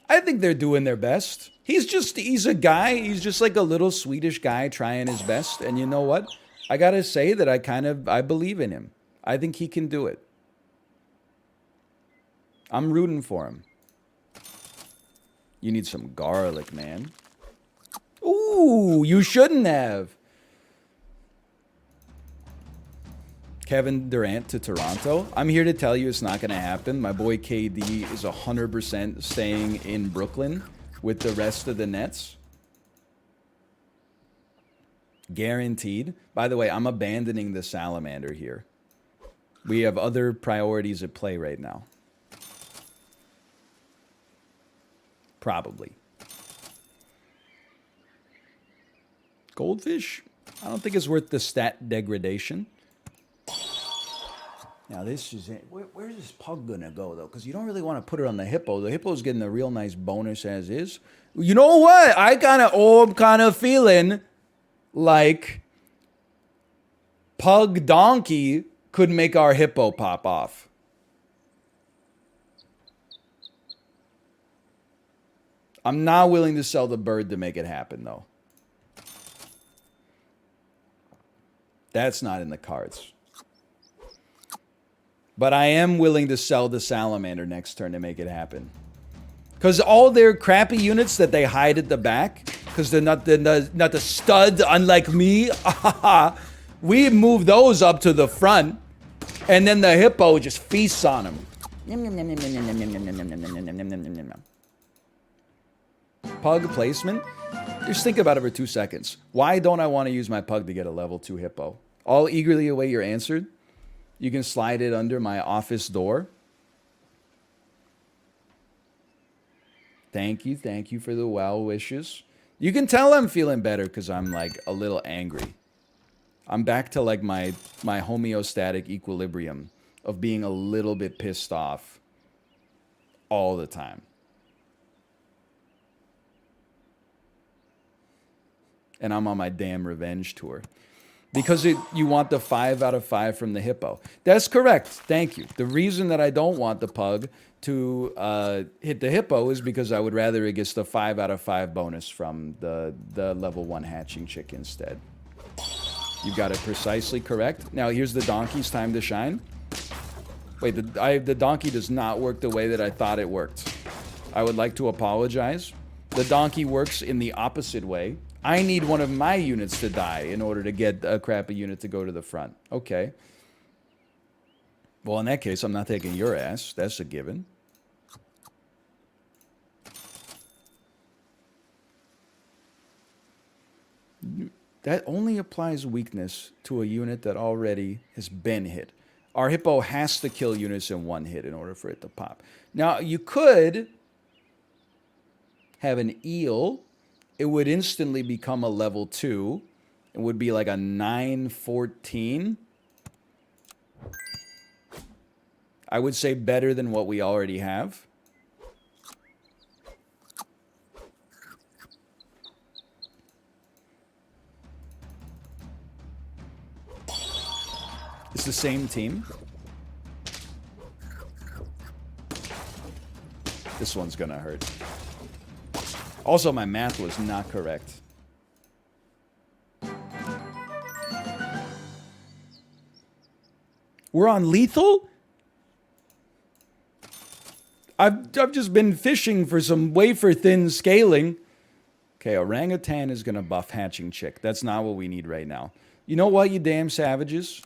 I think they're doing their best. He's a guy. He's just like a little Swedish guy trying his best. And you know what? I got to say that I believe in him. I think he can do it. I'm rooting for him. You need some garlic, man. Ooh, you shouldn't have. Kevin Durant to Toronto. I'm here to tell you it's not going to happen. My boy KD is 100% staying in Brooklyn with the rest of the Nets. Guaranteed. By the way, I'm abandoning the salamander here. We have other priorities at play right now. Probably. Goldfish? I don't think it's worth the stat degradation. Now this is it. Where's this pug gonna go though? Because you don't really want to put her on the hippo. The hippo's getting a real nice bonus as is. You know what? I'm kind of feeling like pug donkey could make our hippo pop off. I'm not willing to sell the bird to make it happen though. That's not in the cards. But I am willing to sell the salamander next turn to make it happen. Because all their crappy units that they hide at the back, because they're not the stud, unlike me, we move those up to the front, and then the hippo just feasts on them. Pug placement? Just think about it for 2 seconds. Why don't I want to use my pug to get a level 2 hippo? I'll eagerly await your answer. You can slide it under my office door. Thank you for the well wishes. You can tell I'm feeling better because I'm like a little angry. I'm back to like my homeostatic equilibrium of being a little bit pissed off all the time. And I'm on my damn revenge tour. Because you want the 5 out of 5 from the hippo. That's correct. Thank you. The reason that I don't want the pug to hit the hippo is because I would rather it gets the 5 out of 5 bonus from the level 1 hatching chick instead. You got it precisely correct. Now here's the donkey's time to shine. Wait, the donkey does not work the way that I thought it worked. I would like to apologize. The donkey works in the opposite way. I need one of my units to die in order to get a crappy unit to go to the front. Okay. Well, in that case, I'm not taking your ass. That's a given. That only applies weakness to a unit that already has been hit. Our hippo has to kill units in one hit in order for it to pop. Now, you could have an eel. It would instantly become a level 2. It would be like a 9-14. I would say better than what we already have. It's the same team. This one's gonna hurt. Also, my math was not correct. We're on lethal? I've just been fishing for some wafer-thin scaling. Okay, orangutan is going to buff hatching chick. That's not what we need right now. You know what, you damn savages?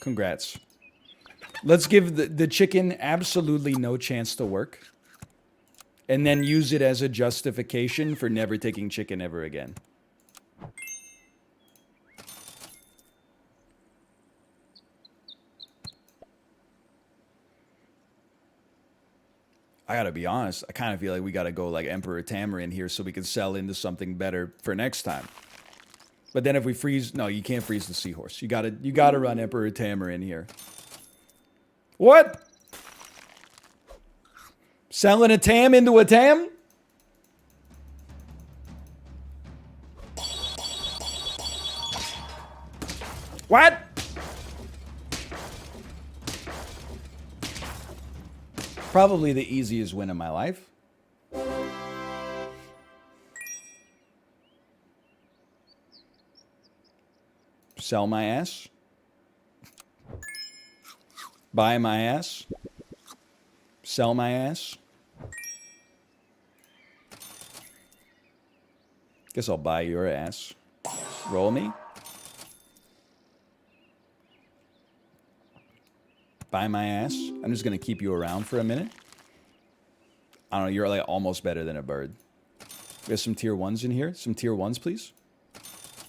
Congrats. Let's give the chicken absolutely no chance to work. And then use it as a justification for never taking chicken ever again. I gotta be honest, I kind of feel like we gotta go like Emperor Tamarin here so we can sell into something better for next time. But then if we freeze, no, you can't freeze the seahorse. You gotta run Emperor Tamarin here. What? Selling a tam into a tam? What? Probably the easiest win of my life. Sell my ass. Buy my ass. Sell my ass. Guess I'll buy your ass. Roll me. Buy my ass. I'm just going to keep you around for a minute. I don't know, you're like almost better than a bird. We have some tier 1s in here. Some tier 1s, please.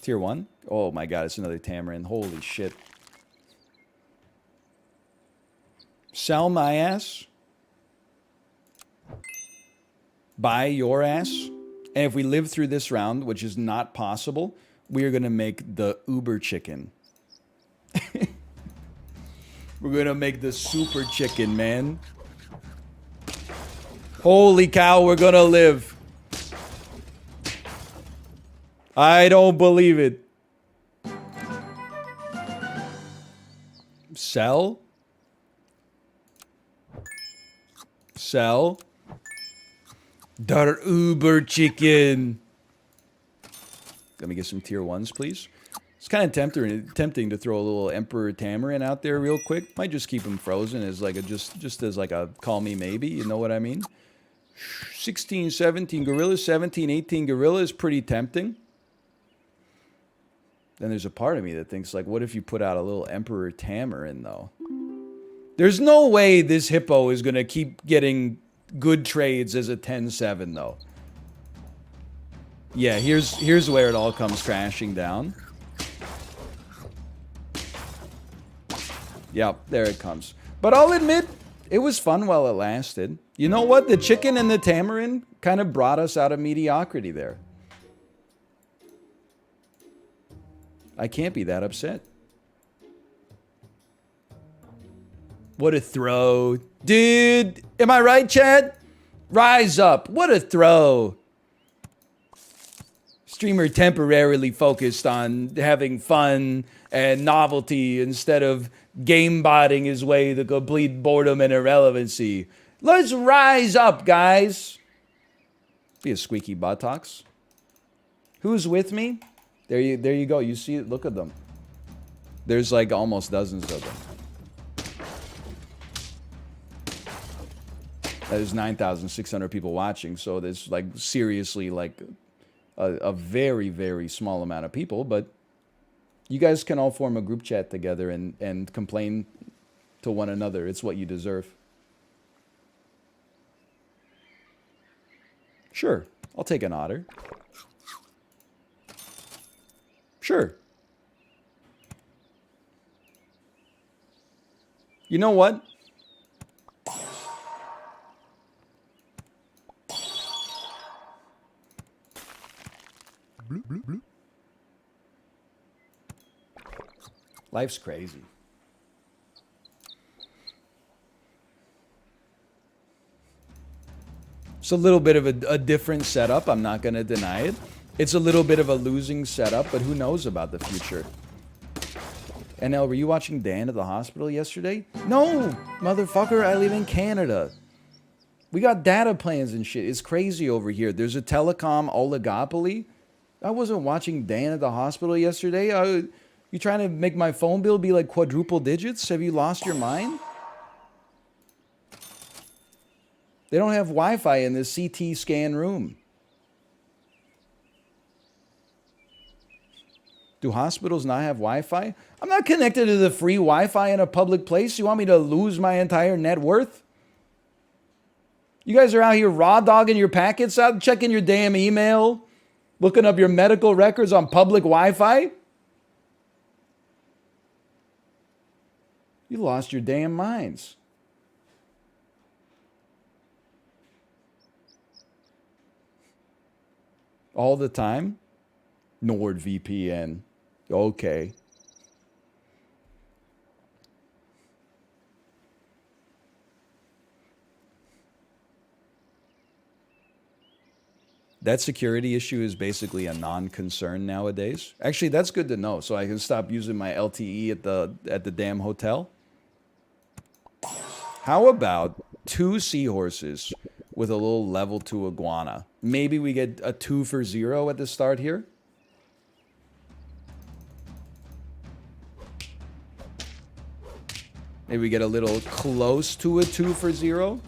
Tier 1. Oh my god, it's another Tamarin. Holy shit. Sell my ass. Buy your ass. And if we live through this round, which is not possible, we are going to make the Uber chicken. We're going to make the super chicken, man. Holy cow, we're going to live. I don't believe it. Sell. Sell. Der Uber chicken. Let me get some tier 1s, please. It's kind of tempting to throw a little Emperor Tamarin out there real quick. Might just keep him frozen as like a just as like a call me maybe. You know what I mean? 16, 17 gorilla, 17, 18 gorilla is pretty tempting. Then there's a part of me that thinks like, what if you put out a little Emperor Tamarin though? There's no way this hippo is gonna keep getting good trades as a 10-7 though. Yeah, here's where it all comes crashing down. Yep, there it comes. But I'll admit, it was fun while it lasted. You know what? The chicken and the tamarind kind of brought us out of mediocrity there. I can't be that upset. What a throw. Dude, am I right, Chad? Rise up. What a throw. Streamer temporarily focused on having fun and novelty instead of game-botting his way to complete boredom and irrelevancy. Let's rise up, guys. Be a squeaky buttocks. Who's with me? There you go. You see it? Look at them. There's like almost dozens of them. There's 9,600 people watching, so there's like seriously like a very, very small amount of people, but you guys can all form a group chat together and complain to one another. It's what you deserve. Sure, I'll take an otter. Sure. You know what? Life's crazy. It's a little bit of a different setup. I'm not going to deny it. It's a little bit of a losing setup, but who knows about the future? NL, were you watching Dan at the hospital yesterday? No, motherfucker, I live in Canada. We got data plans and shit. It's crazy over here. There's a telecom oligopoly. I wasn't watching Dan at the hospital yesterday. You trying to make my phone bill be like quadruple digits? Have you lost your mind? They don't have Wi-Fi in this CT scan room. Do hospitals not have Wi-Fi? I'm not connected to the free Wi-Fi in a public place. You want me to lose my entire net worth? You guys are out here raw dogging your packets out, checking your damn email, looking up your medical records on public Wi-Fi? You lost your damn minds. All the time? NordVPN. Okay. That security issue is basically a non-concern nowadays. Actually, that's good to know, so I can stop using my LTE at the damn hotel. How about 2 seahorses with a little level 2 iguana? Maybe we get a 2 for 0 at the start here. Maybe we get a little close to a 2 for 0.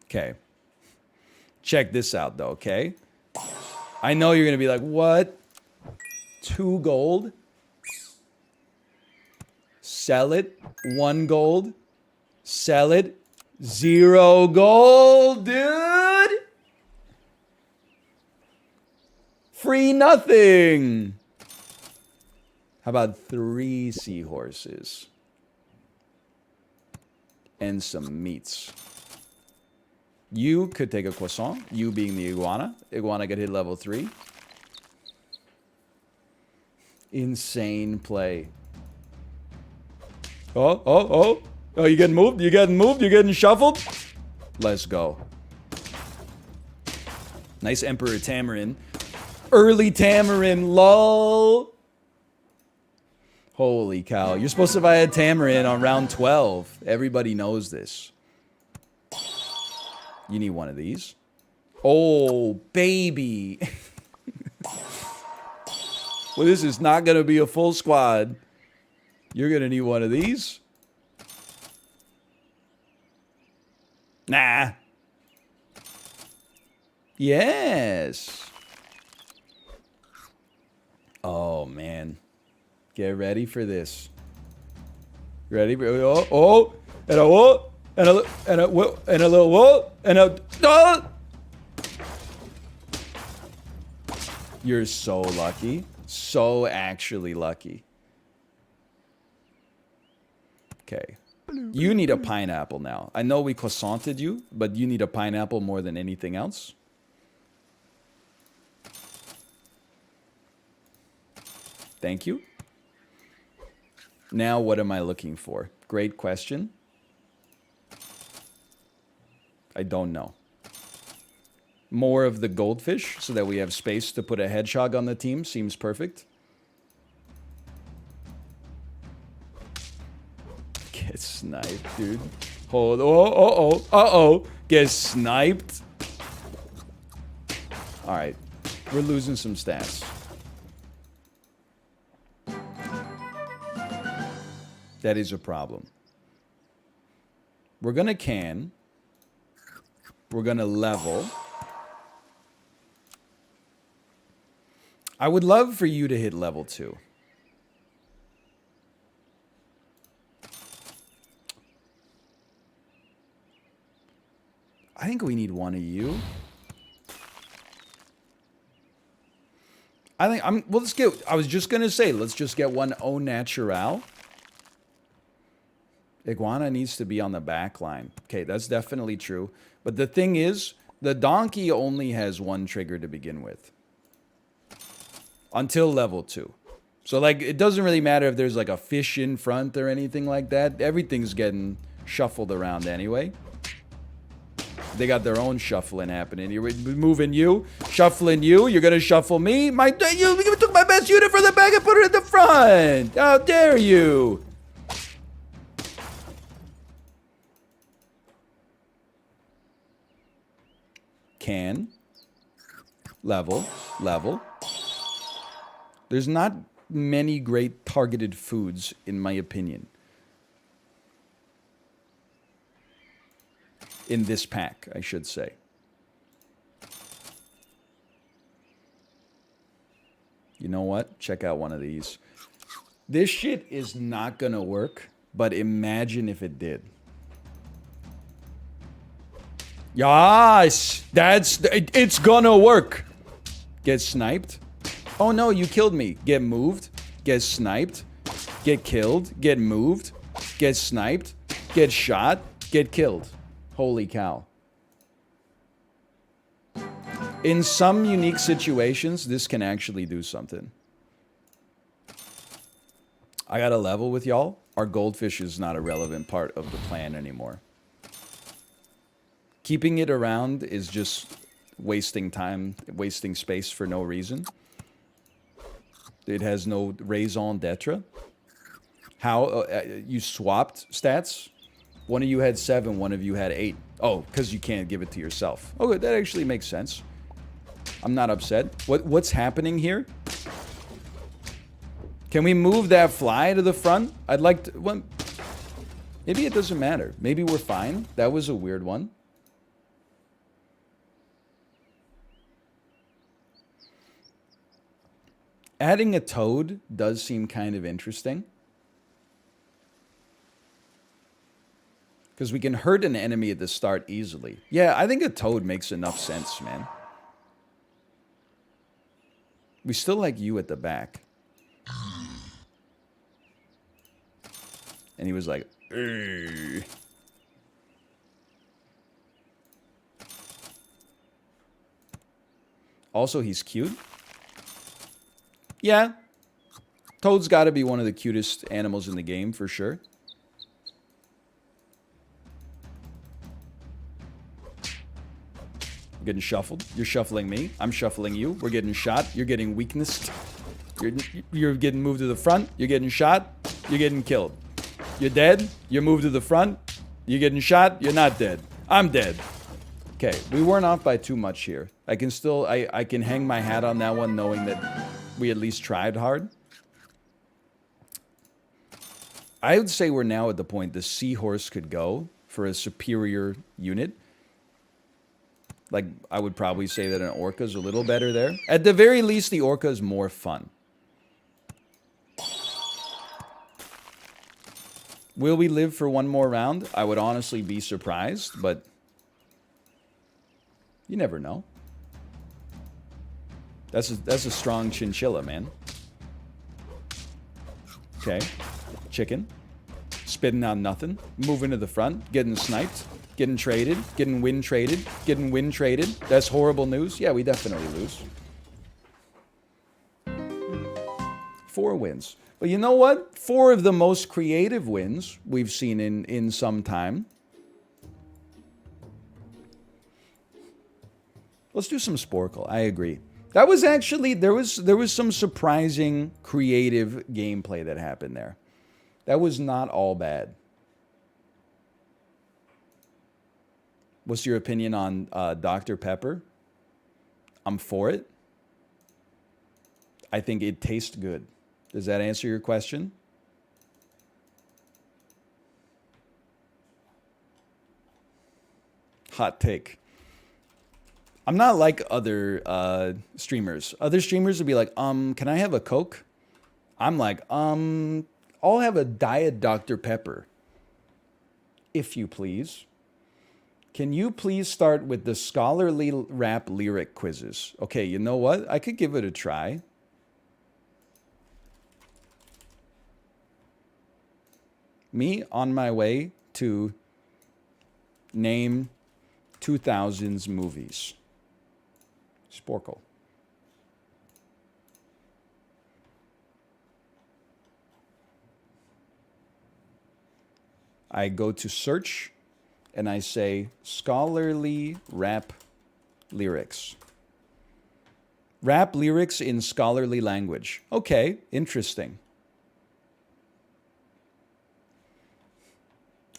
Okay. Check this out, though, okay? I know you're going to be like, what? 2 gold? Sell it. 1 gold. Sell it. 0 gold, dude! Free nothing! How about 3 seahorses? And some meats. You could take a croissant, you being the iguana. Iguana could hit level 3. Insane play. Oh, you getting moved? You getting moved? You getting shuffled? Let's go. Nice Emperor Tamarin. Early Tamarin, lol. Holy cow. You're supposed to buy a Tamarin on round 12. Everybody knows this. You need one of these. Oh, baby. Well, this is not going to be a full squad. You're going to need one of these. Nah. Yes. Oh, man. Get ready for this. Ready? Oh, oh, and a whoa, and a whoa, and a little whoa, and a oh! You're so lucky. So actually lucky. Okay. You need a pineapple now. I know we croissanted you, but you need a pineapple more than anything else. Thank you. Now what am I looking for? Great question. I don't know. More of the goldfish so that we have space to put a hedgehog on the team. Seems perfect. Get sniped, dude. Hold. Uh-oh. Get sniped. All right. We're losing some stats. That is a problem. We're going to can. We're going to level. I would love for you to hit level 2. I think we need one of you. I think well, let's get, I was just going to say, let's just get one au natural. Iguana needs to be on the back line. Okay, that's definitely true. But the thing is, the donkey only has one trigger to begin with. Until level 2. So, like, it doesn't really matter if there's, like, a fish in front or anything like that. Everything's getting shuffled around anyway. They got their own shuffling happening. You're moving you, shuffling you. You're going to shuffle me. You took my best unit from the back and put it in the front. How dare you? Can. Level. There's not many great targeted foods, in my opinion, in this pack, I should say. You know what? Check out one of these. This shit is not gonna work, but imagine if it did. Yes! It's gonna work! Get sniped. Oh no, you killed me. Get moved. Get sniped. Get killed. Get moved. Get sniped. Get shot. Get killed. Holy cow. In some unique situations, this can actually do something. I got a level with y'all. Our goldfish is not a relevant part of the plan anymore. Keeping it around is just wasting time, wasting space for no reason. It has no raison d'etre. How you swapped stats? One of you had 7, one of you had 8. Oh, because you can't give it to yourself. Okay, that actually makes sense. I'm not upset. What's happening here? Can we move that fly to the front? I'd like to... Well, maybe it doesn't matter. Maybe we're fine. That was a weird one. Adding a toad does seem kind of interesting. Because we can hurt an enemy at the start easily. Yeah, I think a toad makes enough sense, man. We still like you at the back. And he was like, "Ugh." Also, he's cute. Yeah. Toad's got to be one of the cutest animals in the game, for sure. Getting shuffled. You're shuffling me. I'm shuffling you. We're getting shot. You're getting weaknessed. You're getting moved to the front. You're getting shot. You're getting killed. You're dead. You're moved to the front. You're getting shot. You're not dead. I'm dead. Okay, we weren't off by too much here. I can still, I can hang my hat on that one knowing that we at least tried hard. I would say we're now at the point the seahorse could go for a superior unit. Like, I would probably say that an orca's a little better there. At the very least, the orca is more fun. Will we live for one more round? I would honestly be surprised, but you never know. That's a strong chinchilla, man. Okay. Chicken. Spitting out nothing. Moving to the front. Getting sniped. Getting traded. Getting win traded. Getting win traded. That's horrible news. Yeah, we definitely lose. 4 wins. But you know what? 4 of the most creative wins we've seen in some time. Let's do some Sporkle. I agree. That was actually, there was some surprising creative gameplay that happened there. That was not all bad. What's your opinion on Dr. Pepper? I'm for it. I think it tastes good. Does that answer your question? Hot take. I'm not like other streamers. Other streamers would be like, can I have a Coke? I'm like, I'll have a Diet Dr. Pepper. If you please. Can you please start with the scholarly rap lyric quizzes? Okay, you know what? I could give it a try. Me on my way to name 2000s movies. Sporkle. I go to search and I say scholarly rap lyrics. Rap lyrics in scholarly language. Okay, interesting.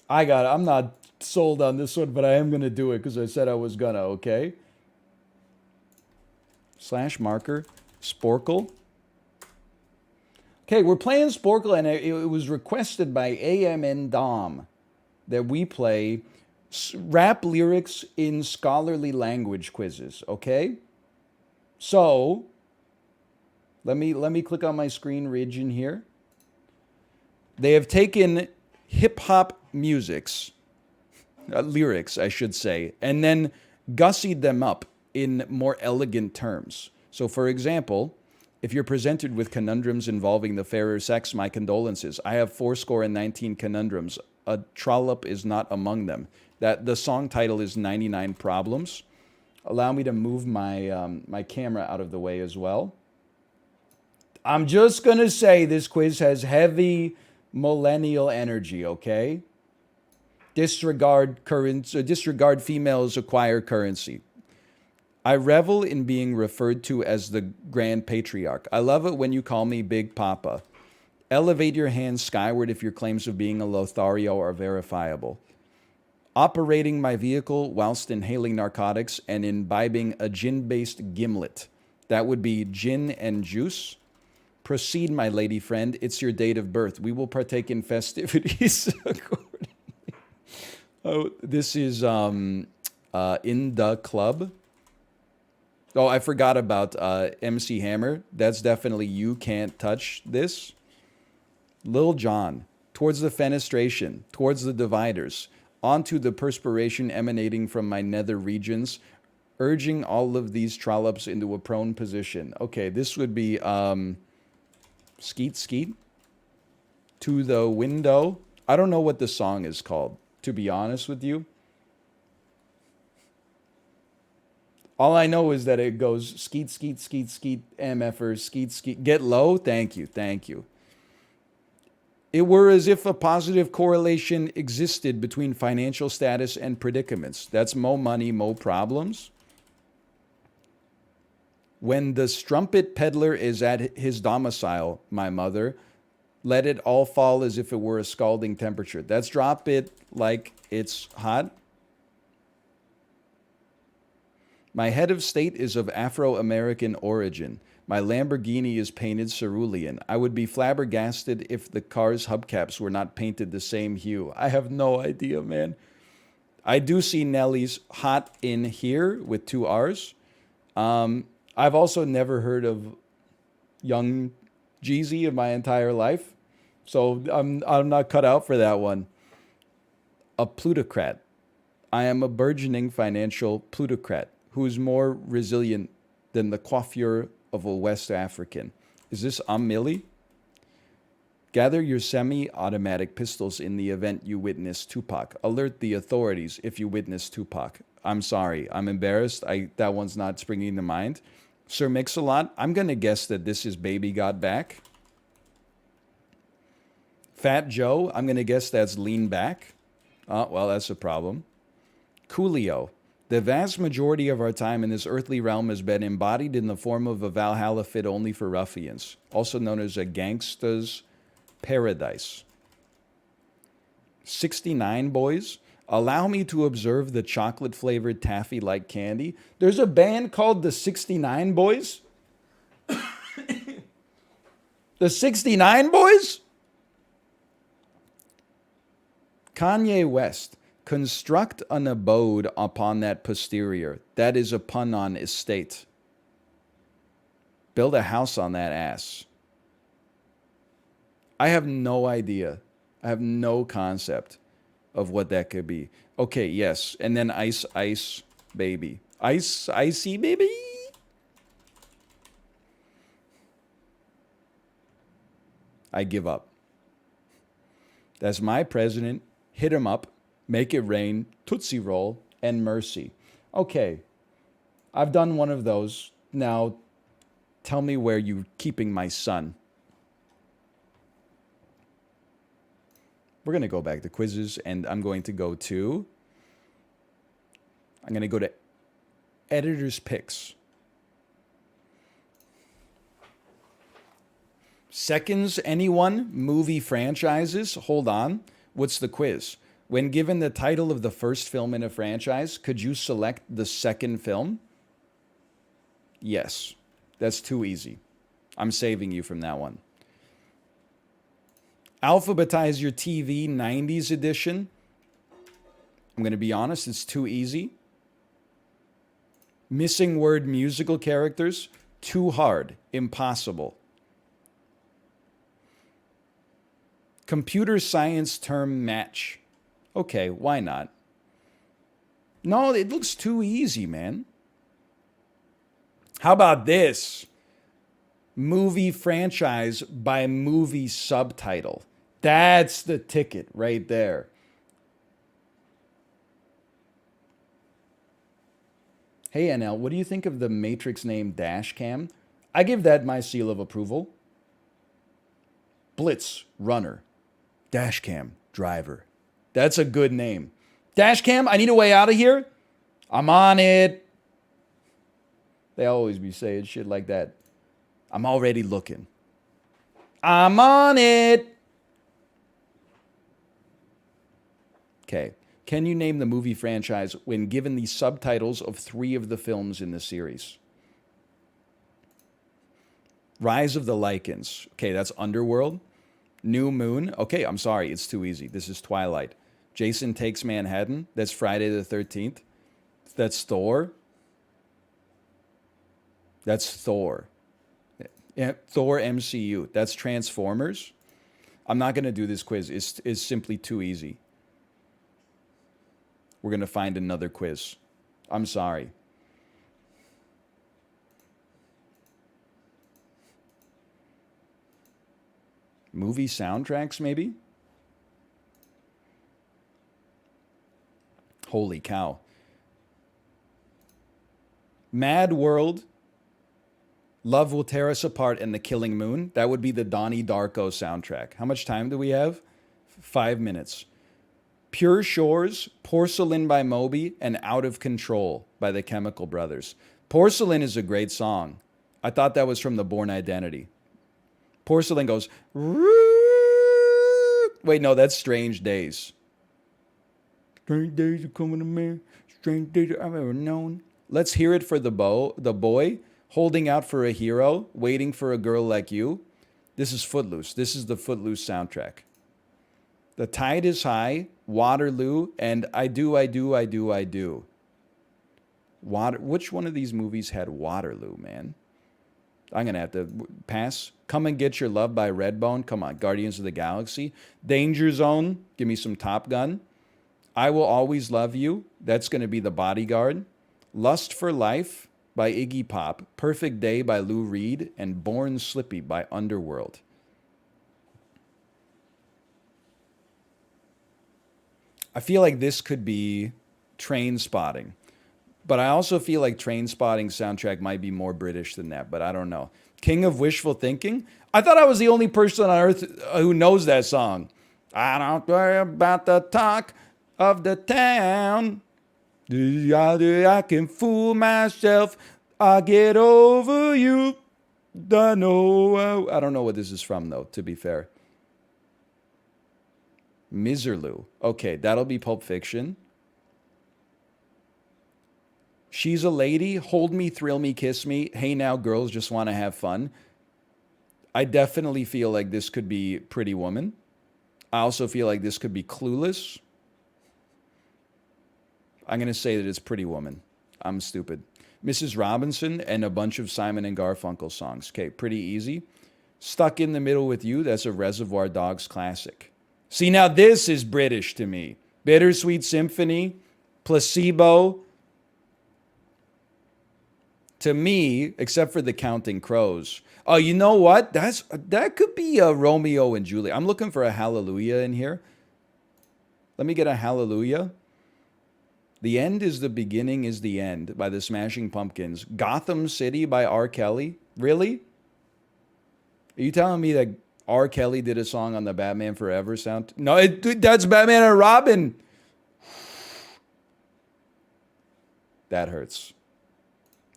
I'm not sold on this one, but I am going to do it because I said I was going to, okay? / marker, Sporkle. Okay, we're playing Sporkle, and it was requested by AMN Dom that we play rap lyrics in scholarly language quizzes, okay? So, let me click on my screen region here. They have taken hip-hop lyrics, I should say, and then gussied them up in more elegant terms. So, for example, if you're presented with conundrums involving the fairer sex, my condolences. I have 19 conundrums. A trollop is not among them. That the song title is 99 Problems. Allow me to move my my camera out of the way as well. I'm just gonna say this quiz has heavy millennial energy, okay? Disregard females acquire currency. I revel in being referred to as the Grand Patriarch. I love it when you call me Big Papa. Elevate your hands skyward if your claims of being a Lothario are verifiable. Operating my vehicle whilst inhaling narcotics and imbibing a gin-based gimlet. That would be gin and juice. Proceed, my lady friend. It's your date of birth. We will partake in festivities accordingly. Oh, this is in the club. Oh, I forgot about MC Hammer. That's definitely You Can't Touch This. Lil Jon, towards the fenestration, towards the dividers, onto the perspiration emanating from my nether regions, urging all of these trollops into a prone position. Okay, this would be Skeet Skeet. To the window. I don't know what the song is called, to be honest with you. All I know is that it goes skeet, skeet, skeet, skeet, MFers, skeet, skeet. Get low? Thank you, thank you. It were as if a positive correlation existed between financial status and predicaments. That's mo money, mo problems. When the strumpet peddler is at his domicile, my mother, let it all fall as if it were a scalding temperature. That's drop it like it's hot. My head of state is of Afro-American origin. My Lamborghini is painted cerulean. I would be flabbergasted if the car's hubcaps were not painted the same hue. I have no idea, man. I do see Nelly's hot in here with 2 R's. I've also never heard of Young Jeezy in my entire life. So I'm not cut out for that one. A plutocrat. I am a burgeoning financial plutocrat who is more resilient than the coiffure of a West African. Is this Millie? Gather your semi-automatic pistols in the event you witness Tupac. Alert the authorities if you witness Tupac. I'm sorry. I'm embarrassed. That one's not springing to mind. Sir Mix-a-Lot, I'm going to guess that this is Baby Got Back. Fat Joe, I'm going to guess that's Lean Back. Oh, well, that's a problem. Coolio, the vast majority of our time in this earthly realm has been embodied in the form of a Valhalla fit only for ruffians, also known as a gangsta's paradise. 69 Boys, allow me to observe the chocolate-flavored taffy-like candy. There's a band called the 69 Boys? The 69 Boys? Kanye West, construct an abode upon that posterior. That is a pun on estate. Build a house on that ass. I have no idea. I have no concept of what that could be. Okay, yes. And then ice, ice, baby. Ice, icy, baby. I give up. That's my president. Hit him up. Make it rain. Tootsie Roll. And mercy. Okay. I've done one of those. Now, tell me where you're keeping my son. We're going to go back to quizzes, and I'm going to go to editor's picks. Seconds, anyone? Movie franchises? Hold on. What's the quiz? When given the title of the first film in a franchise, could you select the second film? Yes. That's too easy. I'm saving you from that one. Alphabetize your TV 90s edition. I'm going to be honest, it's too easy. Missing word musical characters, too hard, impossible. Computer science term match. Okay, why not? No, it looks too easy, man. How about this? Movie franchise by movie subtitle. That's the ticket right there. Hey NL, what do you think of the Matrix name Dashcam? I give that my seal of approval. Blitz, runner. Dashcam, driver. That's a good name. Dashcam, I need a way out of here. I'm on it. They always be saying shit like that. I'm already looking. I'm on it. Okay. Can you name the movie franchise when given the subtitles of 3 of the films in the series? Rise of the Lycans. Okay, that's Underworld. New Moon. Okay, I'm sorry. It's too easy. This is Twilight. Jason Takes Manhattan. That's Friday the 13th. That's Thor. That's Thor. Yeah, Thor MCU. That's Transformers. I'm not going to do this quiz. It's simply too easy. We're going to find another quiz. I'm sorry. Movie soundtracks, maybe? Holy cow. Mad World, Love Will Tear Us Apart, and The Killing Moon. That would be the Donnie Darko soundtrack. How much time do we have? 5 minutes. Pure Shores, Porcelain by Moby, and Out of Control by the Chemical Brothers. Porcelain is a great song. I thought that was from The Bourne Identity. Porcelain goes, wait, no, that's Strange Days. Strange days are coming to me. Strange days I've ever known. Let's hear it for the boy, holding out for a hero, waiting for a girl like you. This is Footloose. This is the Footloose soundtrack. The Tide is High, Waterloo, and I Do, I Do, I Do, I Do. Which one of these movies had Waterloo, man? I'm going to have to pass. Come and Get Your Love by Redbone. Come on. Guardians of the Galaxy. Danger Zone. Give me some Top Gun. I Will Always Love You. That's going to be The Bodyguard. Lust for Life by Iggy Pop. Perfect Day by Lou Reed. And Born Slippy by Underworld. I feel like this could be Train Spotting. But I also feel like Train Spotting soundtrack might be more British than that, but I don't know. King of Wishful Thinking? I thought I was the only person on earth who knows that song. I don't worry about the talk of the town. I can fool myself. I'll get over you. I don't know what this is from, though, to be fair. Miserlou. Okay, that'll be Pulp Fiction. She's a Lady, Hold Me, Thrill Me, Kiss Me, Hey Now Girls Just Want to Have Fun. I definitely feel like this could be Pretty Woman. I also feel like this could be Clueless. I'm going to say that it's Pretty Woman. I'm stupid. Mrs. Robinson and a bunch of Simon and Garfunkel songs. Okay, pretty easy. Stuck in the Middle with You, that's a Reservoir Dogs classic. See, now this is British to me. Bittersweet Symphony, Placebo. To me, except for the Counting Crows. Oh, you know what? That could be a Romeo and Juliet. I'm looking for a Hallelujah in here. Let me get a Hallelujah. The End is the Beginning is the End by the Smashing Pumpkins. Gotham City by R. Kelly. Really? Are you telling me that R. Kelly did a song on the Batman Forever sound? No, that's Batman and Robin. That hurts.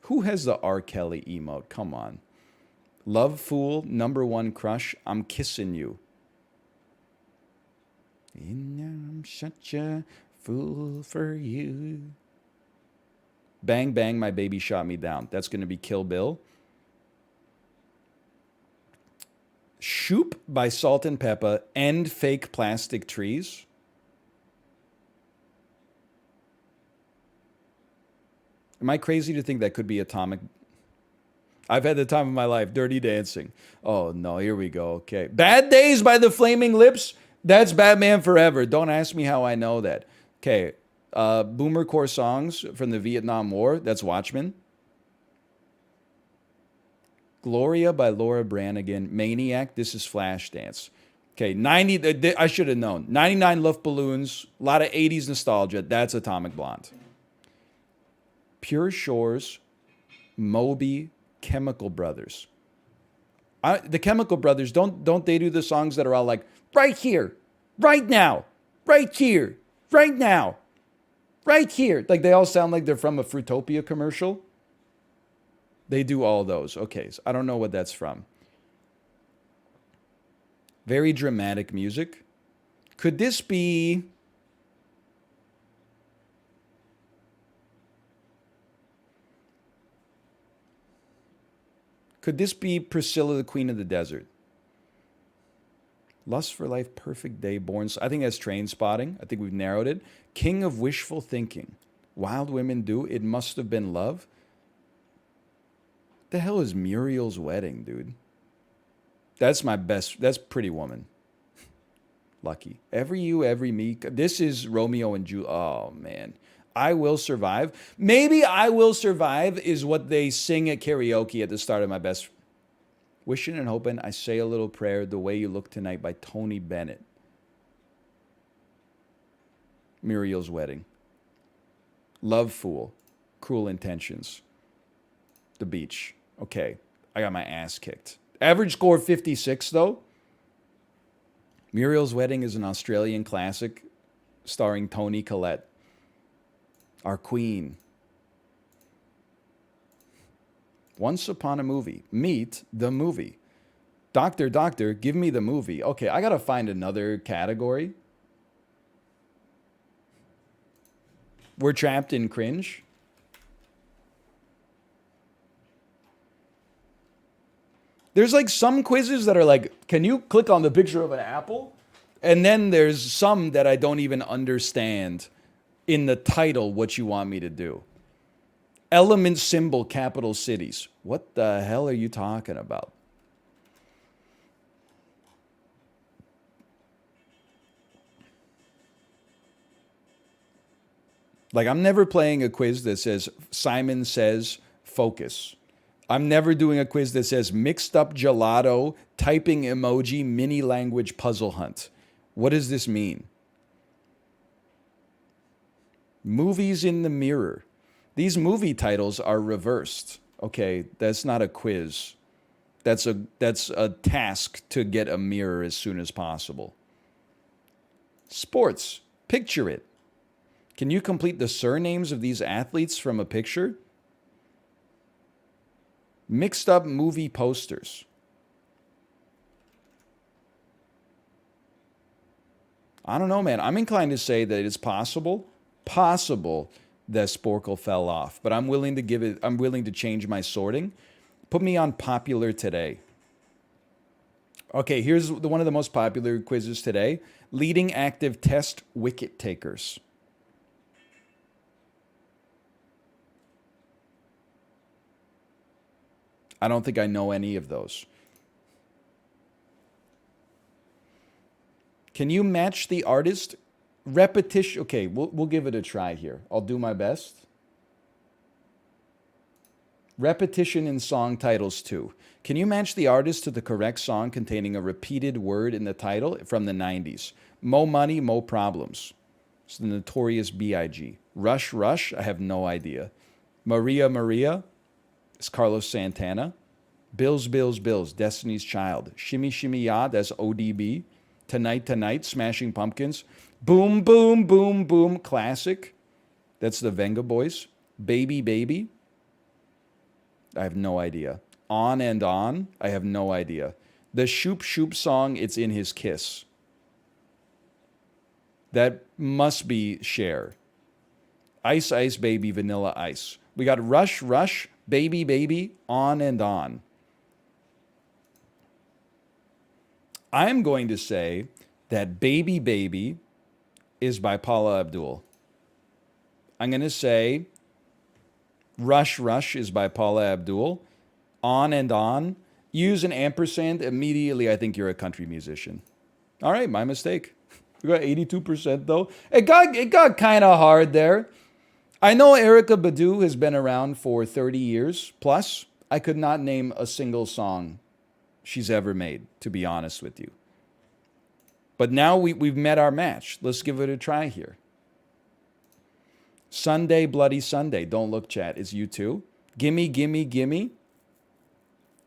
Who has the R. Kelly emote? Come on. Love Fool, Number One Crush, I'm Kissing You. And I'm such a fool for you. Bang Bang, My Baby Shot Me Down. That's going to be Kill Bill. Shoop by Salt and Pepper and Fake Plastic Trees. Am I crazy to think that could be Atomic? I've had the time of my life. Dirty Dancing. Oh, no. Here we go. Okay. Bad Days by the Flaming Lips. That's Batman Forever. Don't ask me how I know that. Okay. Boomer Core songs from the Vietnam War. That's Watchmen. Gloria by Laura Branigan. Maniac. This is Flashdance. Okay. 90. I should have known. 99 Luft Balloons. A lot of 80s nostalgia. That's Atomic Blonde. Pure Shores, Moby, Chemical Brothers. The Chemical Brothers, don't they do the songs that are all like, right here, right now, right here, right now, right here? Like they all sound like they're from a Fruitopia commercial. They do all those. Okay, so I don't know what that's from. Very dramatic music. Could this be... Could this be Priscilla, the Queen of the Desert? Lust for Life, Perfect Day, Born... I think that's Train Spotting. I think we've narrowed it. King of Wishful Thinking. Wild Women Do. It Must Have Been Love. The hell is Muriel's Wedding, dude? That's my best... That's Pretty Woman. Lucky. Every You, Every Me. This is Romeo and Juliet. Oh, man. I Will Survive. Maybe I Will Survive is what they sing at karaoke at the start of my best. Wishing and Hoping, I Say a Little Prayer, The Way You Look Tonight by Tony Bennett. Muriel's Wedding. Love Fool, Cruel Intentions. The Beach. Okay, I got my ass kicked. Average score 56 though. Muriel's Wedding is an Australian classic starring Toni Collette. Our queen. Once Upon a Movie. Meet the Movie. Doctor, Doctor, Give Me the Movie. Okay, I gotta find another category. We're Trapped in Cringe. There's like some quizzes that are like, can you click on the picture of an apple? And then there's some that I don't even understand in the title what you want me to do. Element symbol capital cities. What the hell are you talking about? Like, I'm never playing a quiz that says Simon says focus. I'm never doing a quiz that says mixed up gelato, typing emoji, mini language puzzle hunt. What does this mean? Movies in the mirror. These movie titles are reversed. Okay, that's not a quiz. That's a task to get a mirror as soon as possible. Sports. Picture it. Can you complete the surnames of these athletes from a picture? Mixed up movie posters. I don't know, man. I'm inclined to say that it's possible that Sporkle fell off, but I'm willing to change my sorting. Put me on popular today. Okay, here's one of the most popular quizzes today. Leading active test wicket takers. I don't think I know any of those. Can you match the artist? Repetition. Okay, we'll give it a try here. I'll do my best. Repetition in song titles too. Can you match the artist to the correct song containing a repeated word in the title from the 90s? Mo Money, Mo Problems. It's the Notorious B.I.G. Rush Rush, I have no idea. Maria Maria, it's Carlos Santana. Bills, Bills, Bills, Destiny's Child. Shimmy, Shimmy, Ya, that's ODB. Tonight, Tonight, Smashing Pumpkins. Boom, Boom, Boom, Boom, Classic. That's the Venga Boys. Baby, Baby. I have no idea. On and On. I have no idea. The Shoop Shoop song, It's in His Kiss. That must be Cher. Ice Ice Baby, Vanilla Ice. We got Rush Rush, Baby Baby, On and On. I'm going to say that Baby Baby is by Paula Abdul. I'm going to say Rush Rush is by Paula Abdul. On and On. Use an ampersand. Immediately, I think you're a country musician. All right, my mistake. We got 82% though. It got kind of hard there. I know Erykah Badu has been around for 30 years plus. I could not name a single song she's ever made, to be honest with you. But now we've met our match. Let's give it a try here. Sunday, Bloody Sunday. Don't look, chat. It's you too. Gimme, gimme, gimme.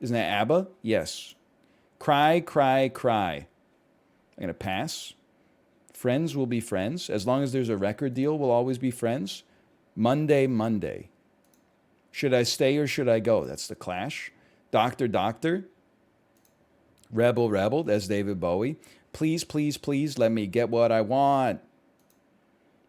Isn't that ABBA? Yes. Cry, cry, cry. I'm going to pass. Friends will be friends. As long as there's a record deal, we'll always be friends. Monday, Monday. Should I stay or should I go? That's The Clash. Doctor, Doctor. Rebel, Rebel. That's David Bowie. Please, please, please let me get what I want.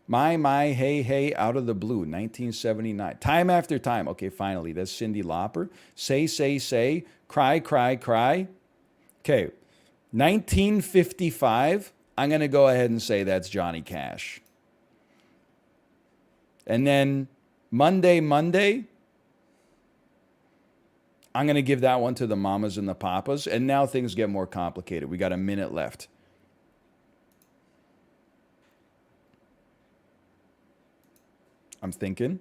My, hey, hey, Out of the Blue, 1979. Time After Time. Okay, finally. That's Cyndi Lauper. Say, say, say. Cry, cry, cry. Okay. 1955. I'm going to go ahead and say that's Johnny Cash. And then Monday, Monday. I'm going to give that one to the Mamas and the Papas. And now things get more complicated. We got a minute left. I'm thinking.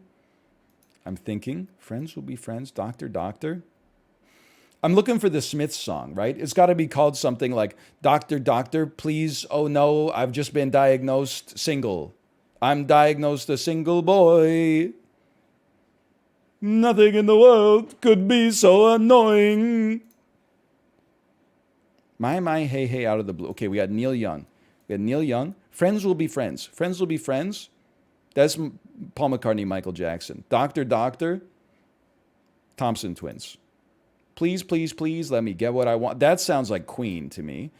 Friends will be friends. Doctor, Doctor. I'm looking for the Smiths song, right? It's got to be called something like Doctor, Doctor, please, oh no, I've just been diagnosed single. I'm diagnosed a single boy. Nothing in the world could be so annoying. My, hey, hey, Out of the Blue. Okay, we got Neil Young. Friends will be friends. Friends will be friends. That's Paul McCartney, Michael Jackson. Doctor, Doctor, Thompson Twins. Please, please, please let me get what I want. That sounds like Queen to me.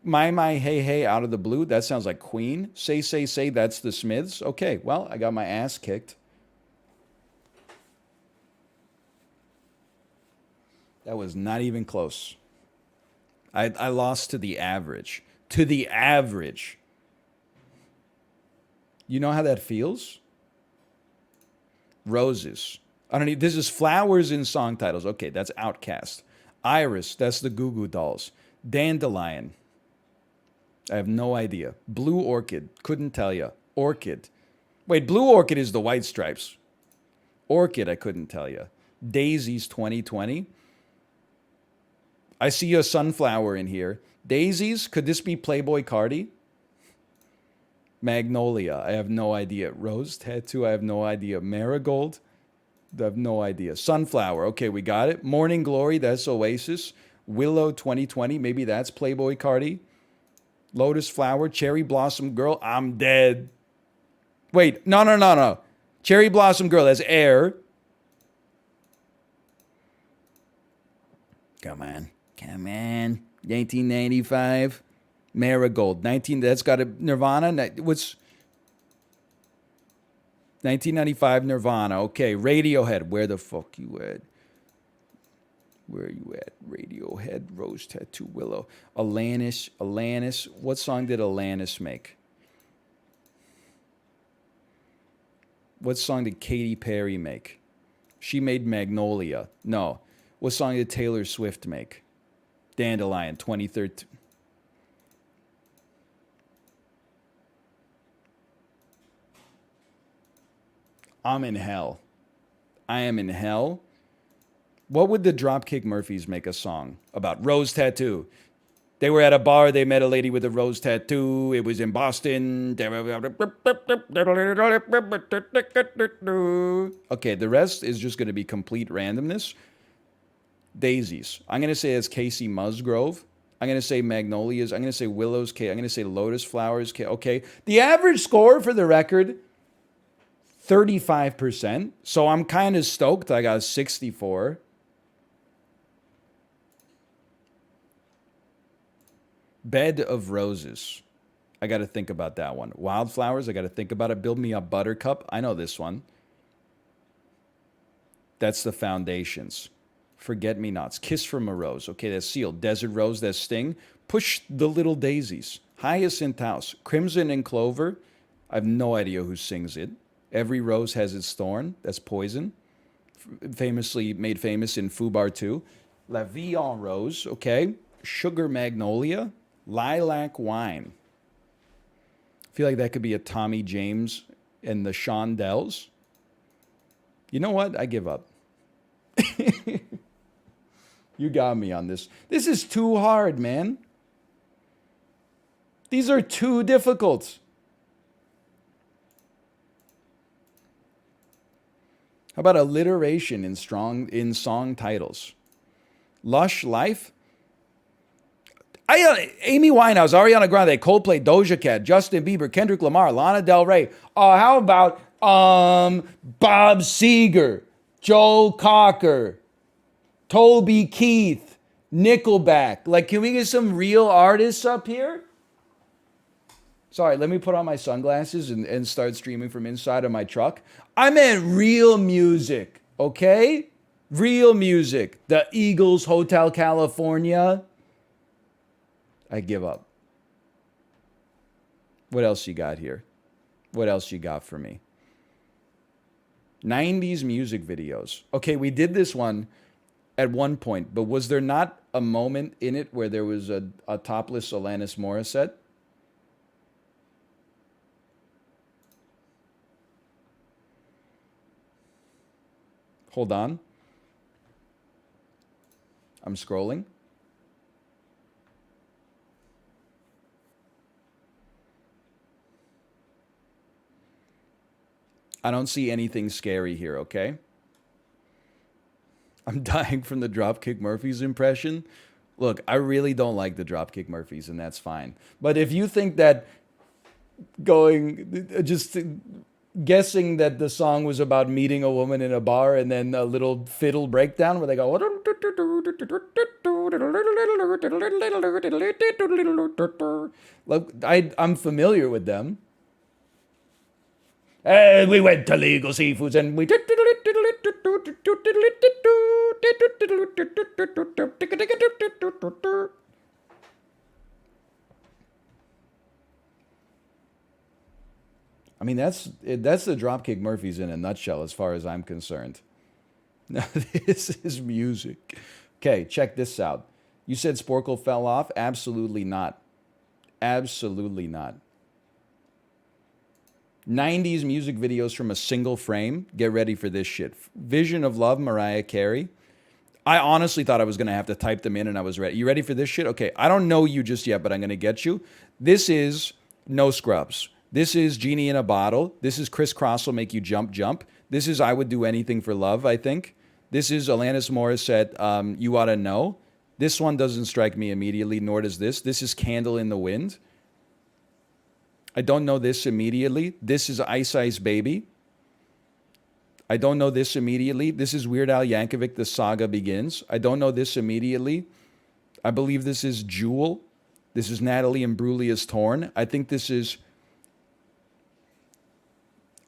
My, hey, hey, Out of the Blue. That sounds like Queen. Say, say, say, that's the Smiths. Okay, well, I got my ass kicked. That was not even close. I lost to the average. To the average. You know how that feels? Roses. I don't need. This is flowers in song titles. Okay, that's Outcast. Iris, that's the Goo Goo Dolls. Dandelion, I have no idea. Blue Orchid, couldn't tell you. Orchid. Wait, Blue Orchid is the White Stripes. Orchid, I couldn't tell you. Daisies 2020. I see a sunflower in here. Daisies, could this be Playboy Cardi? Magnolia, I have no idea. Rose Tattoo, I have no idea. Marigold, I have no idea. Sunflower, okay, we got it. Morning Glory, that's Oasis. Willow 2020, maybe that's Playboy Cardi. Lotus Flower, Cherry Blossom Girl, I'm dead. Wait, no. Cherry Blossom Girl, that's Air. Come on. 1995. Marigold. That's got a Nirvana. What's 1995 Nirvana? Okay. Radiohead. Where the fuck you at? Where are you at? Radiohead. Rose Tattoo. Willow. Alanis. What song did Alanis make? What song did Katy Perry make? She made Magnolia. No. What song did Taylor Swift make? Dandelion, 2013. I'm in hell. I am in hell. What would the Dropkick Murphys make a song about? Rose Tattoo. They were at a bar. They met a lady with a rose tattoo. It was in Boston. Okay, the rest is just going to be complete randomness. Daisies. I'm going to say it's Casey Musgrove. I'm going to say Magnolias. I'm going to say Willows. I'm going to say Lotus Flowers. Okay. The average score for the record, 35%. So I'm kind of stoked. I got 64. Bed of Roses. I got to think about that one. Wildflowers. I got to think about it. Build Me Up Buttercup. I know this one. That's the Foundations. Forget Me Nots. Kiss from a Rose. Okay, that's Sealed. Desert Rose, that's Sting. Push the Little Daisies. Hyacinth House. Crimson and Clover. I have no idea who sings it. Every Rose Has Its Thorn. That's Poison. Famously made famous in Fubar 2. La Vie en Rose. Okay. Sugar Magnolia. Lilac Wine. I feel like that could be a Tommy James and the Shondells. You know what? I give up. You got me on this. This is too hard, man. These are too difficult. How about alliteration in song titles? Lush Life. Amy Winehouse, Ariana Grande, Coldplay, Doja Cat, Justin Bieber, Kendrick Lamar, Lana Del Rey. How about Bob Seger, Joe Cocker, Toby Keith, Nickelback. Like, can we get some real artists up here? Sorry, let me put on my sunglasses and start streaming from inside of my truck. I meant real music, okay? Real music. The Eagles, Hotel California. I give up. What else you got here? What else you got for me? 90s music videos. Okay, we did this one at one point, but was there not a moment in it where there was a topless Alanis Morissette? Hold on. I'm scrolling. I don't see anything scary here, okay? I'm dying from the Dropkick Murphys impression. Look, I really don't like the Dropkick Murphys, and that's fine. But if you think that guessing that the song was about meeting a woman in a bar and then a little fiddle breakdown where they go, look, I'm familiar with them. And we went to Legal Seafoods and we. I mean, that's the Dropkick Murphys in a nutshell, as far as I'm concerned. Now, this is music. Okay, check this out. You said Sporkle fell off? Absolutely not. Absolutely not. 90s music videos from a single frame. Get ready for this shit. Vision of Love, Mariah Carey. I honestly thought I was going to have to type them in and I was ready. You ready for this shit? Okay, I don't know you just yet, but I'm going to get you. This is No Scrubs. This is Genie in a Bottle. This is Criss Cross Will Make You Jump, Jump. This is I Would Do Anything for Love, I think. This is Alanis Morissette, You Oughta Know. This one doesn't strike me immediately, nor does this. This is Candle in the Wind. I don't know this immediately. This is Ice Ice Baby. I don't know this immediately. This is Weird Al Yankovic, The Saga Begins. I don't know this immediately. I believe this is Jewel. This is Natalie Imbruglia's Torn. I think this is...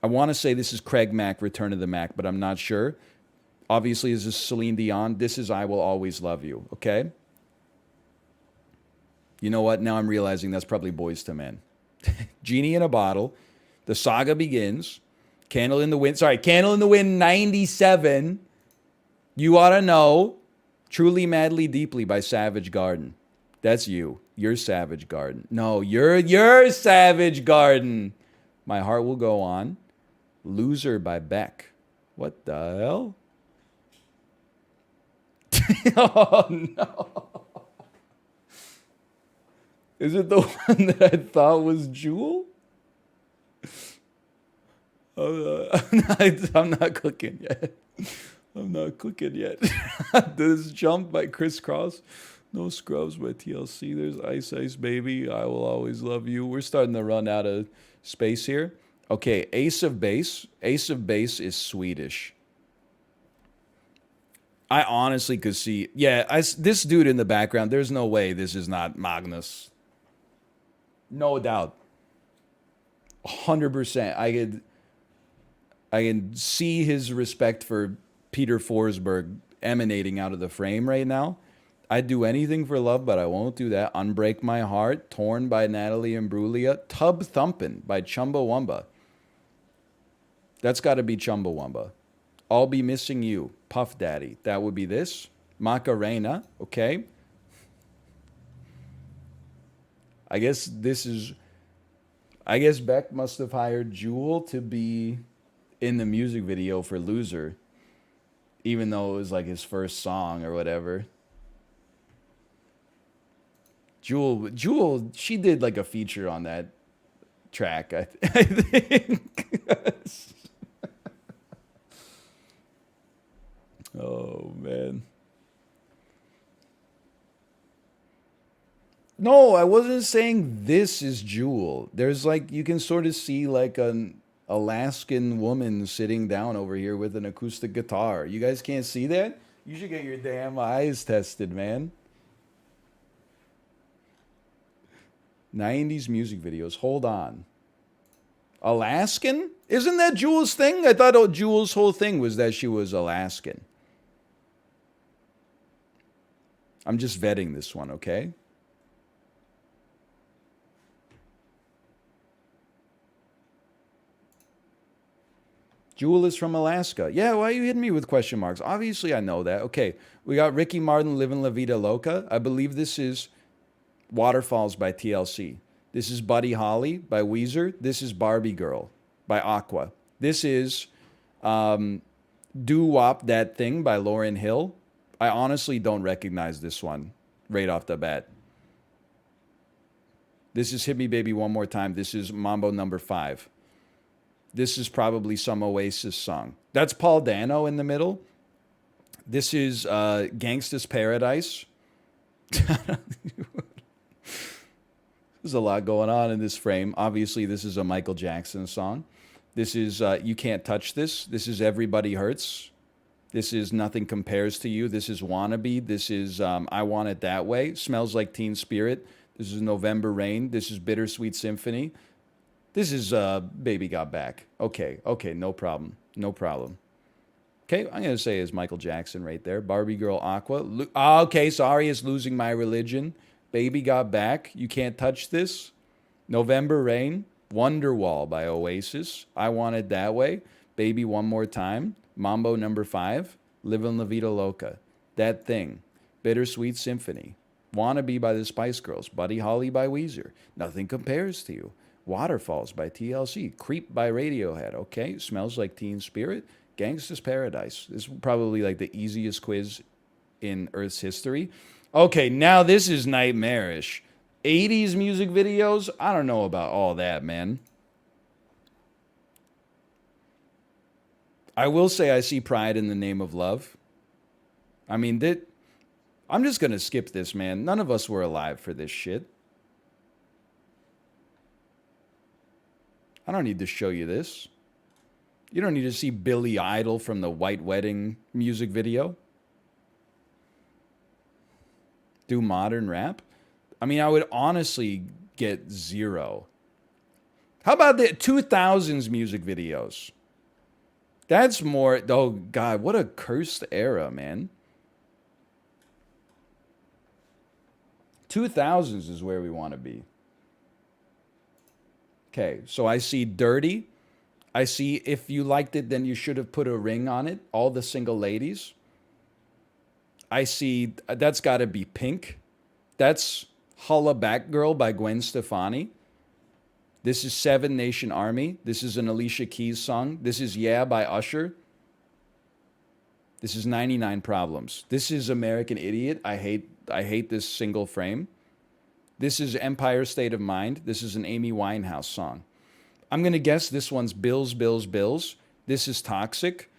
I want to say this is Craig Mack, Return of the Mac, but I'm not sure. Obviously, this is Celine Dion. This is I Will Always Love You, okay? You know what? Now I'm realizing that's probably Boys to Men. Genie in a Bottle. The Saga Begins. Candle in the Wind. Sorry, Candle in the Wind 97. You Oughta Know. Truly, Madly, Deeply by Savage Garden. That's you. You're Savage Garden. No, you're Savage Garden. My Heart Will Go On. Loser by Beck. What the hell? Oh, no. Is it the one that I thought was Jewel? I'm not clicking yet. I'm not clicking yet. There's Jump by Criss Cross. No Scrubs by TLC. There's Ice Ice Baby. I Will Always Love You. We're starting to run out of space here. Okay, Ace of Base. Ace of Base is Swedish. I honestly could see... Yeah, this dude in the background, there's no way this is not Magnus. No doubt. 100%. I can see his respect for Peter Forsberg emanating out of the frame right now. I'd do anything for love, but I won't do that. Unbreak My Heart, Torn by Natalie Imbruglia. Tub Thumpin' by Chumbawamba. That's got to be Chumbawamba. I'll Be Missing You, Puff Daddy. That would be this. Macarena, okay. I guess this is... I guess Beck must have hired Jewel to be in the music video for Loser, even though it was like his first song or whatever. Jewel, she did like a feature on that track, I think. Oh, man. No, I wasn't saying this is Jewel. There's like, you can sort of see like an Alaskan woman sitting down over here with an acoustic guitar. You guys can't see that? You should get your damn eyes tested, man. 90s music videos. Hold on. Alaskan? Isn't that Jewel's thing? I thought Jewel's whole thing was that she was Alaskan. I'm just vetting this one, okay? Jewel is from Alaska. Yeah, why are you hitting me with question marks? Obviously, I know that. Okay, we got Ricky Martin, Livin' La Vida Loca. I believe this is Waterfalls by TLC. This is Buddy Holly by Weezer. This is Barbie Girl by Aqua. This is Doo Wop That Thing by Lauryn Hill. I honestly don't recognize this one right off the bat. This is Hit Me Baby One More Time. This is Mambo Number 5. This is probably some Oasis song. That's Paul Dano in the middle. This is Gangsta's Paradise. There's a lot going on in this frame. Obviously, this is a Michael Jackson song. This is You Can't Touch This. This is Everybody Hurts. This is Nothing Compares to You. This is Wannabe. This is I Want It That Way. Smells Like Teen Spirit. This is November Rain. This is Bittersweet Symphony. This is Baby Got Back. Okay, no problem. No problem. Okay, I'm going to say it's Michael Jackson right there. Barbie Girl, Aqua. Okay, sorry, it's Losing My Religion. Baby Got Back. You Can't Touch This. November Rain. Wonderwall by Oasis. I Want It That Way. Baby One More Time. Mambo Number 5. Livin' La Vida Loca, That Thing, Bittersweet Symphony, Wanna Be by the Spice Girls, Buddy Holly by Weezer, Nothing Compares to You, Waterfalls by TLC, Creep by Radiohead, okay, Smells Like Teen Spirit, Gangsta's Paradise. This is probably like the easiest quiz in Earth's history. Okay, now this is nightmarish. 80s music videos? I don't know about all that, man. I will say I see Pride in the Name of Love. I mean, I'm just going to skip this, man. None of us were alive for this shit. I don't need to show you this. You don't need to see Billy Idol from the White Wedding music video. Do modern rap? I mean, I would honestly get 0. How about the 2000s music videos? That's more, oh God, what a cursed era, man. 2000s is where we want to be. Okay, so I see Dirty. I see If You Liked It, Then You Should Have Put a Ring on It. All the Single Ladies. I see, that's got to be Pink. That's Holla Back Girl by Gwen Stefani. This is Seven Nation Army. This is an Alicia Keys song. This is Yeah by Usher. This is 99 Problems. This is American Idiot. I hate this single frame. This is Empire State of Mind. This is an Amy Winehouse song. I'm going to guess this one's Bills, Bills, Bills. This is Toxic.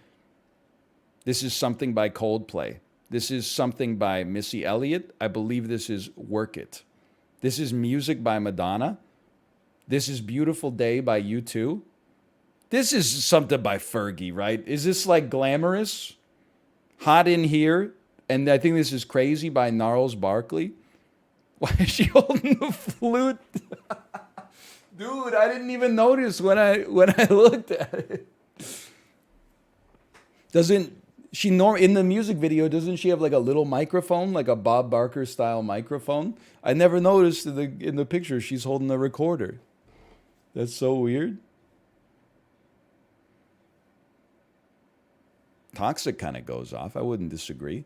This is Something by Coldplay. This is Something by Missy Elliott. I believe this is Work It. This is Music by Madonna. This is Beautiful Day by U2. This is something by Fergie, right? Is this like Glamorous? Hot in Here. And I think this is Crazy by Gnarls Barkley. Why is she holding the flute? Dude, I didn't even notice when I looked at it. Doesn't she in the music video, doesn't she have like a little microphone, like a Bob Barker style microphone? I never noticed in the picture she's holding a recorder. That's so weird. Toxic kind of goes off. I wouldn't disagree.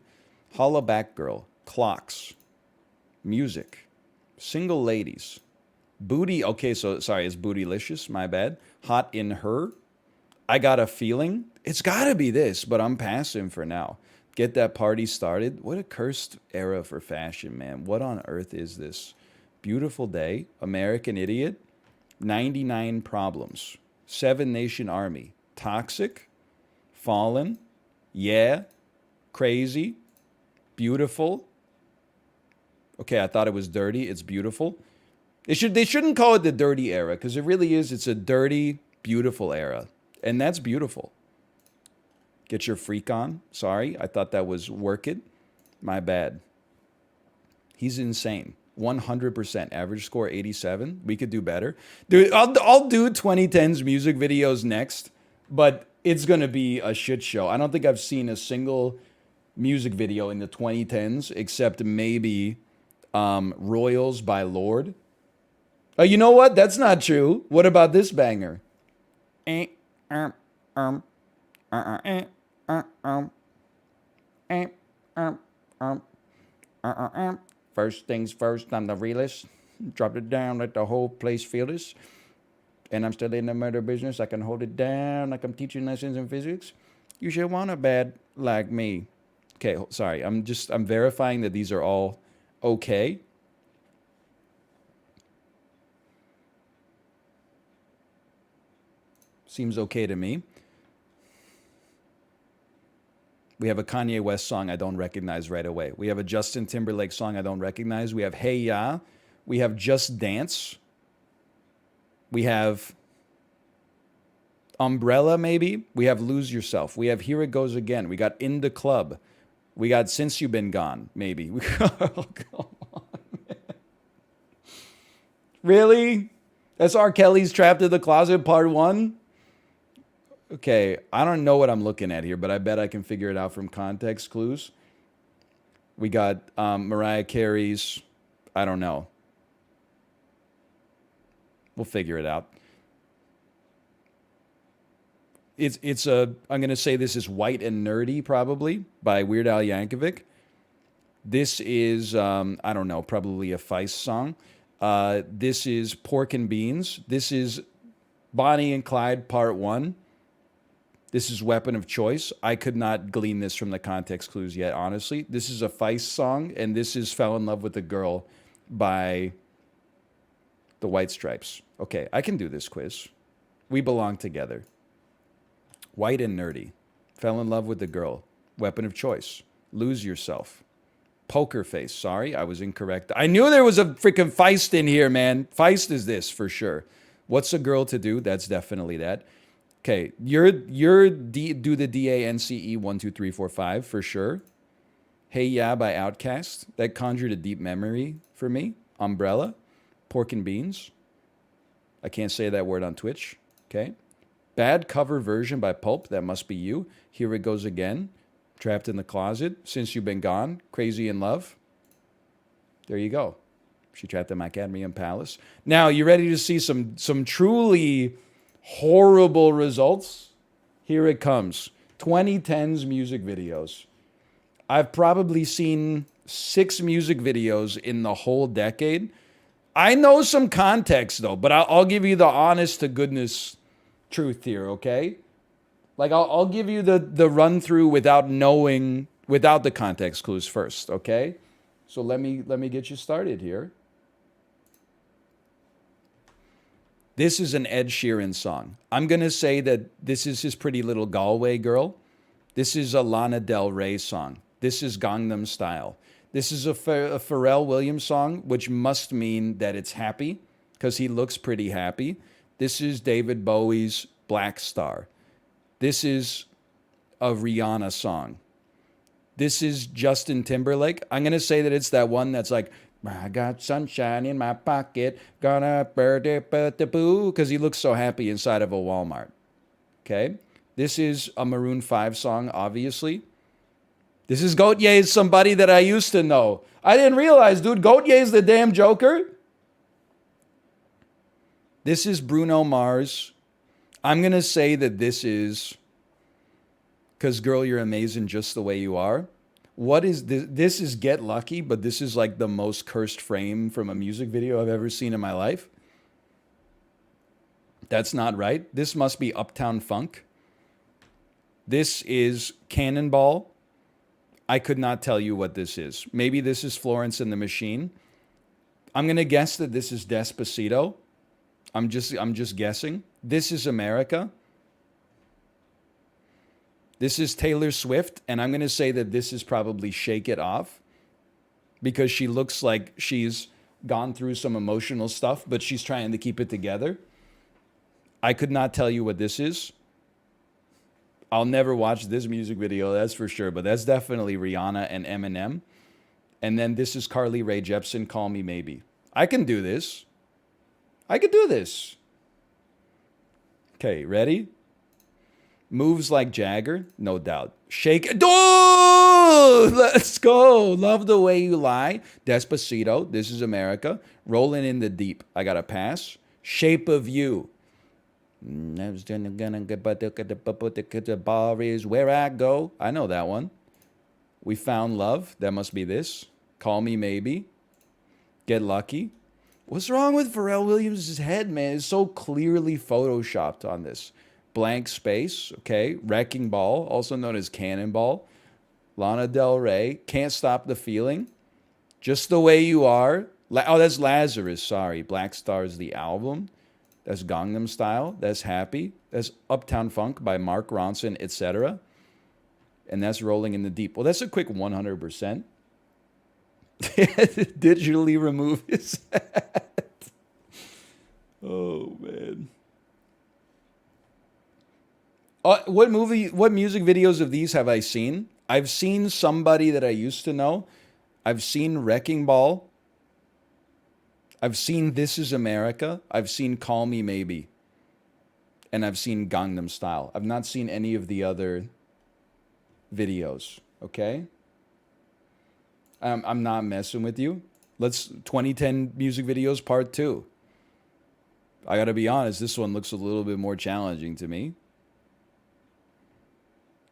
Holla Back Girl, Clocks, Music, Single Ladies, Booty. Okay, so sorry, it's Bootylicious. My bad. Hot in Her. I Got a Feeling. It's got to be this, but I'm passing for now. Get That Party Started. What a cursed era for fashion, man. What on earth is this? Beautiful Day, American Idiot, 99 Problems, Seven Nation Army, Toxic, Fallen, Yeah, Crazy, Beautiful. Okay, I thought it was Dirty. It's Beautiful. They shouldn't call it the dirty era, because it really is. It's a dirty, beautiful era. And that's beautiful. Get Your Freak On. Sorry, I thought that was Work It. My bad. He's insane. 100%. Average score 87. We could do better. Dude, I'll do 2010s music videos next, but it's going to be a shit show. I don't think I've seen a single music video in the 2010s except maybe Royals by Lorde. You know what? That's not true. What about this banger? First things first, I'm the realist. Drop it down, let the whole place feel this. And I'm still in the murder business. I can hold it down like I'm teaching lessons in physics. You should want a bad like me. Okay, sorry. I'm verifying that these are all okay. Seems okay to me. We have a Kanye West song I don't recognize right away. We have a Justin Timberlake song I don't recognize. We have Hey Ya. We have Just Dance. We have Umbrella, maybe. We have Lose Yourself. We have Here It Goes Again. We got In the Club. We got Since You've Been Gone, maybe. Oh, come on, man. Really? That's R. Kelly's Trapped in the Closet Part 1? Okay, I don't know what I'm looking at here, but I bet I can figure it out from context clues. We got Mariah Carey's, I don't know. We'll figure it out. it's a, I'm going to say this is White and Nerdy, probably, by Weird Al Yankovic. This is, I don't know, probably a Feist song. This is Pork and Beans. This is Bonnie and Clyde Part 1. This is Weapon of Choice. I could not glean this from the context clues yet, honestly. This is a Feist song, and this is Fell in Love with a Girl by the White Stripes. Okay, I can do this quiz. We belong together. White and Nerdy. Fell in Love with a Girl. Weapon of Choice. Lose Yourself. Poker Face. Sorry, I was incorrect. I knew there was a freaking Feist in here, man. Feist is this for sure. What's a Girl to Do? That's definitely that. Okay, you're do the DANCE 1 2 3 4 5 for sure. Hey Ya by Outkast. That conjured a deep memory for me. Umbrella. Pork and Beans. I can't say that word on Twitch. Okay. Bad Cover Version by Pulp. That must be you. Here It Goes Again. Trapped in the Closet. Since You've Been Gone. Crazy in Love. There you go. She trapped in my cadmium palace. Now, you ready to see some truly horrible results? Here it comes. 2010s music videos. I've probably seen 6 music videos in the whole decade. I know some context, though, but I'll give you the honest to goodness truth here, okay? Like, I'll give you the run through without the context clues first, okay? So let me get you started here. This is an Ed Sheeran song. I'm going to say that this is his Pretty Little Galway Girl. This is a Lana Del Rey song. This is Gangnam Style. This is a Pharrell Williams song, which must mean that it's happy because he looks pretty happy. This is David Bowie's Black Star. This is a Rihanna song. This is Justin Timberlake. I'm going to say that it's that one that's like, I got sunshine in my pocket, gonna bird it, but the boo, because he looks so happy inside of a Walmart. Okay? This is a Maroon 5 song, obviously. This is Gautier's Somebody That I Used to Know. I didn't realize, dude, Gautier's the damn Joker. This is Bruno Mars. I'm going to say that this is Because Girl, You're Amazing Just the Way You Are. What is this? This is Get Lucky, but this is like the most cursed frame from a music video I've ever seen in my life. That's not right. This must be Uptown Funk. This is Cannonball. I could not tell you what this is. Maybe this is Florence and the Machine. I'm going to guess that this is Despacito. I'm just guessing. This is America. This is Taylor Swift, and I'm going to say that this is probably Shake It Off because she looks like she's gone through some emotional stuff, but she's trying to keep it together. I could not tell you what this is. I'll never watch this music video, that's for sure, but that's definitely Rihanna and Eminem. And then this is Carly Rae Jepsen, Call Me Maybe. I can do this. I could do this. Okay, ready? Moves Like Jagger, no doubt. Shake it. Oh, let's go. Love the Way You Lie. Despacito, This is America. Rolling in the Deep, I got a pass. Shape of You. I was gonna get, but the bar is where I go. I know that one. We Found Love. That must be this. Call Me Maybe. Get Lucky. What's wrong with Pharrell Williams' head, man? It's so clearly photoshopped on this. Blank Space, okay. Wrecking Ball, also known as Cannonball. Lana Del Rey, Can't Stop the Feeling. Just the Way You Are. Oh, that's Lazarus, sorry. Black Star is the album. That's Gangnam Style. That's Happy. That's Uptown Funk by Mark Ronson, etc. And that's Rolling in the Deep. Well, that's a quick 100%. Digitally remove his hat. Oh, man. What music videos of these have I seen? I've seen Somebody That I Used to Know. I've seen Wrecking Ball. I've seen This Is America. I've seen Call Me Maybe. And I've seen Gangnam Style. I've not seen any of the other videos, okay? I'm not messing with you. Let's 2010 music videos part 2. I got to be honest, this one looks a little bit more challenging to me.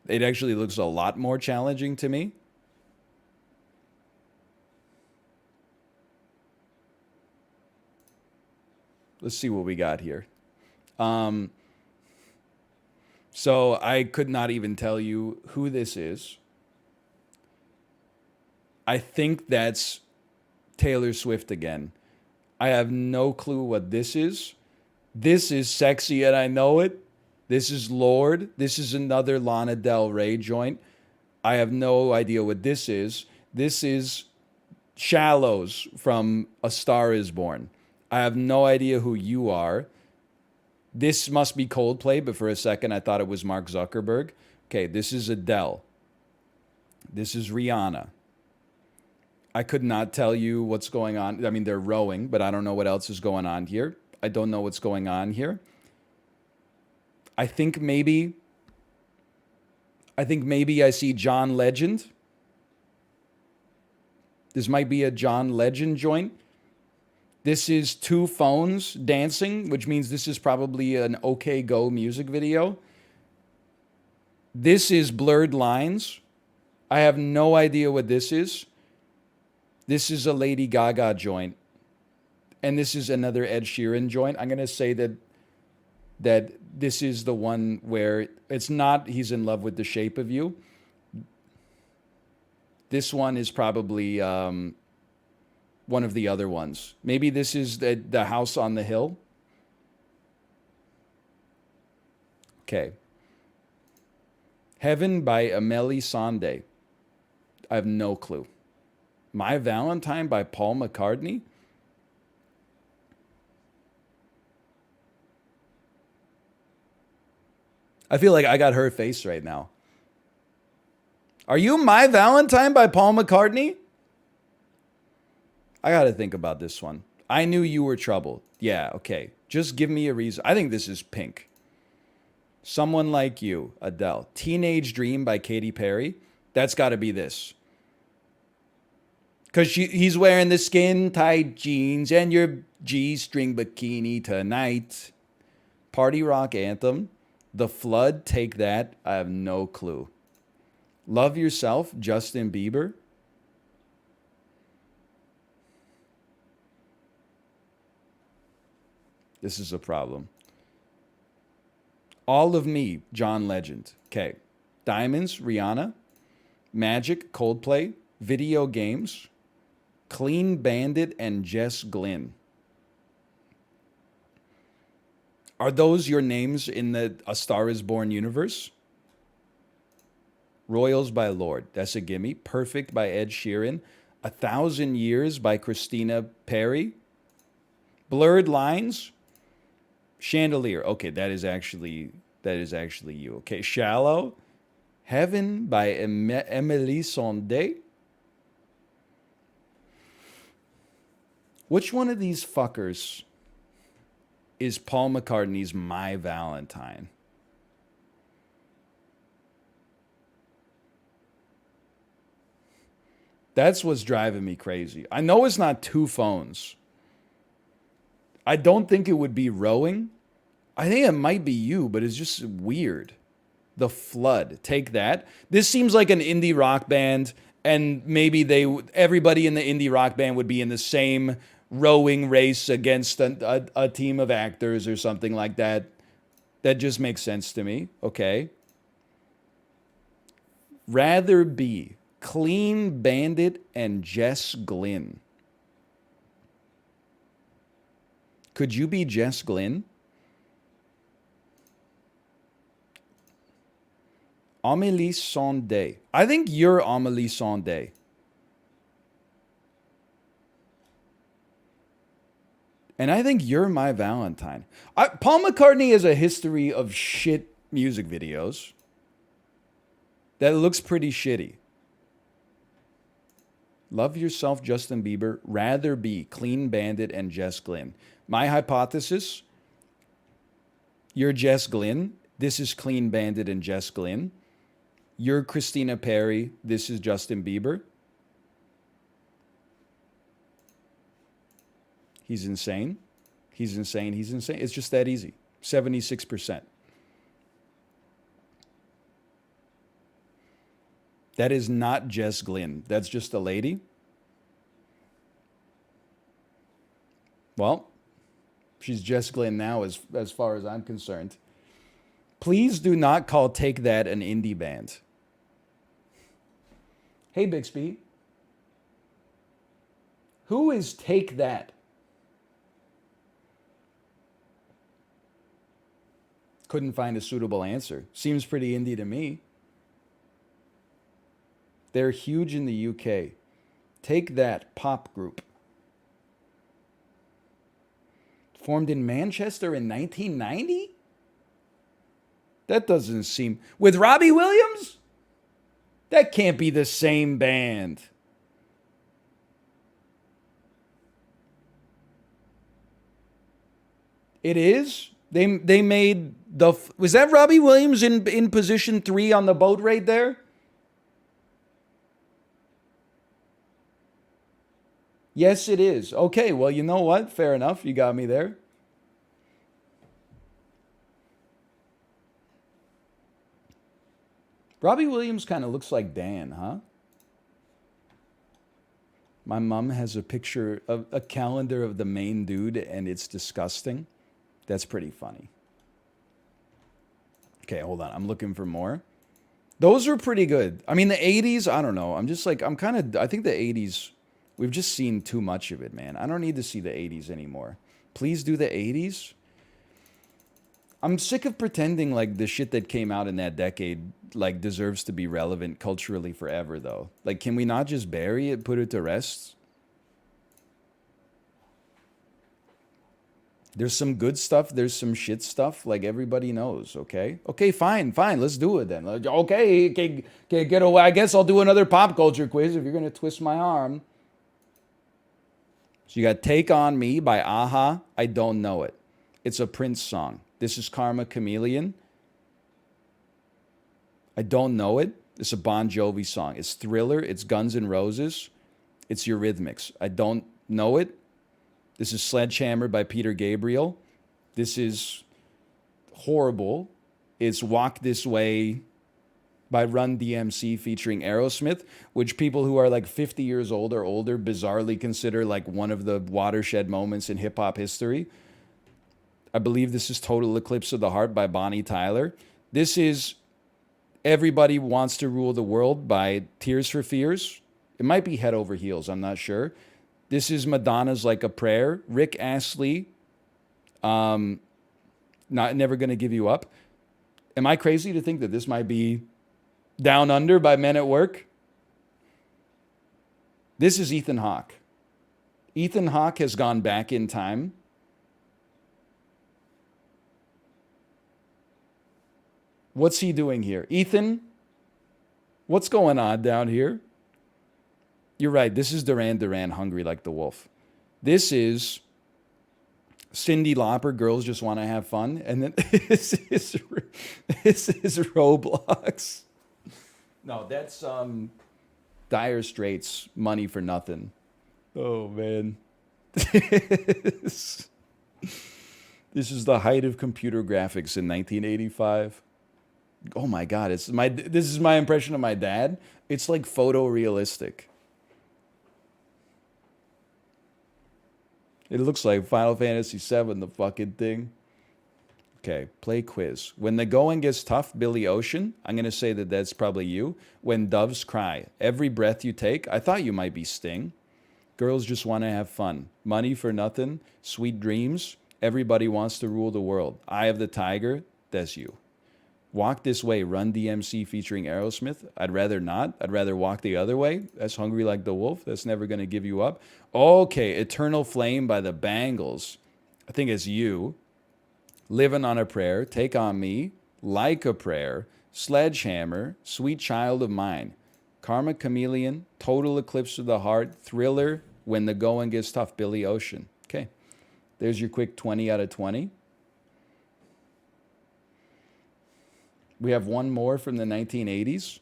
It actually looks a lot more challenging to me. Let's see what we got here. Um, so I could not even tell you who this is. I think that's Taylor Swift again. I have no clue what this is. This is sexy and I know it. This is Lord. This is another Lana Del Rey joint. I have no idea what this is. This is Shallows from A Star Is Born. I have no idea who you are. This must be Coldplay, but for a second I thought it was Mark Zuckerberg. Okay, this is Adele. This is Rihanna. I could not tell you what's going on. I mean, they're rowing, but I don't know what else is going on here. I don't know what's going on here. I think maybe I see John Legend. This might be a John Legend joint. This is two phones dancing, which means this is probably an OK Go music video. This is Blurred Lines. I have no idea what this is. This is a Lady Gaga joint. And this is another Ed Sheeran joint. I'm going to say that this is the one where it's not He's in Love with the Shape of You. This one is probably one of the other ones. Maybe this is the House on the Hill. Okay. Heaven by Amélie Sandé. I have no clue. My Valentine by Paul McCartney. I feel like I got her face right now. Are you My Valentine by Paul McCartney? I got to think about this one. I Knew You Were Trouble. Yeah, okay. Just give me a reason. I think this is Pink. Someone Like You, Adele. Teenage Dream by Katy Perry. That's got to be this. Because he's wearing the skin-tight jeans and your G-string bikini tonight. Party rock anthem. The Flood, Take That. I have no clue. Love Yourself, Justin Bieber. This is a problem. All of Me, John Legend. Okay. Diamonds, Rihanna. Magic, Coldplay. Video Games. Clean Bandit and Jess Glynn. Are those your names in the A Star Is Born universe? Royals by Lord. That's a gimme. Perfect by Ed Sheeran. 1,000 Years by Christina Perri. Blurred Lines. Chandelier. Okay, that is actually you. Okay, Shallow. Heaven by Emily Sondé. Which one of these fuckers is Paul McCartney's My Valentine? That's what's driving me crazy. I know it's not two phones. I don't think it would be rowing. I think it might be you, but it's just weird. The Flood. Take That. This seems like an indie rock band, and maybe everybody in the indie rock band would be in the same rowing race against a team of actors or something like that. That just makes sense to me. Okay. Rather Be. Clean Bandit and Jess Glynn. Could you be Jess Glynn? Amélie Sondé. I think you're Amélie Sondé. And I think you're My Valentine. Paul McCartney has a history of shit music videos that looks pretty shitty. Love Yourself, Justin Bieber. Rather Be, Clean Bandit and Jess Glynn. My hypothesis, you're Jess Glynn. This is Clean Bandit and Jess Glynn. You're Christina Perri. This is Justin Bieber. He's insane. He's insane. He's insane. It's just that easy. 76%. That is not Jess Glynn. That's just a lady. Well, she's Jess Glynn now, as far as I'm concerned. Please do not call Take That an indie band. Hey, Bixby. Who is Take That? Couldn't find a suitable answer. Seems pretty indie to me. They're huge in the UK. Take That pop group. Formed in Manchester in 1990? That doesn't seem... With Robbie Williams? That can't be the same band. It is? They made the... Was that Robbie Williams in position 3 on the boat right there? Yes, it is. Okay, well, you know what? Fair enough. You got me there. Robbie Williams kind of looks like Dan, huh? My mom has a picture of a calendar of the main dude, and it's disgusting. That's pretty funny. Okay, hold on. I'm looking for more. Those are pretty good. I mean, the 80s, I don't know. I think the 80s, we've just seen too much of it, man. I don't need to see the 80s anymore. Please do the 80s. I'm sick of pretending like the shit that came out in that decade like deserves to be relevant culturally forever, though. Like, can we not just bury it, put it to rest? There's some good stuff. There's some shit stuff. Like, everybody knows, okay? Okay, fine. Let's do it then. Okay, get away. I guess I'll do another pop culture quiz if you're going to twist my arm. So you got Take On Me by Aha. I don't know it. It's a Prince song. This is Karma Chameleon. I don't know it. It's a Bon Jovi song. It's Thriller. It's Guns N' Roses. It's Eurythmics. I don't know it. This is Sledgehammer by Peter Gabriel. This is horrible. It's Walk This Way by Run DMC featuring Aerosmith, which people who are like 50 years old or older bizarrely consider like one of the watershed moments in hip-hop history. I believe this is Total Eclipse of the Heart by Bonnie Tyler. This is Everybody Wants to Rule the World by Tears for Fears. It might be Head Over Heels, I'm not sure. This is Madonna's Like a Prayer. Rick Astley, Never Gonna Give You Up. Am I crazy to think that this might be Down Under by Men at Work? This is Ethan Hawke. Ethan Hawke has gone back in time. What's he doing here? Ethan, what's going on down here? You're right. This is Duran Duran, Hungry Like the Wolf. This is Cyndi Lauper, Girls Just Want to Have Fun. And then this is Roblox. No, that's Dire Straits, Money for Nothing. Oh, man. This is the height of computer graphics in 1985. Oh my God, this is my impression of my dad. It's like photorealistic. It looks like Final Fantasy VII, the fucking thing. Okay, play quiz. When the going gets tough, Billy Ocean. I'm going to say that that's probably you. When doves cry. Every breath you take. I thought you might be Sting. Girls Just Want to Have Fun. Money for Nothing. Sweet Dreams. Everybody Wants to Rule the World. Eye of the Tiger. That's you. Walk This Way, Run DMC featuring Aerosmith. I'd rather not. I'd rather walk the other way. That's Hungry Like the Wolf. That's Never Gonna Give You Up. Okay, Eternal Flame by the Bangles. I think it's you. Living on a Prayer, Take On Me, Like a Prayer, Sledgehammer, Sweet Child of Mine, Karma Chameleon, Total Eclipse of the Heart, Thriller, When the Going Gets Tough, Billy Ocean. Okay, there's your quick 20 out of 20. We have one more from the 1980s.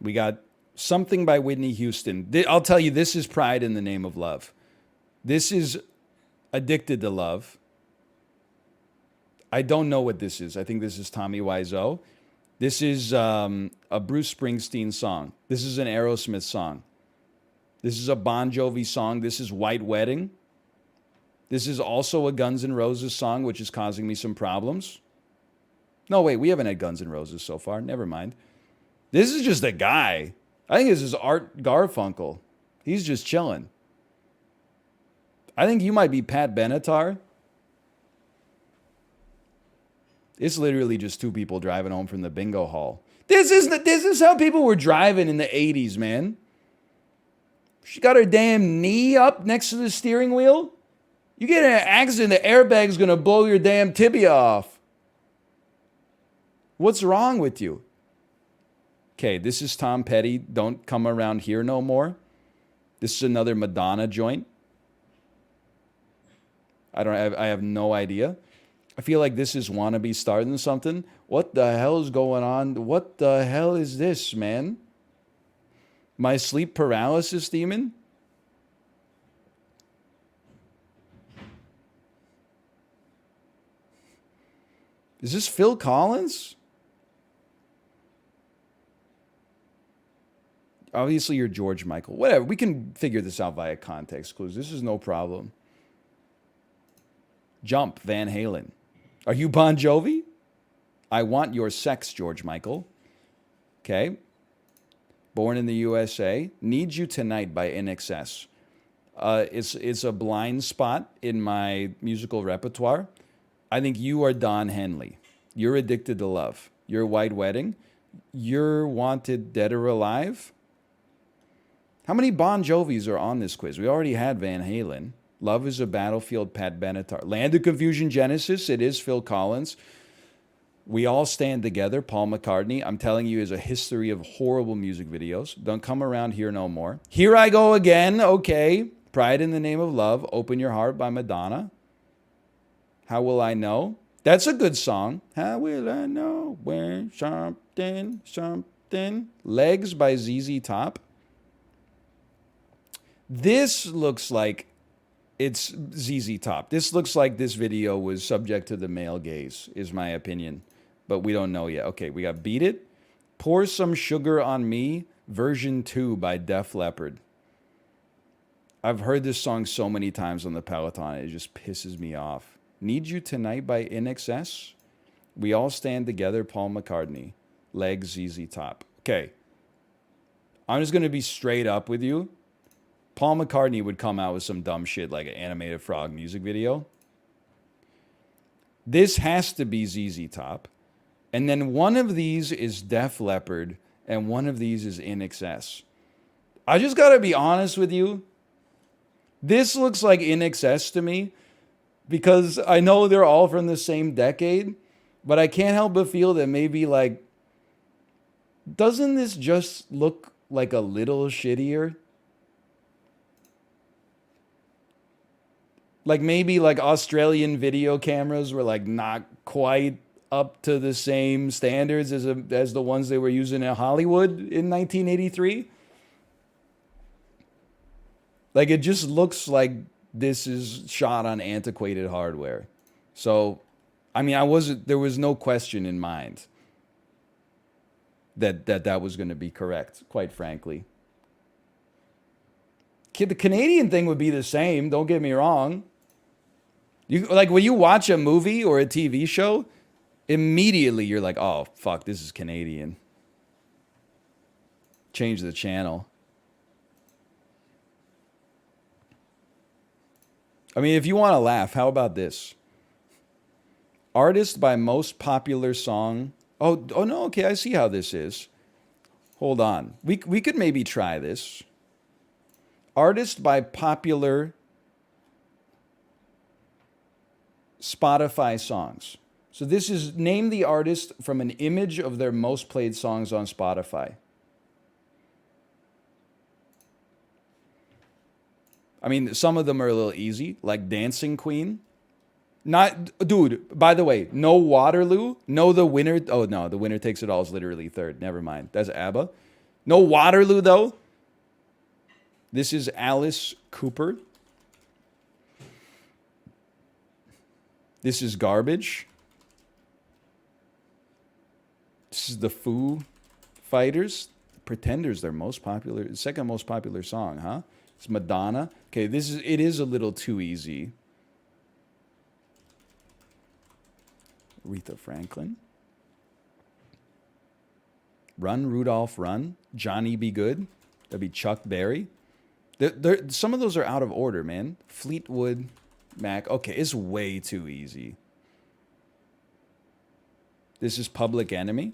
We got Something by Whitney Houston. I'll tell you, this is Pride in the Name of Love. This is Addicted to Love. I don't know what this is. I think this is Tommy Wiseau. This is a Bruce Springsteen song. This is an Aerosmith song. This is a Bon Jovi song. This is White Wedding. This is also a Guns N' Roses song, which is causing me some problems. No, wait, we haven't had Guns N' Roses so far. Never mind. This is just a guy. I think this is Art Garfunkel. He's just chilling. I think you might be Pat Benatar. It's literally just two people driving home from the bingo hall. This is how people were driving in the 80s, man. She got her damn knee up next to the steering wheel. You get in an accident, the airbag's gonna blow your damn tibia off. What's wrong with you? Okay, this is Tom Petty. Don't come around here no more. This is another Madonna joint. I have no idea. I feel like this is Wannabe starting something. What the hell is going on? What the hell is this, man? My sleep paralysis demon? Is this Phil Collins? Obviously, you're George Michael. Whatever. We can figure this out via context clues. This is no problem. Jump, Van Halen. Are you Bon Jovi? I Want Your Sex, George Michael. Okay. Born in the USA. Need You Tonight by INXS. It's a blind spot in my musical repertoire. I think you are Don Henley. You're Addicted to Love. You're White Wedding. You're Wanted Dead or Alive. How many Bon Jovis are on this quiz? We already had Van Halen. Love is a Battlefield, Pat Benatar. Land of Confusion, Genesis. It is Phil Collins. We All Stand Together, Paul McCartney. I'm telling you, is a history of horrible music videos. Don't come around here no more. Here I Go Again. Okay. Pride in the Name of Love. Open Your Heart by Madonna. How Will I Know? That's a good song. How will I know when something. Legs by ZZ Top. This looks like it's ZZ Top. This looks like this video was subject to the male gaze, is my opinion. But we don't know yet. Okay, we got Beat It. Pour Some Sugar on Me, version 2 by Def Leppard. I've heard this song so many times on the Peloton, it just pisses me off. Need You Tonight by INXS. We All Stand Together, Paul McCartney. Legs, ZZ Top. Okay. I'm just going to be straight up with you. Paul McCartney would come out with some dumb shit like an Animated Frog music video. This has to be ZZ Top. And then one of these is Def Leppard, and one of these is INXS. I just got to be honest with you. This looks like INXS to me because I know they're all from the same decade, but I can't help but feel that maybe like, doesn't this just look like a little shittier? Like maybe like Australian video cameras were like not quite up to the same standards as the ones they were using in Hollywood in 1983. Like it just looks like this is shot on antiquated hardware. So, I mean, there was no question in mind that was going to be correct, quite frankly. The Canadian thing would be the same, don't get me wrong. You like when you watch a movie or a TV show, immediately you're like, "Oh, fuck, this is Canadian." Change the channel. I mean, if you want to laugh, how about this? Artist by most popular song. Oh no, okay, I see how this is. Hold on. We could maybe try this. Artist by popular Spotify songs. So this is name the artist from an image of their most played songs on Spotify. I mean, some of them are a little easy, like Dancing Queen. Not, dude, by the way, no Waterloo, no The Winner. Oh, no, The Winner Takes It All is literally third. Never mind. That's ABBA. No Waterloo, though. This is Alice Cooper. This is garbage. This is the Foo Fighters. Pretenders, their most popular, second most popular song, huh? It's Madonna. Okay, it is a little too easy. Aretha Franklin. Run, Rudolph, Run. Johnny Be Good. That'd be Chuck Berry. Some of those are out of order, man. Fleetwood Mac. Okay, it's way too easy. This is Public Enemy.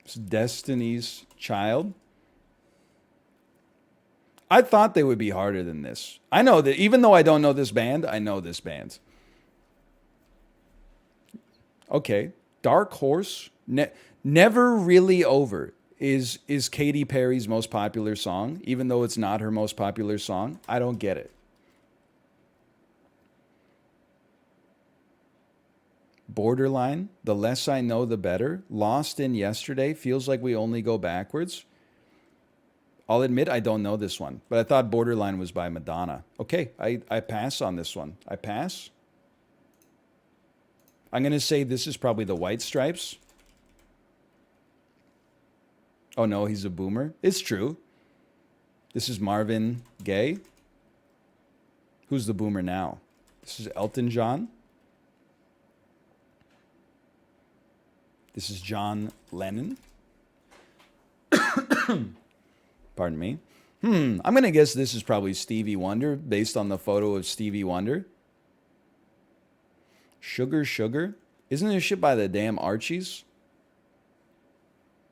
It's Destiny's Child. I thought they would be harder than this. I know that even though I don't know this band, I know this band. Okay. Dark Horse. Never Really Over is Katy Perry's most popular song, even though it's not her most popular song. I don't get it. Borderline, The Less I Know, the Better. Lost in Yesterday, feels like we only go backwards. I'll admit I don't know this one, but I thought Borderline was by Madonna. Okay, I pass on this one. I pass. I'm going to say this is probably the White Stripes. Oh no, he's a boomer. It's true. This is Marvin Gaye. Who's the boomer now? This is Elton John. This is John Lennon. Pardon me. I'm going to guess this is probably Stevie Wonder based on the photo of Stevie Wonder. Sugar Sugar. Isn't this shit by the damn Archies?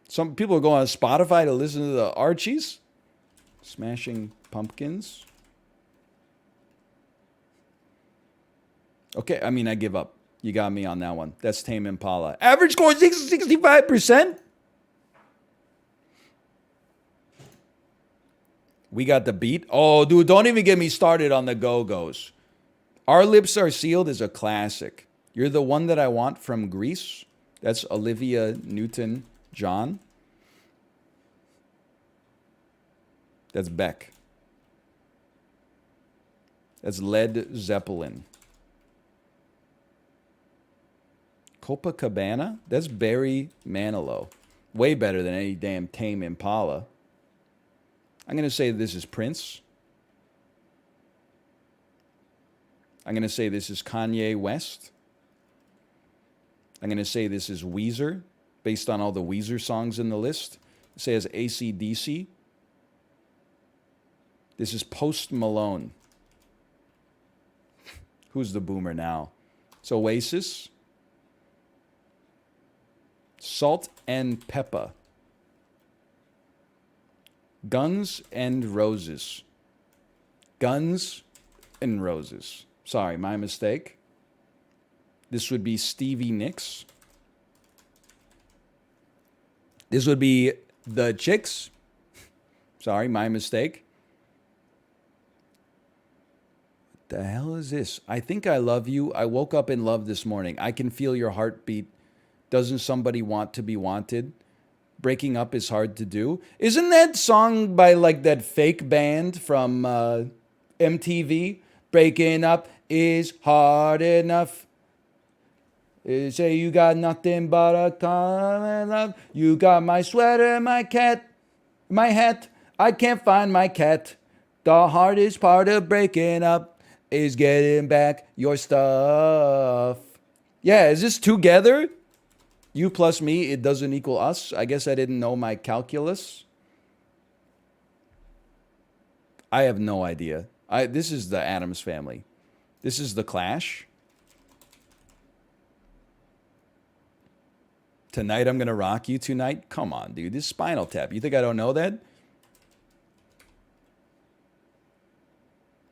Some people are going on Spotify to listen to the Archies. Smashing Pumpkins. Okay, I mean, I give up. You got me on that one. That's Tame Impala. Average score 65%. We got the beat. Oh, dude, don't even get me started on the Go-Go's. Our Lips Are Sealed is a classic. You're the One That I Want from Greece. That's Olivia Newton-John. That's Beck. That's Led Zeppelin. Copacabana? That's Barry Manilow. Way better than any damn Tame Impala. I'm going to say this is Prince. I'm going to say this is Kanye West. I'm going to say this is Weezer, based on all the Weezer songs in the list. Say as AC/DC. This is Post Malone. Who's the boomer now? It's Oasis. Salt and Pepper. Guns and Roses. Guns and Roses. Sorry, my mistake. This would be Stevie Nicks. This would be The Chicks. Sorry, my mistake. What the hell is this? I Think I Love You. I woke up in love this morning. I Can Feel Your Heartbeat. Doesn't Somebody Want to Be Wanted? Breaking Up Is Hard to Do. Isn't that song by like that fake band from MTV? Breaking up is hard enough. Say you got nothing but a common love. You got my sweater, my cat, my hat. I can't find my cat. The hardest part of breaking up is getting back your stuff. Yeah, is this together? You plus me, it doesn't equal us. I guess I didn't know my calculus. I have no idea. This is the Addams Family. This is The Clash. Tonight I'm Gonna Rock You Tonight. Come on, dude. This is Spinal Tap. You think I don't know that?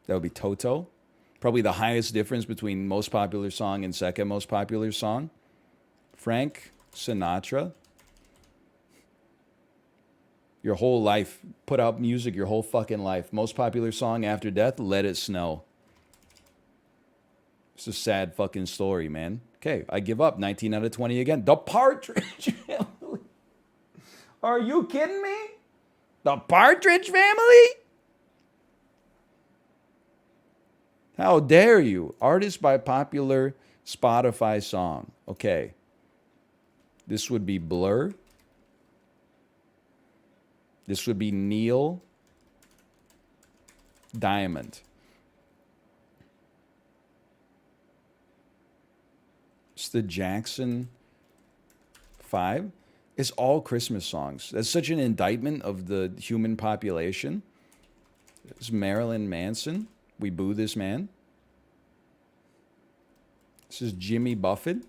That would be Toto. Probably the highest difference between most popular song and second most popular song. Frank Sinatra. Your whole life. Put out music your whole fucking life. Most popular song after death, Let It Snow. It's a sad fucking story, man. Okay, I give up. 19 out of 20 again. The Partridge Family. Are you kidding me? The Partridge Family? How dare you? Artist by popular Spotify song. Okay. This would be Blur. This would be Neil Diamond. It's the Jackson 5. It's all Christmas songs. That's such an indictment of the human population. It's Marilyn Manson. We boo this man. This is Jimmy Buffett.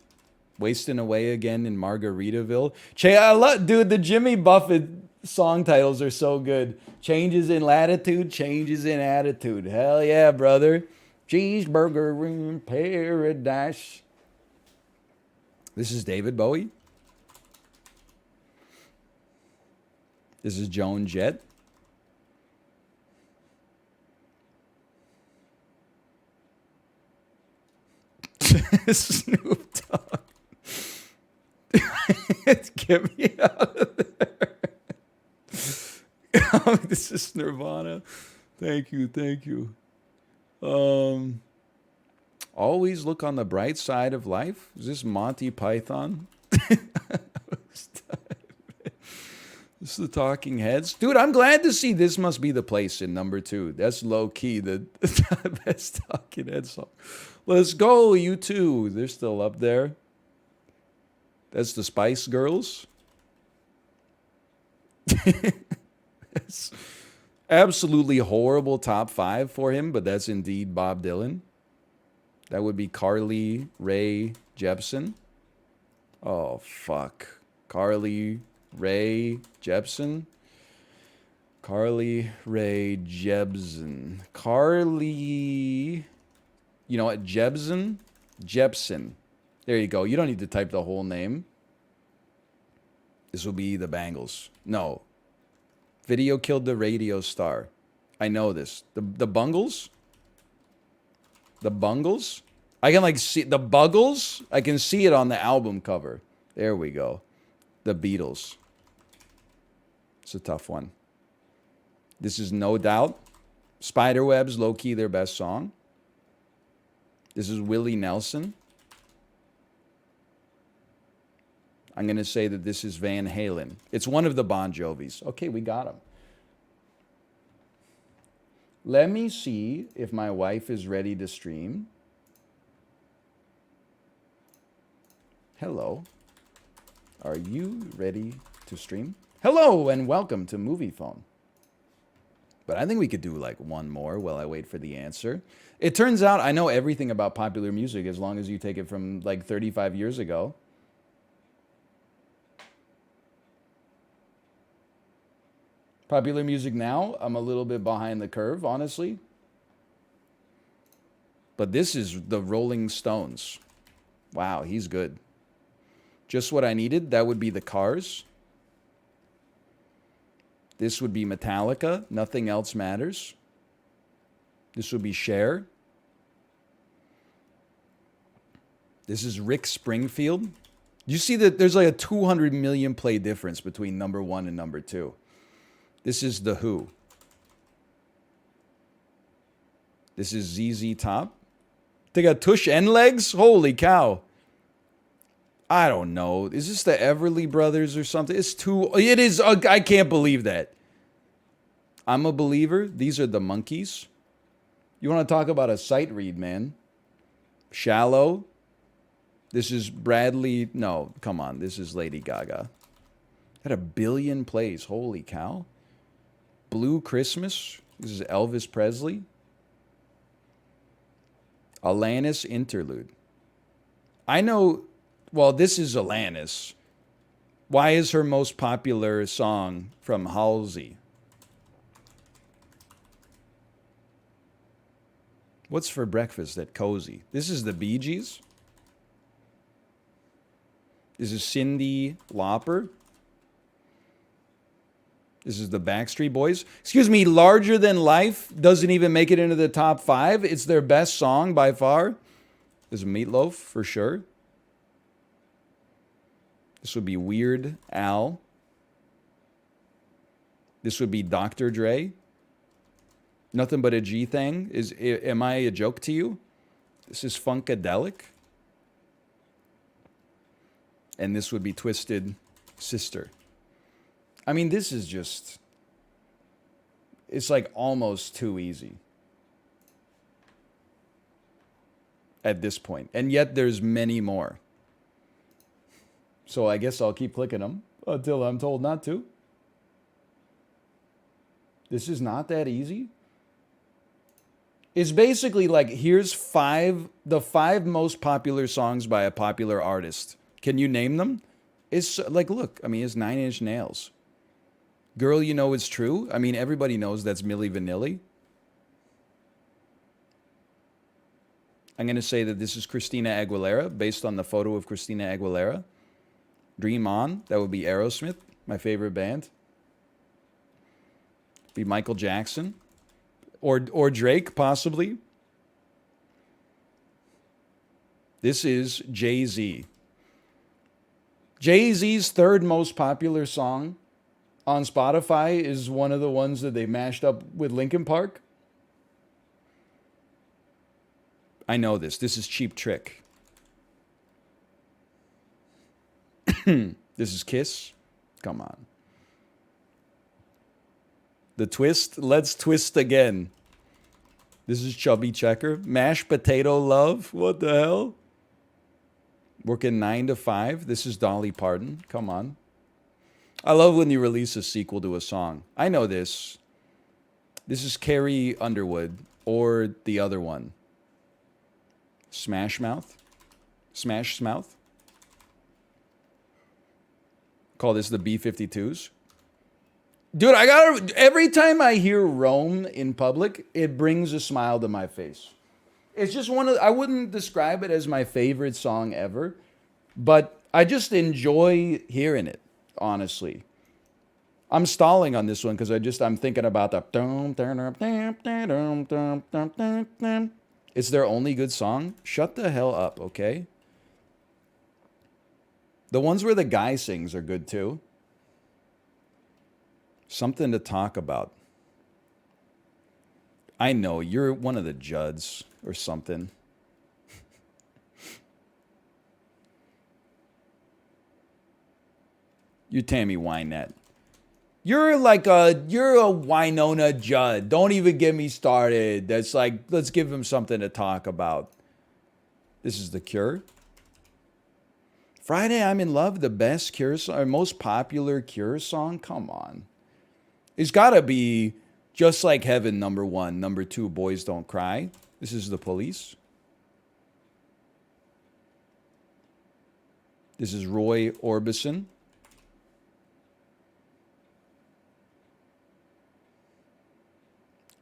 Wasting away again in Margaritaville. I love, dude, the Jimmy Buffett song titles are so good. Changes in latitude, changes in attitude. Hell yeah, brother. Cheeseburger in paradise. This is David Bowie. This is Joan Jett. Snoop Dogg. Get me out of there. Oh, this is Nirvana. Thank you, thank you. Always look on the bright side of life. Is this Monty Python? This is the Talking Heads. Dude, I'm glad to see This Must Be the Place in number 2. That's low-key the best Talking Heads song. Let's go, you two. They're still up there. That's the Spice Girls. It's absolutely horrible top 5 for him, but that's indeed Bob Dylan. That would be Carly Rae Jepsen. Oh, fuck. Carly Rae Jepsen. Carly Rae Jepsen. Carly... You know what? Jepsen? Jepsen. There you go. You don't need to type the whole name. This will be the Bangles. No. Video killed the radio star. I know this. The Bungles? The Bungles? I can like see the Buggles. I can see it on the album cover. There we go. The Beatles. It's a tough one. This is No Doubt. Spiderweb's low-key their best song. This is Willie Nelson. I'm going to say that this is Van Halen. It's one of the Bon Jovis. Okay, we got him. Let me see if my wife is ready to stream. Hello. Are you ready to stream? Hello and welcome to Movie Phone. But I think we could do like one more while I wait for the answer. It turns out I know everything about popular music as long as you take it from like 35 years ago. Popular music now, I'm a little bit behind the curve, honestly. But this is the Rolling Stones. Wow, he's good. Just what I needed, that would be the Cars. This would be Metallica, Nothing Else Matters. This would be Cher. This is Rick Springfield. You see that there's like a 200 million play difference between number 1 and number 2. This is The Who. This is ZZ Top. They got tush and legs? Holy cow. I don't know. Is this the Everly Brothers or something? It's too... It is... I can't believe that. I'm a Believer. These are the Monkees. You want to talk about a sight read, man. Shallow. This is Bradley... No, come on. This is Lady Gaga. Had 1 billion plays. Holy cow. Blue Christmas. This is Elvis Presley. Alanis Interlude. I know... Well, this is Alanis. Why is her most popular song from Halsey? What's for breakfast at Cozy? This is the Bee Gees. This is Cyndi Lauper. This is the Backstreet Boys. Excuse me, Larger Than Life doesn't even make it into the top 5. It's their best song by far. This is Meatloaf for sure. This would be Weird Al. This would be Dr. Dre. Nothing but a G thing? Am I a joke to you? This is Funkadelic. And this would be Twisted Sister. I mean, this is just... It's like almost too easy. At this point. And yet there's many more. So I guess I'll keep clicking them until I'm told not to. This is not that easy. It's basically like, here's the five most popular songs by a popular artist. Can you name them? It's like, look, I mean, it's 9 Inch Nails. Girl, You Know It's True. I mean, everybody knows that's Milli Vanilli. I'm going to say that this is Christina Aguilera, based on the photo of Christina Aguilera. Dream On, that would be Aerosmith, my favorite band. Be Michael Jackson. Or Drake, possibly. This is Jay-Z. Jay-Z's third most popular song on Spotify is one of the ones that they mashed up with Linkin Park. I know this. This is Cheap Trick. This is Kiss. Come on. The Twist. Let's twist again. This is Chubby Checker. Mashed Potato Love. What the hell? Working 9 to 5. This is Dolly Parton. Come on. I love when you release a sequel to a song. I know this. This is Carrie Underwood. Or the other one. Smash Mouth. Smash Mouth. Call this the B-52s. Dude, every time I hear Rome in public, it brings a smile to my face. It's just I wouldn't describe it as my favorite song ever, but I just enjoy hearing it, honestly. I'm stalling on this one because I'm thinking about the... It's their only good song? Shut the hell up, okay? The ones where the guy sings are good too. Something to talk about. I know, you're one of the Judds or something. You're Tammy Wynette. You're a Winona Judd. Don't even get me started. That's like, let's give him something to talk about. This is The Cure. Friday I'm in Love, the best Cure song, or most popular Cure song? Come on. It's got to be Just Like Heaven, number 1. Number 2, Boys Don't Cry. This is The Police. This is Roy Orbison.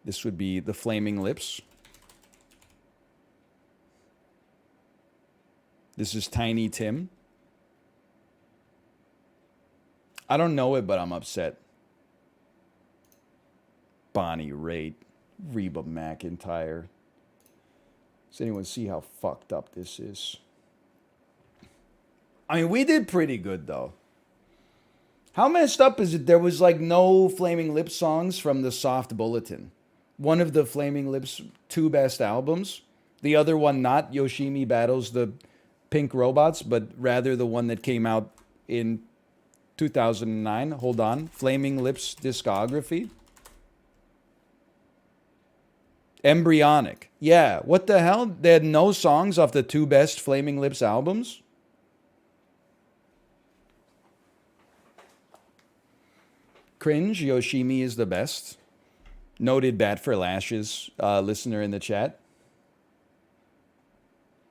This would be The Flaming Lips. This is Tiny Tim. I don't know it, but I'm upset. Bonnie Raitt, Reba McEntire. Does anyone see how fucked up this is? I mean, we did pretty good, though. How messed up is it there was like no Flaming Lips songs from the Soft Bulletin? One of the Flaming Lips 2 best albums. The other one not Yoshimi Battles the Pink Robots, but rather the one that came out in 2009. Hold on. Flaming Lips discography. Embryonic. Yeah, what the hell? They had no songs off the 2 best Flaming Lips albums? Cringe, Yoshimi is the best. Noted Bat for Lashes listener in the chat.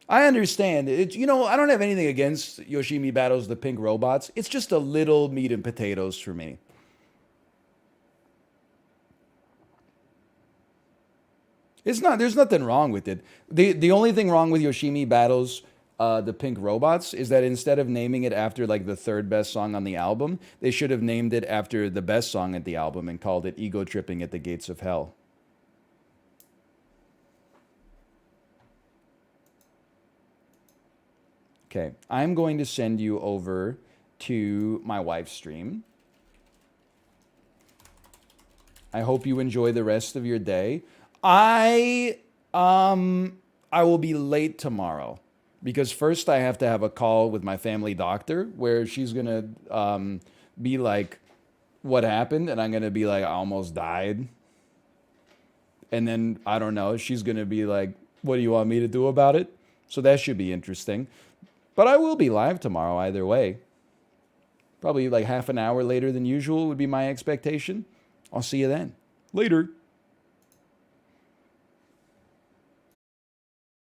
I understand. I don't have anything against Yoshimi Battles the Pink Robots. It's just a little meat and potatoes for me. There's nothing wrong with it. The only thing wrong with Yoshimi Battles the Pink Robots is that instead of naming it after like the 3rd best song on the album, they should have named it after the best song at the album and called it Ego Tripping at the Gates of Hell. Okay, I'm going to send you over to my wife's stream. I hope you enjoy the rest of your day. I I will be late tomorrow because first I have to have a call with my family doctor where she's gonna be like, "What happened?" and I'm gonna be like, "I almost died." And then I don't know. She's gonna be like, "What do you want me to do about it?" So that should be interesting. But I will be live tomorrow either way. Probably like half an hour later than usual would be my expectation. I'll see you then. Later.